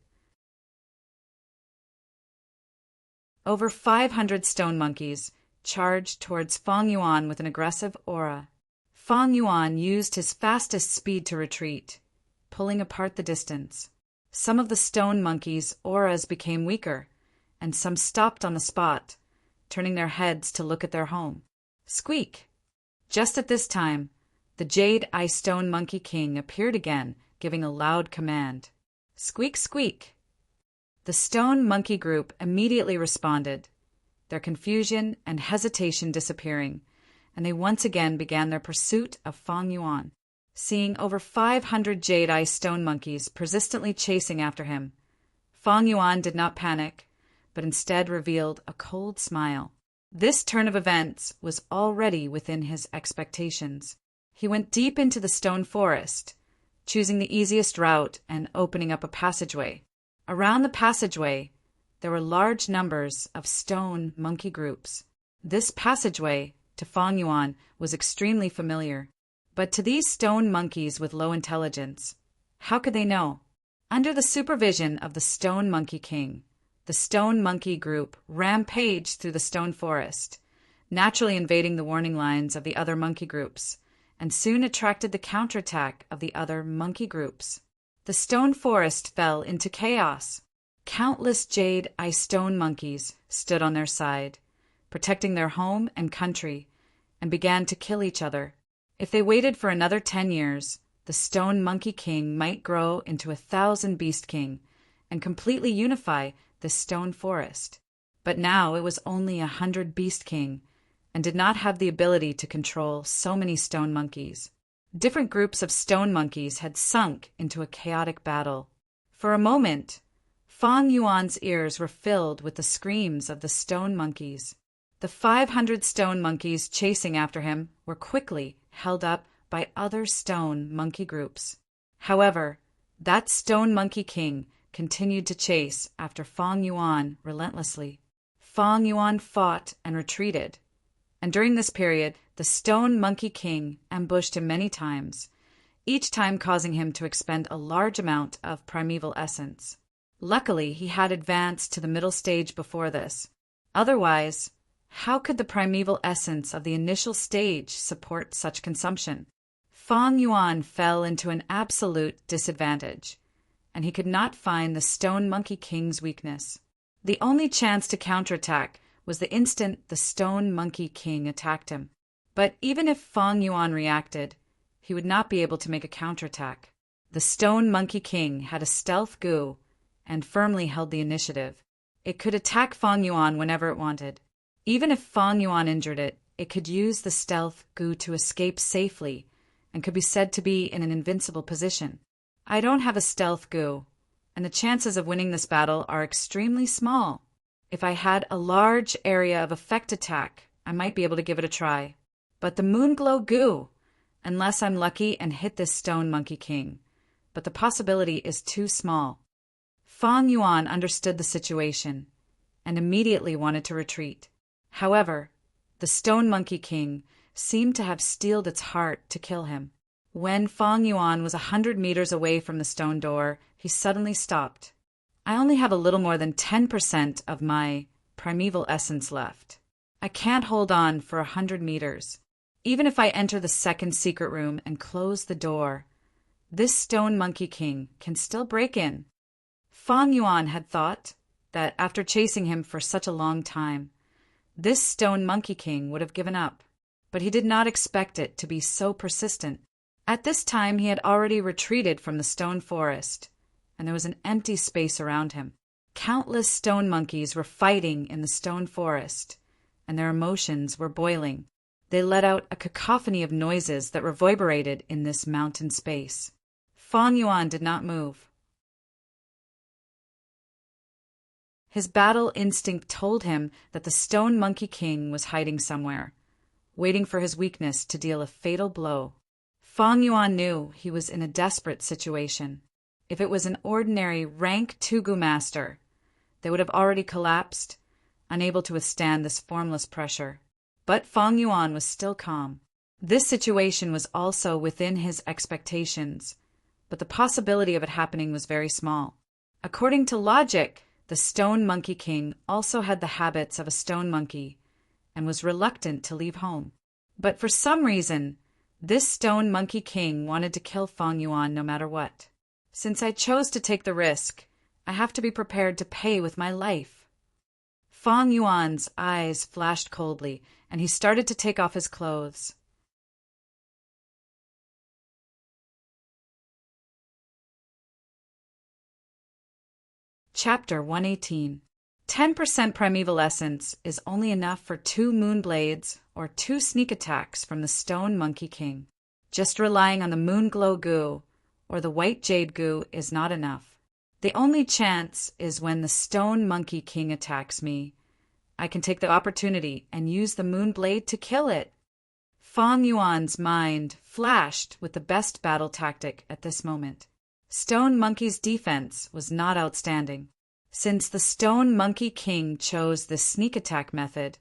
Over 500 stone monkeys charged towards Fang Yuan with an aggressive aura. Fang Yuan used his fastest speed to retreat, pulling apart the distance. Some of the stone monkeys' auras became weaker, and some stopped on the spot, turning their heads to look at their home. Squeak! Just at this time, the Jade Eye Stone Monkey King appeared again, giving a loud command. Squeak, squeak! The Stone Monkey group immediately responded, their confusion and hesitation disappearing, and they once again began their pursuit of Feng Yuan. Seeing over 500 Jade Eye Stone Monkeys persistently chasing after him, Feng Yuan did not panic, but instead revealed a cold smile. This turn of events was already within his expectations. He went deep into the stone forest, choosing the easiest route and opening up a passageway. Around the passageway, there were large numbers of stone monkey groups. This passageway, to Feng Yuan, was extremely familiar. But to these stone monkeys with low intelligence, how could they know? Under the supervision of the Stone Monkey King, the Stone Monkey group rampaged through the stone forest, naturally invading the warning lines of the other monkey groups, and soon attracted the counterattack of the other monkey groups. The stone forest fell into chaos. Countless Jade Eye Stone Monkeys stood on their side, protecting their home and country, and began to kill each other. If they waited for another 10 years, the Stone Monkey King might grow into 1,000 Beast King and completely unify the stone forest. But now it was only 100 Beast King and did not have the ability to control so many stone monkeys. Different groups of stone monkeys had sunk into a chaotic battle. For a moment, Feng Yuan's ears were filled with the screams of the stone monkeys. The 500 stone monkeys chasing after him were quickly held up by other stone monkey groups. However, that Stone Monkey King continued to chase after Feng Yuan relentlessly. Feng Yuan fought and retreated, and during this period, the Stone Monkey King ambushed him many times, each time causing him to expend a large amount of primeval essence. Luckily, he had advanced to the middle stage before this. Otherwise, how could the primeval essence of the initial stage support such consumption? Feng Yuan fell into an absolute disadvantage, and he could not find the Stone Monkey King's weakness. The only chance to counterattack was the instant the Stone Monkey King attacked him. But even if Feng Yuan reacted, he would not be able to make a counterattack. The Stone Monkey King had a stealth goo and firmly held the initiative. It could attack Feng Yuan whenever it wanted. Even if Feng Yuan injured it, it could use the stealth goo to escape safely and could be said to be in an invincible position. I don't have a stealth goo, and the chances of winning this battle are extremely small. If I had a large area of effect attack, I might be able to give it a try. But the Moonglow goo, unless I'm lucky and hit this Stone Monkey King, but the possibility is too small. Feng Yuan understood the situation and immediately wanted to retreat. However, the Stone Monkey King seemed to have steeled its heart to kill him. When Feng Yuan was 100 meters away from the stone door, he suddenly stopped. I only have a little more than 10% of my primeval essence left. I can't hold on for 100 meters. Even if I enter the second secret room and close the door, this Stone Monkey King can still break in. Feng Yuan had thought that after chasing him for such a long time, this Stone Monkey King would have given up, but he did not expect it to be so persistent. At this time, he had already retreated from the stone forest, and there was an empty space around him. Countless stone monkeys were fighting in the stone forest, and their emotions were boiling. They let out a cacophony of noises that reverberated in this mountain space. Feng Yuan did not move. His battle instinct told him that the Stone Monkey King was hiding somewhere, waiting for his weakness to deal a fatal blow. Feng Yuan knew he was in a desperate situation. If it was an ordinary rank Tugu master, they would have already collapsed, unable to withstand this formless pressure. But Feng Yuan was still calm. This situation was also within his expectations, but the possibility of it happening was very small. According to logic, the Stone Monkey King also had the habits of a stone monkey and was reluctant to leave home. But for some reason, this Stone Monkey King wanted to kill Feng Yuan no matter what. Since I chose to take the risk, I have to be prepared to pay with my life. Fong Yuan's eyes flashed coldly, and he started to take off his clothes. Chapter 118. 10% primeval essence is only enough for 2 moon blades or 2 sneak attacks from the Stone Monkey King. Just relying on the moon glow goo or the white jade goo is not enough. The only chance is when the Stone Monkey King attacks me. I can take the opportunity and use the moon blade to kill it. Fong Yuan's mind flashed with the best battle tactic at this moment. Stone Monkey's defense was not outstanding. Since the Stone Monkey King chose this sneak attack method,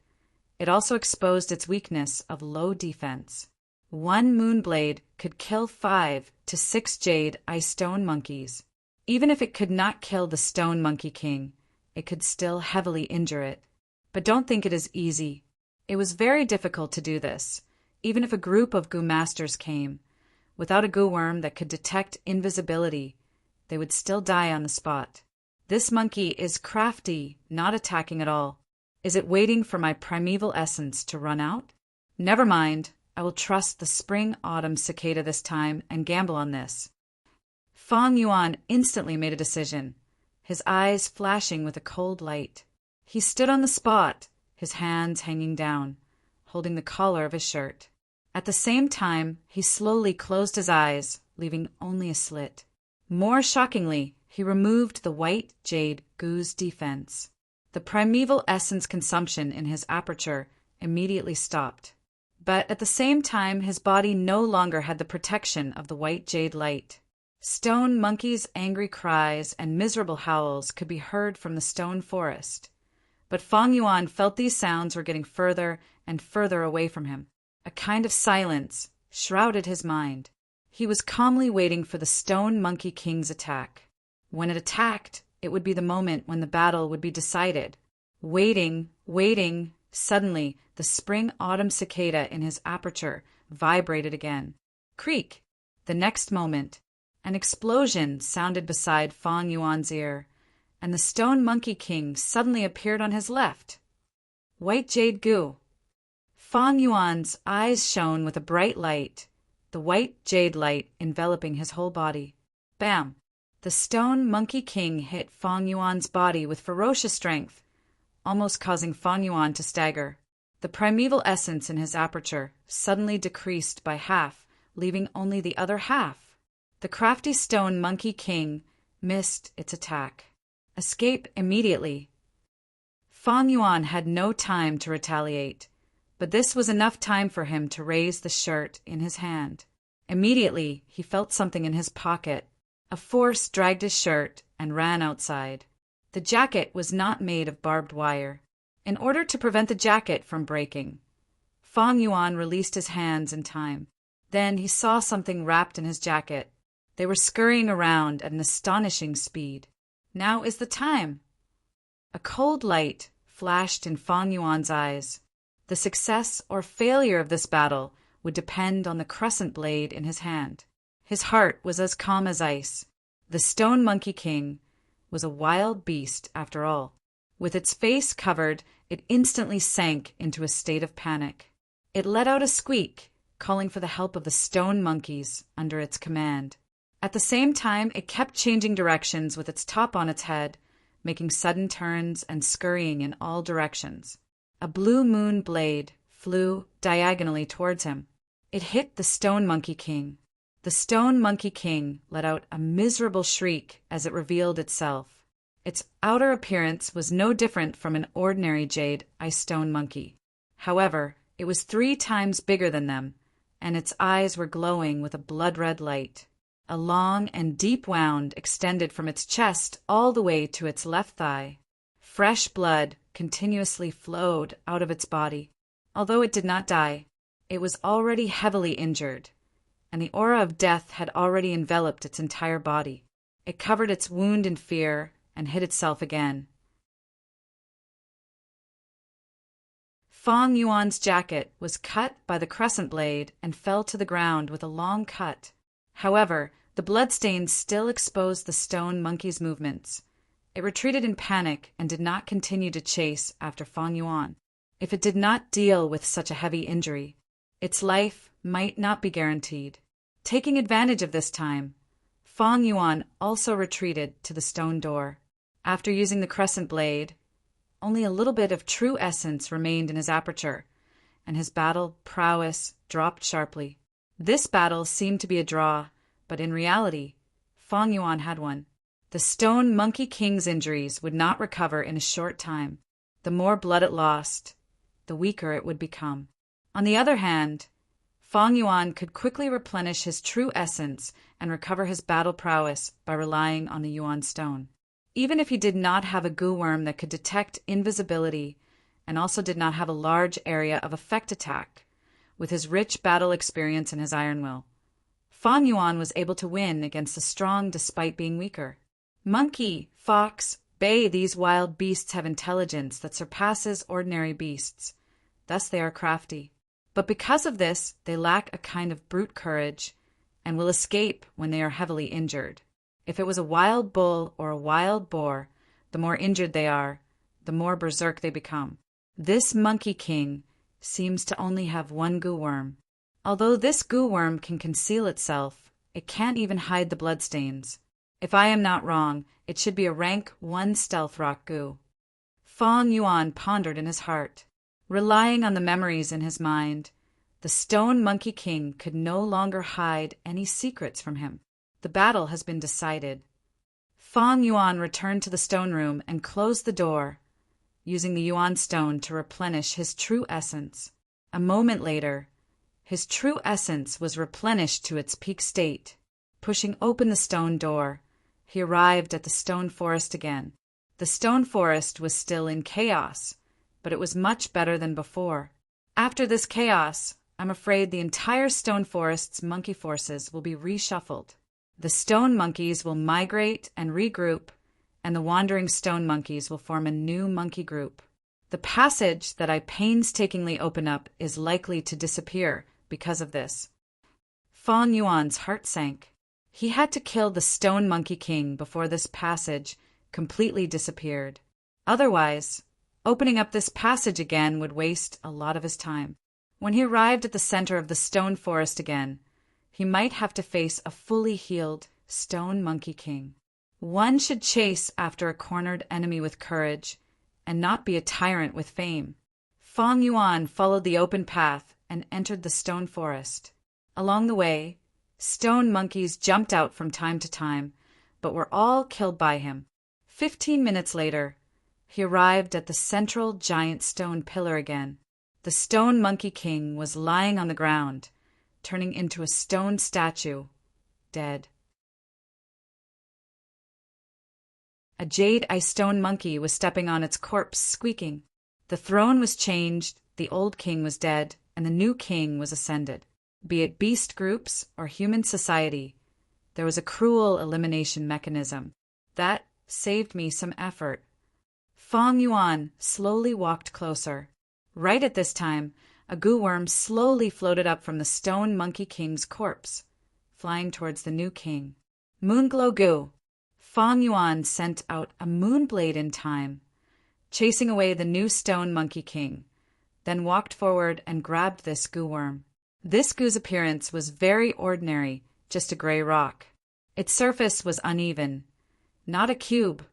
it also exposed its weakness of low defense. 1 moonblade could kill 5 to 6 jade ice stone monkeys. Even if it could not kill the Stone Monkey King, it could still heavily injure it. But don't think it is easy. It was very difficult to do this, even if a group of goo masters came. Without a goo worm that could detect invisibility, they would still die on the spot. This monkey is crafty, not attacking at all. Is it waiting for my primeval essence to run out? Never mind, I will trust the spring-autumn cicada this time and gamble on this. Fong Yuan instantly made a decision, his eyes flashing with a cold light. He stood on the spot, his hands hanging down, holding the collar of his shirt. At the same time, he slowly closed his eyes, leaving only a slit. More shockingly, he removed the white jade goo's defense. The primeval essence consumption in his aperture immediately stopped. But at the same time, his body no longer had the protection of the white jade light. Stone Monkey's angry cries and miserable howls could be heard from the stone forest. But Fong Yuan felt these sounds were getting further and further away from him. A kind of silence shrouded his mind. He was calmly waiting for the Stone Monkey King's attack. When it attacked, it would be the moment when the battle would be decided. Waiting. Suddenly, the spring-autumn cicada in his aperture vibrated again. Creak! The next moment, an explosion sounded beside Fong Yuan's ear, and the Stone Monkey King suddenly appeared on his left. White jade goo. Fong Yuan's eyes shone with a bright light, the white jade light enveloping his whole body. Bam! The Stone Monkey King hit Fong Yuan's body with ferocious strength, almost causing Fong Yuan to stagger. The primeval essence in his aperture suddenly decreased by half, leaving only the other half. The crafty Stone Monkey King missed its attack. Escape immediately. Fong Yuan had no time to retaliate, but this was enough time for him to raise the shirt in his hand. Immediately, he felt something in his pocket. A force dragged his shirt and ran outside. The jacket was not made of barbed wire. In order to prevent the jacket from breaking, Fong Yuan released his hands in time. Then he saw something wrapped in his jacket. They were scurrying around at an astonishing speed. Now is the time. A cold light flashed in Fong Yuan's eyes. The success or failure of this battle would depend on the crescent blade in his hand. His heart was as calm as ice. The Stone Monkey King was a wild beast after all. With its face covered, it instantly sank into a state of panic. It let out a squeak, calling for the help of the stone monkeys under its command. At the same time, it kept changing directions with its top on its head, making sudden turns and scurrying in all directions. A blue moon blade flew diagonally towards him. It hit the Stone Monkey King. The Stone Monkey King let out a miserable shriek as it revealed itself. Its outer appearance was no different from an ordinary jade ice stone monkey. However, it was 3 times bigger than them, and its eyes were glowing with a blood-red light. A long and deep wound extended from its chest all the way to its left thigh. Fresh blood continuously flowed out of its body. Although it did not die, it was already heavily injured, and the aura of death had already enveloped its entire body. It covered its wound in fear and hid itself again. Fong Yuan's jacket was cut by the crescent blade and fell to the ground with a long cut. However, the bloodstains still exposed the stone monkey's movements. It retreated in panic and did not continue to chase after Fang Yuan. If it did not deal with such a heavy injury, its life might not be guaranteed. Taking advantage of this time, Fang Yuan also retreated to the stone door. After using the crescent blade, only a little bit of true essence remained in his aperture, and his battle prowess dropped sharply. This battle seemed to be a draw, but in reality, Fang Yuan had won. The Stone Monkey King's injuries would not recover in a short time. The more blood it lost, the weaker it would become. On the other hand, Fang Yuan could quickly replenish his true essence and recover his battle prowess by relying on the Yuan stone. Even if he did not have a goo worm that could detect invisibility and also did not have a large area of effect attack, with his rich battle experience and his iron will, Fang Yuan was able to win against the strong despite being weaker. Monkey, fox, bay, these wild beasts have intelligence that surpasses ordinary beasts. Thus they are crafty. But because of this, they lack a kind of brute courage and will escape when they are heavily injured. If it was a wild bull or a wild boar, the more injured they are, the more berserk they become. This Monkey King seems to only have one goo worm. Although this goo worm can conceal itself, it can't even hide the bloodstains. If I am not wrong, it should be a rank 1 stealth rock goo. Fang Yuan pondered in his heart. Relying on the memories in his mind, the Stone Monkey King could no longer hide any secrets from him. The battle has been decided. Fang Yuan returned to the stone room and closed the door, using the Yuan stone to replenish his true essence. A moment later, his true essence was replenished to its peak state. Pushing open the stone door, he arrived at the stone forest again. The stone forest was still in chaos, but it was much better than before. After this chaos, I'm afraid the entire stone forest's monkey forces will be reshuffled. The stone monkeys will migrate and regroup, and the wandering stone monkeys will form a new monkey group. The passage that I painstakingly open up is likely to disappear because of this. Fang Yuan's heart sank. He had to kill the Stone Monkey King before this passage completely disappeared. Otherwise, opening up this passage again would waste a lot of his time. When he arrived at the center of the stone forest again, he might have to face a fully healed Stone Monkey King. One should chase after a cornered enemy with courage and not be a tyrant with fame. Fang Yuan followed the open path and entered the stone forest. Along the way, stone monkeys jumped out from time to time, but were all killed by him. 15 minutes later, he arrived at the central giant stone pillar again. The Stone Monkey King was lying on the ground, turning into a stone statue, dead. A jade-eye stone monkey was stepping on its corpse, squeaking. The throne was changed, the old king was dead, and the new king was ascended. Be it beast groups or human society, there was a cruel elimination mechanism. That saved me some effort. Fang Yuan slowly walked closer. Right at this time, a goo worm slowly floated up from the Stone Monkey King's corpse, flying towards the new king. Moonglow goo. Fang Yuan sent out a moonblade in time, chasing away the new Stone Monkey King, then walked forward and grabbed this goo worm. This goo's appearance was very ordinary, just a gray rock. Its surface was uneven, not a cube,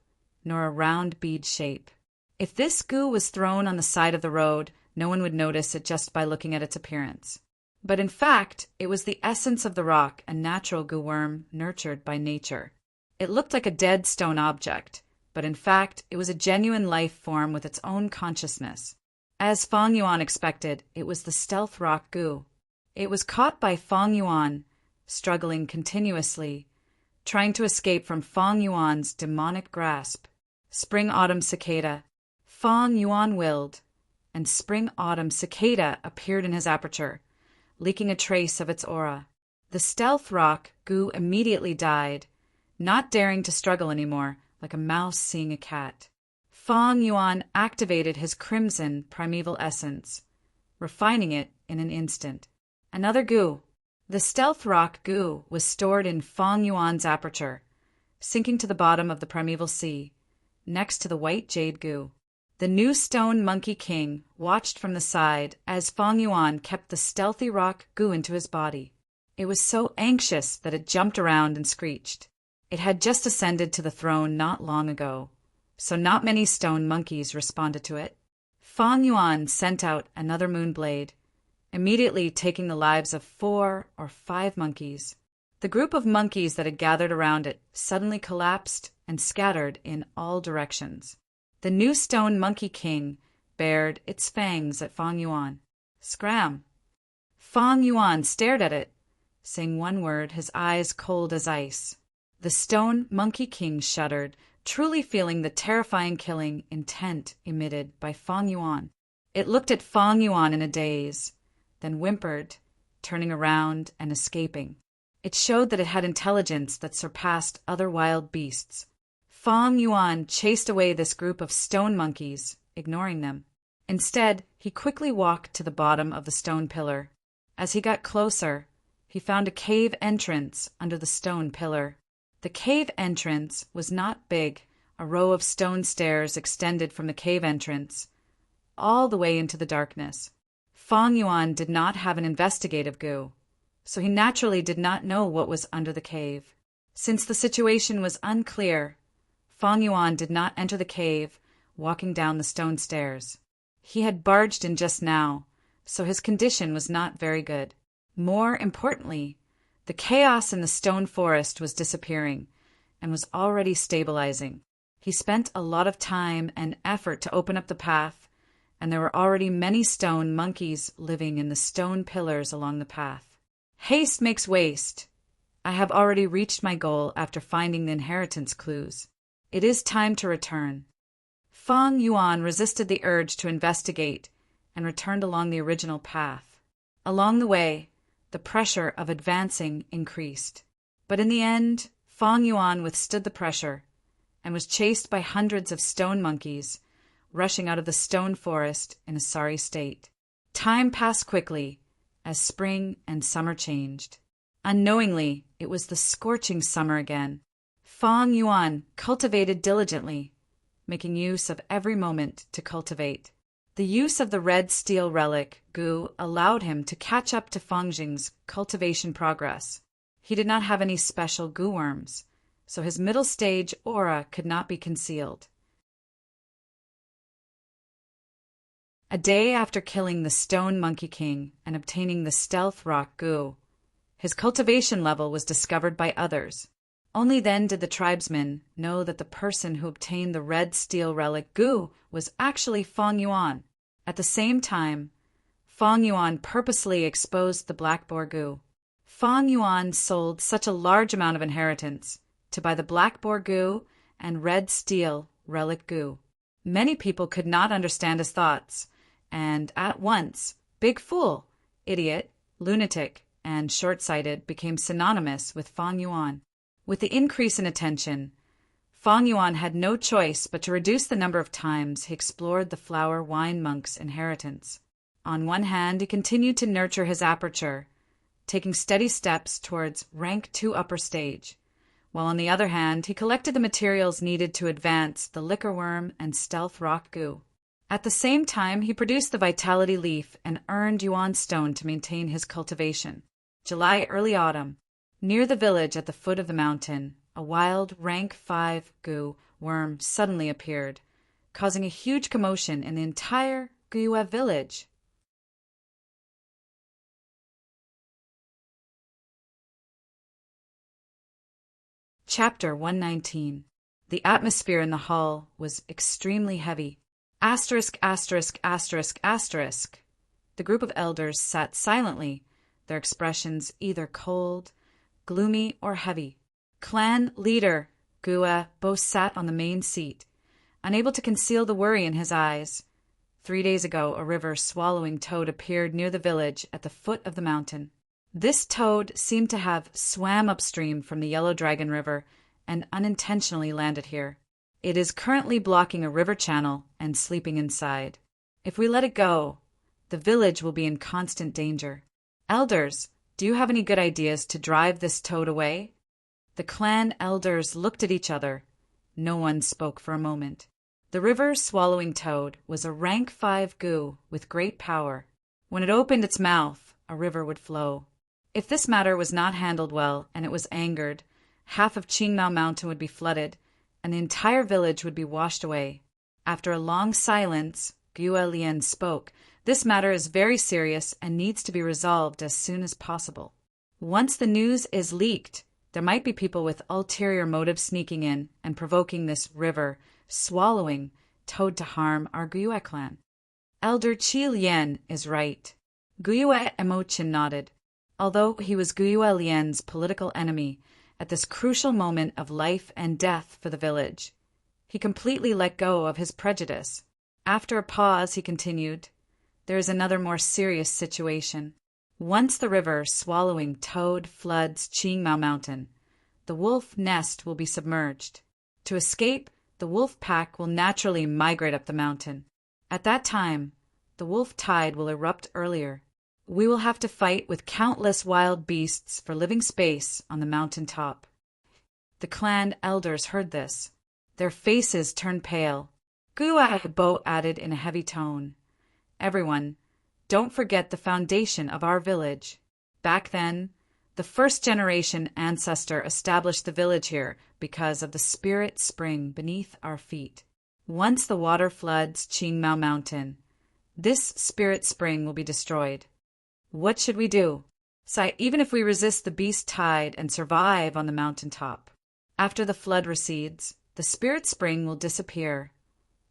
nor a round bead shape. If this goo was thrown on the side of the road, no one would notice it just by looking at its appearance. But in fact, it was the essence of the rock, a natural goo worm nurtured by nature. It looked like a dead stone object, but in fact, it was a genuine life form with its own consciousness. As Fang Yuan expected, it was the stealth rock goo. It was caught by Fang Yuan, struggling continuously, trying to escape from Fang Yuan's demonic grasp. Spring-autumn cicada. Fang Yuan willed, and spring-autumn cicada appeared in his aperture, leaking a trace of its aura. The stealth rock goo immediately died, not daring to struggle anymore, like a mouse seeing a cat. Fang Yuan activated his crimson primeval essence, refining it in an instant. Another goo. The stealth rock goo was stored in Fang Yuan's aperture, sinking to the bottom of the primeval sea, next to the white jade Gu. The new stone monkey king watched from the side as Feng Yuan kept the stealthy rock Gu into his body. It was so anxious that it jumped around and screeched. It had just ascended to the throne not long ago, so not many stone monkeys responded to it. Feng Yuan sent out another moonblade, immediately taking the lives of 4 or 5 monkeys. The group of monkeys that had gathered around it suddenly collapsed and scattered in all directions. The new stone monkey king bared its fangs at Feng Yuan. Scram! Feng Yuan stared at it, saying one word, his eyes cold as ice. The stone monkey king shuddered, truly feeling the terrifying killing intent emitted by Feng Yuan. It looked at Feng Yuan in a daze, then whimpered, turning around and escaping. It showed that it had intelligence that surpassed other wild beasts. Feng Yuan chased away this group of stone monkeys, ignoring them. Instead, he quickly walked to the bottom of the stone pillar. As he got closer, he found a cave entrance under the stone pillar. The cave entrance was not big. A row of stone stairs extended from the cave entrance, all the way into the darkness. Feng Yuan did not have an investigative Gu, so he naturally did not know what was under the cave. Since the situation was unclear, Feng Yuan did not enter the cave, walking down the stone stairs. He had barged in just now, so his condition was not very good. More importantly, the chaos in the stone forest was disappearing and was already stabilizing. He spent a lot of time and effort to open up the path, and there were already many stone monkeys living in the stone pillars along the path. Haste makes waste. I have already reached my goal after finding the inheritance clues. It is time to return. Feng Yuan resisted the urge to investigate and returned along the original path. Along the way, the pressure of advancing increased. But in the end, Feng Yuan withstood the pressure and was chased by hundreds of stone monkeys, rushing out of the stone forest in a sorry state. Time passed quickly as spring and summer changed. Unknowingly, it was the scorching summer again. Feng Yuan cultivated diligently, making use of every moment to cultivate. The use of the red steel relic, Gu, allowed him to catch up to Feng Jing's cultivation progress. He did not have any special Gu worms, so his middle stage aura could not be concealed. A day after killing the Stone Monkey King and obtaining the Stealth Rock Gu, his cultivation level was discovered by others. Only then did the tribesmen know that the person who obtained the red steel relic Gu was actually Feng Yuan. At the same time, Feng Yuan purposely exposed the Black Boar Gu. Feng Yuan sold such a large amount of inheritance to buy the Black Boar Gu and red steel relic Gu. Many people could not understand his thoughts, and at once, big fool, idiot, lunatic, and short-sighted became synonymous with Feng Yuan. With the increase in attention, Feng Yuan had no choice but to reduce the number of times he explored the flower wine monk's inheritance. On one hand, he continued to nurture his aperture, taking steady steps towards rank 2 upper stage, while on the other hand, he collected the materials needed to advance the liquor worm and stealth rock Gu. At the same time, he produced the vitality leaf and earned Yuan stone to maintain his cultivation. July, early autumn. Near the village at the foot of the mountain, a wild rank 5 Gu worm suddenly appeared, causing a huge commotion in the entire Guyue village. Chapter 119. The atmosphere in the hall was extremely heavy. Asterisk, asterisk, asterisk, asterisk. The group of elders sat silently, their expressions either cold, gloomy, or heavy. Clan leader Gue both sat on the main seat, unable to conceal the worry in his eyes. 3 days ago, a river swallowing toad appeared near the village at the foot of the mountain. This toad seemed to have swam upstream from the Yellow Dragon River and unintentionally landed here. It is currently blocking a river channel and sleeping inside. If we let it go, the village will be in constant danger. Elders, do you have any good ideas to drive this toad away? The clan elders looked at each other, No one spoke for a moment. The river swallowing toad was a rank 5 gu with great power. When it opened its mouth, a river would flow. If this matter was not handled well and it was angered, half of Qingmao Mountain would be flooded, and the entire village would be washed away. After a long silence, Gue Lien spoke. This matter is very serious and needs to be resolved as soon as possible. Once the news is leaked, there might be people with ulterior motives sneaking in and provoking this river, swallowing toad to harm our Gue clan. Elder Qi Lian is right. Gue Emochin nodded. Although he was Gue Lian's political enemy, at this crucial moment of life and death for the village, he completely let go of his prejudice. After a pause, he continued, "There is another more serious situation. Once the river swallowing toad floods Qingmao Mountain, the wolf nest will be submerged. To escape, the wolf pack will naturally migrate up the mountain. At that time, the wolf tide will erupt earlier. We will have to fight with countless wild beasts for living space on the mountain top." The clan elders heard this. Their faces turned pale. Guaibo added in a heavy tone, "Everyone, don't forget the foundation of our village. Back then, the first-generation ancestor established the village here because of the spirit spring beneath our feet. Once the water floods Qingmao Mountain, this spirit spring will be destroyed. What should we do? Even if we resist the beast tide and survive on the mountain top, after the flood recedes, the spirit spring will disappear.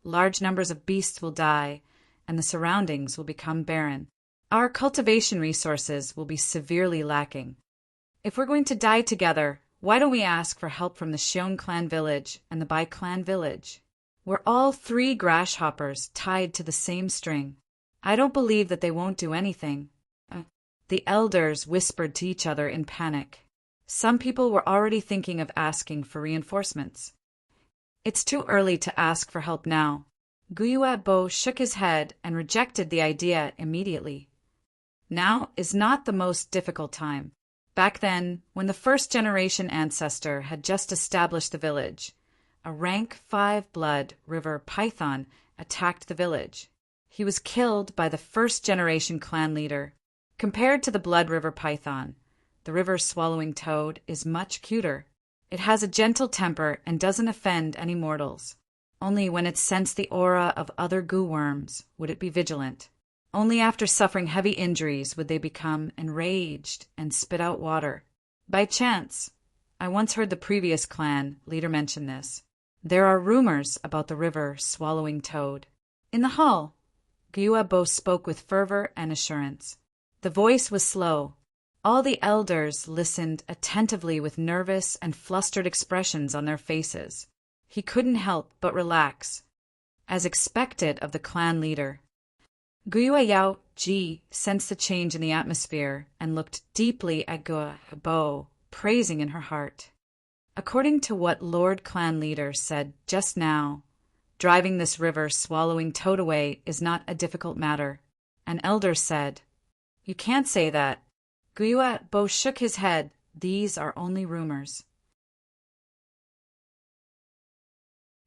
Large numbers of beasts will die, and the surroundings will become barren. Our cultivation resources will be severely lacking. If we're going to die together, why don't we ask for help from the Xiong clan village and the Bai clan village? We're all 3 grasshoppers tied to the same string. I don't believe that they won't do anything." The elders whispered to each other in panic. Some people were already thinking of asking for reinforcements. "It's too early to ask for help now." Guiuebo shook his head and rejected the idea immediately. Now is not the most difficult time. Back then, when the first-generation ancestor had just established the village, a rank 5 blood river python attacked the village. He was killed by the first-generation clan leader. Compared to the blood river python, the river-swallowing toad is much cuter. It has a gentle temper and doesn't offend any mortals. Only when it sensed the aura of other goo worms would it be vigilant. Only after suffering heavy injuries would they become enraged and spit out water. By chance, I once heard the previous clan leader mention this. There are rumors about the river-swallowing toad. In the hall, Guiuebo spoke with fervor and assurance. The voice was slow. All the elders listened attentively with nervous and flustered expressions on their faces. He couldn't help but relax, as expected of the clan leader. Guiyao Ji sensed the change in the atmosphere and looked deeply at Guiuebo, praising in her heart. According to what Lord Clan Leader said just now, driving this river-swallowing toad away is not a difficult matter. An elder said, "You can't say that." Guiuebo shook his head. "These are only rumors.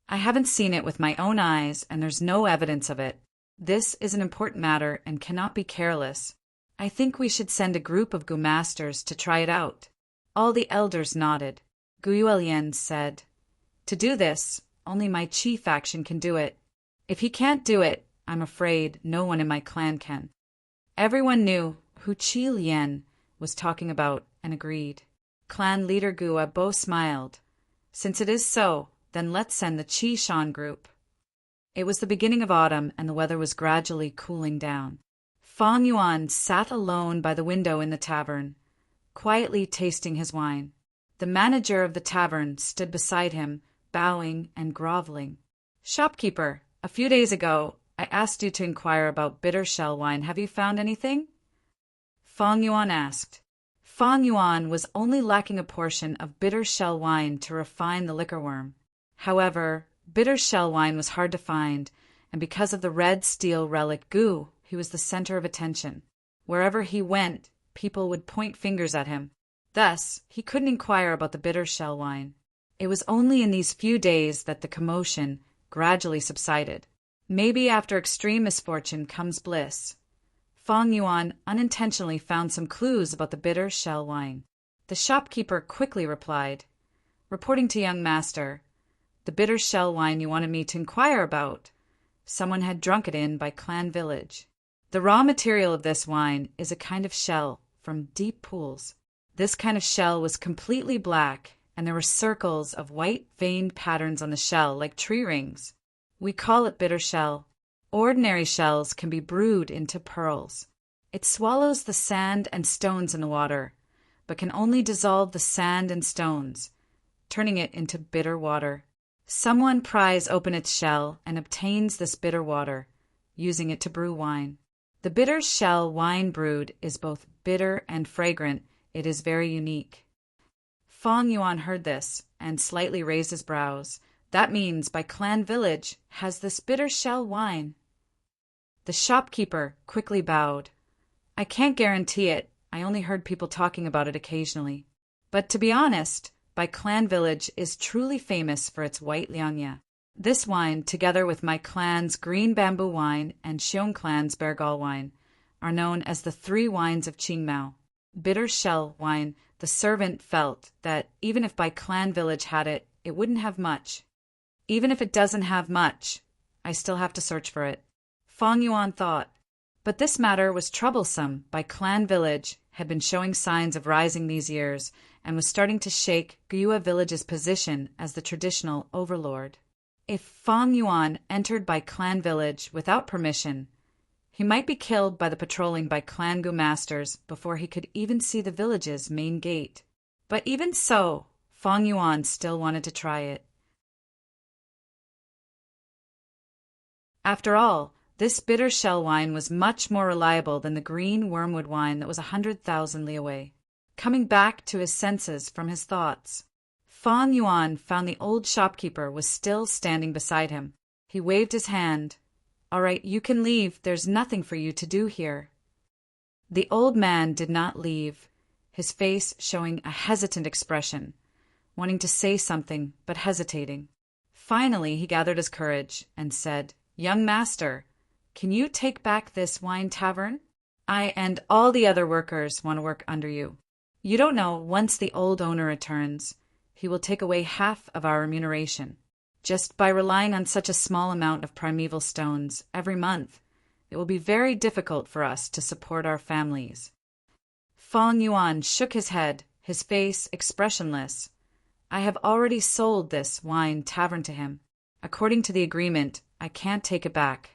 I haven't seen it with my own eyes, and there's no evidence of it. This is an important matter and cannot be careless. I think we should send a group of Gu masters to try it out." All the elders nodded. Guiyuelian said, "To do this, only my chief faction can do it. If he can't do it, I'm afraid no one in my clan can." Everyone knew who Qi Lian was talking about and agreed. Clan leader Guiuebo smiled. "Since it is so, then let's send the Qi Shan group." It was the beginning of autumn and the weather was gradually cooling down. Fang Yuan sat alone by the window in the tavern, quietly tasting his wine. The manager of the tavern stood beside him, bowing and groveling. "Shopkeeper, a few days ago, I asked you to inquire about bitter shell wine. Have you found anything?" Fang Yuan asked. Fang Yuan was only lacking a portion of bitter shell wine to refine the liquor worm. However, bitter shell wine was hard to find, and because of the red steel relic Gu, he was the center of attention. Wherever he went, people would point fingers at him. Thus, he couldn't inquire about the bitter shell wine. It was only in these few days that the commotion gradually subsided. Maybe after extreme misfortune comes bliss. Feng Yuan unintentionally found some clues about the bitter shell wine. The shopkeeper quickly replied, reporting to young master, "The bitter shell wine you wanted me to inquire about. Someone had drunk it in by Clan Village. The raw material of this wine is a kind of shell from deep pools. This kind of shell was completely black, and there were circles of white veined patterns on the shell like tree rings. We call it bitter shell. Ordinary shells can be brewed into pearls. It swallows the sand and stones in the water, but can only dissolve the sand and stones, turning it into bitter water. Someone pries open its shell and obtains this bitter water, using it to brew wine. The bitter shell wine brewed is both bitter and fragrant. It is very unique." Feng Yuan heard this and slightly raised his brows. "That means by Clan Village has this bitter shell wine." The shopkeeper quickly bowed. "I can't guarantee it. I only heard people talking about it occasionally. But to be honest, by Clan Village is truly famous for its white liangya. This wine, together with my clan's green bamboo wine and Xiong clan's Bergal wine, are known as the three wines of Qingmao. Bitter shell wine, the servant felt that even if by Clan Village had it, it wouldn't have much. Even if it doesn't have much, I still have to search for it." Feng Yuan thought. But this matter was troublesome. By Clan Village had been showing signs of rising these years and was starting to shake Gyua Village's position as the traditional overlord. If Feng Yuan entered by Clan Village without permission, he might be killed by the patrolling by Clan Gu masters before he could even see the village's main gate. But even so, Feng Yuan still wanted to try it. After all, this bitter shell wine was much more reliable than the green wormwood wine that was 100,000 li away. Coming back to his senses from his thoughts, Feng Yuan found the old shopkeeper was still standing beside him. He waved his hand. "All right, you can leave. There's nothing for you to do here." The old man did not leave, his face showing a hesitant expression, wanting to say something but hesitating. Finally, he gathered his courage and said, "Young master, can you take back this wine tavern? I and all the other workers want to work under you. You don't know, once the old owner returns, he will take away half of our remuneration. Just by relying on such a small amount of primeval stones every month, it will be very difficult for us to support our families." Feng Yuan shook his head, his face expressionless. "I have already sold this wine tavern to him. According to the agreement, I can't take it back.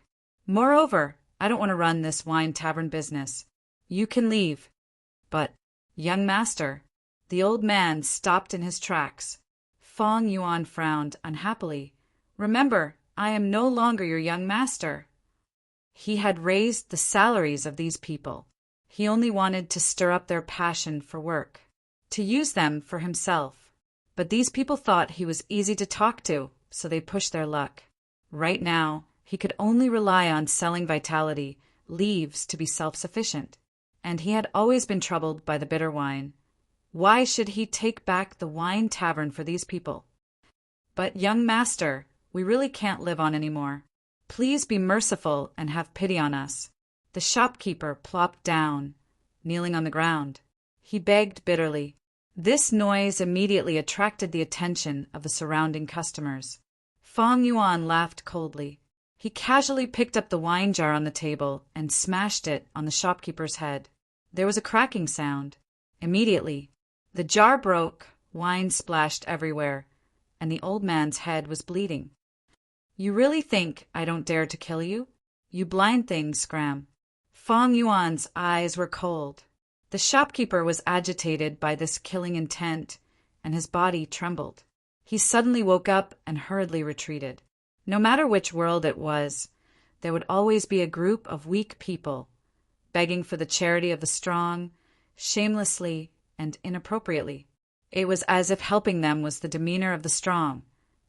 Moreover, I don't want to run this wine tavern business. You can leave." "But, young master," the old man stopped in his tracks. Feng Yuan frowned unhappily. "Remember, I am no longer your young master." He had raised the salaries of these people. He only wanted to stir up their passion for work, to use them for himself. But these people thought he was easy to talk to, so they pushed their luck. Right now, he could only rely on selling vitality, leaves to be self-sufficient. And he had always been troubled by the bitter wine. Why should he take back the wine tavern for these people? "But, young master, we really can't live on any more. Please be merciful and have pity on us." The shopkeeper plopped down, kneeling on the ground. He begged bitterly. This noise immediately attracted the attention of the surrounding customers. Feng Yuan laughed coldly. He casually picked up the wine jar on the table and smashed it on the shopkeeper's head. There was a cracking sound. Immediately, the jar broke, wine splashed everywhere, and the old man's head was bleeding. "You really think I don't dare to kill you? You blind thing, Scram." Feng Yuan's eyes were cold. The shopkeeper was agitated by this killing intent, and his body trembled. He suddenly woke up and hurriedly retreated. No matter which world it was, there would always be a group of weak people, begging for the charity of the strong, shamelessly and inappropriately. It was as if helping them was the demeanor of the strong,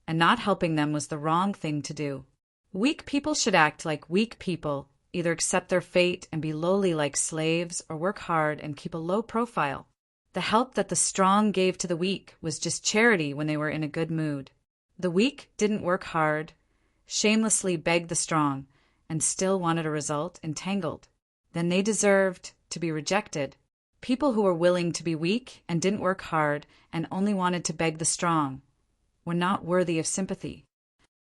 and not helping them was the wrong thing to do. Weak people should act like weak people, either accept their fate and be lowly like slaves, or work hard and keep a low profile. The help that the strong gave to the weak was just charity when they were in a good mood. The weak didn't work hard, shamelessly begged the strong, and still wanted a result entangled. Then they deserved to be rejected. People who were willing to be weak and didn't work hard and only wanted to beg the strong were not worthy of sympathy.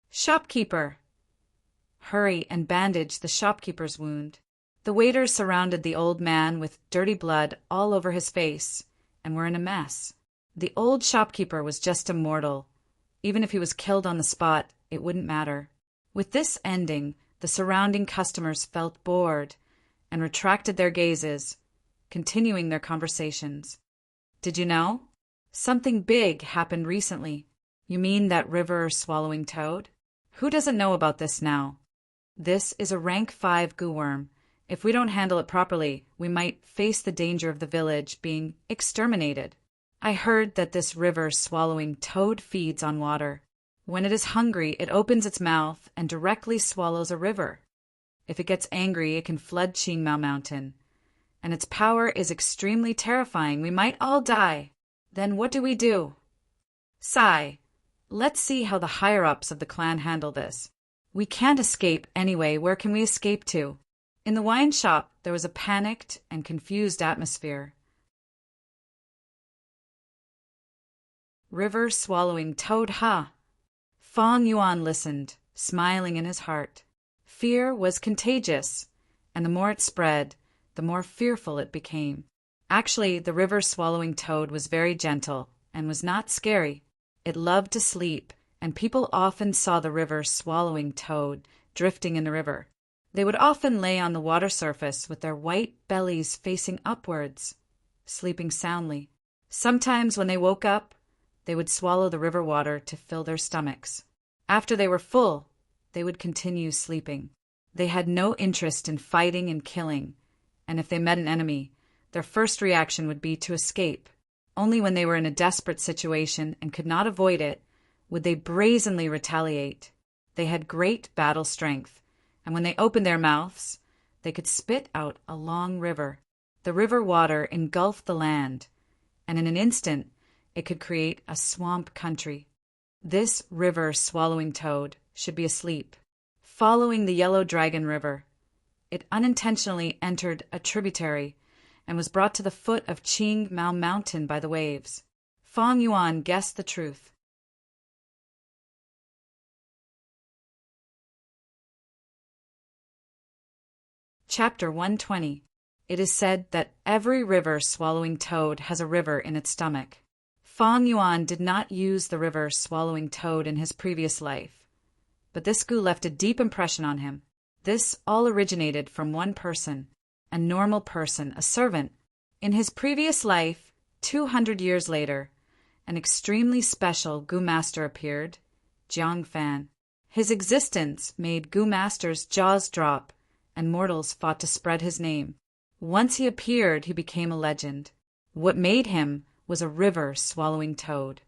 Shopkeeper! Hurry and bandage the shopkeeper's wound. The waiters surrounded the old man with dirty blood all over his face and were in a mess. The old shopkeeper was just a mortal. Even if he was killed on the spot, it wouldn't matter. With this ending, the surrounding customers felt bored and retracted their gazes, continuing their conversations. Did you know? Something big happened recently. You mean that river swallowing toad? Who doesn't know about this now? This is a rank 5 goo worm. If we don't handle it properly, we might face the danger of the village being exterminated. I heard that this river-swallowing toad feeds on water. When it is hungry, it opens its mouth and directly swallows a river. If it gets angry, it can flood Qingmao Mountain. And its power is extremely terrifying. We might all die. Then what do? Sigh. Let's see how the higher-ups of the clan handle this. We can't escape anyway. Where can we escape to? In the wine shop, there was a panicked and confused atmosphere. River swallowing toad, ha! Fong Yuan listened, smiling in his heart. Fear was contagious, and the more it spread, the more fearful it became. Actually, the river swallowing toad was very gentle and was not scary. It loved to sleep, and people often saw the river swallowing toad drifting in the river. They would often lay on the water surface with their white bellies facing upwards, sleeping soundly. Sometimes when they woke up, they would swallow the river water to fill their stomachs. After they were full, they would continue sleeping. They had no interest in fighting and killing, and if they met an enemy, their first reaction would be to escape. Only when they were in a desperate situation and could not avoid it would they brazenly retaliate. They had great battle strength, and when they opened their mouths, they could spit out a long river. The river water engulfed the land, and in an instant it could create a swamp country. This river-swallowing toad should be asleep. Following the Yellow Dragon River, it unintentionally entered a tributary and was brought to the foot of Qingmao Mountain by the waves. Fong Yuan guessed the truth. Chapter 120. It is said that every river-swallowing toad has a river in its stomach. Fong Yuan did not use the river-swallowing toad in his previous life, but this goo left a deep impression on him. This all originated from one person, a normal person, a servant. In his previous life, 200 years later, an extremely special goo master appeared, Jiang Fan. His existence made goo masters' jaws drop, and mortals fought to spread his name. Once he appeared, he became a legend. What made him was a river-swallowing toad.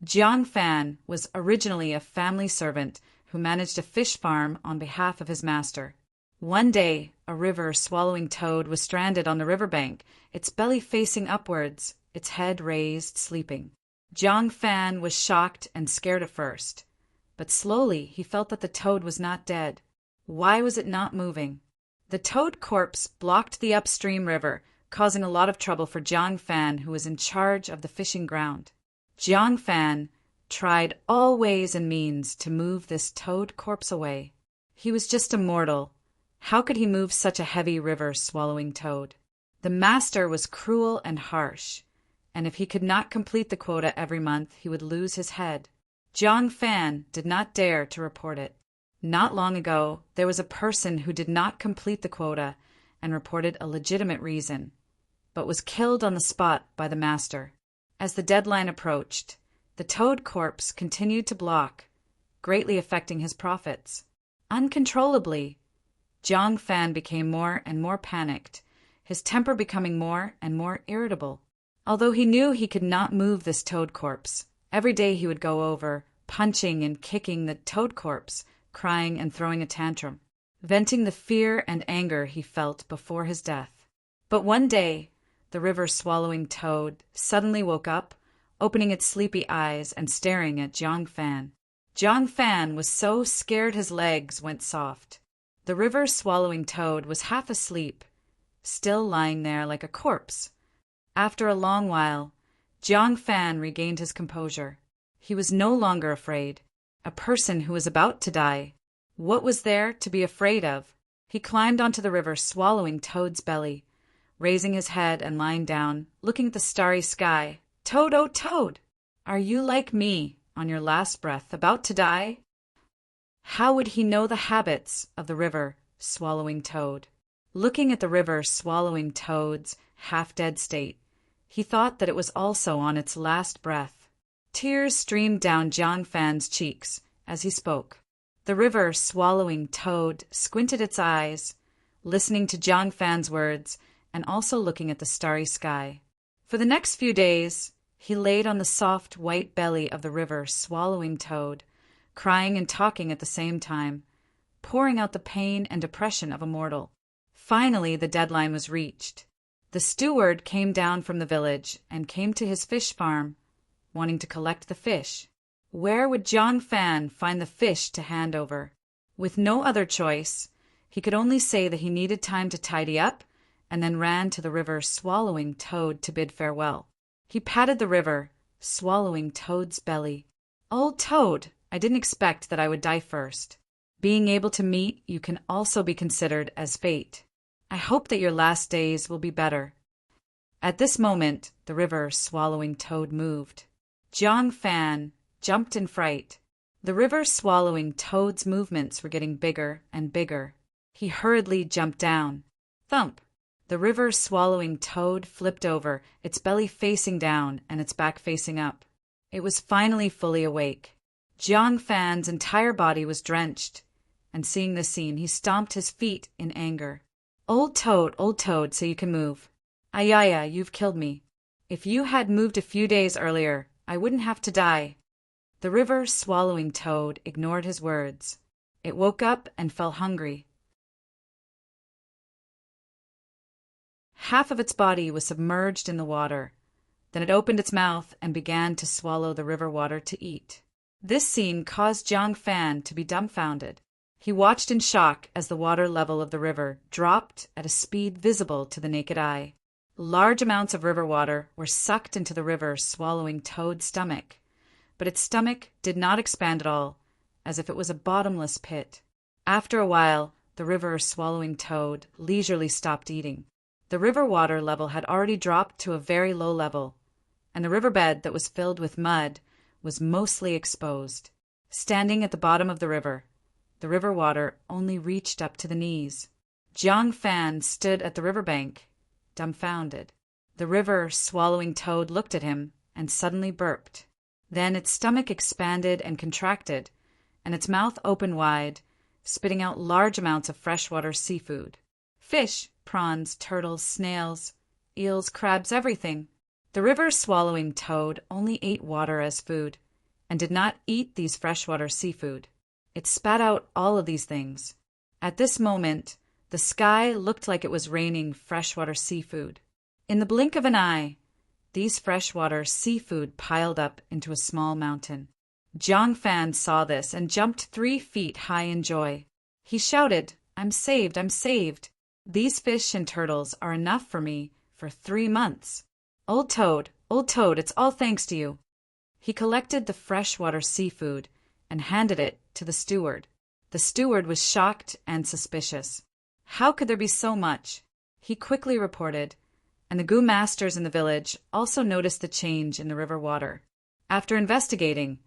Jiang Fan was originally a family servant who managed a fish farm on behalf of his master. One day, a river-swallowing toad was stranded on the riverbank, its belly facing upwards, its head raised, sleeping. Jiang Fan was shocked and scared at first, but slowly he felt that the toad was not dead. Why was it not moving? The toad corpse blocked the upstream river, causing a lot of trouble for Jiang Fan, who was in charge of the fishing ground. Jiang Fan tried all ways and means to move this toad corpse away. He was just a mortal. How could he move such a heavy river-swallowing toad? The master was cruel and harsh, and if he could not complete the quota every month, he would lose his head. Jiang Fan did not dare to report it. Not long ago, there was a person who did not complete the quota and reported a legitimate reason, but was killed on the spot by the master. As the deadline approached, the toad corpse continued to block, greatly affecting his profits. Uncontrollably, Jiang Fan became more and more panicked, his temper becoming more and more irritable. Although he knew he could not move this toad corpse, every day he would go over, punching and kicking the toad corpse, crying and throwing a tantrum, venting the fear and anger he felt before his death. But one day, the the river-swallowing toad, suddenly woke up, opening its sleepy eyes and staring at Jiang Fan. Jiang Fan was so scared his legs went soft. The river-swallowing toad was half asleep, still lying there like a corpse. After a long while, Jiang Fan regained his composure. He was no longer afraid. A person who was about to die. What was there to be afraid of? He climbed onto the river-swallowing toad's belly, raising his head and lying down, looking at the starry sky. Toad, oh Toad! Are you like me, on your last breath, about to die? How would he know the habits of the river-swallowing toad? Looking at the river-swallowing toad's half-dead state, he thought that it was also on its last breath. Tears streamed down Jiang Fan's cheeks as he spoke. The river-swallowing toad squinted its eyes, listening to Jiang Fan's words and also looking at the starry sky. For the next few days, he laid on the soft white belly of the river-swallowing toad, crying and talking at the same time, pouring out the pain and depression of a mortal. Finally, the deadline was reached. The steward came down from the village and came to his fish farm, wanting to collect the fish. Where would Jiang Fan find the fish to hand over? With no other choice, he could only say that he needed time to tidy up and then ran to the river-swallowing toad to bid farewell. He patted the river-swallowing toad's belly. Old Toad, I didn't expect that I would die first. Being able to meet you can also be considered as fate. I hope that your last days will be better. At this moment, the river-swallowing toad moved. Jiang Fan jumped in fright. The river-swallowing toad's movements were getting bigger and bigger. He hurriedly jumped down. Thump! The river-swallowing toad flipped over, its belly facing down and its back facing up. It was finally fully awake. Jiang Fan's entire body was drenched, and seeing this scene, he stomped his feet in anger. Old Toad, so you can move. Ayaya, you've killed me. If you had moved a few days earlier, I wouldn't have to die. The river-swallowing toad ignored his words. It woke up and felt hungry. Half of its body was submerged in the water. Then it opened its mouth and began to swallow the river water to eat. This scene caused Jiang Fan to be dumbfounded. He watched in shock as the water level of the river dropped at a speed visible to the naked eye. Large amounts of river water were sucked into the river-swallowing toad's stomach, but its stomach did not expand at all, as if it was a bottomless pit. After a while, the river-swallowing toad leisurely stopped eating. The river water level had already dropped to a very low level, and the riverbed that was filled with mud was mostly exposed. Standing at the bottom of the river water only reached up to the knees. Jiang Fan stood at the riverbank, dumbfounded. The river-swallowing toad looked at him and suddenly burped. Then its stomach expanded and contracted, and its mouth opened wide, spitting out large amounts of freshwater seafood. Fish, prawns, turtles, snails, eels, crabs, everything. The river-swallowing toad only ate water as food, and did not eat these freshwater seafood. It spat out all of these things. At this moment, the sky looked like it was raining freshwater seafood. In the blink of an eye, these freshwater seafood piled up into a small mountain. Jiang Fan saw this and jumped 3 feet high in joy. He shouted, I'm saved, I'm saved. These fish and turtles are enough for me for 3 months. Old Toad, it's all thanks to you. He collected the freshwater seafood and handed it to the steward. The steward was shocked and suspicious. How could there be so much? He quickly reported, and the Gu masters in the village also noticed the change in the river water. After investigating,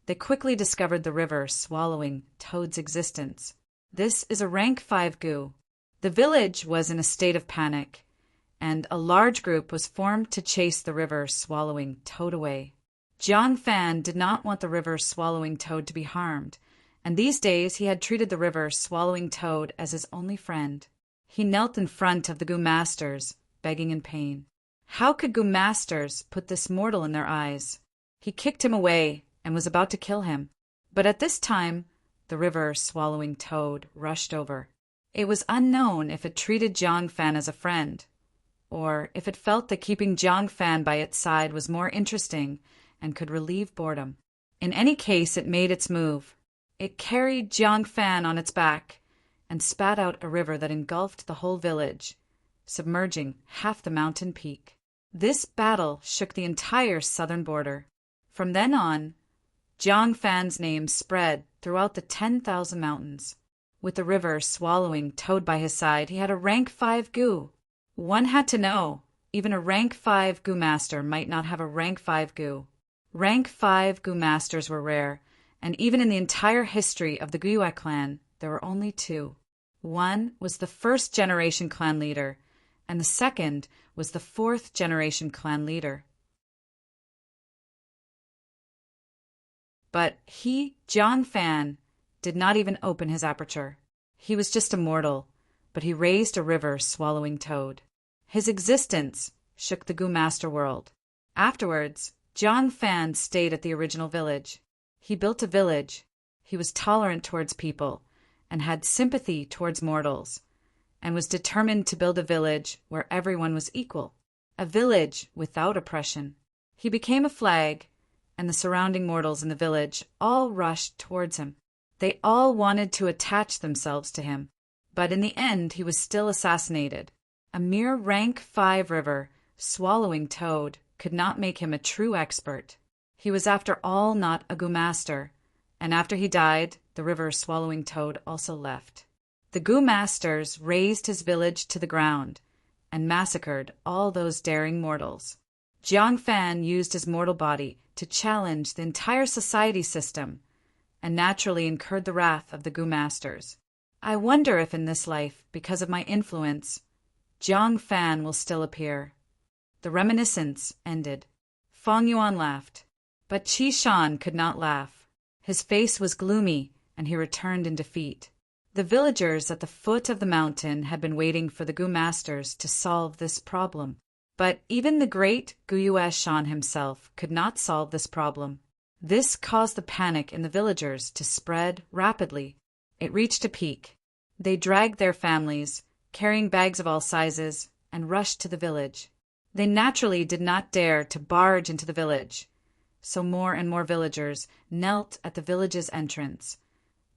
they quickly discovered the river swallowing toad's existence. This is a rank 5 Gu. The village was in a state of panic, and a large group was formed to chase the river-swallowing toad away. Jiang Fan did not want the river-swallowing toad to be harmed, and these days he had treated the river-swallowing toad as his only friend. He knelt in front of the Gu masters, begging in pain. How could Gu masters put this mortal in their eyes? He kicked him away and was about to kill him. But at this time, the river-swallowing toad rushed over. It was unknown if it treated Jiang Fan as a friend, or if it felt that keeping Jiang Fan by its side was more interesting and could relieve boredom. In any case, it made its move. It carried Jiang Fan on its back and spat out a river that engulfed the whole village, submerging half the mountain peak. This battle shook the entire southern border. From then on, Jiang Fan's name spread throughout the 10,000 mountains. With the river swallowing Toad by his side, he had a rank 5 gu. One had to know, even a rank 5 gu master might not have a rank 5 gu. Rank 5 gu masters were rare, and even in the entire history of the Guyue clan, there were only 2. One was the first-generation clan leader, and the second was the 4th-generation clan leader. But he, Jiang Fan, did not even open his aperture. He was just a mortal, but he raised a river swallowing Toad. His existence shook the Gu Master world. Afterwards, Jiang Fan stayed at the original village. He built a village. He was tolerant towards people and had sympathy towards mortals, and was determined to build a village where everyone was equal, a village without oppression. He became a flag, and the surrounding mortals in the village all rushed towards him. They all wanted to attach themselves to him, but in the end he was still assassinated. A mere rank 5 river swallowing Toad could not make him a true expert. He was after all not a Gu Master, and after he died, the river swallowing Toad also left. The Gu Masters razed his village to the ground and massacred all those daring mortals. Jiang Fan used his mortal body to challenge the entire society system and naturally incurred the wrath of the Gu Masters. I wonder if in this life, because of my influence, Jiang Fan will still appear. The reminiscence ended. Feng Yuan laughed, but Qi Shan could not laugh. His face was gloomy, and he returned in defeat. The villagers at the foot of the mountain had been waiting for the Gu Masters to solve this problem. But even the great Guyue Shan himself could not solve this problem. This caused the panic in the villagers to spread rapidly. It reached a peak. They dragged their families, carrying bags of all sizes, and rushed to the village. They naturally did not dare to barge into the village, so more and more villagers knelt at the village's entrance,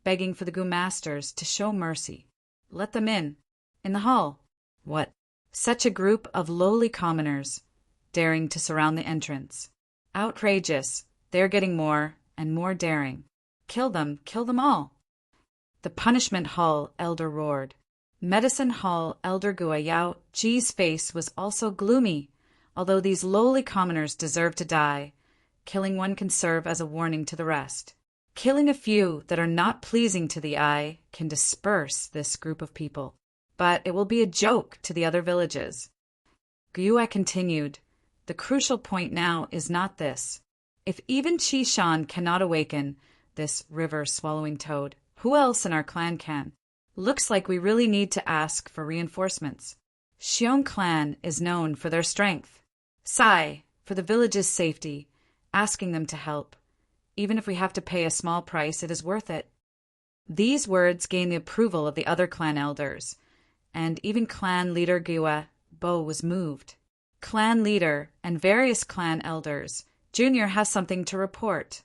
begging for the Gu Masters to show mercy. Let them in the hall. What? Such a group of lowly commoners, daring to surround the entrance. Outrageous. They're getting more and more daring. Kill them all. The Punishment Hall elder roared. Medicine Hall elder Guayao Ji's face was also gloomy. Although these lowly commoners deserve to die, killing one can serve as a warning to the rest. Killing a few that are not pleasing to the eye can disperse this group of people. But it will be a joke to the other villages. Guyue continued, the crucial point now is not this. If even Qi Shan cannot awaken this river-swallowing Toad, who else in our clan can? Looks like we really need to ask for reinforcements. Xiong clan is known for their strength. Sigh, for the village's safety, asking them to help. Even if we have to pay a small price, it is worth it. These words gained the approval of the other clan elders, and even clan leader Guyue Bo was moved. Clan leader and various clan elders, Junior has something to report.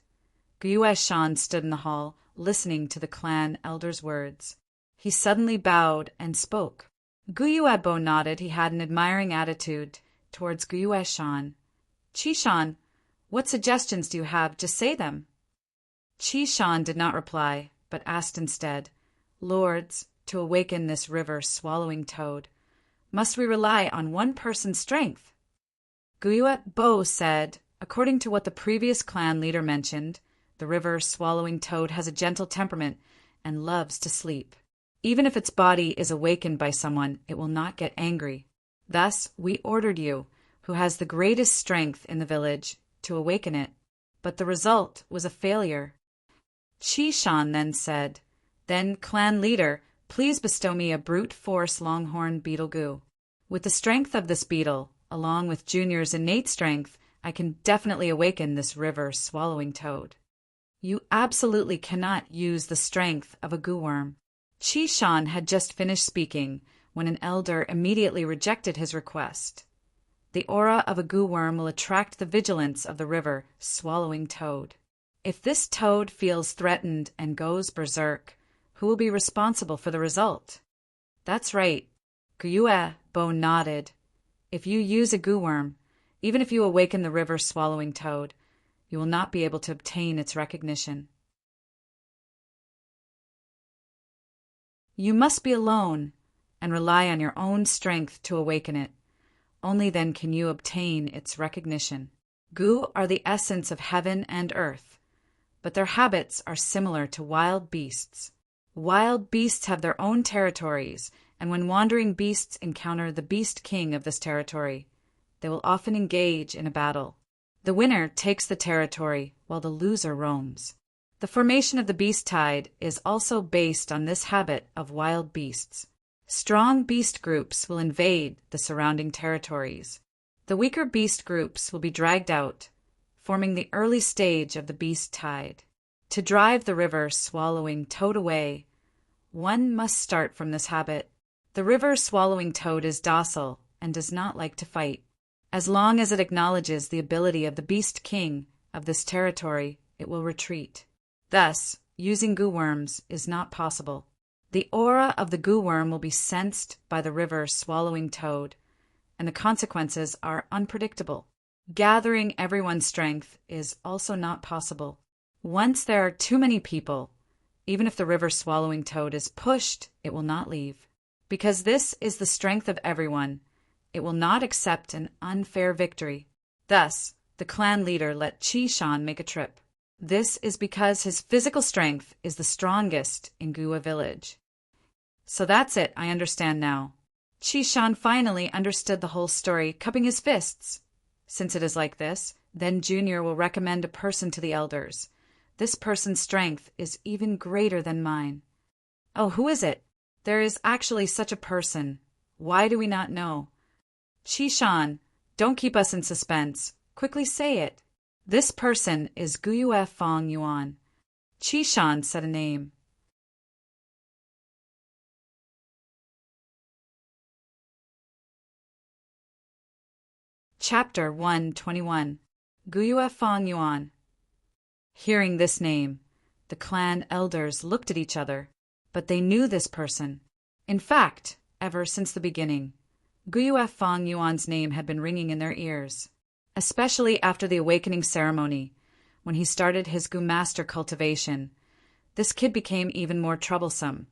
Guyue Shan stood in the hall, listening to the clan elder's words. He suddenly bowed and spoke. Guyue Bo nodded. He had an admiring attitude towards Guyue Shan. Qi Shan, what suggestions do you have? Just say them. Qi Shan did not reply, but asked instead, Lords, to awaken this river-swallowing Toad, must we rely on one person's strength? Guyue Bo said, according to what the previous clan leader mentioned, the river-swallowing Toad has a gentle temperament and loves to sleep. Even if its body is awakened by someone, it will not get angry. Thus, we ordered you, who has the greatest strength in the village, to awaken it. But the result was a failure. Qi Shan then said, Then, clan leader, please bestow me a brute force longhorn beetle Gu. With the strength of this beetle, along with Junior's innate strength, I can definitely awaken this river-swallowing Toad. You absolutely cannot use the strength of a Gu worm. Qi Shan had just finished speaking when an elder immediately rejected his request. The aura of a goo worm will attract the vigilance of the river swallowing toad. If this toad feels threatened and goes berserk, who will be responsible for the result? That's right. Guyue Bo nodded. If you use a goo worm, even if you awaken the river swallowing toad, you will not be able to obtain its recognition. You must be alone and rely on your own strength to awaken it. Only then can you obtain its recognition. Gu are the essence of heaven and earth, but their habits are similar to wild beasts. Wild beasts have their own territories, and when wandering beasts encounter the beast king of this territory, they will often engage in a battle. The winner takes the territory while the loser roams. The formation of the beast tide is also based on this habit of wild beasts. Strong beast groups will invade the surrounding territories. The weaker beast groups will be dragged out, forming the early stage of the beast tide. To drive the river swallowing toad away, one must start from this habit. The river swallowing toad is docile and does not like to fight. As long as it acknowledges the ability of the beast king of this territory, it will retreat. Thus, using goo worms is not possible. The aura of the goo worm will be sensed by the river swallowing toad, and the consequences are unpredictable. Gathering everyone's strength is also not possible. Once there are too many people, even if the river swallowing toad is pushed, it will not leave. Because this is the strength of everyone, it will not accept an unfair victory. Thus, the clan leader let Chi Shan make a trip. This is because his physical strength is the strongest in Gua village. So that's it, I understand now. Chi Shan finally understood the whole story, cupping his fists. Since it is like this, then Junior will recommend a person to the elders. This person's strength is even greater than mine. Oh, who is it? There is actually such a person. Why do we not know? Chi Shan, don't keep us in suspense. Quickly say it. This person is Guyue Fong Yuan. Chi Shan said a name. Chapter 121. Guyue Fong Yuan. Hearing this name, the clan elders looked at each other, but they knew this person. In fact, ever since the beginning, Guyue Fong Yuan's name had been ringing in their ears, especially after the awakening ceremony, when he started his Gu master cultivation. This kid became even more troublesome,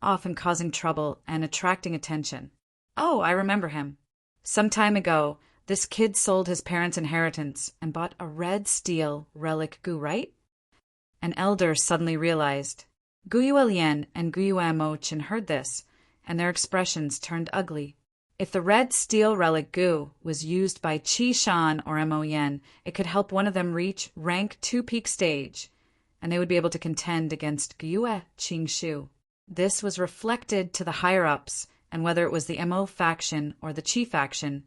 often causing trouble and attracting attention. Oh, I remember him. Some time ago, this kid sold his parents' inheritance and bought a red steel relic Gu, right? An elder suddenly realized. Guyue Lian and Guyue Mochin heard this, and their expressions turned ugly. If the red steel relic Gu was used by Chi Shan or Mo Yen, it could help one of them reach rank 2 peak stage, and they would be able to contend against Guyue Qing Shu. This was reflected to the higher-ups, and whether it was the Mo faction or the Qi faction,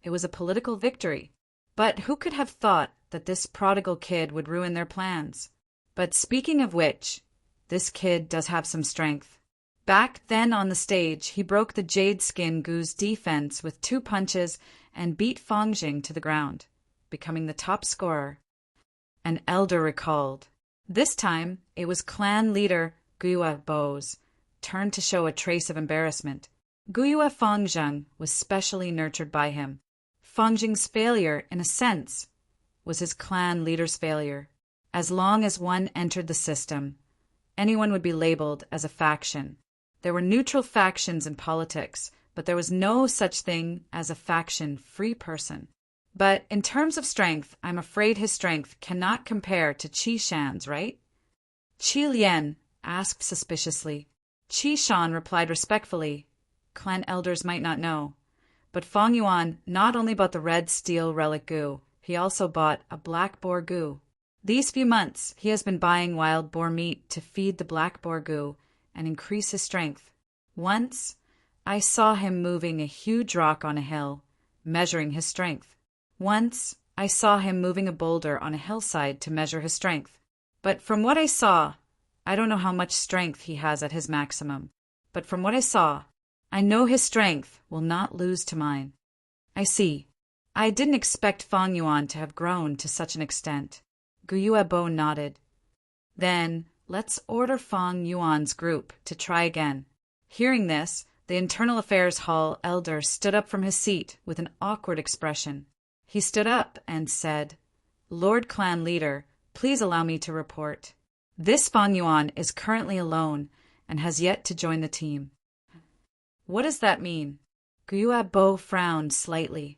it was a political victory. But who could have thought that this prodigal kid would ruin their plans? But speaking of which, this kid does have some strength. Back then on the stage, he broke the Jade Skin Gu's defense with 2 punches and beat Fongjing to the ground, becoming the top scorer. An elder recalled. This time, it was clan leader Guyue Bo's turn to show a trace of embarrassment. Guyue Fongjing was specially nurtured by him. Fongjing's failure, in a sense, was his clan leader's failure. As long as one entered the system, anyone would be labeled as a faction. There were neutral factions in politics, but there was no such thing as a faction-free person. But in terms of strength, I'm afraid his strength cannot compare to Chi Shan's, right? Qi Lian asked suspiciously. Chi Shan replied respectfully. Clan elders might not know, but Fong Yuan not only bought the red steel relic Gu, he also bought a black boar Gu. These few months, he has been buying wild boar meat to feed the black boar Gu and increase his strength. Once, I saw him moving a huge rock on a hill, measuring his strength. Once, I saw him moving a boulder on a hillside to measure his strength. But from what I saw, I don't know how much strength he has at his maximum. But from what I saw, I know his strength will not lose to mine. I see. I didn't expect Fang Yuan to have grown to such an extent. Guiyuebo nodded. Then let's order Fang Yuan's group to try again. Hearing this, the Internal Affairs Hall elder stood up from his seat with an awkward expression. He stood up and said, Lord Clan Leader, please allow me to report. This Fang Yuan is currently alone and has yet to join the team. What does that mean? Guiyuebo frowned slightly.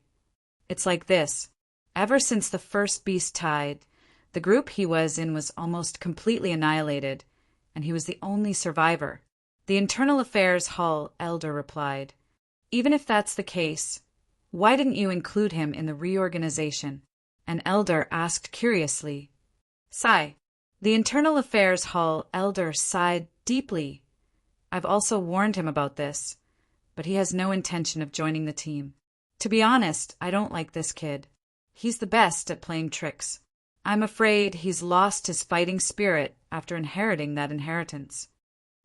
It's like this. Ever since the first beast tide, the group he was in was almost completely annihilated, and he was the only survivor. The Internal Affairs Hall elder replied, Even if that's the case, why didn't you include him in the reorganization? An elder asked curiously. Sigh. The Internal Affairs Hall elder sighed deeply. I've also warned him about this, but he has no intention of joining the team. To be honest, I don't like this kid. He's the best at playing tricks. I'm afraid he's lost his fighting spirit after inheriting that inheritance.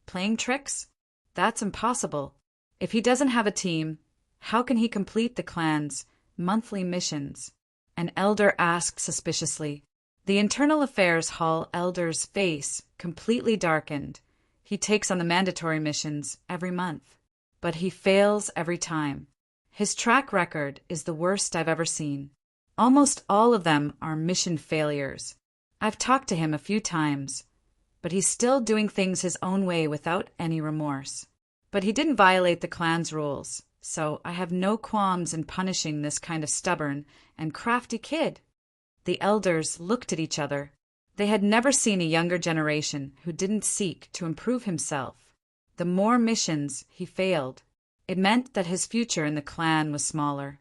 Playing tricks? That's impossible. If he doesn't have a team, how can he complete the clan's monthly missions? An elder asked suspiciously. The Internal Affairs Hall elder's face completely darkened. He takes on the mandatory missions every month, but he fails every time. His track record is the worst I've ever seen. Almost all of them are mission failures. I've talked to him a few times, but he's still doing things his own way without any remorse. But he didn't violate the clan's rules, so I have no qualms in punishing this kind of stubborn and crafty kid. The elders looked at each other. They had never seen a younger generation who didn't seek to improve himself. The more missions he failed, it meant that his future in the clan was smaller.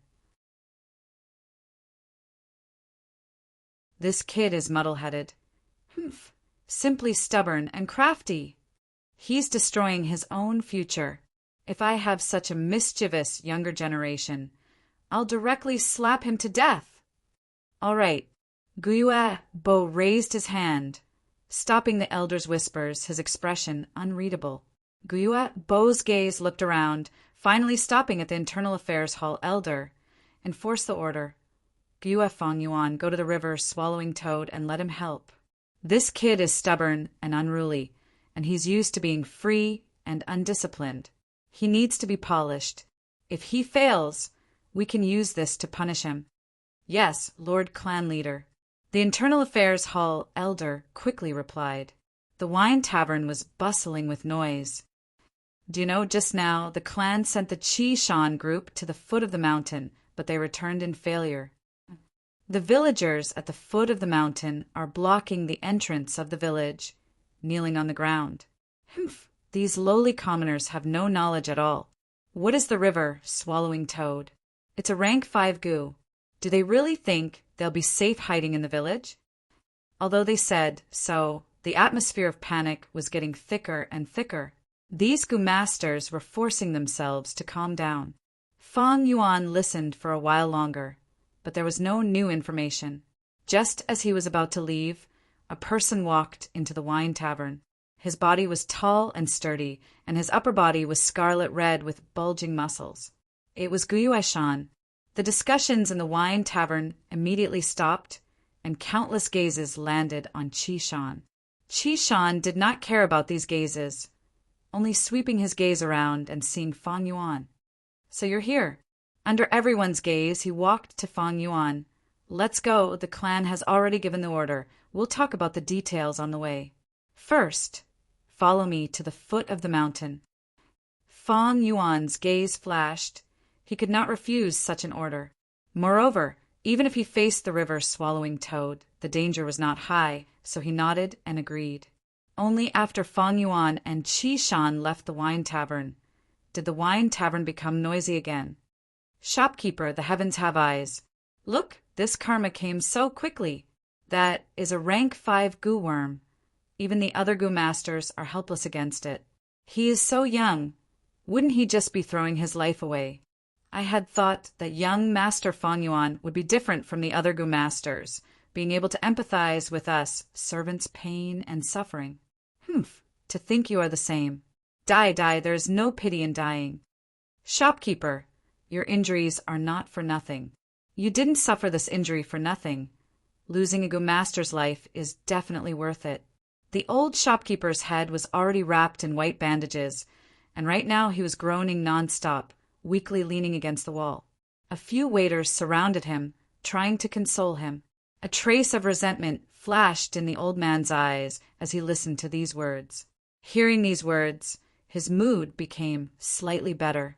This kid is muddle-headed. Humph, simply stubborn and crafty. He's destroying his own future. If I have such a mischievous younger generation, I'll directly slap him to death. All right. Guiyuebo raised his hand, stopping the elder's whispers, his expression unreadable. Guiyuebo's gaze looked around, finally stopping at the Internal Affairs Hall elder. Enforce the order. Fang Yuan, go to the river Swallowing Toad and let him help. This kid is stubborn and unruly, and he's used to being free and undisciplined. He needs to be polished. If he fails, we can use this to punish him. Yes, Lord Clan Leader. The Internal Affairs Hall elder quickly replied. The wine tavern was bustling with noise. Do you know, just now, the clan sent the Chi-Shan group to the foot of the mountain, but they returned in failure. The villagers at the foot of the mountain are blocking the entrance of the village, kneeling on the ground. Humph, these lowly commoners have no knowledge at all. What is the river Swallowing Toad? It's a rank 5 gu. Do they really think they'll be safe hiding in the village? Although they said so, the atmosphere of panic was getting thicker and thicker. These gu masters were forcing themselves to calm down. Fang Yuan listened for a while longer, but there was no new information. Just as he was about to leave, a person walked into the wine tavern. His body was tall and sturdy, and his upper body was scarlet red with bulging muscles. It was Guiyueshan. The discussions in the wine tavern immediately stopped, and countless gazes landed on Chi-Shan. Chi-Shan did not care about these gazes, only sweeping his gaze around and seeing Fang Yuan. So you're here. Under everyone's gaze, he walked to Fang Yuan. Let's go, the clan has already given the order. We'll talk about the details on the way. First, follow me to the foot of the mountain. Fang Yuan's gaze flashed. He could not refuse such an order. Moreover, even if he faced the river Swallowing Toad, the danger was not high, so he nodded and agreed. Only after Fang Yuan and Chi-Shan left the wine tavern did the wine tavern become noisy again. Shopkeeper, the heavens have eyes. Look, this karma came so quickly. That is a rank 5 gu worm. Even the other gu masters are helpless against it. He is so young. Wouldn't he just be throwing his life away? I had thought that young Master Fang Yuan would be different from the other gu masters, being able to empathize with us, servants' pain and suffering. Humph, to think you are the same. Die, there is no pity in dying. "Shopkeeper, your injuries are not for nothing. You didn't suffer this injury for nothing. Losing a Gu Master's life is definitely worth it." The old shopkeeper's head was already wrapped in white bandages, and right now he was groaning nonstop, weakly leaning against the wall. A few waiters surrounded him, trying to console him. A trace of resentment flashed in the old man's eyes as he listened to these words. Hearing these words, his mood became slightly better.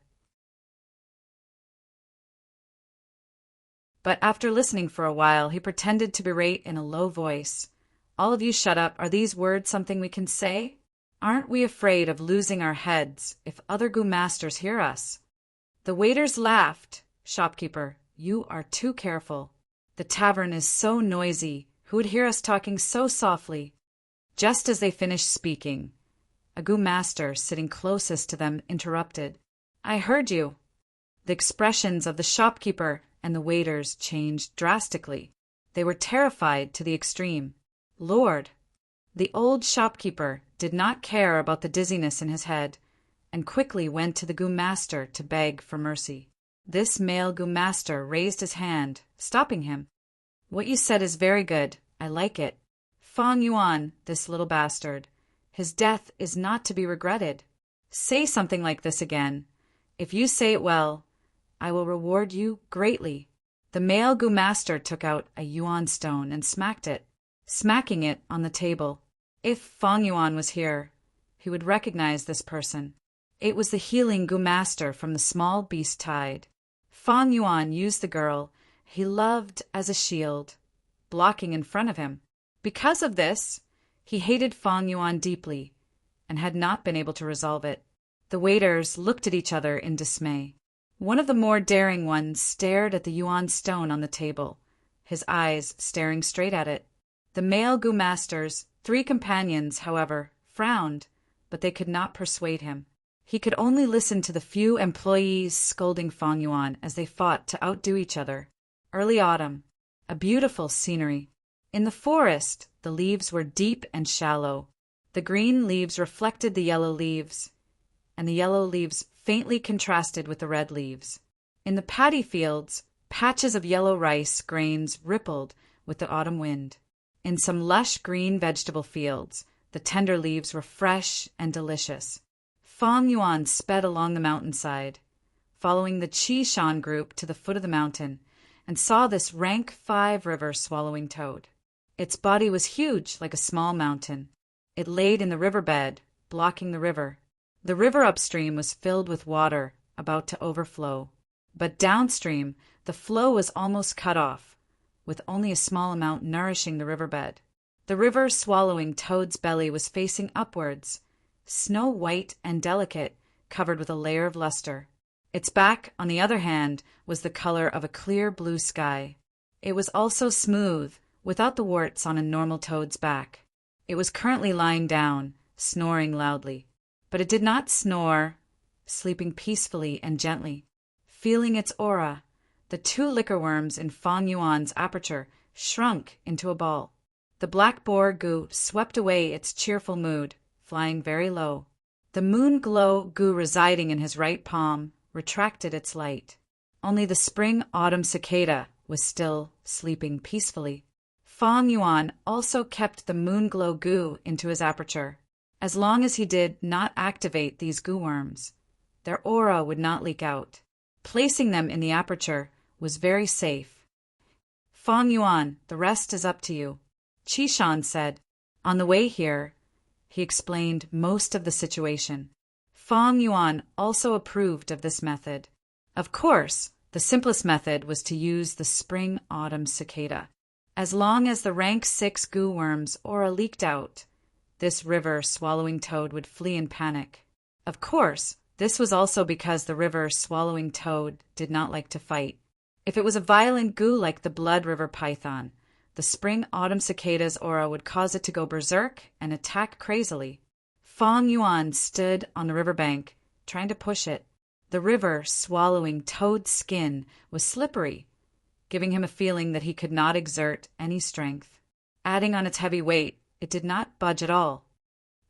But after listening for a while, he pretended to berate in a low voice. "All of you shut up. Are these words something we can say? Aren't we afraid of losing our heads if other Gu Masters hear us?" The waiters laughed. "Shopkeeper, you are too careful. The tavern is so noisy. Who would hear us talking so softly?" Just as they finished speaking, a Gu Master sitting closest to them interrupted. "I heard you." The expressions of the shopkeeper and the waiters changed drastically. They were terrified to the extreme. "Lord!" The old shopkeeper did not care about the dizziness in his head, and quickly went to the Gu Master to beg for mercy. This male Gu Master raised his hand, stopping him. "What you said is very good. I like it. Fang Yuan, this little bastard. His death is not to be regretted. Say something like this again. If you say it well, I will reward you greatly." The male Gu Master took out a Yuan stone and smacked it, smacking it on the table. If Fang Yuan was here, he would recognize this person. It was the healing Gu Master from the small beast tide. Fang Yuan used the girl he loved as a shield, blocking in front of him. Because of this, he hated Fang Yuan deeply and had not been able to resolve it. The waiters looked at each other in dismay. One of the more daring ones stared at the Yuan stone on the table, his eyes staring straight at it. The male Gu Master's 3 companions, however, frowned, but they could not persuade him. He could only listen to the few employees scolding Fang Yuan as they fought to outdo each other. Early autumn, a beautiful scenery. In the forest, the leaves were deep and shallow. The green leaves reflected the yellow leaves, and the yellow leaves faintly contrasted with the red leaves. In the paddy fields, patches of yellow rice grains rippled with the autumn wind. In some lush green vegetable fields, the tender leaves were fresh and delicious. Fang Yuan sped along the mountainside, following the Qishan group to the foot of the mountain, and saw this rank 5 river swallowing toad. Its body was huge, like a small mountain. It laid in the riverbed, blocking the river. The river upstream was filled with water, about to overflow. But downstream, the flow was almost cut off, with only a small amount nourishing the riverbed. The river swallowing toad's belly was facing upwards, snow white and delicate, covered with a layer of luster. Its back, on the other hand, was the color of a clear blue sky. It was also smooth, without the warts on a normal toad's back. It was currently lying down, snoring loudly. But it did not snore, sleeping peacefully and gently. Feeling its aura, the 2 liquor worms in Fang Yuan's aperture shrunk into a ball. The black boar Gu swept away its cheerful mood, flying very low. The moon glow Gu residing in his right palm retracted its light. Only the spring-autumn cicada was still sleeping peacefully. Fang Yuan also kept the moon glow Gu into his aperture. As long as he did not activate these Gu worms, their aura would not leak out. Placing them in the aperture was very safe. "Fang Yuan, the rest is up to you," Qishan said. On the way here, he explained most of the situation. Fang Yuan also approved of this method. Of course, the simplest method was to use the spring-autumn cicada. As long as the rank 6 Gu worms aura leaked out, this river swallowing toad would flee in panic. Of course, this was also because the river swallowing toad did not like to fight. If it was a violent Gu like the blood river python, the spring-autumn cicada's aura would cause it to go berserk and attack crazily. Fang Yuan stood on the riverbank, trying to push it. The river swallowing toad's skin was slippery, giving him a feeling that he could not exert any strength. Adding on its heavy weight, it did not budge at all.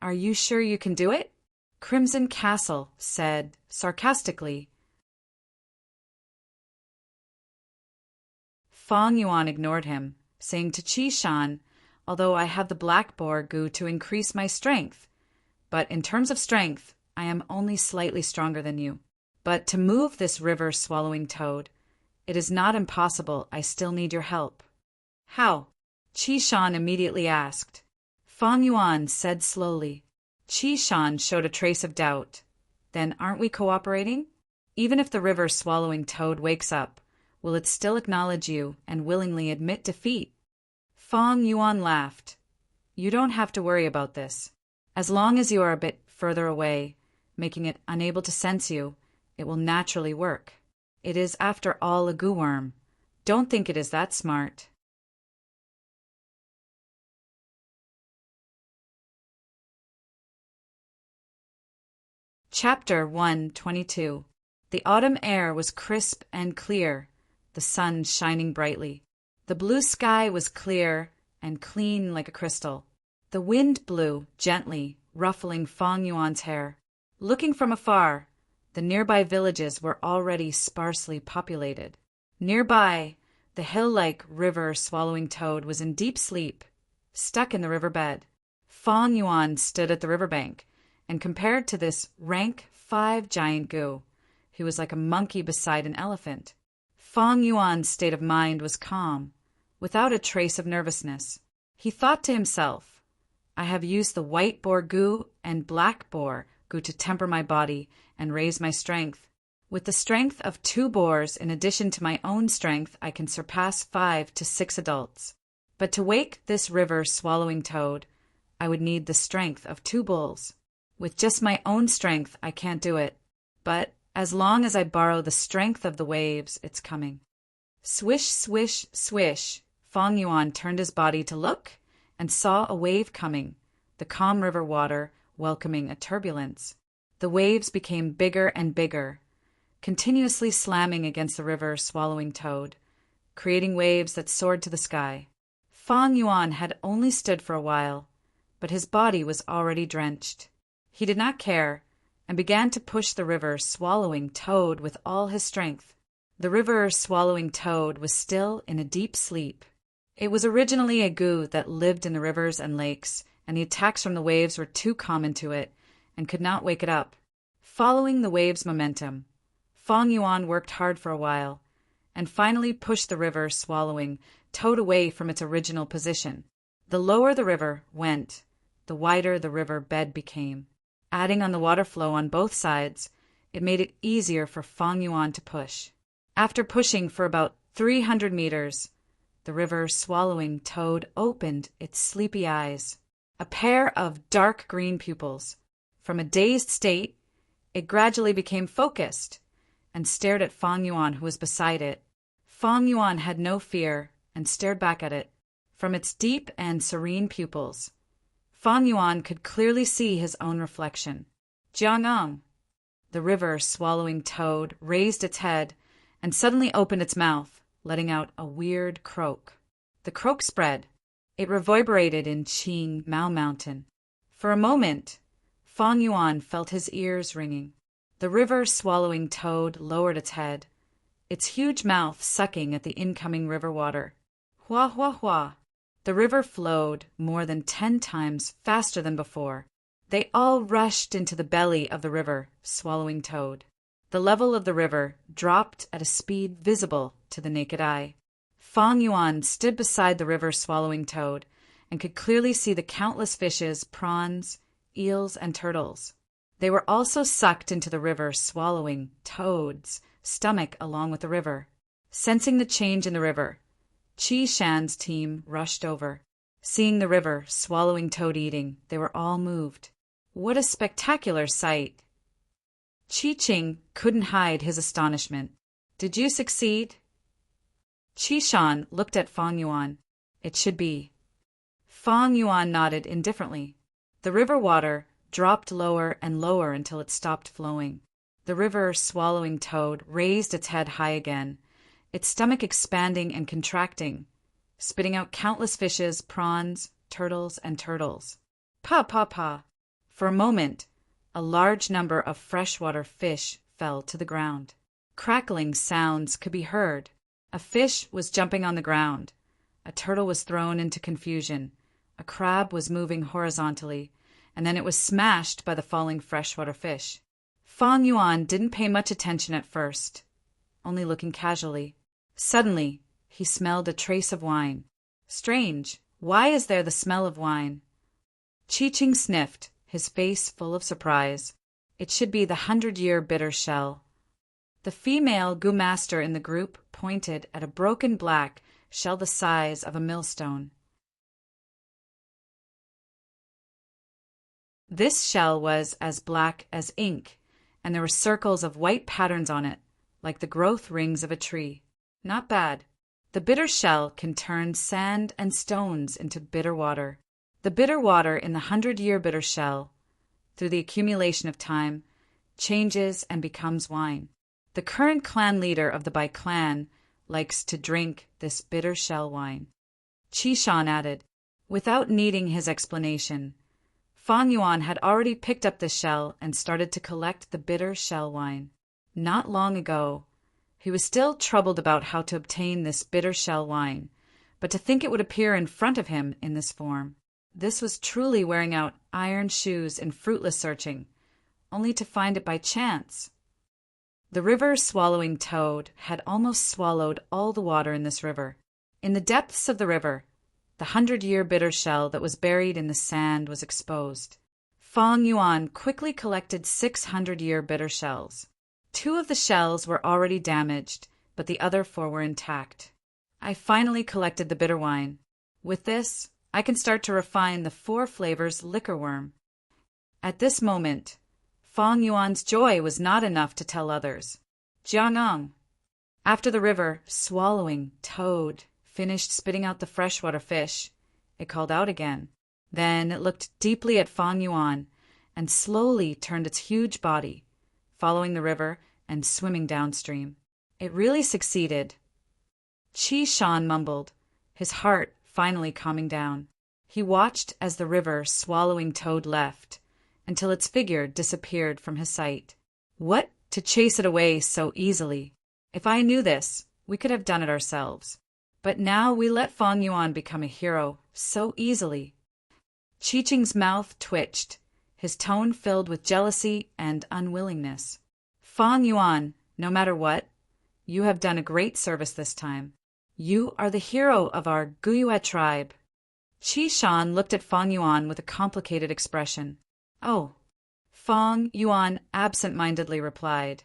"Are you sure you can do it?" Crimson Castle said, sarcastically, Fang Yuan ignored him, saying to Qi Shan, "Although I have the black boar goo to increase my strength, but in terms of strength, I am only slightly stronger than you. But to move this river-swallowing toad, it is not impossible. I still need your help." "How?" Qi Shan immediately asked. Fang Yuan said slowly. Qi Shan showed a trace of doubt. "Then aren't we cooperating? Even if the river-swallowing toad wakes up, will it still acknowledge you and willingly admit defeat?" Fang Yuan laughed. "You don't have to worry about this. As long as you are a bit further away, making it unable to sense you, it will naturally work. It is, after all, a goo worm. Don't think it is that smart." Chapter 122. The autumn air was crisp and clear, the sun shining brightly. The blue sky was clear and clean like a crystal. The wind blew gently, ruffling Fang Yuan's hair. Looking from afar, the nearby villages were already sparsely populated. Nearby, the hill-like river-swallowing toad was in deep sleep, stuck in the riverbed. Fang Yuan stood at the riverbank and compared to this rank 5 giant goo, who was like a monkey beside an elephant. Fang Yuan's state of mind was calm, without a trace of nervousness. He thought to himself, "I have used the white boar goo and black boar goo to temper my body and raise my strength. With the strength of 2 boars in addition to my own strength, I can surpass 5 to 6 adults. But to wake this river-swallowing toad, I would need the strength of 2 bulls. With just my own strength, I can't do it. But as long as I borrow the strength of the waves, it's coming." Swish, swish, swish, Fang Yuan turned his body to look and saw a wave coming, the calm river water welcoming a turbulence. The waves became bigger and bigger, continuously slamming against the river-swallowing toad, creating waves that soared to the sky. Fang Yuan had only stood for a while, but his body was already drenched. He did not care, and began to push the river-swallowing toad with all his strength. The river-swallowing toad was still in a deep sleep. It was originally a goo that lived in the rivers and lakes, and the attacks from the waves were too common to it, and could not wake it up. Following the wave's momentum, Fang Yuan worked hard for a while, and finally pushed the river-swallowing toad away from its original position. The lower the river went, the wider the river bed became. Adding on the water flow on both sides, it made it easier for Fang Yuan to push. After pushing for about 300 meters, the river-swallowing toad opened its sleepy eyes, a pair of dark green pupils. From a dazed state, it gradually became focused and stared at Fang Yuan, who was beside it. Fang Yuan had no fear and stared back at it. From its deep and serene pupils, Fang Yuan could clearly see his own reflection. "Jiang'ang." The river-swallowing toad raised its head and suddenly opened its mouth, letting out a weird croak. The croak spread. It reverberated in Qing Mao Mountain. For a moment, Fang Yuan felt his ears ringing. The river-swallowing toad lowered its head, its huge mouth sucking at the incoming river water. Hua, hua, hua. The river flowed more than 10 times faster than before. They all rushed into the belly of the river-swallowing toad. The level of the river dropped at a speed visible to the naked eye. Fang Yuan stood beside the river-swallowing toad and could clearly see the countless fishes, prawns, eels, and turtles. They were also sucked into the river-swallowing toad's stomach along with the river. Sensing the change in the river, Qi Shan's team rushed over. Seeing the river-swallowing toad eating, they were all moved. What a spectacular sight! Qi Qing couldn't hide his astonishment. "Did you succeed?" Qi Shan looked at Fang Yuan. "It should be." Fang Yuan nodded indifferently. The river water dropped lower and lower until it stopped flowing. The river-swallowing toad raised its head high again, its stomach expanding and contracting, spitting out countless fishes, prawns, turtles, and turtles. Pa, pa, pa. For a moment, a large number of freshwater fish fell to the ground. Crackling sounds could be heard. A fish was jumping on the ground. A turtle was thrown into confusion. A crab was moving horizontally, and then it was smashed by the falling freshwater fish. Fang Yuan didn't pay much attention at first, only looking casually. Suddenly, he smelled a trace of wine. Strange, why is there the smell of wine? Qi Qing sniffed, his face full of surprise. It should be the 100-year bitter shell. The female Gu master in the group pointed at a broken black shell the size of a millstone. This shell was as black as ink, and there were circles of white patterns on it, like the growth rings of a tree. Not bad. The bitter shell can turn sand and stones into bitter water. The bitter water in the 100-year bitter shell, through the accumulation of time, changes and becomes wine. The current clan leader of the Bai clan likes to drink this bitter shell wine. Qi Shan added, without needing his explanation. Fang Yuan had already picked up the shell and started to collect the bitter shell wine. Not long ago, he was still troubled about how to obtain this bitter shell wine, but to think it would appear in front of him in this form. This was truly wearing out iron shoes in fruitless searching, only to find it by chance. The river-swallowing toad had almost swallowed all the water in this river. In the depths of the river, the 100-year bitter shell that was buried in the sand was exposed. Fang Yuan quickly collected 600-year bitter shells. 2 of the shells were already damaged, but the other 4 were intact. I finally collected the bitter wine. With this, I can start to refine the 4 flavors liquor worm. At this moment, Fang Yuan's joy was not enough to tell others. Jiang'ang. After the river, swallowing toad finished spitting out the freshwater fish, it called out again. Then it looked deeply at Fang Yuan and slowly turned its huge body, following the river and swimming downstream. It really succeeded. Qi Shan mumbled, his heart finally calming down. He watched as the river swallowing toad left, until its figure disappeared from his sight. What, to chase it away so easily? If I knew this, we could have done it ourselves. But now we let Fang Yuan become a hero so easily. Qi Qing's mouth twitched, his tone filled with jealousy and unwillingness. Fang Yuan, no matter what, you have done a great service this time. You are the hero of our Guyue tribe. Qi Shan looked at Fang Yuan with a complicated expression. Oh, Fang Yuan absent-mindedly replied,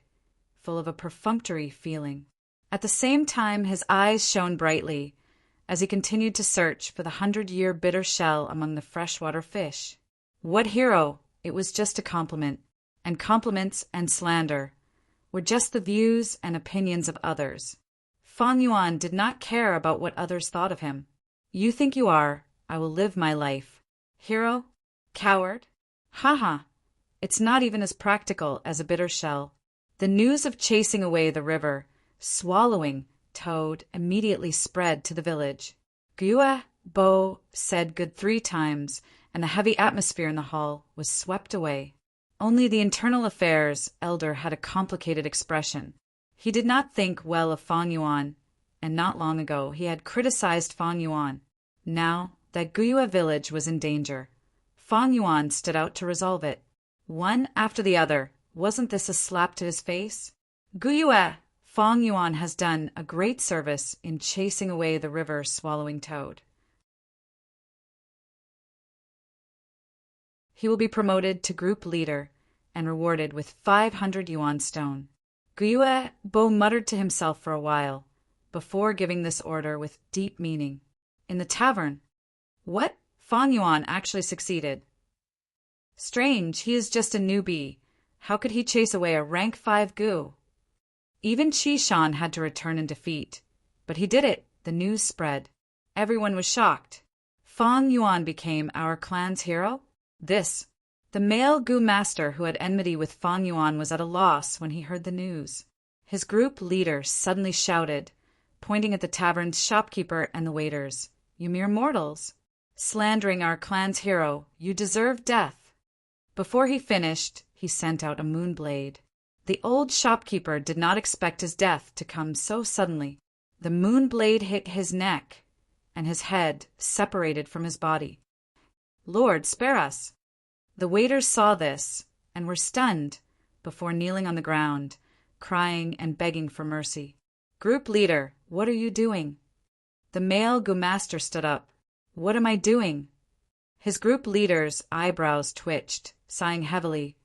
full of a perfunctory feeling. At the same time, his eyes shone brightly as he continued to search for the 100-year bitter shell among the freshwater fish. What hero? It was just a compliment, and compliments and slander were just the views and opinions of others. Fang Yuan did not care about what others thought of him. You think you are, I will live my life. Hero? Coward? Haha, it's not even as practical as a bitter shell. The news of chasing away the river, swallowing toad immediately spread to the village. Guyue Bo said good 3 times, and the heavy atmosphere in the hall was swept away. Only the internal affairs elder had a complicated expression. He did not think well of Fang Yuan, and not long ago he had criticized Fang Yuan. Now that Guyue village was in danger, Fang Yuan stood out to resolve it. One after the other, wasn't this a slap to his face? Guyue, Fang Yuan has done a great service in chasing away the river-swallowing toad. He will be promoted to group leader and rewarded with 500 yuan stone. Guyue Bo muttered to himself for a while, before giving this order with deep meaning. In the tavern, what? Fang Yuan actually succeeded. Strange, he is just a newbie. How could he chase away a rank 5 Gu? Even Qi Shan had to return in defeat. But he did it. The news spread. Everyone was shocked. Fang Yuan became our clan's hero? The male Gu master who had enmity with Fang Yuan was at a loss when he heard the news. His group leader suddenly shouted, pointing at the tavern's shopkeeper and the waiters, "You mere mortals! Slandering our clan's hero, you deserve death." Before he finished, he sent out a moonblade. The old shopkeeper did not expect his death to come so suddenly. The moon blade hit his neck, and his head separated from his body. "Lord, spare us!" The waiters saw this and were stunned before kneeling on the ground, crying and begging for mercy. "Group leader, what are you doing?" The male Gu-master stood up. "What am I doing?" His group leader's eyebrows twitched, sighing heavily.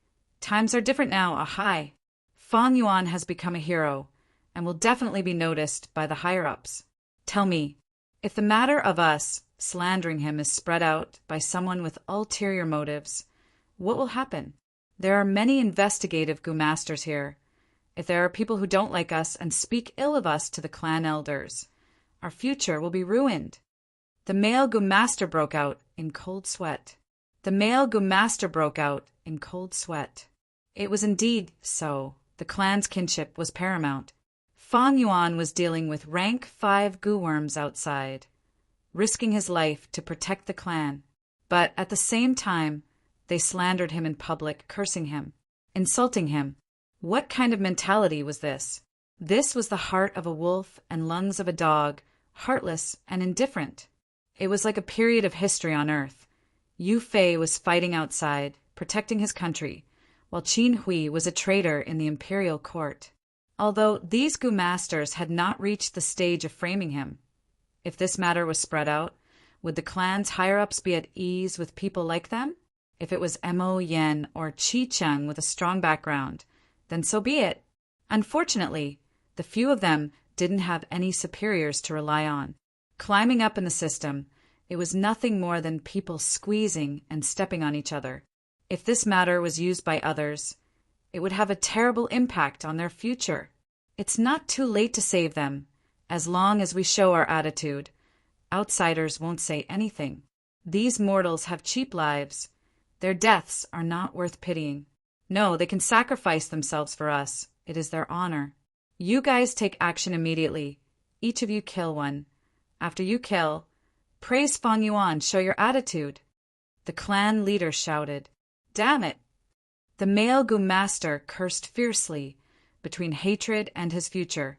"Times are different now, ahai. Fang Yuan has become a hero, and will definitely be noticed by the higher-ups. Tell me, if the matter of us slandering him is spread out by someone with ulterior motives, what will happen? There are many investigative Gu-masters here. If there are people who don't like us and speak ill of us to the clan elders, our future will be ruined." The male Gu-master broke out in cold sweat. The male Gu-master broke out in cold sweat. It was indeed so. The clan's kinship was paramount. Fang Yuan was dealing with rank 5 Gu-worms outside, risking his life to protect the clan. But at the same time, they slandered him in public, cursing him, insulting him. What kind of mentality was this? This was the heart of a wolf and lungs of a dog, heartless and indifferent. It was like a period of history on Earth. Yu Fei was fighting outside, protecting his country, while Qin Hui was a traitor in the imperial court. Although these Gu-masters had not reached the stage of framing him, if this matter was spread out, would the clan's higher-ups be at ease with people like them? If it was Mo Yen or Qi Cheng with a strong background, then so be it. Unfortunately, the few of them didn't have any superiors to rely on. Climbing up in the system, it was nothing more than people squeezing and stepping on each other. If this matter was used by others, it would have a terrible impact on their future. It's not too late to save them. As long as we show our attitude, outsiders won't say anything. These mortals have cheap lives. Their deaths are not worth pitying. No, they can sacrifice themselves for us. It is their honor. You guys take action immediately. Each of you kill one. After you kill, praise Fang Yuan, show your attitude. The clan leader shouted. Damn it! The male Gu-master cursed fiercely between hatred and his future.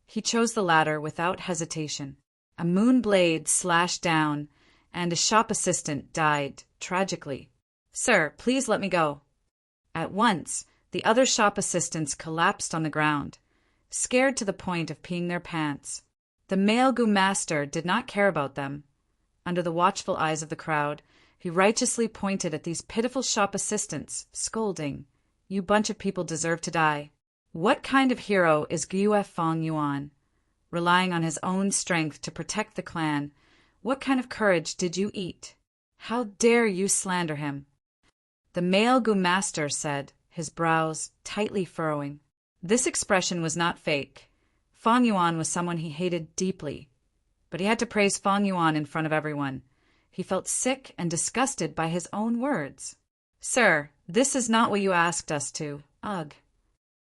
He chose the latter without hesitation. A moon blade slashed down, and a shop assistant died tragically. "Sir, please let me go." At once, the other shop assistants collapsed on the ground, scared to the point of peeing their pants. The male Gu-master did not care about them. Under the watchful eyes of the crowd, he righteously pointed at these pitiful shop assistants, scolding, "You bunch of people deserve to die." What kind of hero is Gyue Fang Yuan? Relying on his own strength to protect the clan, what kind of courage did you eat? How dare you slander him? The male Gu-master said, his brows tightly furrowing. This expression was not fake. Fang Yuan was someone he hated deeply, but he had to praise Fang Yuan in front of everyone. He felt sick and disgusted by his own words. "Sir, this is not what you asked us to. Ugh."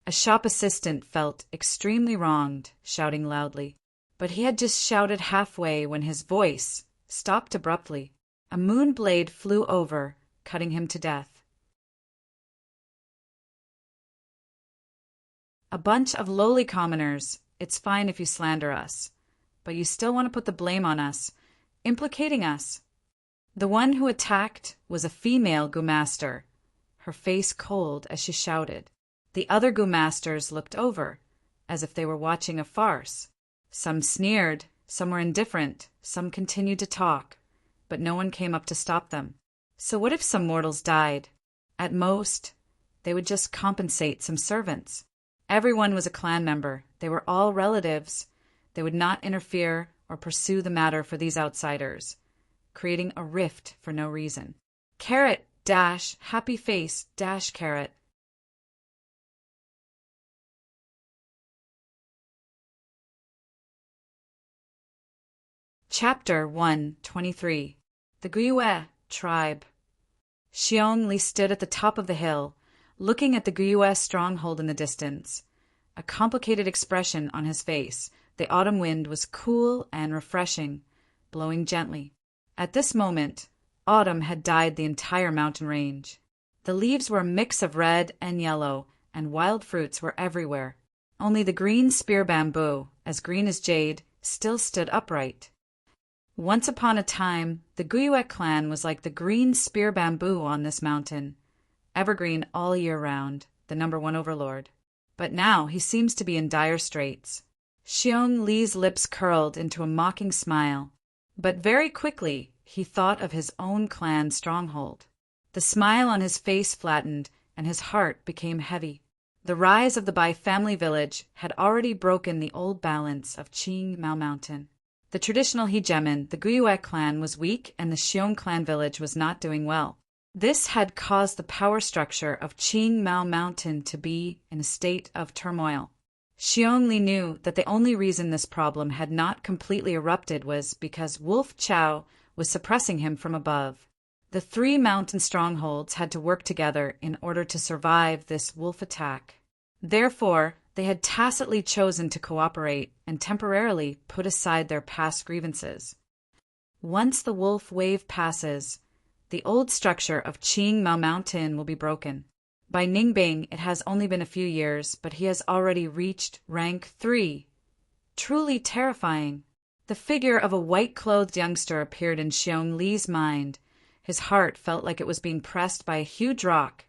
A shop assistant felt extremely wronged, shouting loudly. But he had just shouted halfway when his voice stopped abruptly. A moon blade flew over, cutting him to death. "A bunch of lowly commoners. It's fine if you slander us, but you still want to put the blame on us, implicating us." The one who attacked was a female Gu-master, her face cold as she shouted. The other Gu-masters looked over, as if they were watching a farce. Some sneered, some were indifferent, some continued to talk, but no one came up to stop them. So what if some mortals died? At most, they would just compensate some servants. Everyone was a clan member. They were all relatives. They would not interfere or pursue the matter for these outsiders, creating a rift for no reason. Carrot, dash, happy face, dash, carrot. Chapter 123. The Gyue Tribe. Xiong Li stood at the top of the hill, looking at the Gyue stronghold in the distance. A complicated expression on his face. The autumn wind was cool and refreshing, blowing gently. At this moment, autumn had dyed the entire mountain range. The leaves were a mix of red and yellow, and wild fruits were everywhere. Only the green spear bamboo, as green as jade, still stood upright. Once upon a time, the Guyue clan was like the green spear bamboo on this mountain, evergreen all year round, the #1 overlord. But now he seems to be in dire straits. Xiong Li's lips curled into a mocking smile, but very quickly he thought of his own clan stronghold. The smile on his face flattened, and his heart became heavy. The rise of the Bai family village had already broken the old balance of Qing Mao Mountain. The traditional hegemon, the Guyue clan, was weak, and the Xiong clan village was not doing well. This had caused the power structure of Qing Mao Mountain to be in a state of turmoil. Xiong Li knew that the only reason this problem had not completely erupted was because Wolf Chao was suppressing him from above. The 3 mountain strongholds had to work together in order to survive this wolf attack. Therefore, they had tacitly chosen to cooperate and temporarily put aside their past grievances. Once the wolf wave passes, the old structure of Qing Mao Mountain will be broken. By Ningbing, it has only been a few years, but he has already reached rank 3. Truly terrifying. The figure of a white-clothed youngster appeared in Xiong Li's mind. His heart felt like it was being pressed by a huge rock.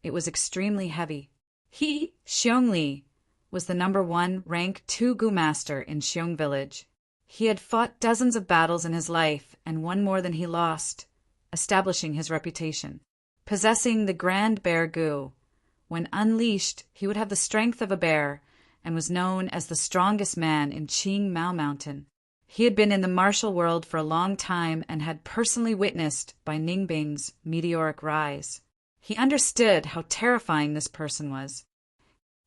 It was extremely heavy. He, Xiong Li, was the #1 rank 2 Gu master in Xiong village. He had fought dozens of battles in his life and won more than he lost, establishing his reputation. Possessing the Grand Bear Gu, when unleashed, he would have the strength of a bear and was known as the strongest man in Qing Mao Mountain. He had been in the martial world for a long time and had personally witnessed Bai Ningbing's meteoric rise. He understood how terrifying this person was.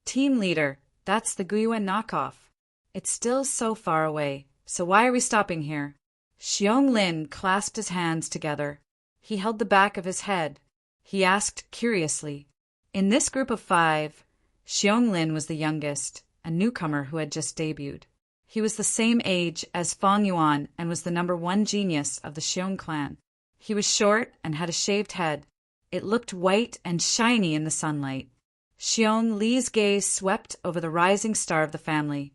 Team leader, that's the Guyue knockoff. It's still so far away, so why are we stopping here? Xiong Lin clasped his hands together. He held the back of his head. He asked curiously. In this group of 5, Xiong Lin was the youngest, a newcomer who had just debuted. He was the same age as Fang Yuan and was the #1 genius of the Xiong clan. He was short and had a shaved head. It looked white and shiny in the sunlight. Xiong Li's gaze swept over the rising star of the family,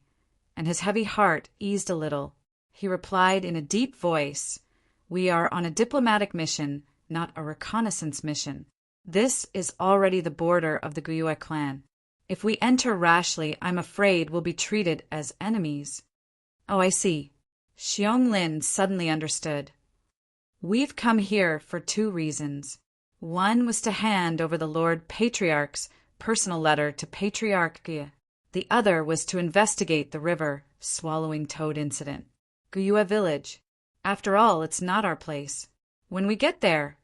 and his heavy heart eased a little. He replied in a deep voice, "We are on a diplomatic mission, not a reconnaissance mission. This is already the border of the Guyue clan. If we enter rashly, I'm afraid we'll be treated as enemies." Oh, I see. Xiong Lin suddenly understood. We've come here for 2 reasons. One was to hand over the Lord Patriarch's personal letter to Patriarch Ge. The other was to investigate the river swallowing toad incident. Guyue village. After all, it's not our place. When we get there,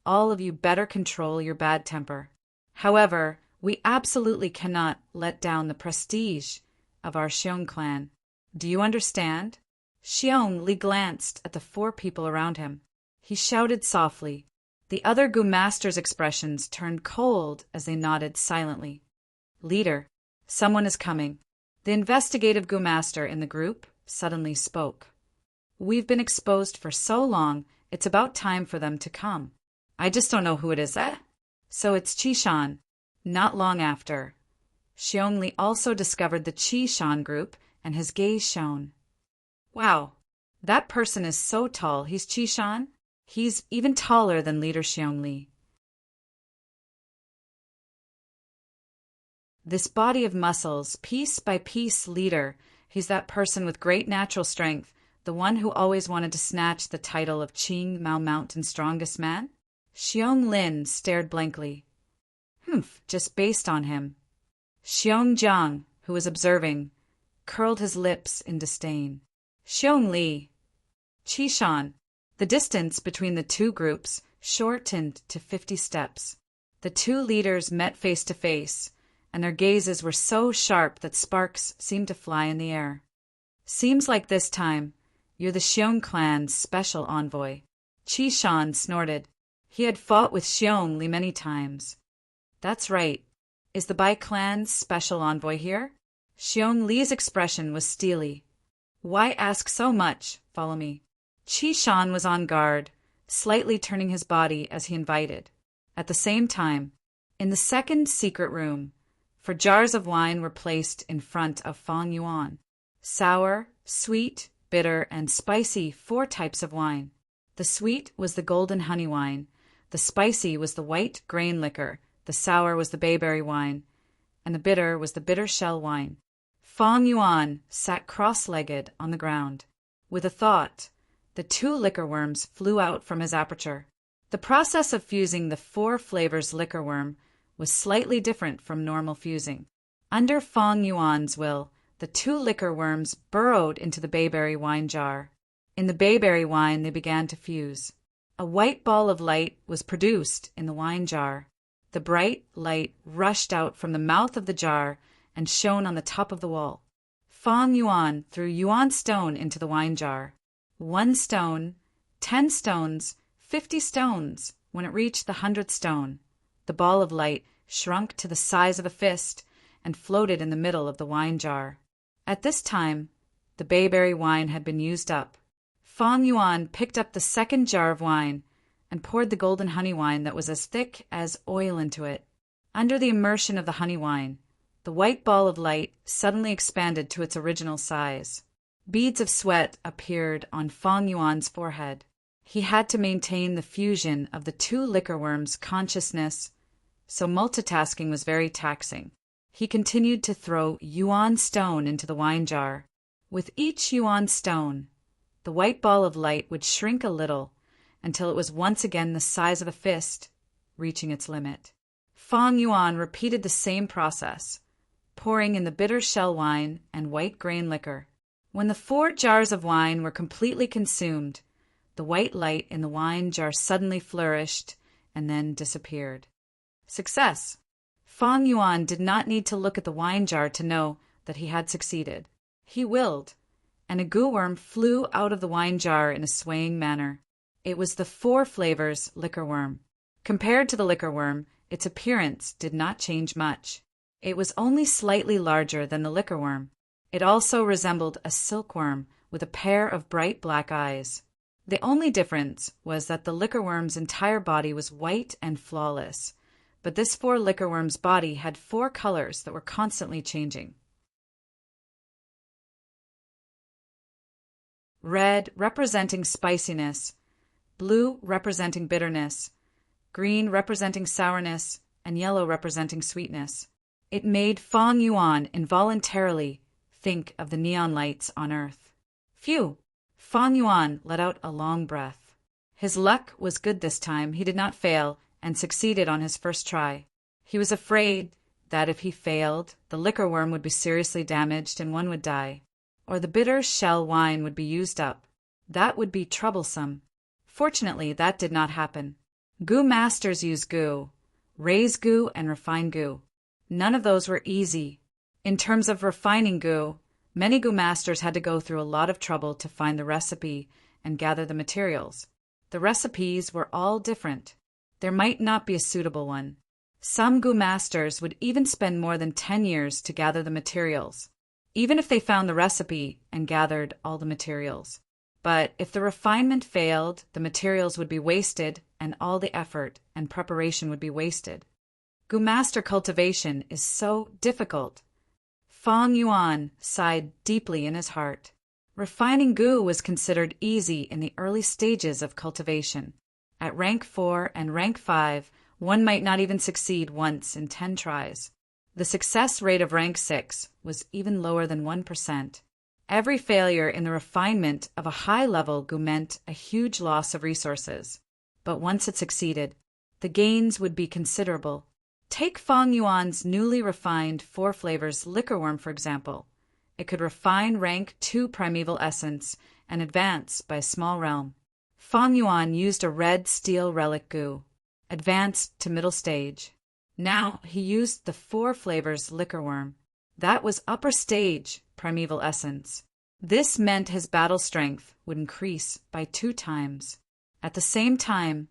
all of you better control your bad temper. However, we absolutely cannot let down the prestige of our Xiong clan. Do you understand? Xiong Li glanced at the 4 people around him. He shouted softly. The other Gu masters' expressions turned cold as they nodded silently. Leader, someone is coming. The investigative Gu master in the group suddenly spoke. We've been exposed for so long, it's about time for them to come. I just don't know who it is. So it's Qishan. Not long after, Xiong Li also discovered the Qishan group, and his gaze shone. Wow, that person is so tall, he's Qishan? He's even taller than leader Xiong Li. This body of muscles, piece by piece leader, he's that person with great natural strength, the one who always wanted to snatch the title of Qing Mao Mountain strongest man? Xiong Lin stared blankly. Just based on him. Xiong Jiang, who was observing, curled his lips in disdain. Xiong Li. Qishan. The distance between the 2 groups shortened to 50 steps. The 2 leaders met face to face, and their gazes were so sharp that sparks seemed to fly in the air. Seems like this time, you're the Xiong clan's special envoy. Qishan snorted. He had fought with Xiong Li many times. That's right. Is the Bai clan's special envoy here? Xiong Li's expression was steely. Why ask so much? Follow me. Qishan was on guard, slightly turning his body as he invited. At the same time, in the second secret room, 4 jars of wine were placed in front of Fang Yuan. Sour, sweet, bitter, and spicy 4 types of wine. The sweet was the golden honey wine, the spicy was the white grain liquor, the sour was the bayberry wine, and the bitter was the bitter shell wine. Fong Yuan sat cross-legged on the ground. With a thought, the 2 liquor worms flew out from his aperture. The process of fusing the 4 flavors liquor worm was slightly different from normal fusing. Under Fong Yuan's will, the 2 liquor worms burrowed into the bayberry wine jar. In the bayberry wine they began to fuse. A white ball of light was produced in the wine jar. The bright light rushed out from the mouth of the jar and shone on the top of the wall. Fong Yuan threw yuan stone into the wine jar. 1 stone, 10 stones, 50 stones. When it reached the 100th stone, the ball of light shrunk to the size of a fist and floated in the middle of the wine jar. At this time, the bayberry wine had been used up. Fong Yuan picked up the 2nd jar of wine and poured the golden honey wine that was as thick as oil into it. Under the immersion of the honey wine, the white ball of light suddenly expanded to its original size. Beads of sweat appeared on Fong Yuan's forehead. He had to maintain the fusion of the 2 liquor worms' consciousness, so multitasking was very taxing. He continued to throw yuan stone into the wine jar. With each yuan stone, the white ball of light would shrink a little until it was once again the size of a fist, reaching its limit. Fong Yuan repeated the same process, pouring in the bitter shell wine and white grain liquor. When the 4 jars of wine were completely consumed, the white light in the wine jar suddenly flourished and then disappeared. Success! Fong Yuan did not need to look at the wine jar to know that he had succeeded. He willed, and a goo worm flew out of the wine jar in a swaying manner. It was the 4 flavors liquor worm. Compared to the liquor worm, its appearance did not change much. It was only slightly larger than the liquor worm. It also resembled a silkworm with a pair of bright black eyes. The only difference was that the liquor worm's entire body was white and flawless, but this 4 liquor worm's body had 4 colors that were constantly changing. Red representing spiciness, blue representing bitterness, green representing sourness, and yellow representing sweetness. It made Fong Yuan involuntarily think of the neon lights on Earth. Phew! Fong Yuan let out a long breath. His luck was good this time. He did not fail and succeeded on his first try. He was afraid that if he failed, the liquor worm would be seriously damaged and one would die, or the bitter shell wine would be used up. That would be troublesome. Fortunately, that did not happen. Goo masters use goo, raise goo, and refine goo. None of those were easy. In terms of refining goo, many goo masters had to go through a lot of trouble to find the recipe and gather the materials. The recipes were all different. There might not be a suitable one. Some goo masters would even spend more than 10 years to gather the materials, even if they found the recipe and gathered all the materials. But if the refinement failed, the materials would be wasted and all the effort and preparation would be wasted. Goo master cultivation is so difficult. Fong Yuan sighed deeply in his heart. Refining goo was considered easy in the early stages of cultivation. At rank 4 and rank 5, one might not even succeed once in 10 tries. The success rate of rank 6 was even lower than 1%. Every failure in the refinement of a high-level goo meant a huge loss of resources. But once it succeeded, the gains would be considerable. Take Fong Yuan's newly refined 4 flavors liquor worm, for example. It could refine rank 2 primeval essence and advance by a small realm. Fong Yuan used a red steel relic goo, advanced to middle stage. Now he used the 4 flavors liquor worm. That was upper stage primeval essence. This meant his battle strength would increase by 2 times. At the same time,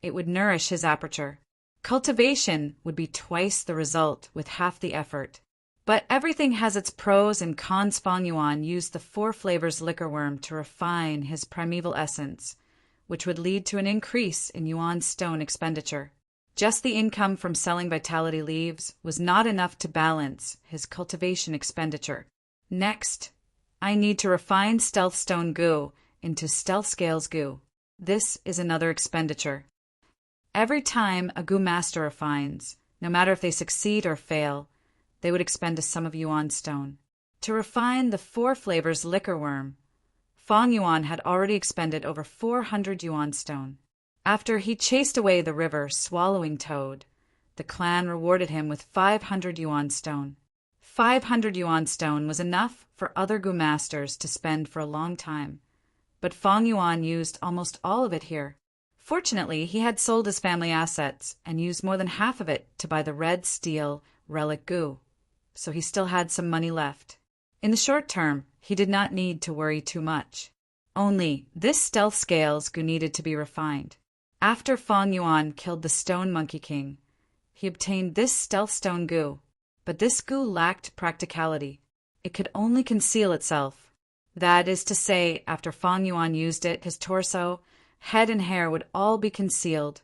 it would nourish his aperture. Cultivation would be twice the result with half the effort. But everything has its pros and cons. Fong Yuan used the 4 flavors liquor worm to refine his primeval essence, which would lead to an increase in yuan stone expenditure. Just the income from selling vitality leaves was not enough to balance his cultivation expenditure. Next, I need to refine stealth stone goo into stealth scales goo. This is another expenditure. Every time a goo master refines, no matter if they succeed or fail, they would expend a sum of yuan stone. To refine the 4 flavors liquor worm, Fong Yuan had already expended over 400 yuan stone. After he chased away the river swallowing toad, the clan rewarded him with 500 yuan stone. 500 yuan stone was enough for other goo masters to spend for a long time, but Fong Yuan used almost all of it here. Fortunately, he had sold his family assets and used more than half of it to buy the red steel relic goo, so he still had some money left. In the short term, he did not need to worry too much. Only this stealth scales goo needed to be refined. After Fong Yuan killed the Stone Monkey King, he obtained this stealth stone goo, but this goo lacked practicality. It could only conceal itself. That is to say, after Fong Yuan used it, his torso, head and hair would all be concealed,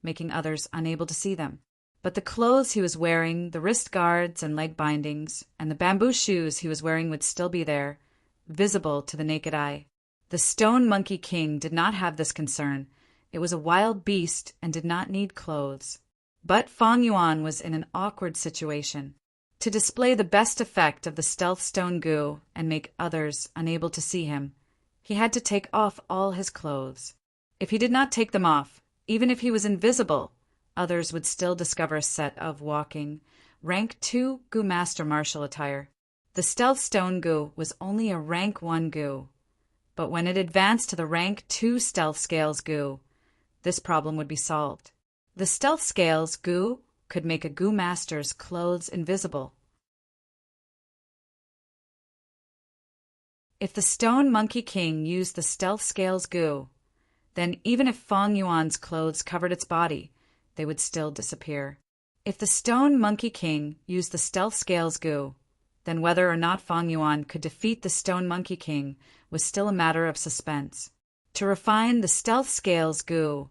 making others unable to see them. But the clothes he was wearing, the wrist guards and leg bindings, and the bamboo shoes he was wearing would still be there, visible to the naked eye. The Stone Monkey King did not have this concern. It was a wild beast and did not need clothes. But Fong Yuan was in an awkward situation. To display the best effect of the stealth stone goo and make others unable to see him, he had to take off all his clothes. If he did not take them off, even if he was invisible, others would still discover a set of walking, rank 2 goo master martial attire. The stealth stone goo was only a rank 1 goo, but when it advanced to the rank 2 stealth scales goo, this problem would be solved. The stealth scales goo could make a goo master's clothes invisible. If the Stone Monkey King used the stealth scales goo, then even if Fong Yuan's clothes covered its body, they would still disappear. If the Stone Monkey King used the stealth scales goo, then whether or not Fong Yuan could defeat the Stone Monkey King was still a matter of suspense. To refine the stealth scales goo,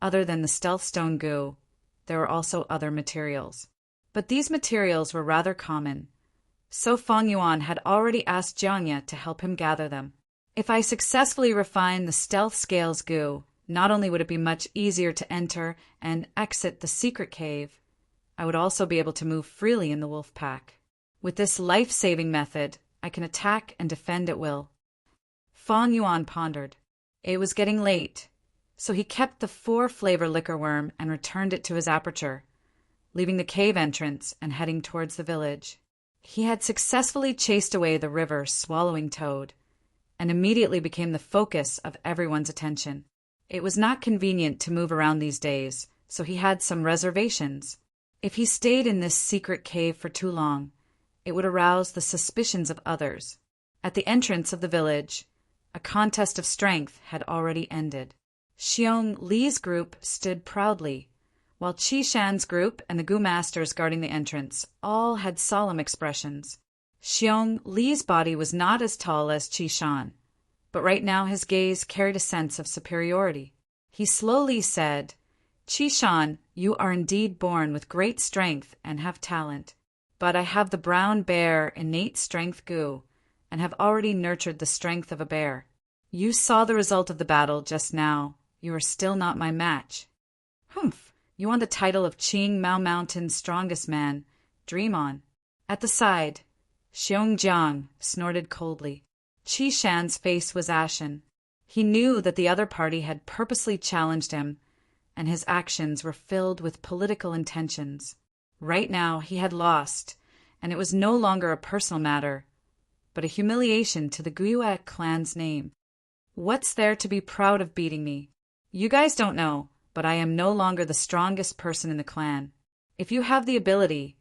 other than the stealth stone goo, there were also other materials. But these materials were rather common, so Fong Yuan had already asked Jiangya to help him gather them. If I successfully refine the stealth scales goo, not only would it be much easier to enter and exit the secret cave, I would also be able to move freely in the wolf pack. With this life-saving method, I can attack and defend at will. Fong Yuan pondered. It was getting late, so he kept the 4-flavor liquor worm and returned it to his aperture, leaving the cave entrance and heading towards the village. He had successfully chased away the river swallowing toad, and immediately became the focus of everyone's attention. It was not convenient to move around these days, so he had some reservations. If he stayed in this secret cave for too long, it would arouse the suspicions of others. At the entrance of the village, a contest of strength had already ended. Xiong Li's group stood proudly, while Qi Shan's group and the goo masters guarding the entrance all had solemn expressions. Xiong Li's body was not as tall as Qi Shan, but right now his gaze carried a sense of superiority. He slowly said, "Qi Shan, you are indeed born with great strength and have talent, but I have the brown bear innate strength goo, and have already nurtured the strength of a bear. You saw the result of the battle just now. You are still not my match." "Humph, you want the title of Qing Mao Mountain's strongest man. Dream on." At the side, Xiong Jiang snorted coldly. Qi Shan's face was ashen. He knew that the other party had purposely challenged him, and his actions were filled with political intentions. Right now he had lost, and it was no longer a personal matter, but a humiliation to the Guyue clan's name. "What's there to be proud of beating me? You guys don't know, but I am no longer the strongest person in the clan. If you have the ability,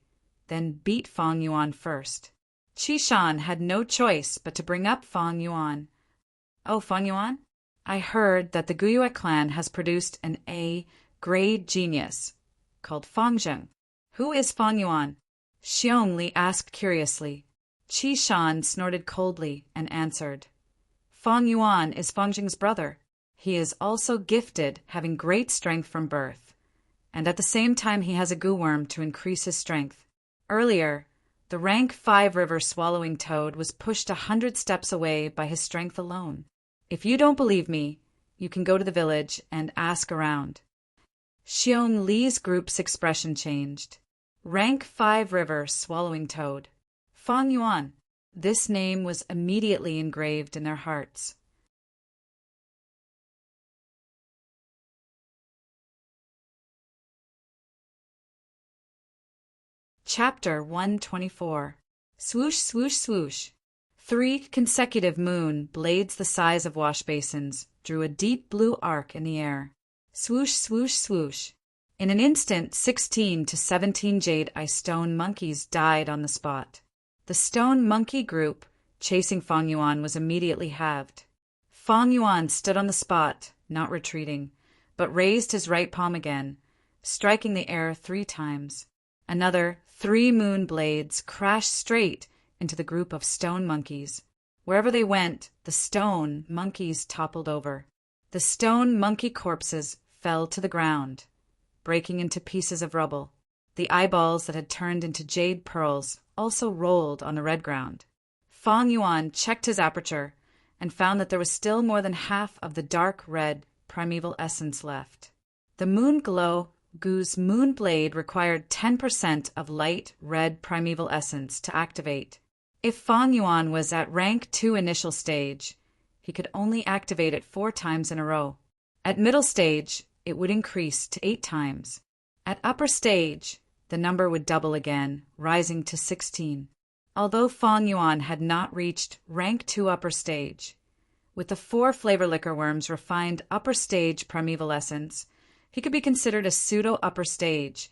then beat Fong Yuan first." Qi Shan had no choice but to bring up Fong Yuan. "Oh, Fong Yuan? I heard that the Guyue clan has produced an A-grade genius called Fong Zheng. Who is Fong Yuan?" Xiong Li asked curiously. Qi Shan snorted coldly and answered, "Fong Yuan is Fong Zheng's brother. He is also gifted, having great strength from birth, and at the same time he has a goo worm to increase his strength. Earlier, The rank 5 river swallowing toad was pushed 100 steps away by his strength alone. If you don't believe me, you can go to the village and ask around. Xiong Li's group's expression changed. Rank 5 river swallowing toad. Fang Yuan. This name was immediately engraved in their hearts. Chapter 124. Swoosh, swoosh, swoosh. 3 consecutive moon blades the size of wash basins drew a deep blue arc in the air. Swoosh, swoosh, swoosh. In an instant, 16 to 17 jade eye stone monkeys died on the spot. The stone monkey group chasing Fang Yuan was immediately halved. Fang Yuan stood on the spot, not retreating, but raised his right palm again, striking the air 3 times. Another 3 moon blades crashed straight into the group of stone monkeys. Wherever they went, the stone monkeys toppled over. The stone monkey corpses fell to the ground, breaking into pieces of rubble. The eyeballs that had turned into jade pearls also rolled on the red ground. Fang Yuan checked his aperture and found that there was still more than half of the dark red primeval essence left. The moon glow Gu's moon blade required 10% of light red primeval essence to activate. If Fang Yuan was at rank 2 initial stage, he could only activate it 4 times in a row. At middle stage, it would increase to 8 times. At upper stage, the number would double again, rising to 16. Although Fang Yuan had not reached rank 2 upper stage, with the 4 flavor liquor worms refined upper stage primeval essence, he could be considered a pseudo-upper stage,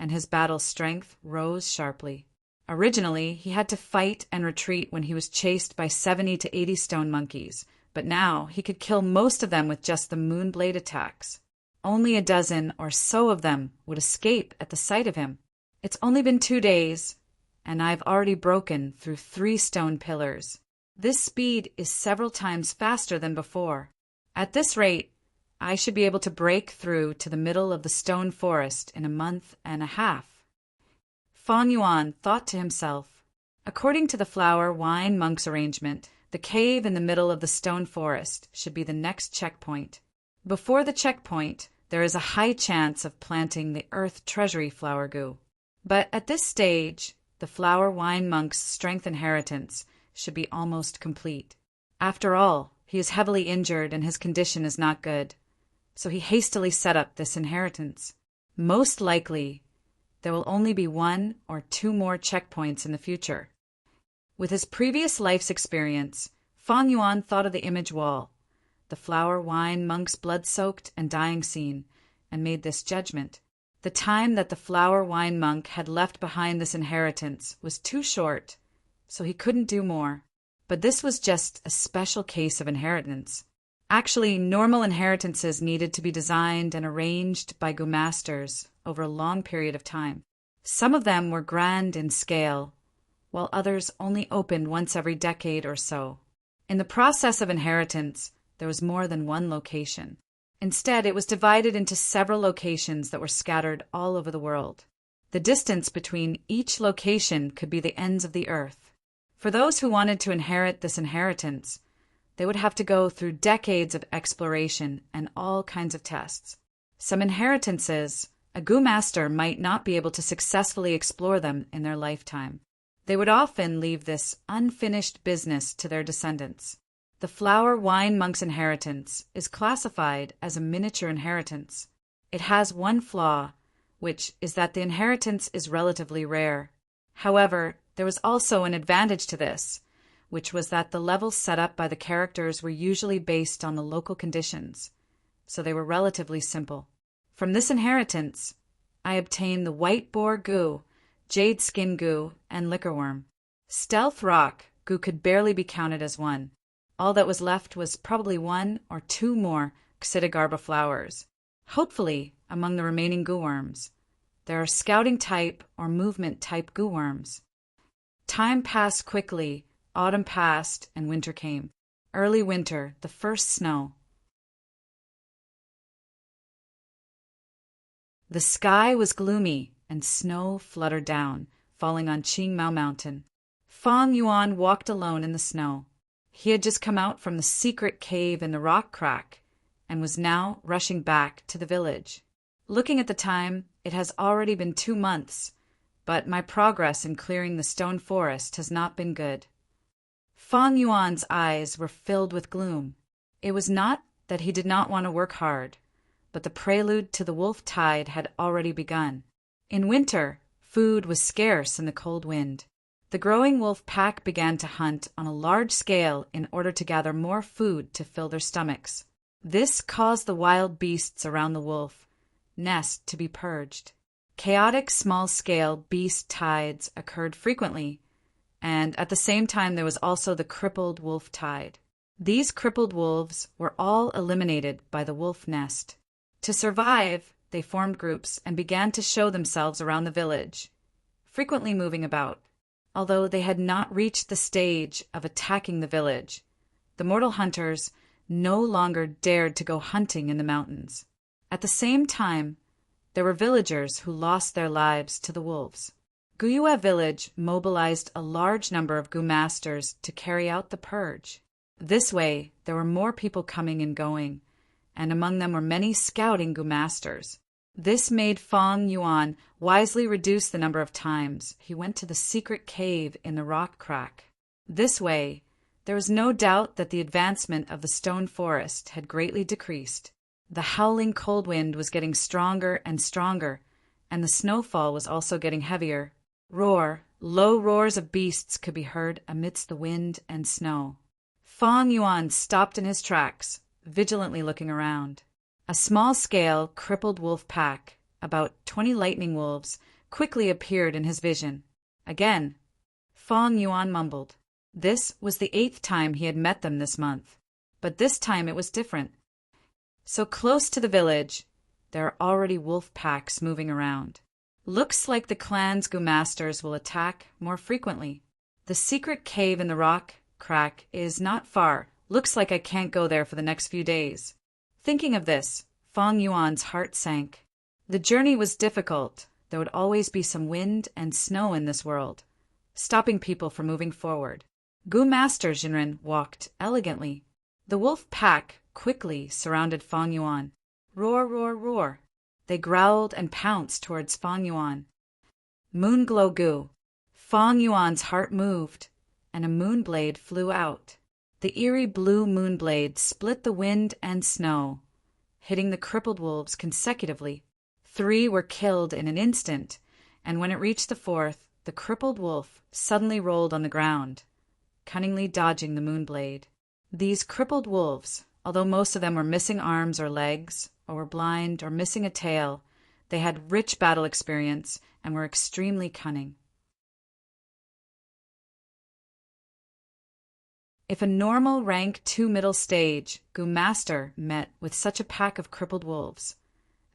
and his battle strength rose sharply. Originally, he had to fight and retreat when he was chased by 70 to 80 stone monkeys, but now he could kill most of them with just the moonblade attacks. Only a dozen or so of them would escape at the sight of him. It's only been 2 days, and I've already broken through 3 stone pillars. This speed is several times faster than before. At this rate, I should be able to break through to the middle of the stone forest in a month and a half. Fang Yuan thought to himself. According to the flower wine monk's arrangement, the cave in the middle of the stone forest should be the next checkpoint. Before the checkpoint, there is a high chance of planting the earth treasury flower goo. But at this stage, the flower wine monk's strength inheritance should be almost complete. After all, he is heavily injured and his condition is not good. So he hastily set up this inheritance. Most likely, there will only be 1 or 2 more checkpoints in the future. With his previous life's experience, Fang Yuan thought of the image wall, the flower wine monk's blood-soaked and dying scene, and made this judgment. The time that the flower wine monk had left behind this inheritance was too short, so he couldn't do more. But this was just a special case of inheritance. Actually, normal inheritances needed to be designed and arranged by Gu masters over a long period of time. Some of them were grand in scale, while others only opened once every decade or so. In the process of inheritance, there was more than 1 location. Instead, it was divided into several locations that were scattered all over the world. The distance between each location could be the ends of the earth. For those who wanted to inherit this inheritance, they would have to go through decades of exploration and all kinds of tests. Some inheritances, a Gu master might not be able to successfully explore them in their lifetime. They would often leave this unfinished business to their descendants. The flower wine monk's inheritance is classified as a miniature inheritance. It has 1 flaw, which is that the inheritance is relatively rare. However, there was also an advantage to this, which was that the levels set up by the characters were usually based on the local conditions, so they were relatively simple. From this inheritance, I obtained the white boar goo, jade skin goo, and liquor worm. Stealth rock goo could barely be counted as 1. All that was left was probably 1 or 2 more Xidigarba flowers. Hopefully, among the remaining goo worms, there are scouting type or movement type goo worms. Time passed quickly. Autumn passed and winter came. Early winter, the first snow. The sky was gloomy and snow fluttered down, falling on Qingmao Mountain. Fang Yuan walked alone in the snow. He had just come out from the secret cave in the rock crack and was now rushing back to the village. Looking at the time, it has already been 2 months, but my progress in clearing the stone forest has not been good. Fang Yuan's eyes were filled with gloom. It was not that he did not want to work hard, but the prelude to the wolf tide had already begun. In winter, food was scarce in the cold wind. The growing wolf pack began to hunt on a large scale in order to gather more food to fill their stomachs. This caused the wild beasts around the wolf nest to be purged. Chaotic small-scale beast tides occurred frequently, and at the same time there was also the crippled wolf tide. These crippled wolves were all eliminated by the wolf nest. To survive, they formed groups and began to show themselves around the village, frequently moving about. Although they had not reached the stage of attacking the village, the mortal hunters no longer dared to go hunting in the mountains. At the same time, there were villagers who lost their lives to the wolves. Guyue village mobilized a large number of Gu masters to carry out the purge. This way, there were more people coming and going, and among them were many scouting Gu masters. This made Fang Yuan wisely reduce the number of times he went to the secret cave in the rock crack. This way, there was no doubt that the advancement of the stone forest had greatly decreased. The howling cold wind was getting stronger and stronger, and the snowfall was also getting heavier. Low roars of beasts could be heard amidst the wind and snow. Fang Yuan stopped in his tracks, vigilantly looking around. A small-scale, crippled wolf pack, about 20 lightning wolves, quickly appeared in his vision. Again, Fang Yuan mumbled. This was the 8th time he had met them this month, but this time it was different. So close to the village, there are already wolf packs moving around. Looks like the clan's Gu masters will attack more frequently. The secret cave in the rock crack is not far. Looks like I can't go there for the next few days. Thinking of this, Fang Yuan's heart sank. The journey was difficult. There would always be some wind and snow in this world, stopping people from moving forward. Gu Master Jinren walked elegantly. The wolf pack quickly surrounded Fang Yuan. Roar, roar, roar. They growled and pounced towards Fang Yuan. Moonglow Gu. Fang Yuan's heart moved, and a moonblade flew out. The eerie blue moonblade split the wind and snow, hitting the crippled wolves consecutively. 3 were killed in an instant, and when it reached the 4th, the crippled wolf suddenly rolled on the ground, cunningly dodging the moonblade. These crippled wolves, although most of them were missing arms or legs, or were blind or missing a tail, they had rich battle experience and were extremely cunning. If a normal rank 2 middle stage Gu Master met with such a pack of crippled wolves,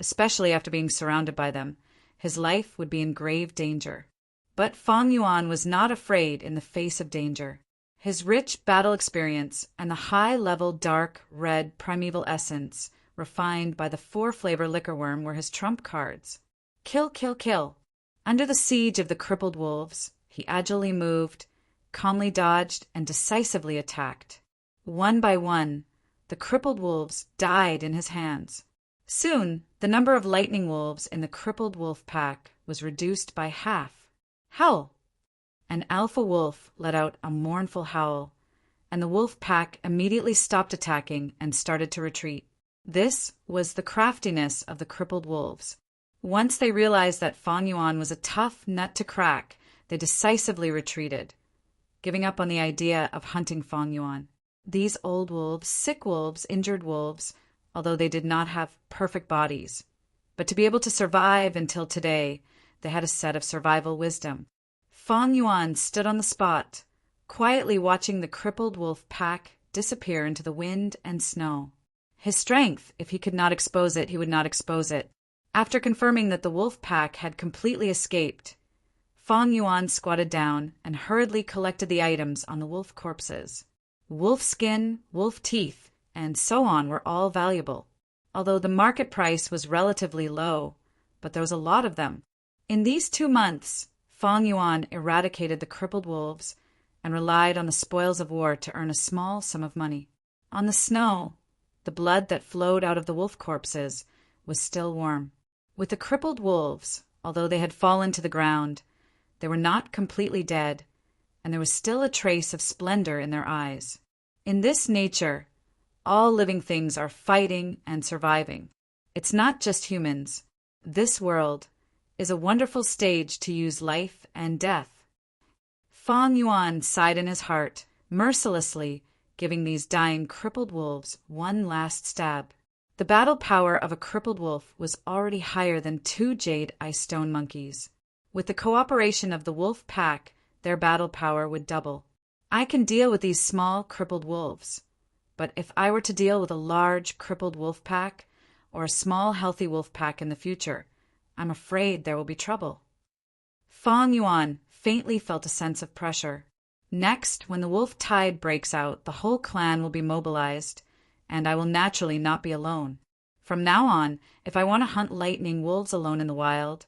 especially after being surrounded by them, his life would be in grave danger. But Fang Yuan was not afraid in the face of danger. His rich battle experience and the high-level dark red primeval essence refined by the 4-flavor liquor worm were his trump cards. Kill, kill, kill. Under the siege of the crippled wolves, he agilely moved, calmly dodged, and decisively attacked. One by one, the crippled wolves died in his hands. Soon, the number of lightning wolves in the crippled wolf pack was reduced by half. Howl! An alpha wolf let out a mournful howl, and the wolf pack immediately stopped attacking and started to retreat. This was the craftiness of the crippled wolves. Once they realized that Fang Yuan was a tough nut to crack, they decisively retreated, giving up on the idea of hunting Fang Yuan. These old wolves, sick wolves, injured wolves, although they did not have perfect bodies, but to be able to survive until today, they had a set of survival wisdom. Fang Yuan stood on the spot, quietly watching the crippled wolf pack disappear into the wind and snow. His strength, if he could not expose it, he would not expose it. After confirming that the wolf pack had completely escaped, Fang Yuan squatted down and hurriedly collected the items on the wolf corpses. Wolf skin, wolf teeth, and so on were all valuable, although the market price was relatively low, but there was a lot of them. In these 2 months, Fong Yuan eradicated the crippled wolves and relied on the spoils of war to earn a small sum of money. On the snow, the blood that flowed out of the wolf corpses was still warm. With the crippled wolves, although they had fallen to the ground, they were not completely dead, and there was still a trace of splendor in their eyes. In this nature, all living things are fighting and surviving. It's not just humans. This world is a wonderful stage to use life and death. Fong Yuan sighed in his heart, mercilessly giving these dying crippled wolves one last stab. The battle power of a crippled wolf was already higher than 2 jade ice stone monkeys. With the cooperation of the wolf pack, their battle power would double. I can deal with these small crippled wolves, but if I were to deal with a large crippled wolf pack or a small healthy wolf pack in the future, I'm afraid there will be trouble. Fong Yuan faintly felt a sense of pressure. Next, when the wolf tide breaks out, the whole clan will be mobilized, and I will naturally not be alone. From now on, if I want to hunt lightning wolves alone in the wild,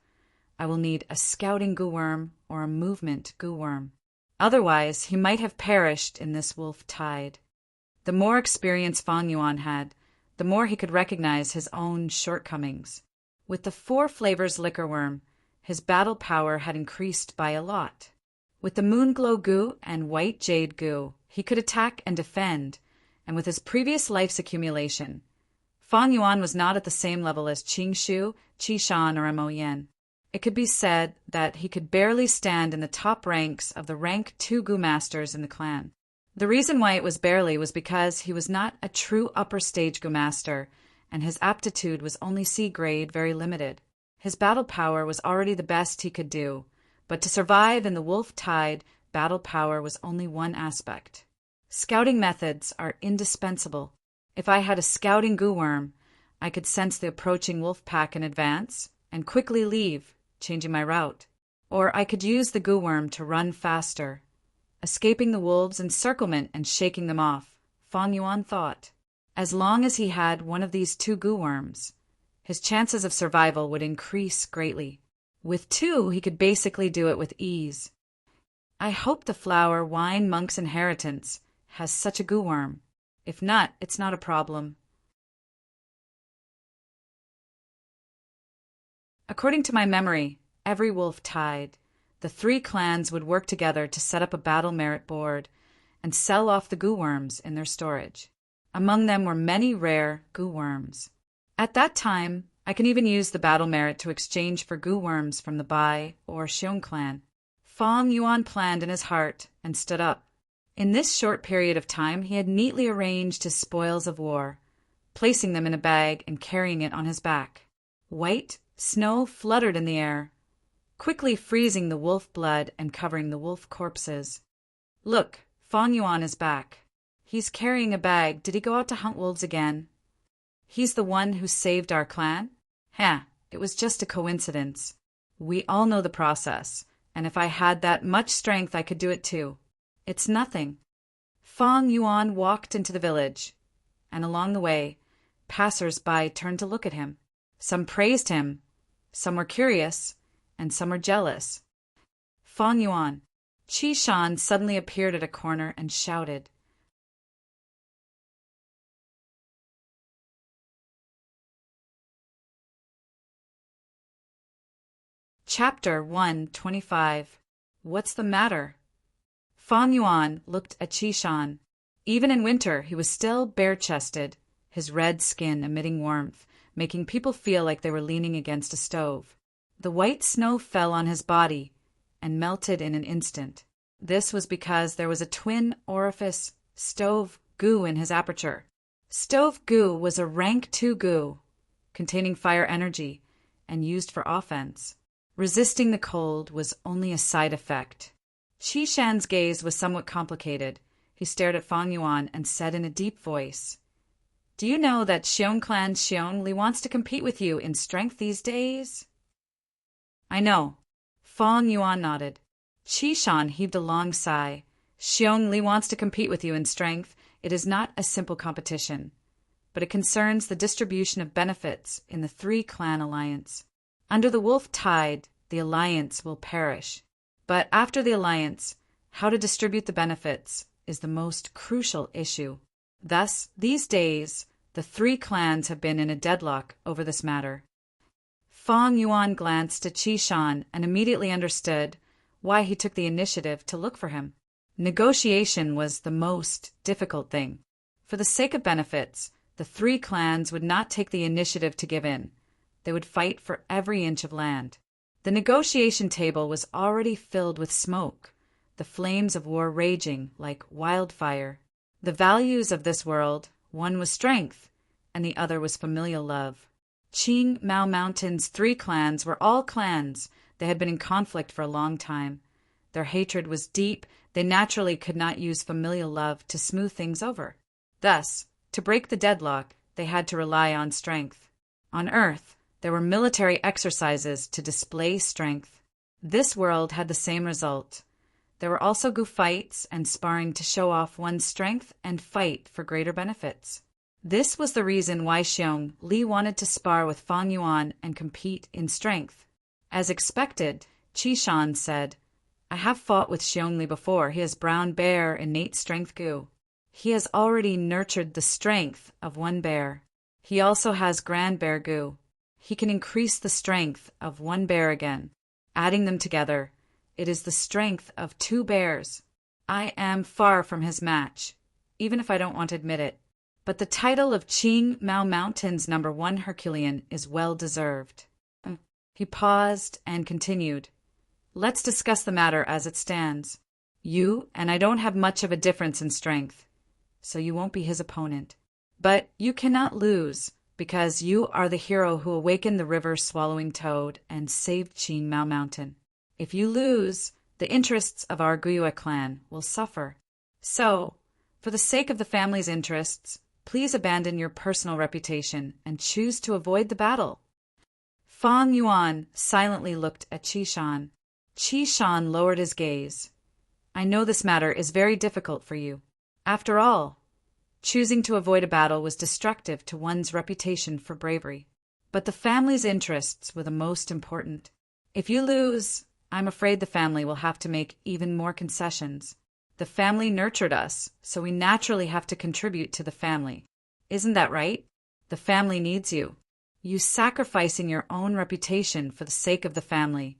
I will need a scouting gooworm or a movement gooworm. Otherwise, he might have perished in this wolf tide. The more experience Fong Yuan had, the more he could recognize his own shortcomings. With the 4 flavors liquor worm, his battle power had increased by a lot. With the moonglow goo and white jade goo, he could attack and defend, and with his previous life's accumulation, Fong Yuan was not at the same level as Qing Shu, Qi Shan, or Mo Yen. It could be said that he could barely stand in the top ranks of the rank 2 goo masters in the clan. The reason why it was barely was because he was not a true upper stage goo master, and his aptitude was only C grade, very limited. His battle power was already the best he could do, but to survive in the wolf tide, battle power was only one aspect. Scouting methods are indispensable. If I had a scouting gooworm, I could sense the approaching wolf pack in advance and quickly leave, changing my route. Or I could use the gooworm to run faster, escaping the wolves' encirclement and shaking them off, Fong Yuan thought. As long as he had one of these 2 gooworms, his chances of survival would increase greatly. With 2, he could basically do it with ease. I hope the flower Wine Monk's Inheritance has such a gooworm. If not, it's not a problem. According to my memory, every wolf tide, the 3 clans would work together to set up a battle merit board and sell off the gooworms in their storage. Among them were many rare gooworms. At that time, I can even use the battle merit to exchange for gooworms from the Bai or Xiong clan. Fong Yuan planned in his heart and stood up. In this short period of time, he had neatly arranged his spoils of war, placing them in a bag and carrying it on his back. White snow fluttered in the air, quickly freezing the wolf blood and covering the wolf corpses. Look, Fong Yuan is back. He's carrying a bag. Did he go out to hunt wolves again? He's the one who saved our clan? It was just a coincidence. We all know the process, and if I had that much strength, I could do it too. It's nothing. Fong Yuan walked into the village, and along the way, passers-by turned to look at him. Some praised him, some were curious, and some were jealous. Fong Yuan. Qi Shan suddenly appeared at a corner and shouted. Chapter 125. What's the matter? Fong Yuan looked at Qi Shan. Even in winter, he was still bare-chested, his red skin emitting warmth, making people feel like they were leaning against a stove. The white snow fell on his body and melted in an instant. This was because there was a twin orifice stove goo in his aperture. Stove goo was a rank 2 goo, containing fire energy and used for offense. Resisting the cold was only a side effect. Qi Shan's gaze was somewhat complicated. He stared at Fong Yuan and said in a deep voice, "Do you know that Xiong clan Xiong Li wants to compete with you in strength these days?" "I know." Fong Yuan nodded. Qi Shan heaved a long sigh. "Xiong Li wants to compete with you in strength. It is not a simple competition, but it concerns the distribution of benefits in the 3-clan alliance. Under the wolf tide, the alliance will perish. But after the alliance, how to distribute the benefits is the most crucial issue. Thus, these days, the three clans have been in a deadlock over this matter. Feng Yuan glanced at Qi Shan and immediately understood why he took the initiative to look for him. Negotiation was the most difficult thing. For the sake of benefits, the three clans would not take the initiative to give in. They would fight for every inch of land. The negotiation table was already filled with smoke, the flames of war raging like wildfire. The values of this world, one was strength, and the other was familial love. Qing Mao Mountain's three clans were all clans. They had been in conflict for a long time. Their hatred was deep. They naturally could not use familial love to smooth things over. Thus, to break the deadlock, they had to rely on strength. On Earth, there were military exercises to display strength. This world had the same result. There were also gu fights and sparring to show off one's strength and fight for greater benefits. This was the reason why Xiong Li wanted to spar with Feng Yuan and compete in strength. As expected, Qi Shan said, "I have fought with Xiong Li before. He has brown bear innate strength gu. He has already nurtured the strength of one bear. He also has grand bear gu. He can increase the strength of one bear again. Adding them together, it is the strength of two bears. I am far from his match, even if I don't want to admit it. But the title of Qing Mao Mountain's #1 Herculean is well deserved." He paused and continued, "Let's discuss the matter as it stands. You and I don't have much of a difference in strength, so you won't be his opponent. But you cannot lose, because you are the hero who awakened the river swallowing toad and saved Qing Mao Mountain. If you lose, the interests of our Guyue clan will suffer. So, for the sake of the family's interests, please abandon your personal reputation and choose to avoid the battle." Feng Yuan silently looked at Qi Shan. Qi Shan lowered his gaze. "I know this matter is very difficult for you. After all, choosing to avoid a battle was destructive to one's reputation for bravery. But the family's interests were the most important. If you lose, I'm afraid the family will have to make even more concessions. The family nurtured us, so we naturally have to contribute to the family. Isn't that right? The family needs you. You sacrificing your own reputation for the sake of the family.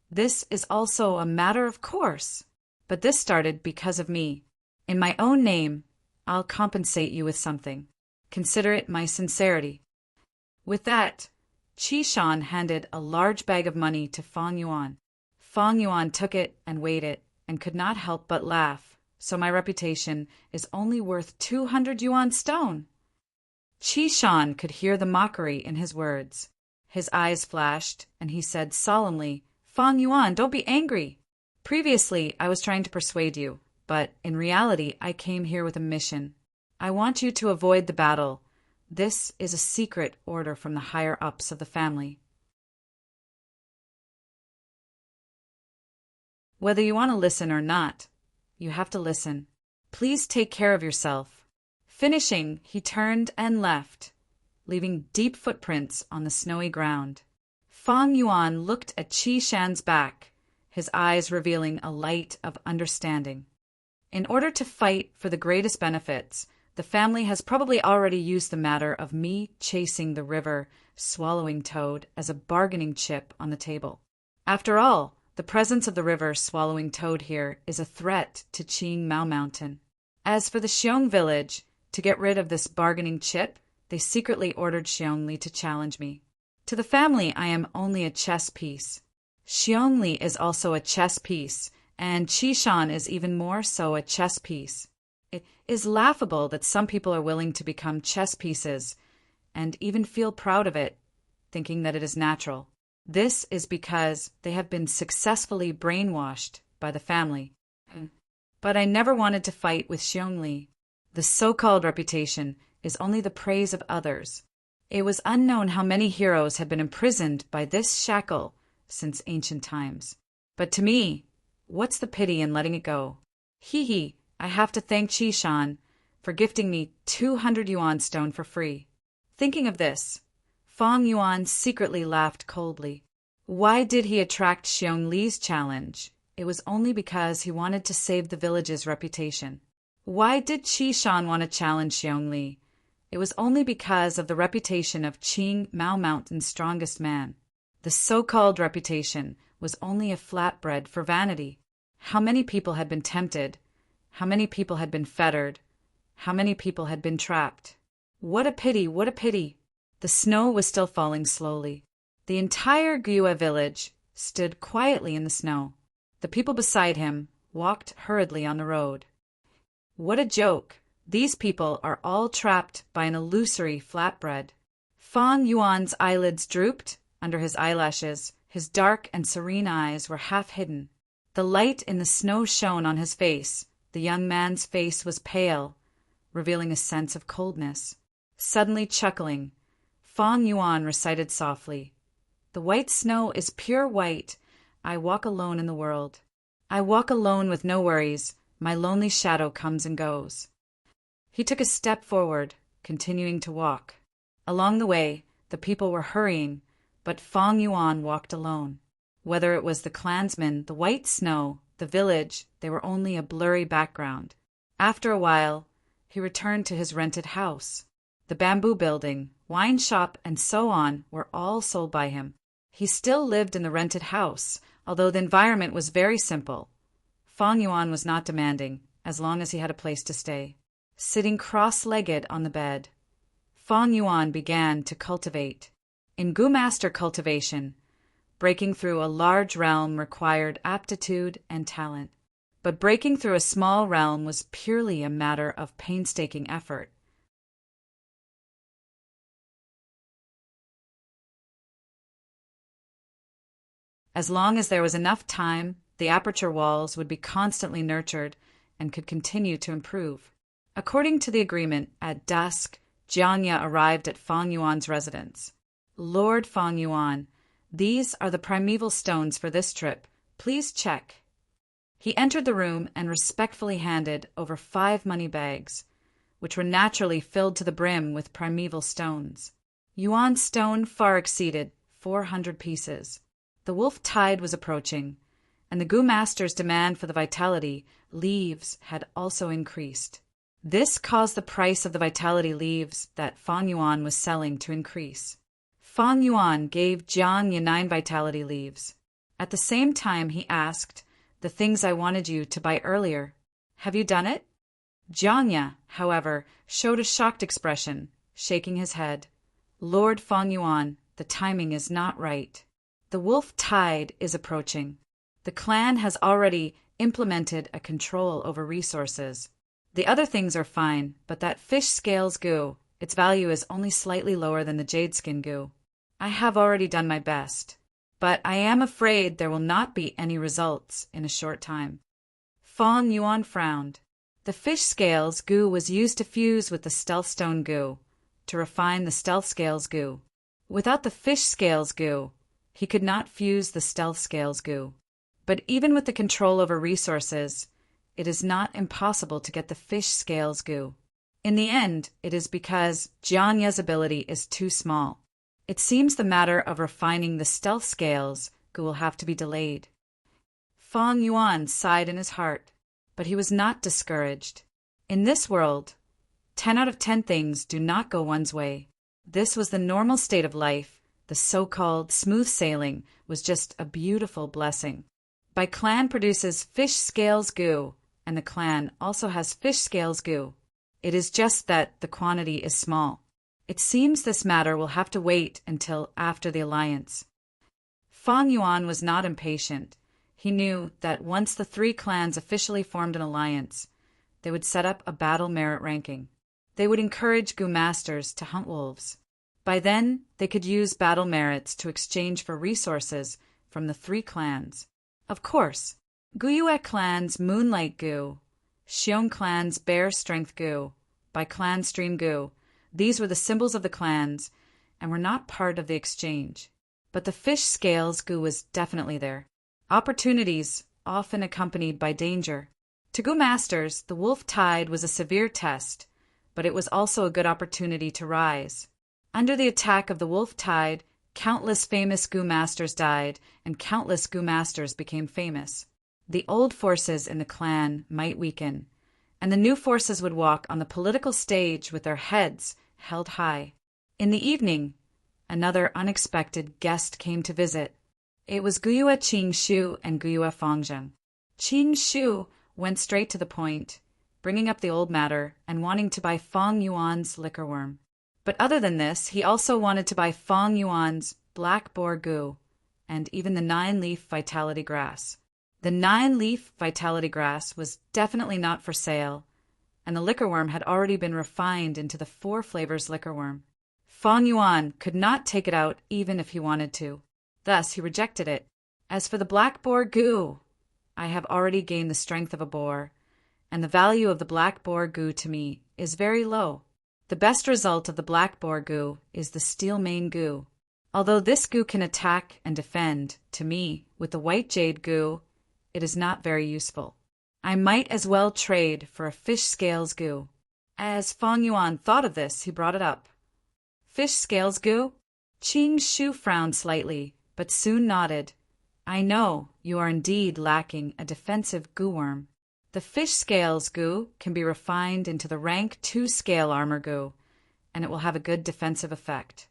This is also a matter of course. But this started because of me. In my own name, I'll compensate you with something. Consider it my sincerity." With that, Qi Shan handed a large bag of money to Feng Yuan. Feng Yuan took it and weighed it, and could not help but laugh. "So my reputation is only worth 200 yuan stone." Qi Shan could hear the mockery in his words. His eyes flashed, and he said solemnly, "Feng Yuan, don't be angry. Previously, I was trying to persuade you, but in reality, I came here with a mission. I want you to avoid the battle. This is a secret order from the higher-ups of the family. Whether you want to listen or not, you have to listen. Please take care of yourself." Finishing, he turned and left, leaving deep footprints on the snowy ground. Feng Yuan looked at Qi Shan's back, his eyes revealing a light of understanding. In order to fight for the greatest benefits, the family has probably already used the matter of me chasing the river swallowing toad as a bargaining chip on the table. After all, the presence of the river swallowing toad here is a threat to Qing Mao Mountain. As for the Xiong village, to get rid of this bargaining chip, they secretly ordered Xiong Li to challenge me. To the family, I am only a chess piece. Xiong Li is also a chess piece, and Qi Shan is even more so a chess piece. It is laughable that some people are willing to become chess pieces and even feel proud of it, thinking that it is natural. This is because they have been successfully brainwashed by the family. But I never wanted to fight with Xiong Li. The so-called reputation is only the praise of others. It was unknown how many heroes had been imprisoned by this shackle since ancient times. But to me, what's the pity in letting it go? Hee, I have to thank Qi Shan for gifting me 200 yuan stone for free. Thinking of this, Feng Yuan secretly laughed coldly. Why did he attract Xiong Li's challenge it was only because he wanted to save the village's reputation. Why did Qi Shan want to challenge Xiongli? It was only because of the reputation of Qing Mao Mountain's strongest man. The so-called reputation was only a flatbread for vanity. How many people had been tempted? How many people had been fettered? How many people had been trapped? What a pity, what a pity! The snow was still falling slowly. The entire Gyue village stood quietly in the snow. The people beside him walked hurriedly on the road. What a joke! These people are all trapped by an illusory flatbread. Fang Yuan's eyelids drooped under his eyelashes. His dark and serene eyes were half hidden. The light in the snow shone on his face. The young man's face was pale, revealing a sense of coldness. Suddenly chuckling, Fang Yuan recited softly, "The white snow is pure white. I walk alone in the world. I walk alone with no worries. My lonely shadow comes and goes." He took a step forward, continuing to walk. Along the way, the people were hurrying, but Fang Yuan walked alone. Whether it was the clansmen, the white snow, the village, they were only a blurry background. After a while, he returned to his rented house. The bamboo building, wine shop, and so on were all sold by him. He still lived in the rented house, although the environment was very simple. Fang Yuan was not demanding, as long as he had a place to stay. Sitting cross-legged on the bed, Fang Yuan began to cultivate. In Gu Master cultivation, breaking through a large realm required aptitude and talent. But breaking through a small realm was purely a matter of painstaking effort. As long as there was enough time, the aperture walls would be constantly nurtured and could continue to improve. According to the agreement, at dusk, Jianya arrived at Fang Yuan's residence. "Lord Fang Yuan, these are the primeval stones for this trip. Please check." He entered the room and respectfully handed over 5 money bags, which were naturally filled to the brim with primeval stones. Yuan's stone far exceeded 400 pieces. The wolf tide was approaching, and the Gu Master's demand for the vitality leaves had also increased. This caused the price of the vitality leaves that Fang Yuan was selling to increase. Fang Yuan gave Jianya 9 vitality leaves. At the same time, he asked, "The things I wanted you to buy earlier, have you done it?" Jianya, however, showed a shocked expression, shaking his head. "Lord Fang Yuan, the timing is not right. The wolf tide is approaching. The clan has already implemented a control over resources. The other things are fine, but that fish scales goo, its value is only slightly lower than the jade skin goo. I have already done my best, but I am afraid there will not be any results in a short time." Fang Yuan frowned. The fish scales goo was used to fuse with the stealth stone goo, to refine the stealth scales goo. Without the fish scales goo, he could not fuse the stealth scales goo. But even with the control over resources, it is not impossible to get the fish scales goo. In the end, it is because Jianya's ability is too small. It seems the matter of refining the stealth scales goo will have to be delayed. Fang Yuan sighed in his heart, but he was not discouraged. In this world, 10 out of 10 things do not go one's way. This was the normal state of life. The so-called smooth sailing was just a beautiful blessing. My clan produces fish scales goo, and the clan also has fish scales goo. It is just that the quantity is small. It seems this matter will have to wait until after the alliance. Fang Yuan was not impatient. He knew that once the 3 clans officially formed an alliance, they would set up a battle merit ranking. They would encourage Gu Masters to hunt wolves. By then, they could use battle merits to exchange for resources from the 3 clans. Of course, Gyue clan's Moonlight Gu, Xiong clan's Bear Strength Gu, by Clan Stream Gu, these were the symbols of the clans and were not part of the exchange. But the fish scales Gu was definitely there. Opportunities often accompanied by danger. To Gu Masters, the wolf tide was a severe test, but it was also a good opportunity to rise. Under the attack of the wolf tide, countless famous Gu Masters died, and countless Gu Masters became famous. the old forces in the clan might weaken, and the new forces would walk on the political stage with their heads held high. In the evening, another unexpected guest came to visit. It was Guyue Qingshu and Guyue Fangzheng. Qingshu went straight to the point, bringing up the old matter and wanting to buy Fang Yuan's liquor worm. But other than this, he also wanted to buy Fang Yuan's black boar goo and even the 9-leaf vitality grass. The 9-leaf vitality grass was definitely not for sale, and the liquor worm had already been refined into the 4 flavors liquor worm. Fang Yuan could not take it out even if he wanted to. Thus, he rejected it. As for the black boar goo, I have already gained the strength of a boar, and the value of the black boar goo to me is very low. The best result of the black boar goo is the steel mane goo. Although this goo can attack and defend, to me, with the white jade goo, it is not very useful. I might as well trade for a fish scales goo. As Fang Yuan thought of this, he brought it up. Fish scales goo? Qingshu frowned slightly, but soon nodded. I know you are indeed lacking a defensive goo worm. The fish scales goo can be refined into the rank 2 scale armor goo, and it will have a good defensive effect.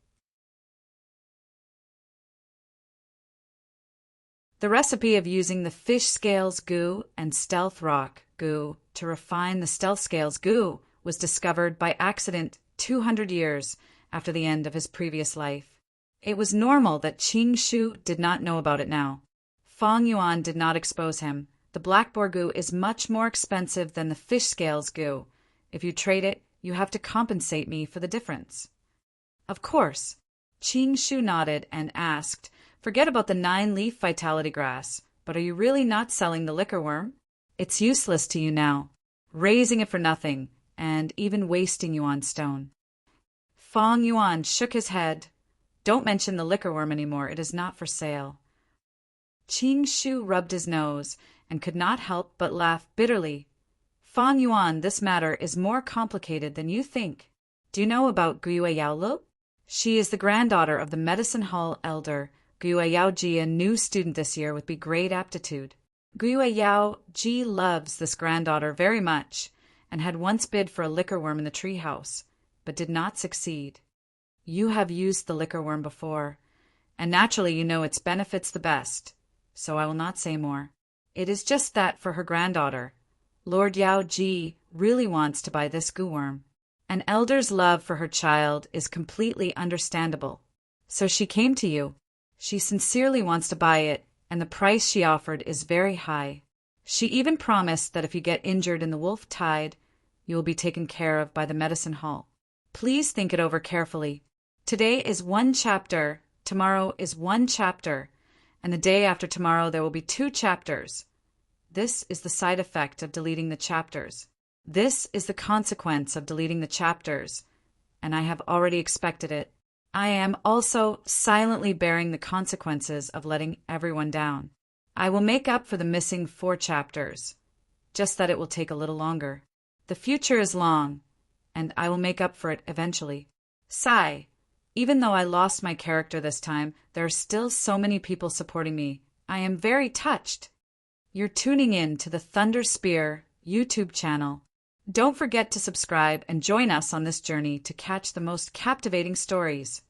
The recipe of using the fish scales goo and stealth rock goo to refine the stealth scales goo was discovered by accident 200 years after the end of his previous life. It was normal that Qingshu did not know about it now. Fang Yuan did not expose him. The black boar goo is much more expensive than the fish scales goo. If you trade it, you have to compensate me for the difference. Of course. Qingshu nodded and asked, forget about the 9-leaf vitality grass, but are you really not selling the liquor worm? It's useless to you now, raising it for nothing, and even wasting you on stone. Fang Yuan shook his head. Don't mention the liquor worm anymore, it is not for sale. Qingshu rubbed his nose and could not help but laugh bitterly. Fang Yuan, this matter is more complicated than you think. Do you know about Guyue Yaolu? She is the granddaughter of the Medicine Hall elder. Guyue Yaoji, a new student this year with great aptitude. Guyue Yaoji loves this granddaughter very much and had once bid for a liquor worm in the treehouse, but did not succeed. You have used the liquor worm before, and naturally you know its benefits the best, so I will not say more. It is just that for her granddaughter, Lord Yaoji really wants to buy this goo worm. An elder's love for her child is completely understandable. So she came to you. She sincerely wants to buy it, and the price she offered is very high. She even promised that if you get injured in the wolf tide, you will be taken care of by the medicine hall. Please think it over carefully. Today is 1 chapter, tomorrow is 1 chapter, and the day after tomorrow there will be 2 chapters. This is the side effect of deleting the chapters. This is the consequence of deleting the chapters, and I have already expected it. I am also silently bearing the consequences of letting everyone down. I will make up for the missing 4 chapters, just that it will take a little longer. The future is long, and I will make up for it eventually. Sigh. Even though I lost my character this time, there are still so many people supporting me. I am very touched. You're tuning in to the Thunder Spear YouTube channel. Don't forget to subscribe and join us on this journey to catch the most captivating stories.